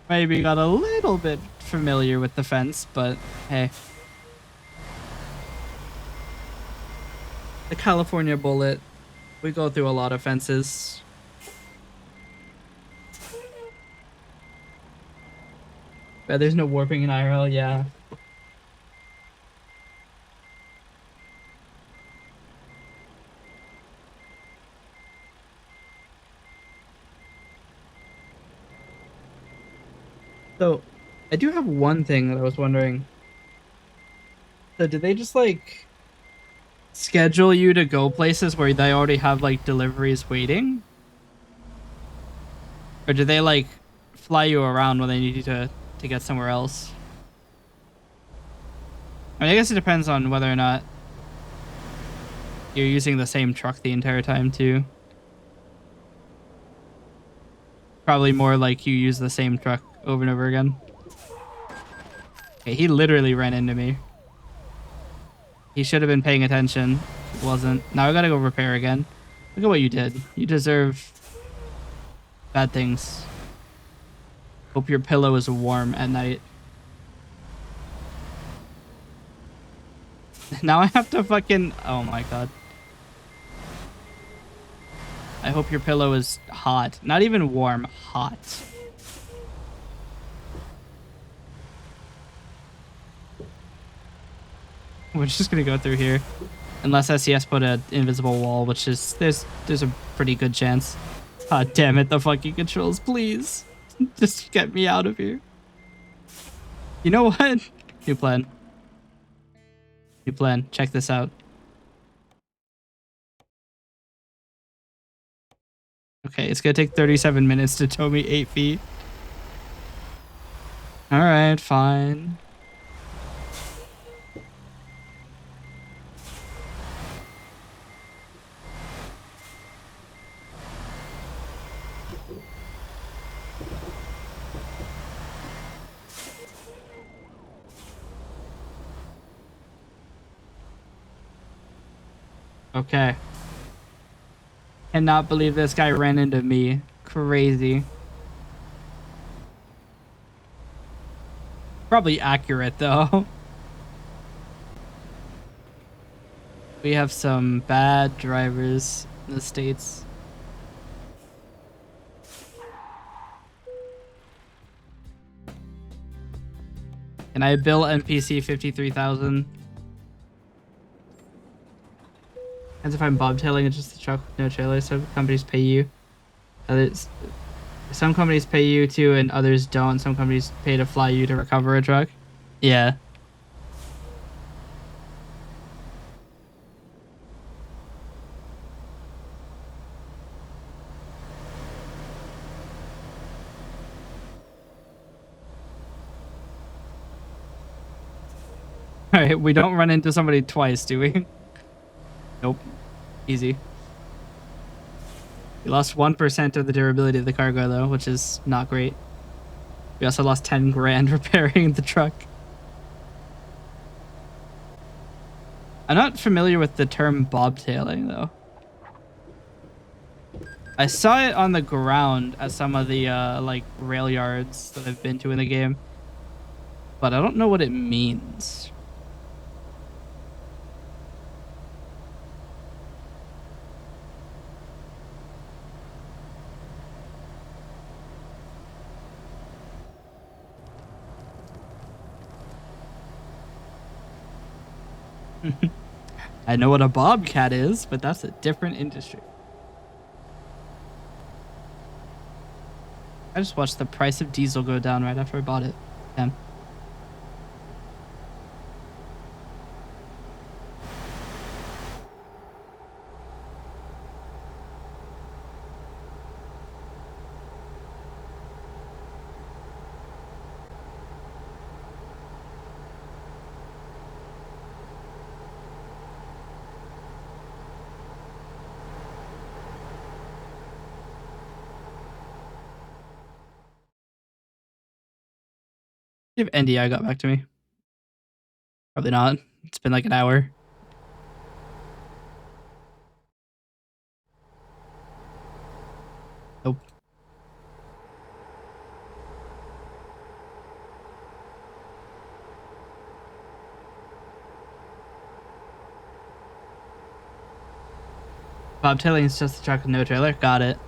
Speaker 1: My maybe got a little bit familiar with the fence, but hey. The California bullet. We go through a lot of fences. But there's no warping in IRL, yeah. So, I do have one thing that I was wondering. So, did they just like schedule you to go places where they already have like deliveries waiting? Or do they like fly you around when they need you to get somewhere else? I mean, I guess it depends on whether or not you're using the same truck the entire time too. Probably more like you use the same truck over and over again. Okay, he literally ran into me. He should have been paying attention. He wasn't. Now I gotta go repair again. Look at what you did. You deserve bad things. Hope your pillow is warm at night. Now I have to fucking... Oh my god. I hope your pillow is hot. Not even warm. Hot. We're just gonna go through here. Unless SES put an invisible wall, which is... There's a pretty good chance. God damn it, the fucking controls, please. Just get me out of here. You know what? New plan. New plan. Check this out. Okay, it's gonna take 37 minutes to tow me 8 feet. Alright, fine. Okay. Cannot believe this guy ran into me. Crazy. Probably accurate though. We have some bad drivers in the States. Can I bill NPC 53,000? As if I'm bobtailing, it's just a truck with no trailer. Some companies pay you. Some companies pay you to, and others don't. Some companies pay to fly you to recover a truck. Yeah. Alright, we don't run into somebody twice, do we? Nope. Easy. We lost 1% of the durability of the cargo, though, which is not great. We also lost 10 grand repairing the truck. I'm not familiar with the term bobtailing, though. I saw it on the ground at some of the, like, rail yards that I've been to in the game. But I don't know what it means. I know what a bobcat is, but that's a different industry. I just watched the price of diesel go down right after I bought it. Damn. If NDI got back to me. Probably not. It's been like an hour. Nope. Bobtailing is just a truck with no trailer. Got it.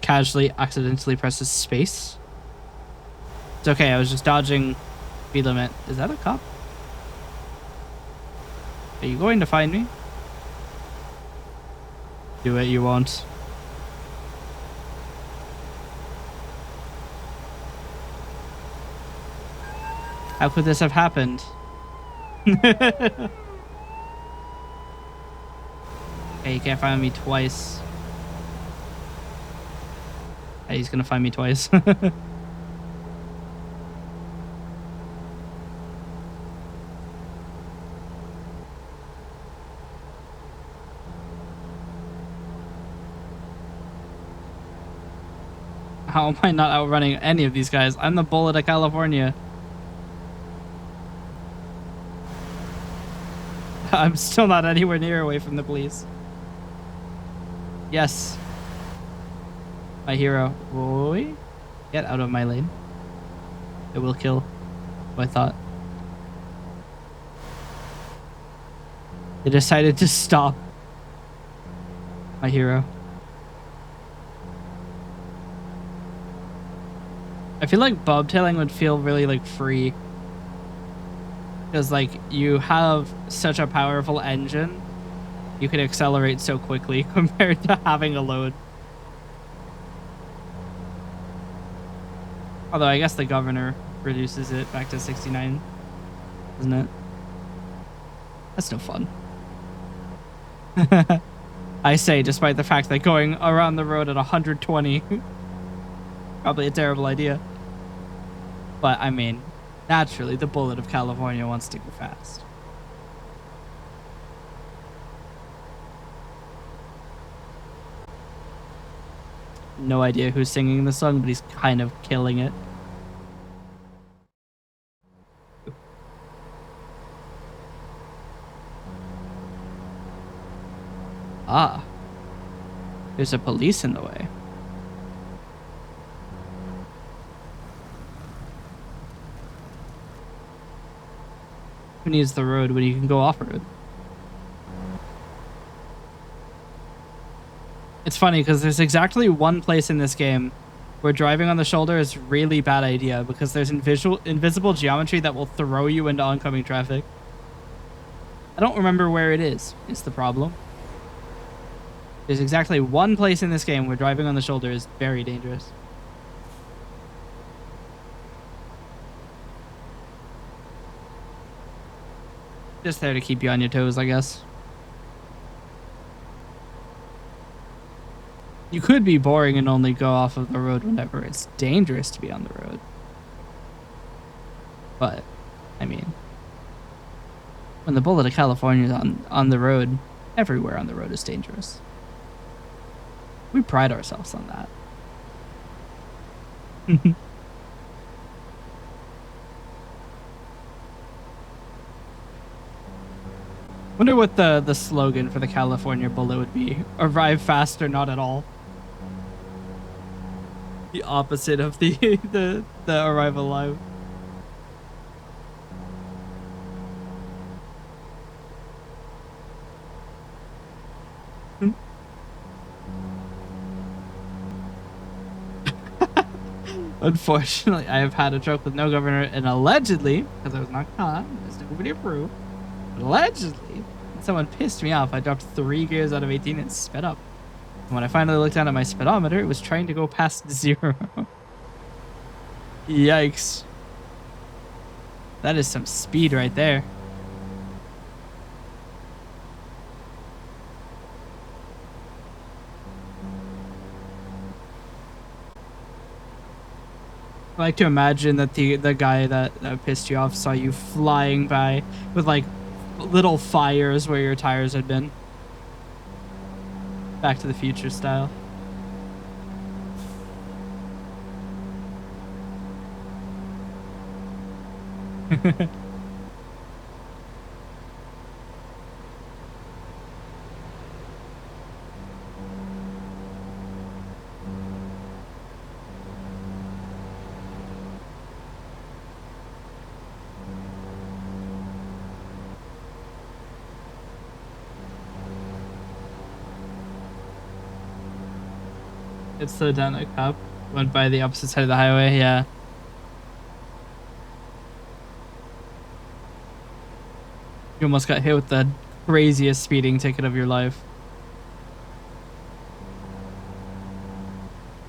Speaker 1: Casually, accidentally presses space. It's okay. I was just dodging speed limit. Is that a cop? Are you going to find me? Do it. You won't. How could this have happened? Hey, you can't find me twice. Hey, he's gonna find me twice. How am I not outrunning any of these guys? I'm the bullet of California. I'm still not anywhere near away from the police. Yes. My hero. Boy, get out of my lane. It will kill. I thought. They decided to stop. My hero. I feel like bobtailing would feel really like free. Because like you have such a powerful engine, you can accelerate so quickly compared to having a load. Although I guess the governor reduces it back to 69, isn't it? That's no fun. I say, despite the fact that going around the road at 120, probably a terrible idea. But I mean, naturally, the bullet of California wants to go fast. No idea who's singing the song, but he's kind of killing it. Ah. There's a police in the way. Who needs the road when you can go off-road? It's funny because there's exactly one place in this game where driving on the shoulder is a really bad idea because there's invisible geometry that will throw you into oncoming traffic. I don't remember where it is the problem. There's exactly one place in this game where driving on the shoulder is very dangerous. Just there to keep you on your toes, I guess. You could be boring and only go off of the road whenever it's dangerous to be on the road. But, I mean, when the bullet of California is on the road, everywhere on the road is dangerous. We pride ourselves on that. Wonder what the slogan for the California bullet would be. Arrive fast or not at all. The opposite of the arrive alive. Unfortunately, I have had a truck with no governor, and allegedly, because I was not caught, there's nobody to prove, but allegedly, someone pissed me off. I dropped 3 gears out of 18 and sped up. And when I finally looked down at my speedometer, it was trying to go past 0. Yikes. That is some speed right there. I like to imagine that the guy that pissed you off saw you flying by with like little fires where your tires had been. Back to the Future style. It slowed down a cop. Went by the opposite side of the highway, yeah. You almost got hit with the craziest speeding ticket of your life.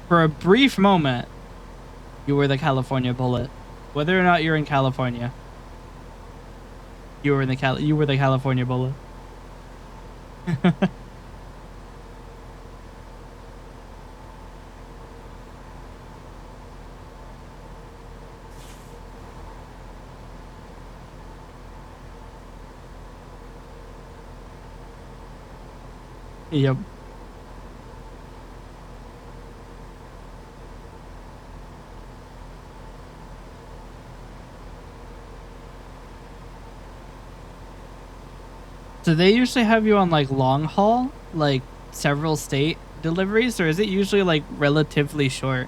Speaker 1: For a brief moment, you were the California bullet. Whether or not you're in California, you were the California bullet. Yep. Do they usually have you on like long haul, like several state deliveries, or is it usually like relatively short?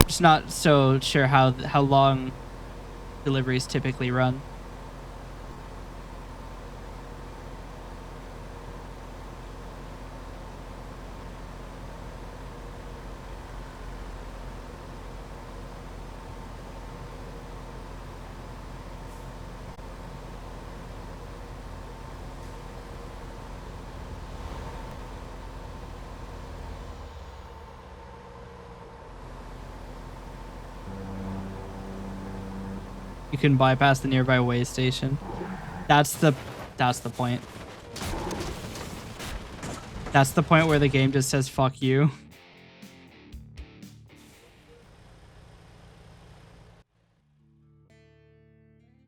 Speaker 1: Just not so sure how long deliveries typically run. You can bypass the nearby way station. That's the point. That's the point where the game just says fuck you.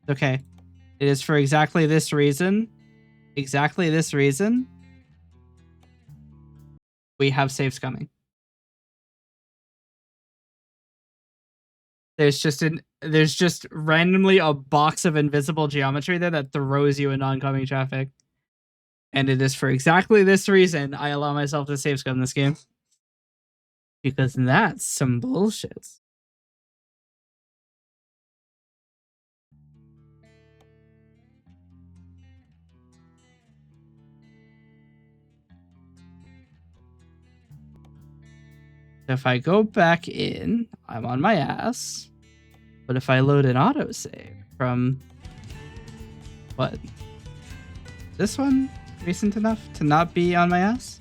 Speaker 1: Okay. It is for exactly this reason. Exactly this reason. We have saves coming. There's just randomly a box of invisible geometry there that throws you in oncoming traffic. And it is for exactly this reason I allow myself to save scum this game. Because that's some bullshit. If I go back in, I'm on my ass. But if I load an autosave from what? This one recent enough to not be on my ass?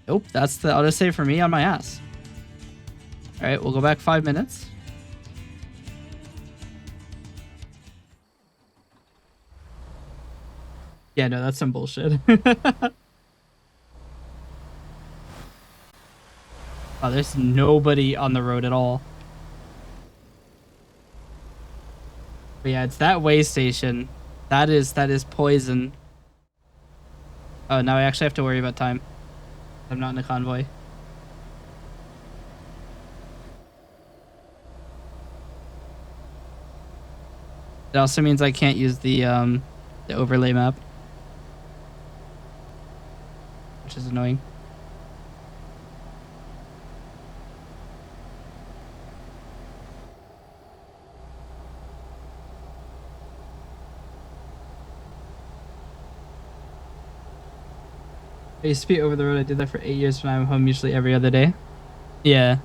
Speaker 1: Nope, that's the autosave for me on my ass. Alright, we'll go back 5 minutes. Yeah, no, that's some bullshit. Oh, there's nobody on the road at all. But yeah, it's that way station. That is poison. Oh, now I actually have to worry about time. I'm not in a convoy. It also means I can't use the overlay map, which is annoying. I used to be over the road. I did that for 8 years when I'm home usually every other day. Yeah.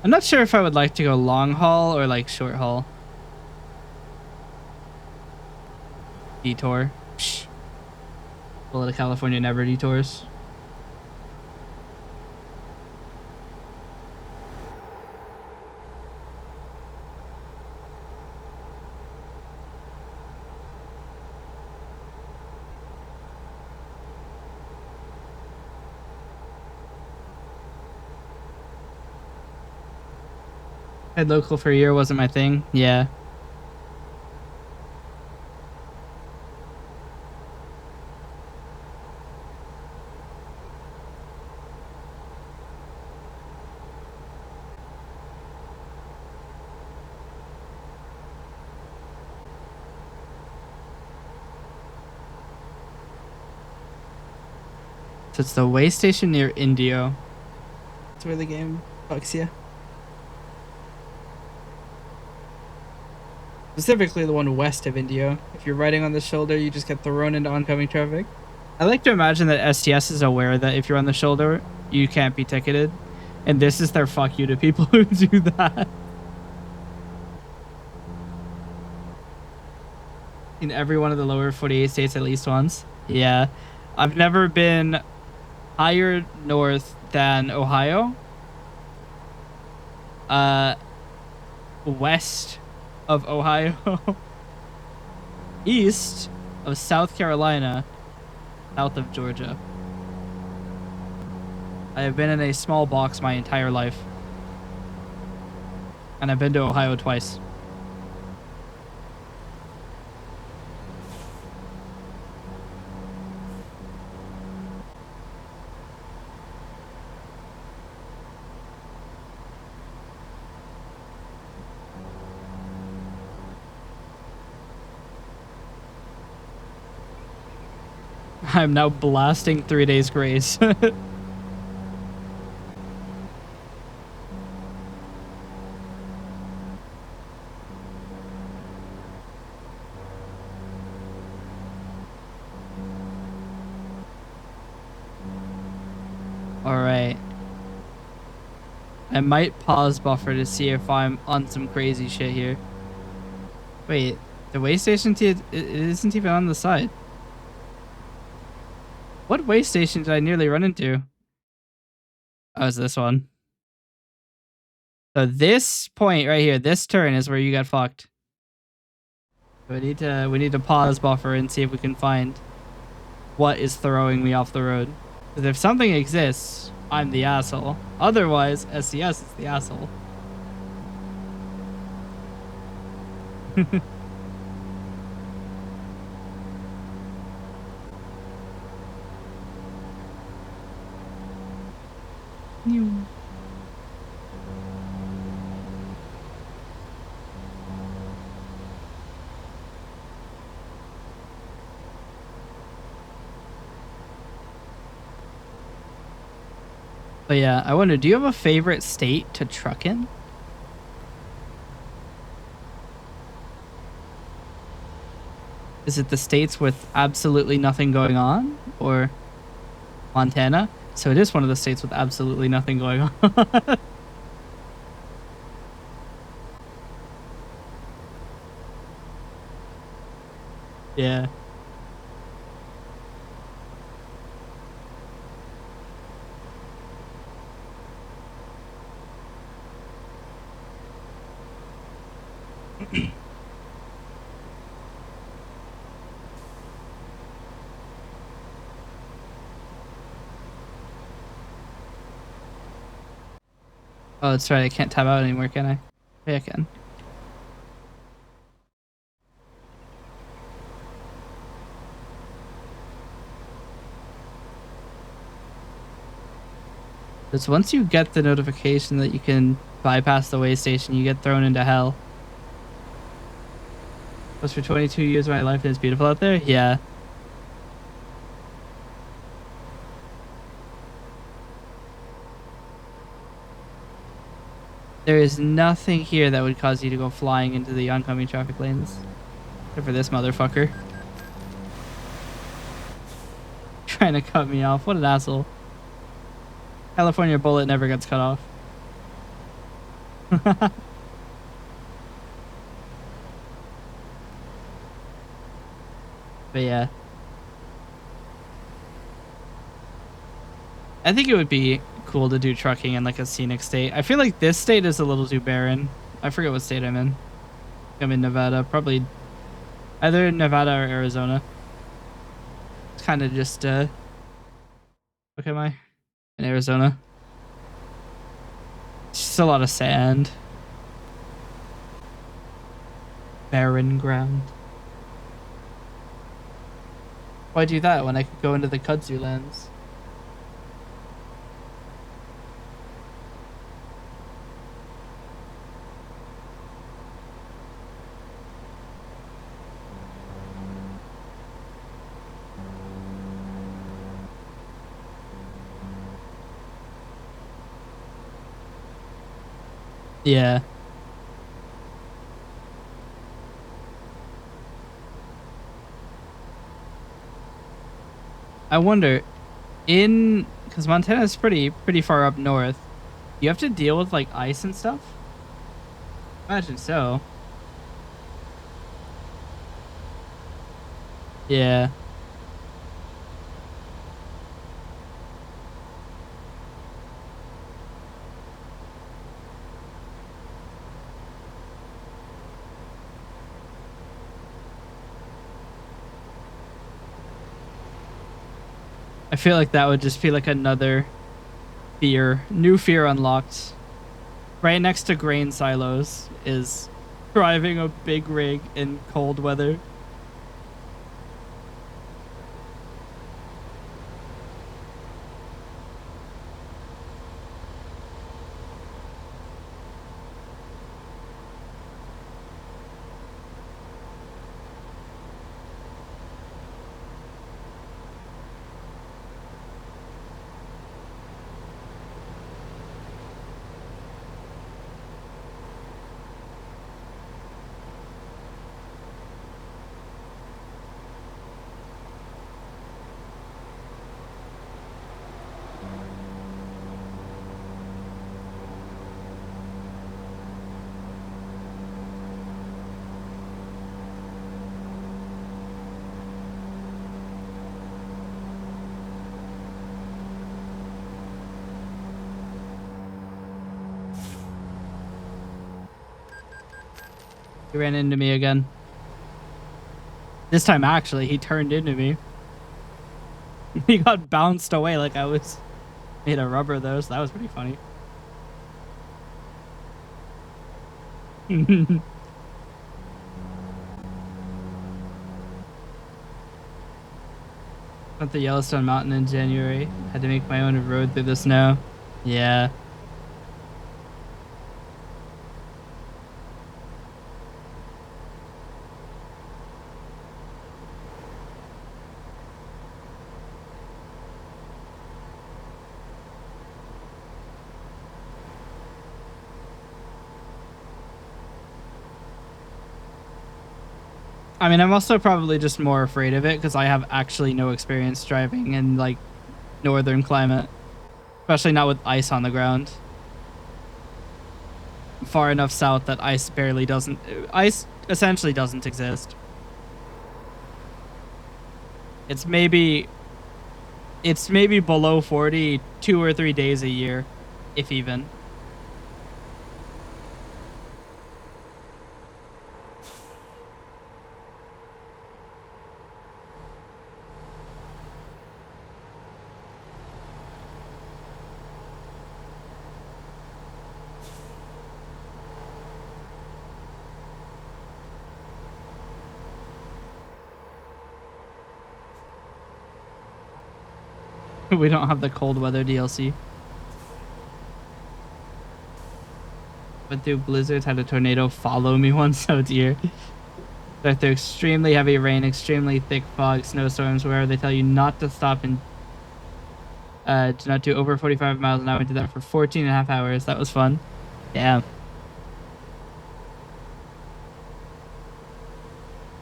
Speaker 1: I'm not sure if I would like to go long haul or like short haul. Detour. Psh. Bullet of California never detours. Head local for a year wasn't my thing. Yeah. So it's the way station near Indio. That's where the game fucks you. Specifically the one west of Indio. If you're riding on the shoulder, you just get thrown into oncoming traffic. I like to imagine that STS is aware that if you're on the shoulder, you can't be ticketed. And this is their fuck you to people who do that. In every one of the lower 48 states at least once. Yeah. I've never been higher north than Ohio. West of Ohio. East of South Carolina. South of Georgia. I have been in a small box my entire life. And I've been to Ohio twice. I'm now blasting 3 days grace. Alright. I might pause buffer to see if I'm on some crazy shit here. Wait, the way station it isn't even on the side. What way station did I nearly run into? Oh, it's this one. So this point right here, this turn is where you got fucked. We need to pause buffer and see if we can find what is throwing me off the road. Because if something exists, I'm the asshole. Otherwise, SCS is the asshole. But yeah, I wonder, do you have a favorite state to truck in? Is it the states with absolutely nothing going on? Or Montana? So it is one of the states with absolutely nothing going on. Yeah. Oh, that's right. I can't tab out anymore, can I? Yeah, I can. Because once you get the notification that you can bypass the way station, you get thrown into hell. Was for 22 years of my life and it's beautiful out there? Yeah. There is nothing here that would cause you to go flying into the oncoming traffic lanes. Except for this motherfucker. Trying to cut me off. What an asshole. California bullet never gets cut off. But yeah. I think it would be cool to do trucking in like a scenic state. I feel like this state is a little too barren. I forget what state I'm in. I'm in Nevada. Probably either Nevada or Arizona. It's kind of just, what am I? In Arizona. It's just a lot of sand. Barren ground. Why do that when I could go into the kudzu lands? Yeah. I wonder, because Montana is pretty far up north, you have to deal with like ice and stuff? Imagine so. Yeah. I feel like that would just be like another new fear unlocked. Right next to grain silos is driving a big rig in cold weather. He ran into me again. This time, actually, he turned into me. He got bounced away like I was made of rubber, though, so that was pretty funny. Went the Yellowstone Mountain in January. Had to make my own road through the snow. Yeah. I mean, I'm also probably just more afraid of it because I have actually no experience driving in like northern climate, especially not with ice on the ground. Far enough south that ice essentially doesn't exist. It's maybe below 40 2 or 3 days a year, if even. We don't have the cold weather DLC. Went through blizzards, had a tornado follow me once. Oh dear. But through extremely heavy rain, extremely thick fog, snowstorms, where they tell you not to stop and do not do over 45 miles an hour. I did that for 14 and a half hours. That was fun. Yeah.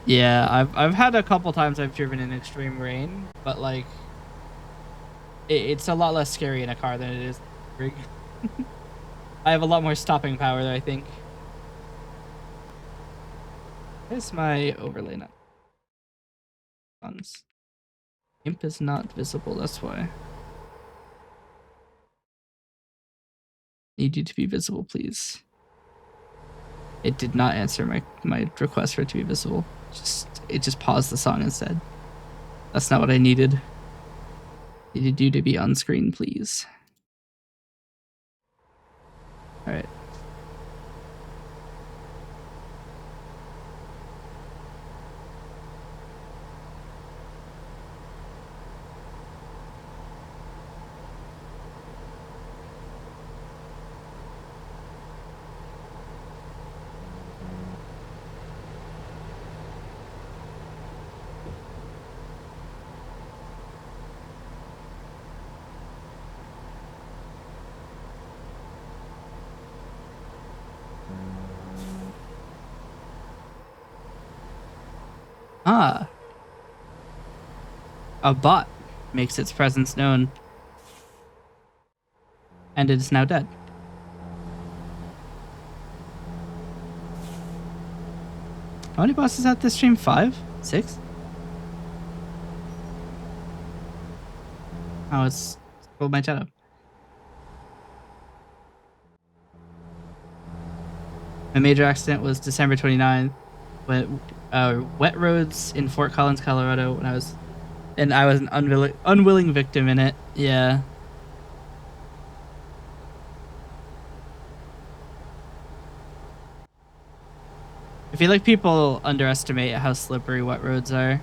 Speaker 1: Yeah, I've had a couple times I've driven in extreme rain, but like it's a lot less scary in a car than it is rig. I have a lot more stopping power there, I think. Where's my overlay now? Imp is not visible, that's why. Need you to be visible, please. It did not answer my request for it to be visible. It just paused the song instead. That's not what I needed. Needed you to be on screen, please. All right. Ah. A bot. makes its presence known. And it is now dead. How many bosses at this stream? 5? 6? Oh, it's pulled my chat up. My major accident was December 29th, when wet roads in Fort Collins, Colorado, when I was an unwilling victim in it. Yeah. I feel like people underestimate how slippery wet roads are.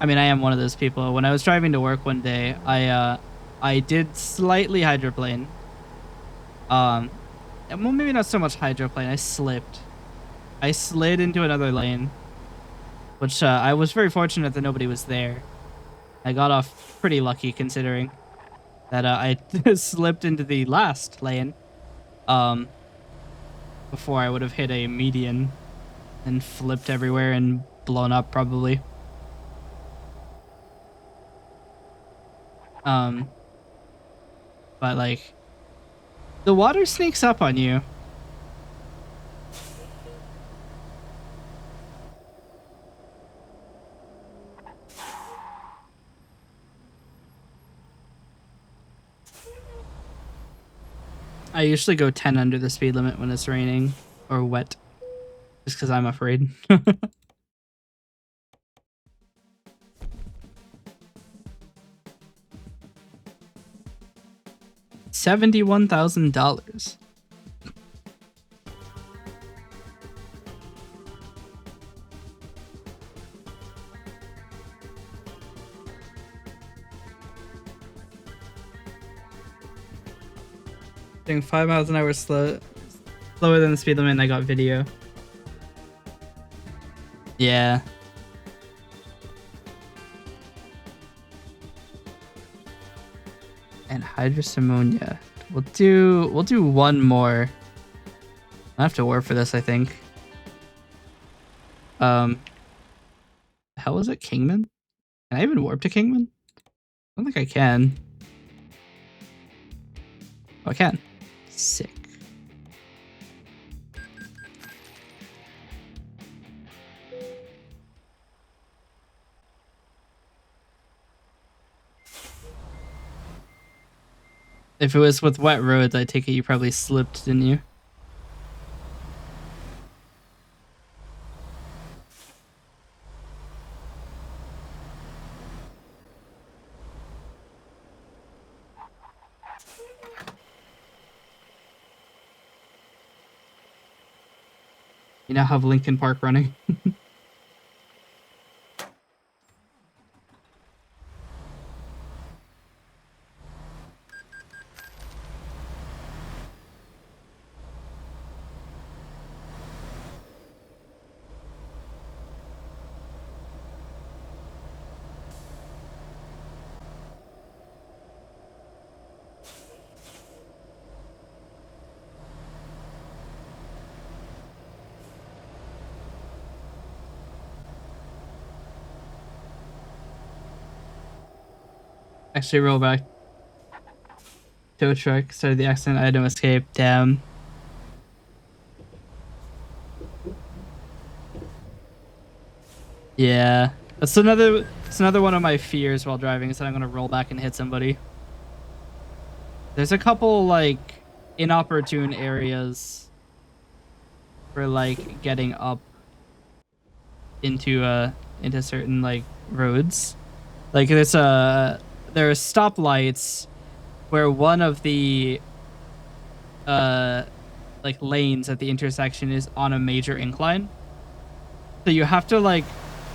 Speaker 1: I mean, I am one of those people. When I was driving to work one day, I did slightly hydroplane. Well, maybe not so much hydroplane. I slipped. I slid into another lane, which I was very fortunate that nobody was there. I got off pretty lucky considering that I slipped into the last lane before I would have hit a median and flipped everywhere and blown up probably. But like, the water sneaks up on you. I usually go 10 under the speed limit when it's raining or wet, just because I'm afraid. $71,000. Doing 5 miles an hour slower than the speed limit, and I got video. Yeah. And hydrous ammonia. We'll do one more. I have to warp for this, I think. Hell, was it Kingman? Can I even warp to Kingman? I don't think I can. Oh, I can. Sick. If it was with wet roads, I take it you probably slipped, didn't you? You now have Linkin Park running. Actually, roll back. Tow truck started the accident. I had no escape. Damn. Yeah, that's another one of my fears while driving is that I'm gonna roll back and hit somebody. There's a couple like inopportune areas for like getting up into certain like roads. Like there are stoplights where one of the like lanes at the intersection is on a major incline. So you have to like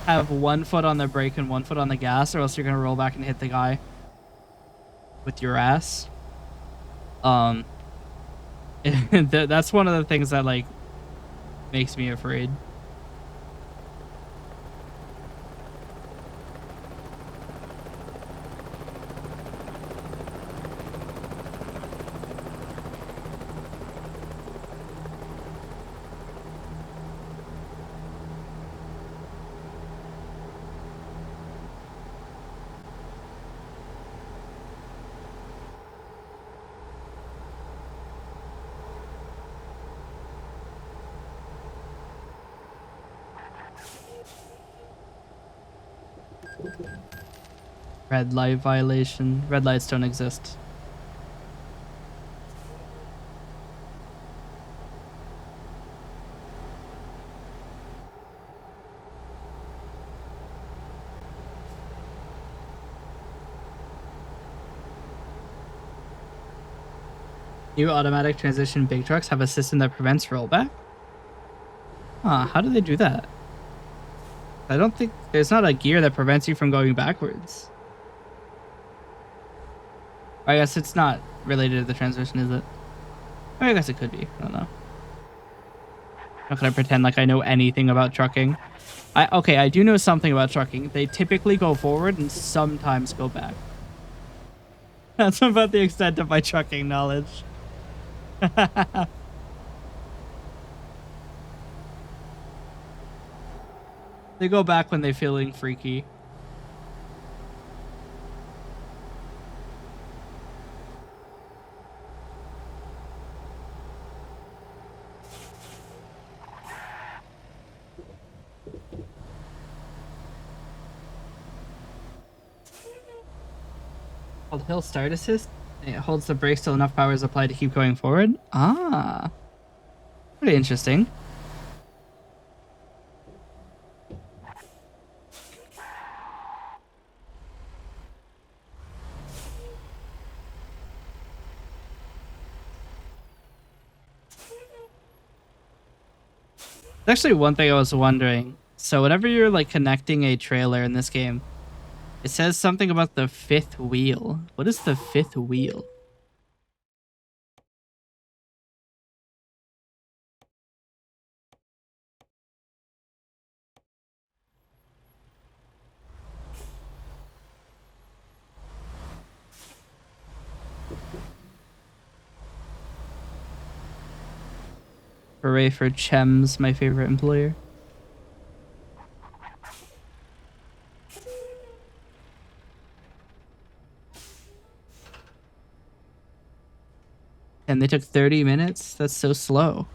Speaker 1: have 1 foot on the brake and 1 foot on the gas, or else you're gonna roll back and hit the guy with your ass. That's one of the things that like makes me afraid. Red light violation. Red lights don't exist. New automatic transition big trucks have a system that prevents rollback? Huh, how do they do that? I don't think there's not a gear that prevents you from going backwards. I guess it's not related to the transmission, is it? I guess it could be. I don't know. I'm not gonna pretend like I know anything about trucking. Okay, I do know something about trucking. They typically go forward and sometimes go back. That's about the extent of my trucking knowledge. They go back when they're feeling freaky. Called Hill Start Assist. It holds the brakes till enough power is applied to keep going forward. Ah. Pretty interesting. There's actually one thing I was wondering. So whenever you're like connecting a trailer in this game, it says something about the fifth wheel. What is the fifth wheel? Hooray for Chems, my favorite employer. And they took 30 minutes? That's so slow.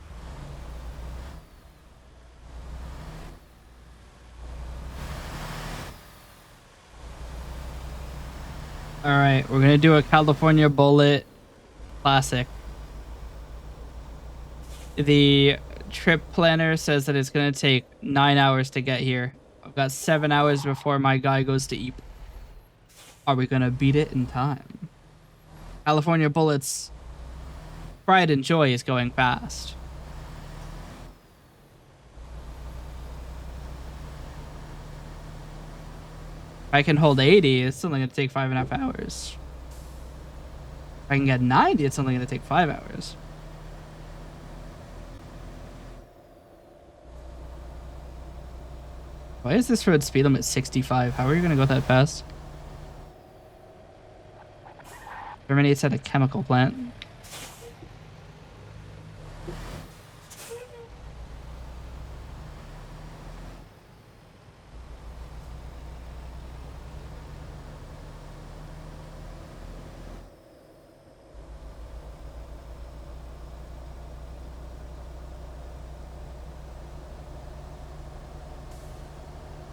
Speaker 1: Alright, we're gonna do a California Bullet Classic. The trip planner says that it's gonna take 9 hours to get here. I've got 7 hours before my guy goes to eat. Are we gonna beat it in time? California Bullets pride and joy is going fast. If I can hold 80, it's only gonna take 5.5 hours. If I can get 90, it's only gonna take 5 hours. Why is this road speed limit 65? How are you gonna go that fast? Terminates at a chemical plant.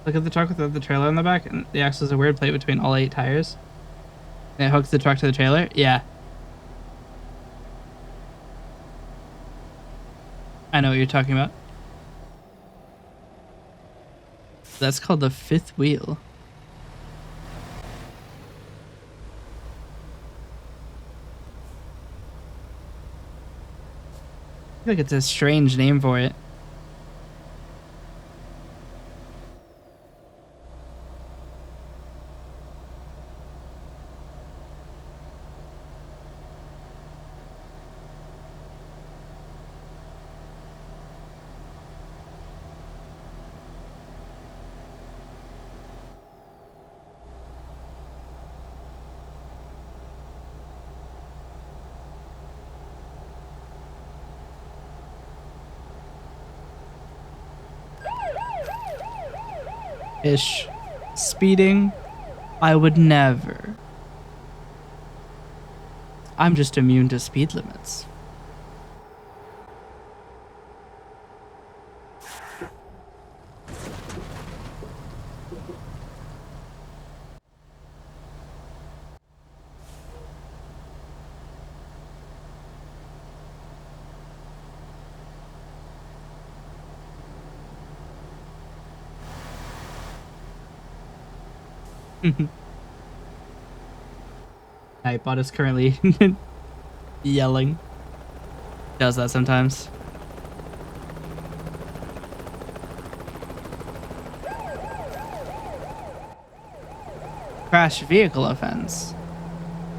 Speaker 1: Look at the truck with the trailer on the back, and the axle is a weird plate between all 8 tires. And it hooks the truck to the trailer? Yeah. I know what you're talking about. That's called the fifth wheel. I feel like it's a strange name for it. Ish. Speeding? I would never. I'm just immune to speed limits. Nightbot is currently yelling. Does that sometimes. Crash vehicle offense.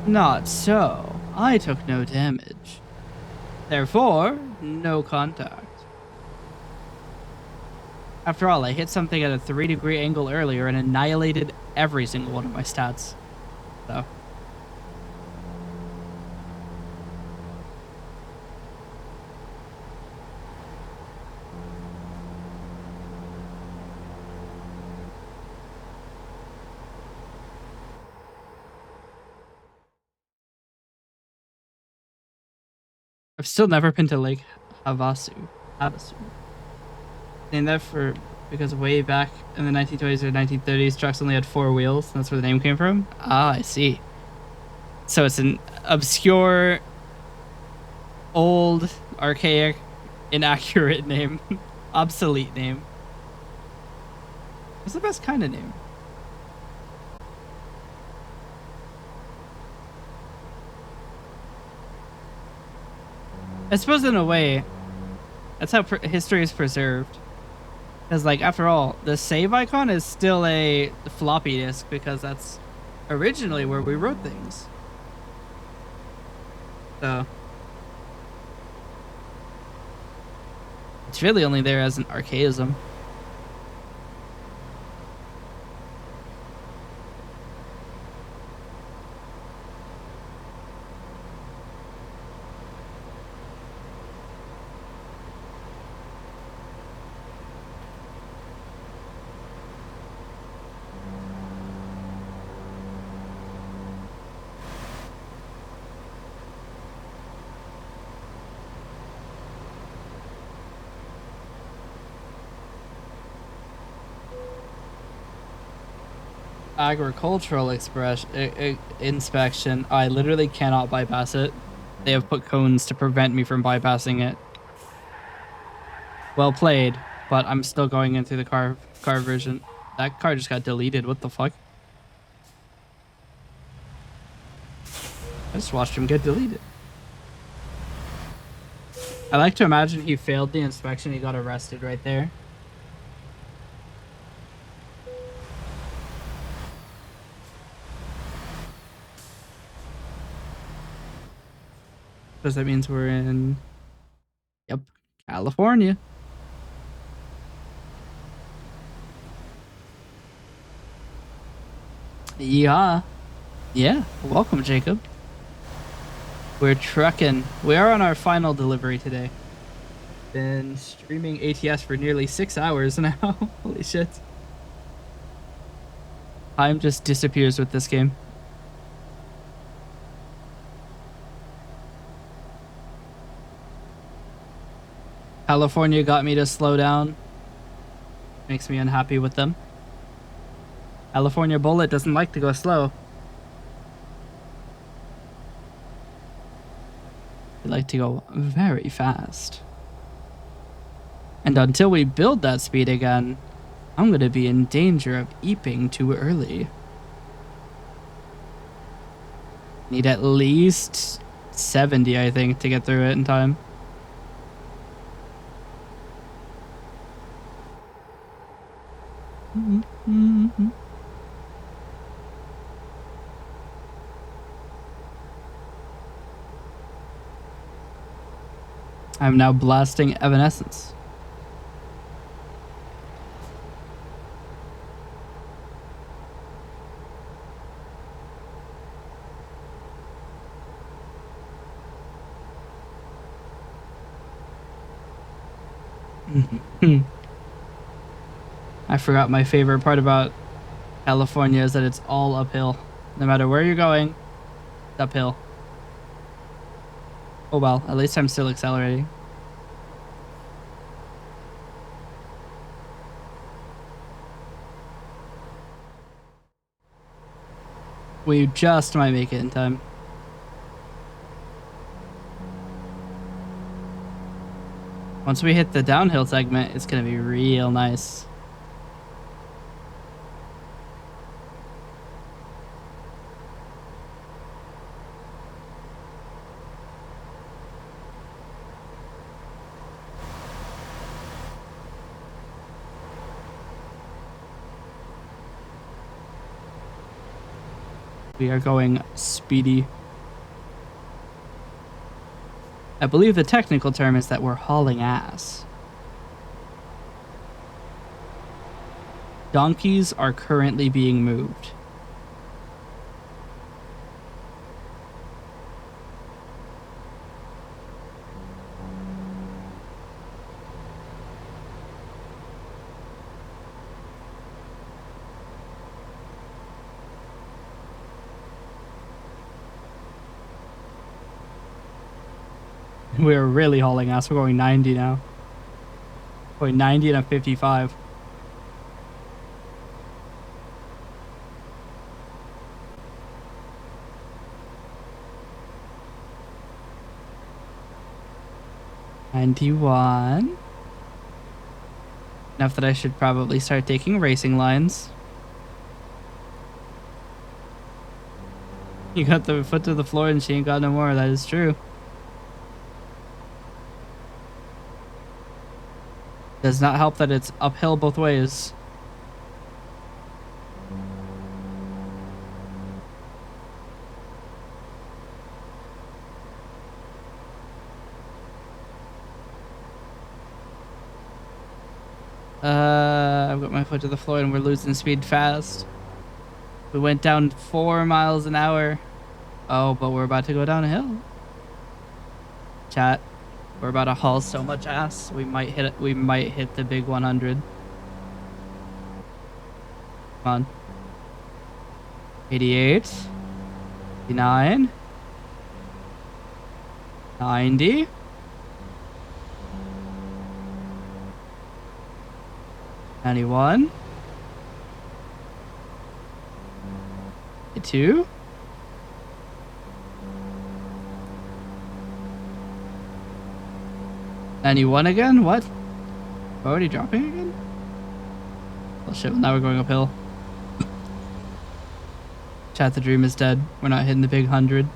Speaker 1: Not so. I took no damage. Therefore, no contact. After all, I hit something at a 3-degree angle earlier and annihilated every single one of my stats. So. I've still never been to Lake Havasu. Named that because way back in the 1920s or 1930s, trucks only had 4 wheels. And that's where the name came from. Ah, I see. So it's an obscure, old, archaic, inaccurate name, obsolete name. What's the best kind of name? I suppose in a way, that's how history is preserved. Because, like, after all, the save icon is still a floppy disk because that's originally where we wrote things. So, it's really only there as an archaism. Agricultural inspection. I literally cannot bypass it. They have put cones to prevent me from bypassing it. Well played, but I'm still going into the car version. That car just got deleted. What the fuck? I just watched him get deleted. I like to imagine he failed the inspection. He got arrested right there. Because that means we're in, yep, California. Yeah. Yeah. Welcome, Jacob. We're trucking. We are on our final delivery today. Been streaming ATS for nearly 6 hours now. Holy shit. Time just disappears with this game. California got me to slow down. Makes me unhappy with them. California Bullet doesn't like to go slow. They like to go very fast. And until we build that speed again, I'm gonna be in danger of eeping too early. Need at least 70, I think, to get through it in time. Mm-hmm. I'm now blasting Evanescence. I forgot my favorite part about California is that it's all uphill. No matter where you're going, it's uphill. Oh well, at least I'm still accelerating. We just might make it in time. Once we hit the downhill segment, it's gonna be real nice. We are going speedy. I believe the technical term is that we're hauling ass. Donkeys are currently being moved. We're really hauling ass. We're going 90 now. Going 90 and a 55. $91. Enough that I should probably start taking racing lines. You got the foot to the floor and she ain't got no more. That is true. Does not help that it's uphill both ways. I've got my foot to the floor and we're losing speed fast. We went down 4 miles an hour. Oh, but we're about to go down a hill. Chat. We're about to haul so much ass. We might hit it. We might hit the big 100. Come on. 88. 89. 90. 91. 92. 91 again? What? Already dropping again? Oh shit, well now we're going uphill. Chat, the dream is dead. We're not hitting the big 100.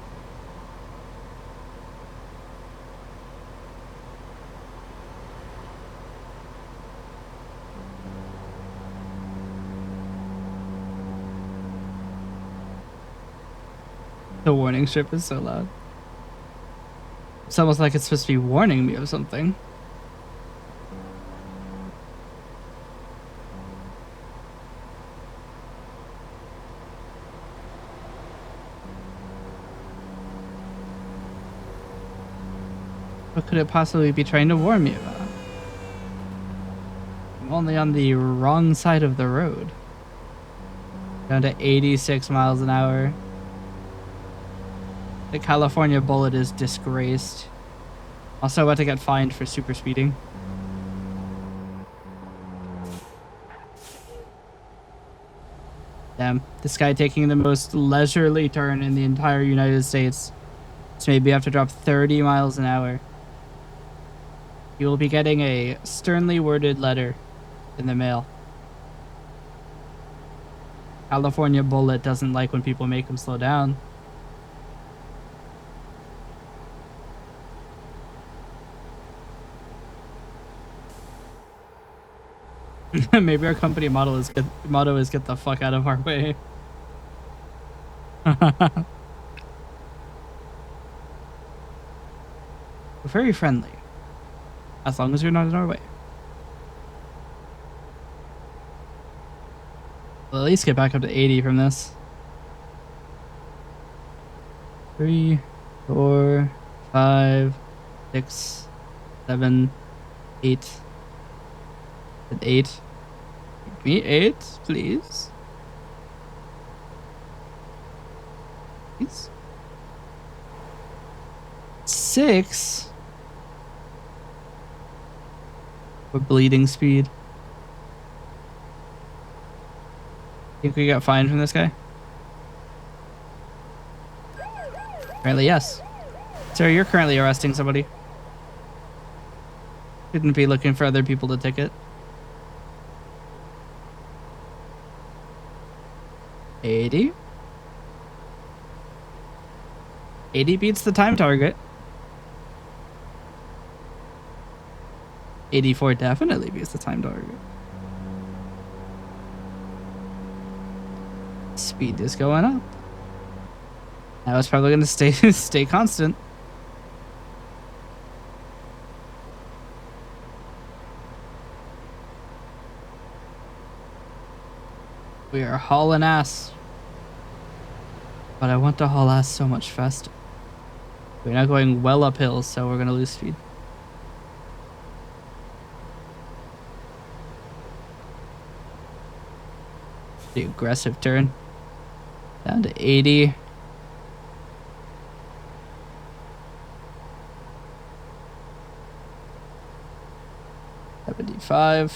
Speaker 1: The warning strip is so loud. It's almost like it's supposed to be warning me of something. What could it possibly be trying to warn me about? I'm only on the wrong side of the road. Down to 86 miles an hour. The California Bullet is disgraced. Also about to get fined for super speeding. Damn, this guy taking the most leisurely turn in the entire United States. So maybe I have to drop 30 miles an hour. You will be getting a sternly worded letter in the mail. California Bullet doesn't like when people make him slow down. Maybe our company motto is get the fuck out of our way. We're very friendly. As long as you're not in our way. We'll at least get back up to 80 from this. 3, 4, 5, 6, 7, 8. 8. Give me 8, please. Please. 6. We're bleeding speed. Think we got fined from this guy? Apparently, yes. Sir, you're currently arresting somebody. Shouldn't be looking for other people to ticket. 80. 80 beats the time target. 84 definitely beats the time target. Speed is going up. Now it's probably gonna stay constant. We are hauling ass. But I want to haul ass so much faster. We're not going well uphill, so we're gonna lose speed. The aggressive turn. Down to 80. $75.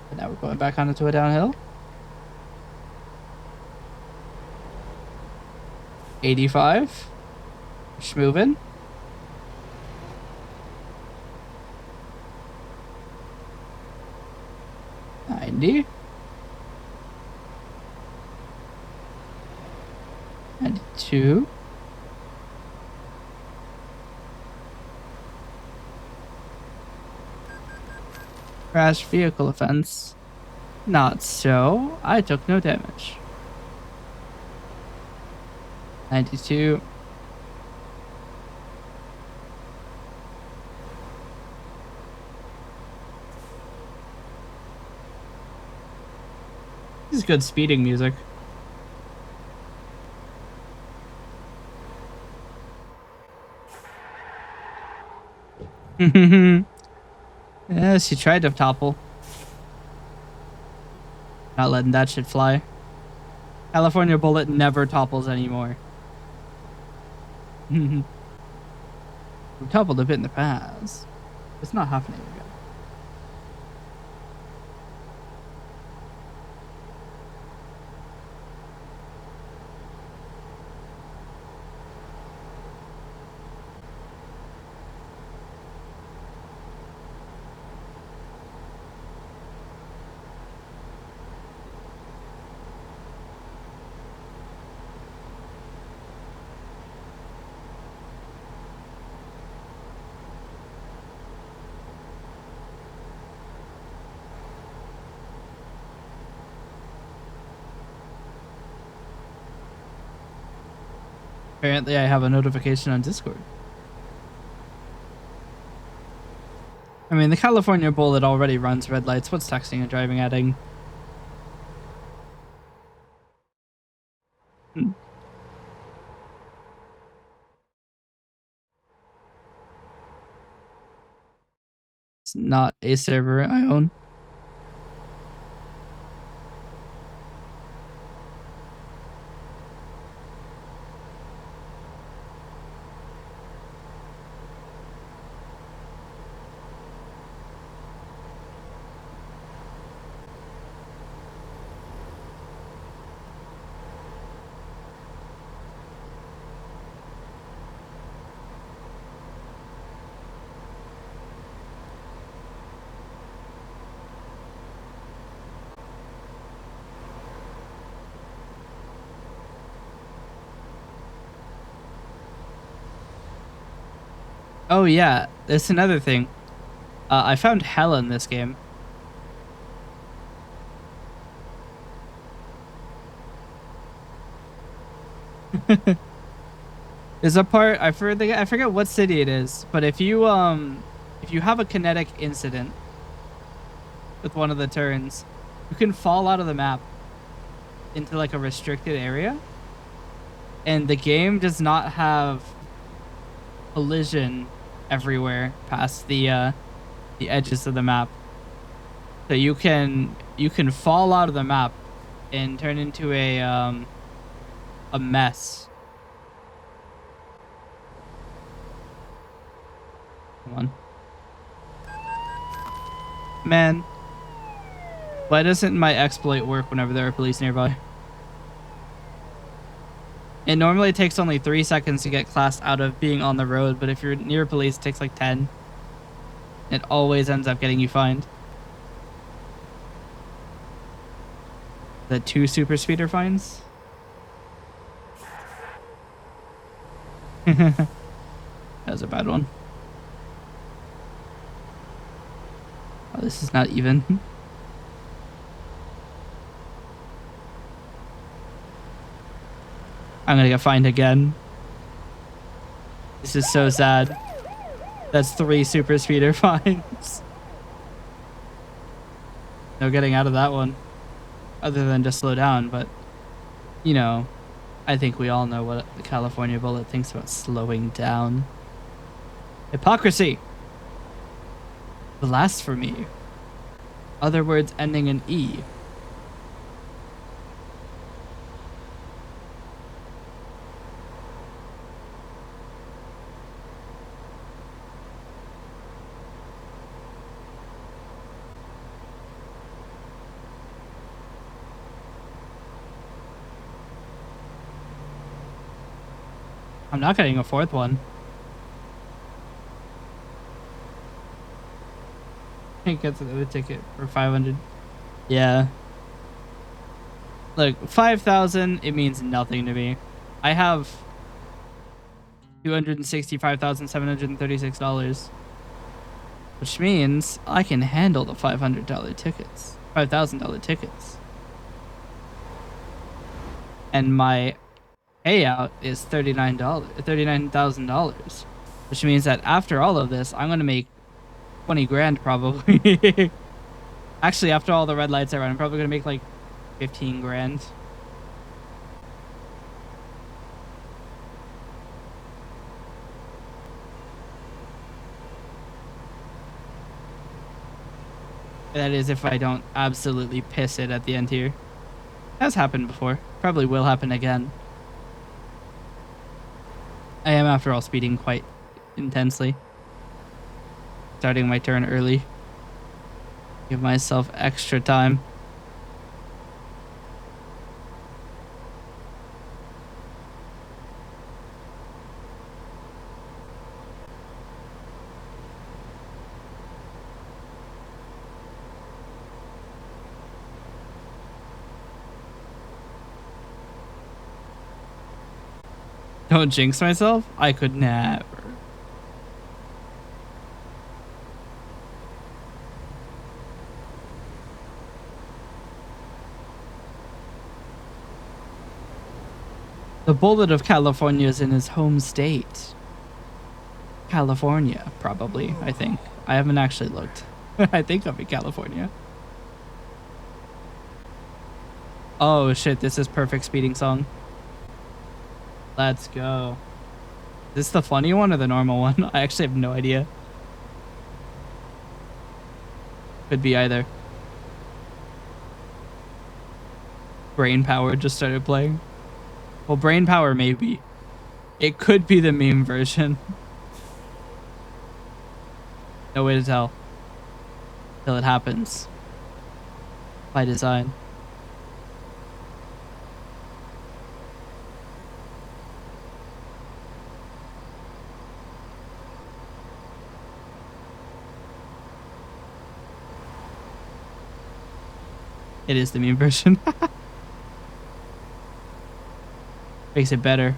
Speaker 1: And now we're going back onto a downhill. 85. Just moving. 90. 92. Crash vehicle offense. Not so. I took no damage. 92. This is good speeding music. Yeah, she tried to topple. Not letting that shit fly. California Bullet never topples anymore. We toppled a bit in the past. It's not happening again. Apparently I have a notification on Discord. I mean, the California Bullet already runs red lights. What's texting and driving adding? It's not a server I own. Oh yeah, that's another thing. I found hell in this game. There's a part I forget what city it is, but if you have a kinetic incident with one of the turns, you can fall out of the map into like a restricted area, and the game does not have collision everywhere past the edges of the map. So you can fall out of the map and turn into a mess. Come on. Man. Why doesn't my exploit work whenever there are police nearby? It normally takes only 3 seconds to get classed out of being on the road, but if you're near police, it takes like 10. It always ends up getting you fined. The 2 super speeder fines? That was a bad one. Oh, this is not even. I'm gonna get fined again. This is so sad. That's 3 super speeder fines. No getting out of that one. Other than just slow down, but you know, I think we all know what the California Bullet thinks about slowing down. Hypocrisy. Blasphemy. Other words ending in E. I'm not getting a 4th one. Can't get the other ticket for 500. Yeah. Look, 5,000, it means nothing to me. I have $265,736, which means I can handle the $500 tickets, $5,000 tickets. And my payout is $39,000, which means that after all of this, I'm going to make 20 grand probably. Actually, after all the red lights I run, I'm probably going to make like 15 grand. That is if I don't absolutely piss it at the end here. Has happened before. Probably will happen again. I am, after all, speeding quite intensely. Starting my turn early. Give myself extra time. Don't jinx myself? I could never. The bullet of California is in his home state. California, probably, I think. I haven't actually looked. I think I'm in California. Oh shit, this is perfect speeding song. Let's go. Is this the funny one or the normal one? I actually have no idea. Could be either. Brain Power just started playing. Well, Brain Power maybe. It could be the meme version. No way to tell. Till it happens. By design. It is the meme version. Makes it better.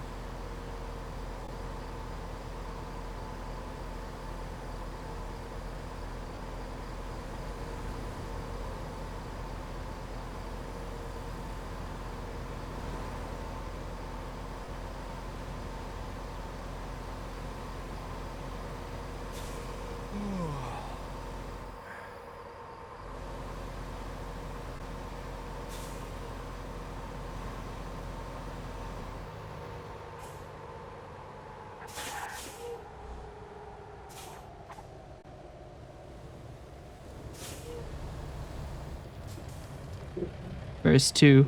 Speaker 1: Verse 2.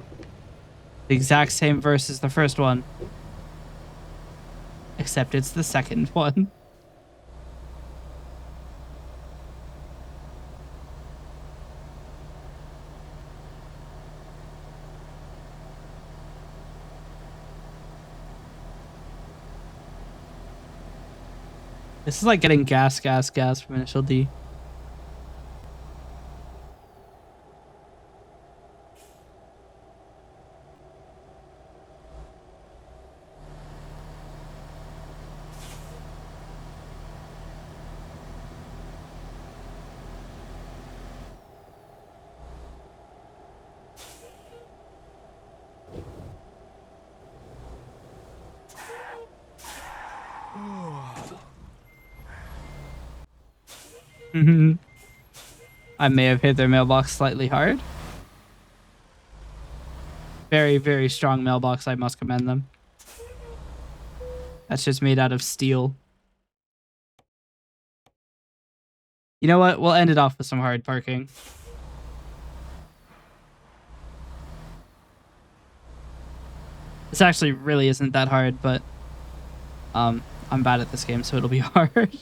Speaker 1: The exact same verse as the first one. Except it's the second one. This is like getting gas from Initial D. I may have hit their mailbox slightly hard. Very, very strong mailbox, I must commend them. That's just made out of steel. You know what? We'll end it off with some hard parking. This actually really isn't that hard, but I'm bad at this game, so it'll be hard.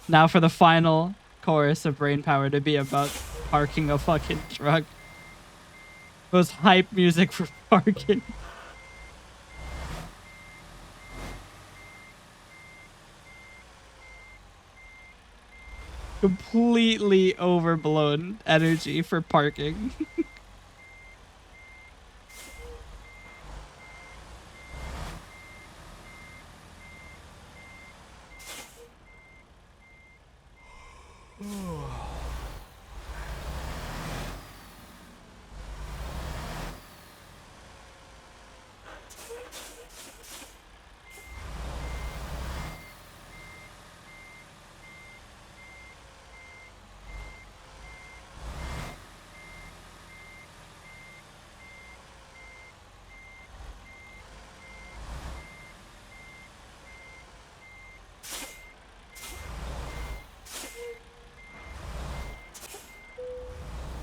Speaker 1: Now for the final chorus of Brain Power to be about parking a fucking truck. It was hype music for parking. Completely overblown energy for parking.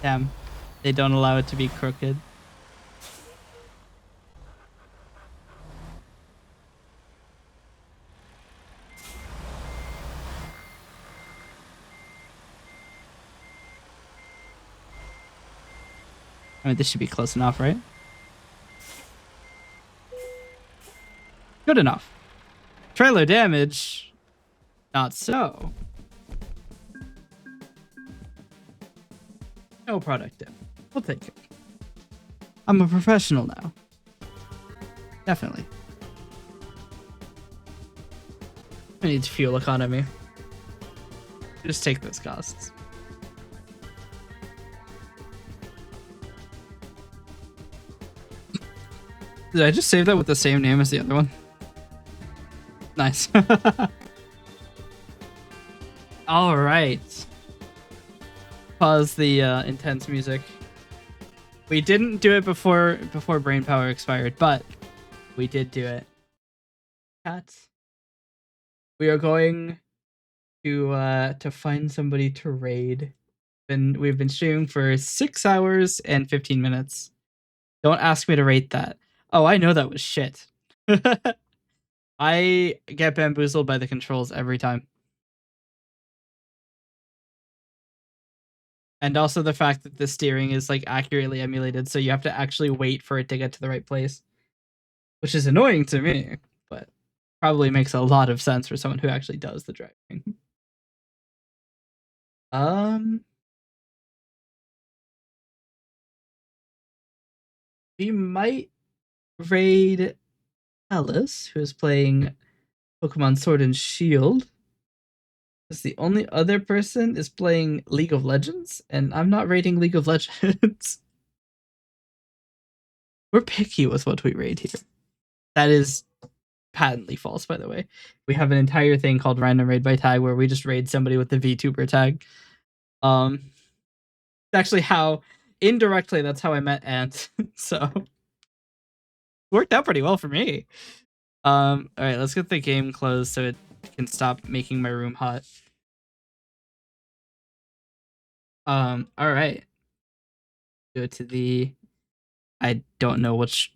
Speaker 1: Damn, they don't allow it to be crooked. I mean, this should be close enough, right? Good enough. Trailer damage, not so. No product damage. We'll take it. I'm a professional now. Definitely. I need fuel economy. Just take those costs. Did I just save that with the same name as the other one? Nice. All right. Pause the intense music. We didn't do it before brain power expired, but we did do it. Cats. We are going to find somebody to raid. And we've been streaming for 6 hours and 15 minutes. Don't ask me to rate that. Oh, I know that was shit. I get bamboozled by the controls every time. And also the fact that the steering is like accurately emulated, so you have to actually wait for it to get to the right place. Which is annoying to me, but probably makes a lot of sense for someone who actually does the driving. We might raid Alice, who's playing Pokemon Sword and Shield. Because the only other person is playing League of Legends, and I'm not raiding League of Legends. We're picky with what we raid here. That is patently false, by the way. We have an entire thing called random raid by tag where we just raid somebody with the vtuber tag. Actually how indirectly that's how I met Ant. So worked out pretty well for me. All right, let's get the game closed so it can stop making my room hot. All right. Go to the I don't know which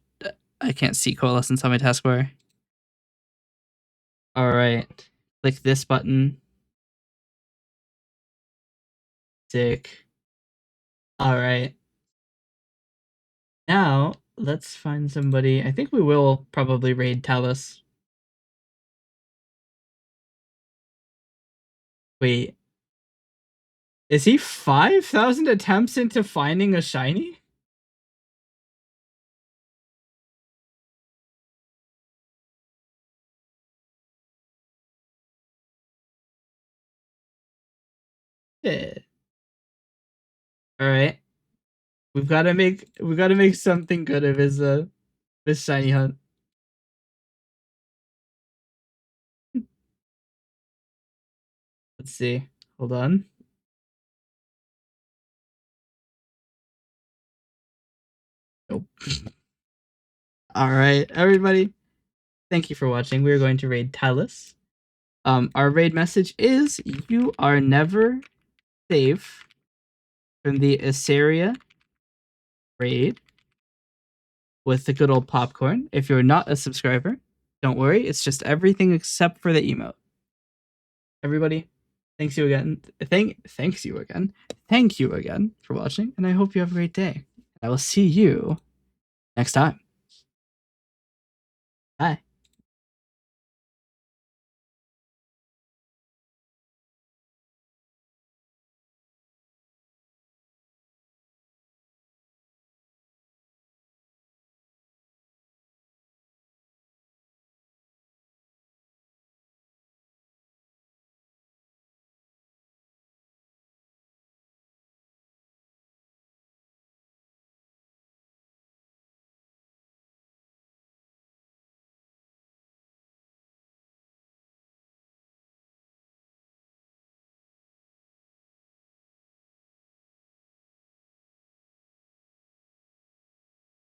Speaker 1: I can't see coalescence on my taskbar. All right. Click this button. Sick. All right. Now, let's find somebody. I think we will probably raid Talus. Wait. Is he 5,000 attempts into finding a shiny? Yeah. All right. We've got to make something good of his shiny hunt. Let's see. Hold on. Nope. All right, everybody. Thank you for watching. We're going to raid Talus. Our raid message is: you are never safe from the Eseria raid with the good old popcorn. If you're not a subscriber, don't worry. It's just everything except for the emote. Everybody, thanks you again. Thanks you again. Thank you again for watching, and I hope you have a great day. I will see you next time.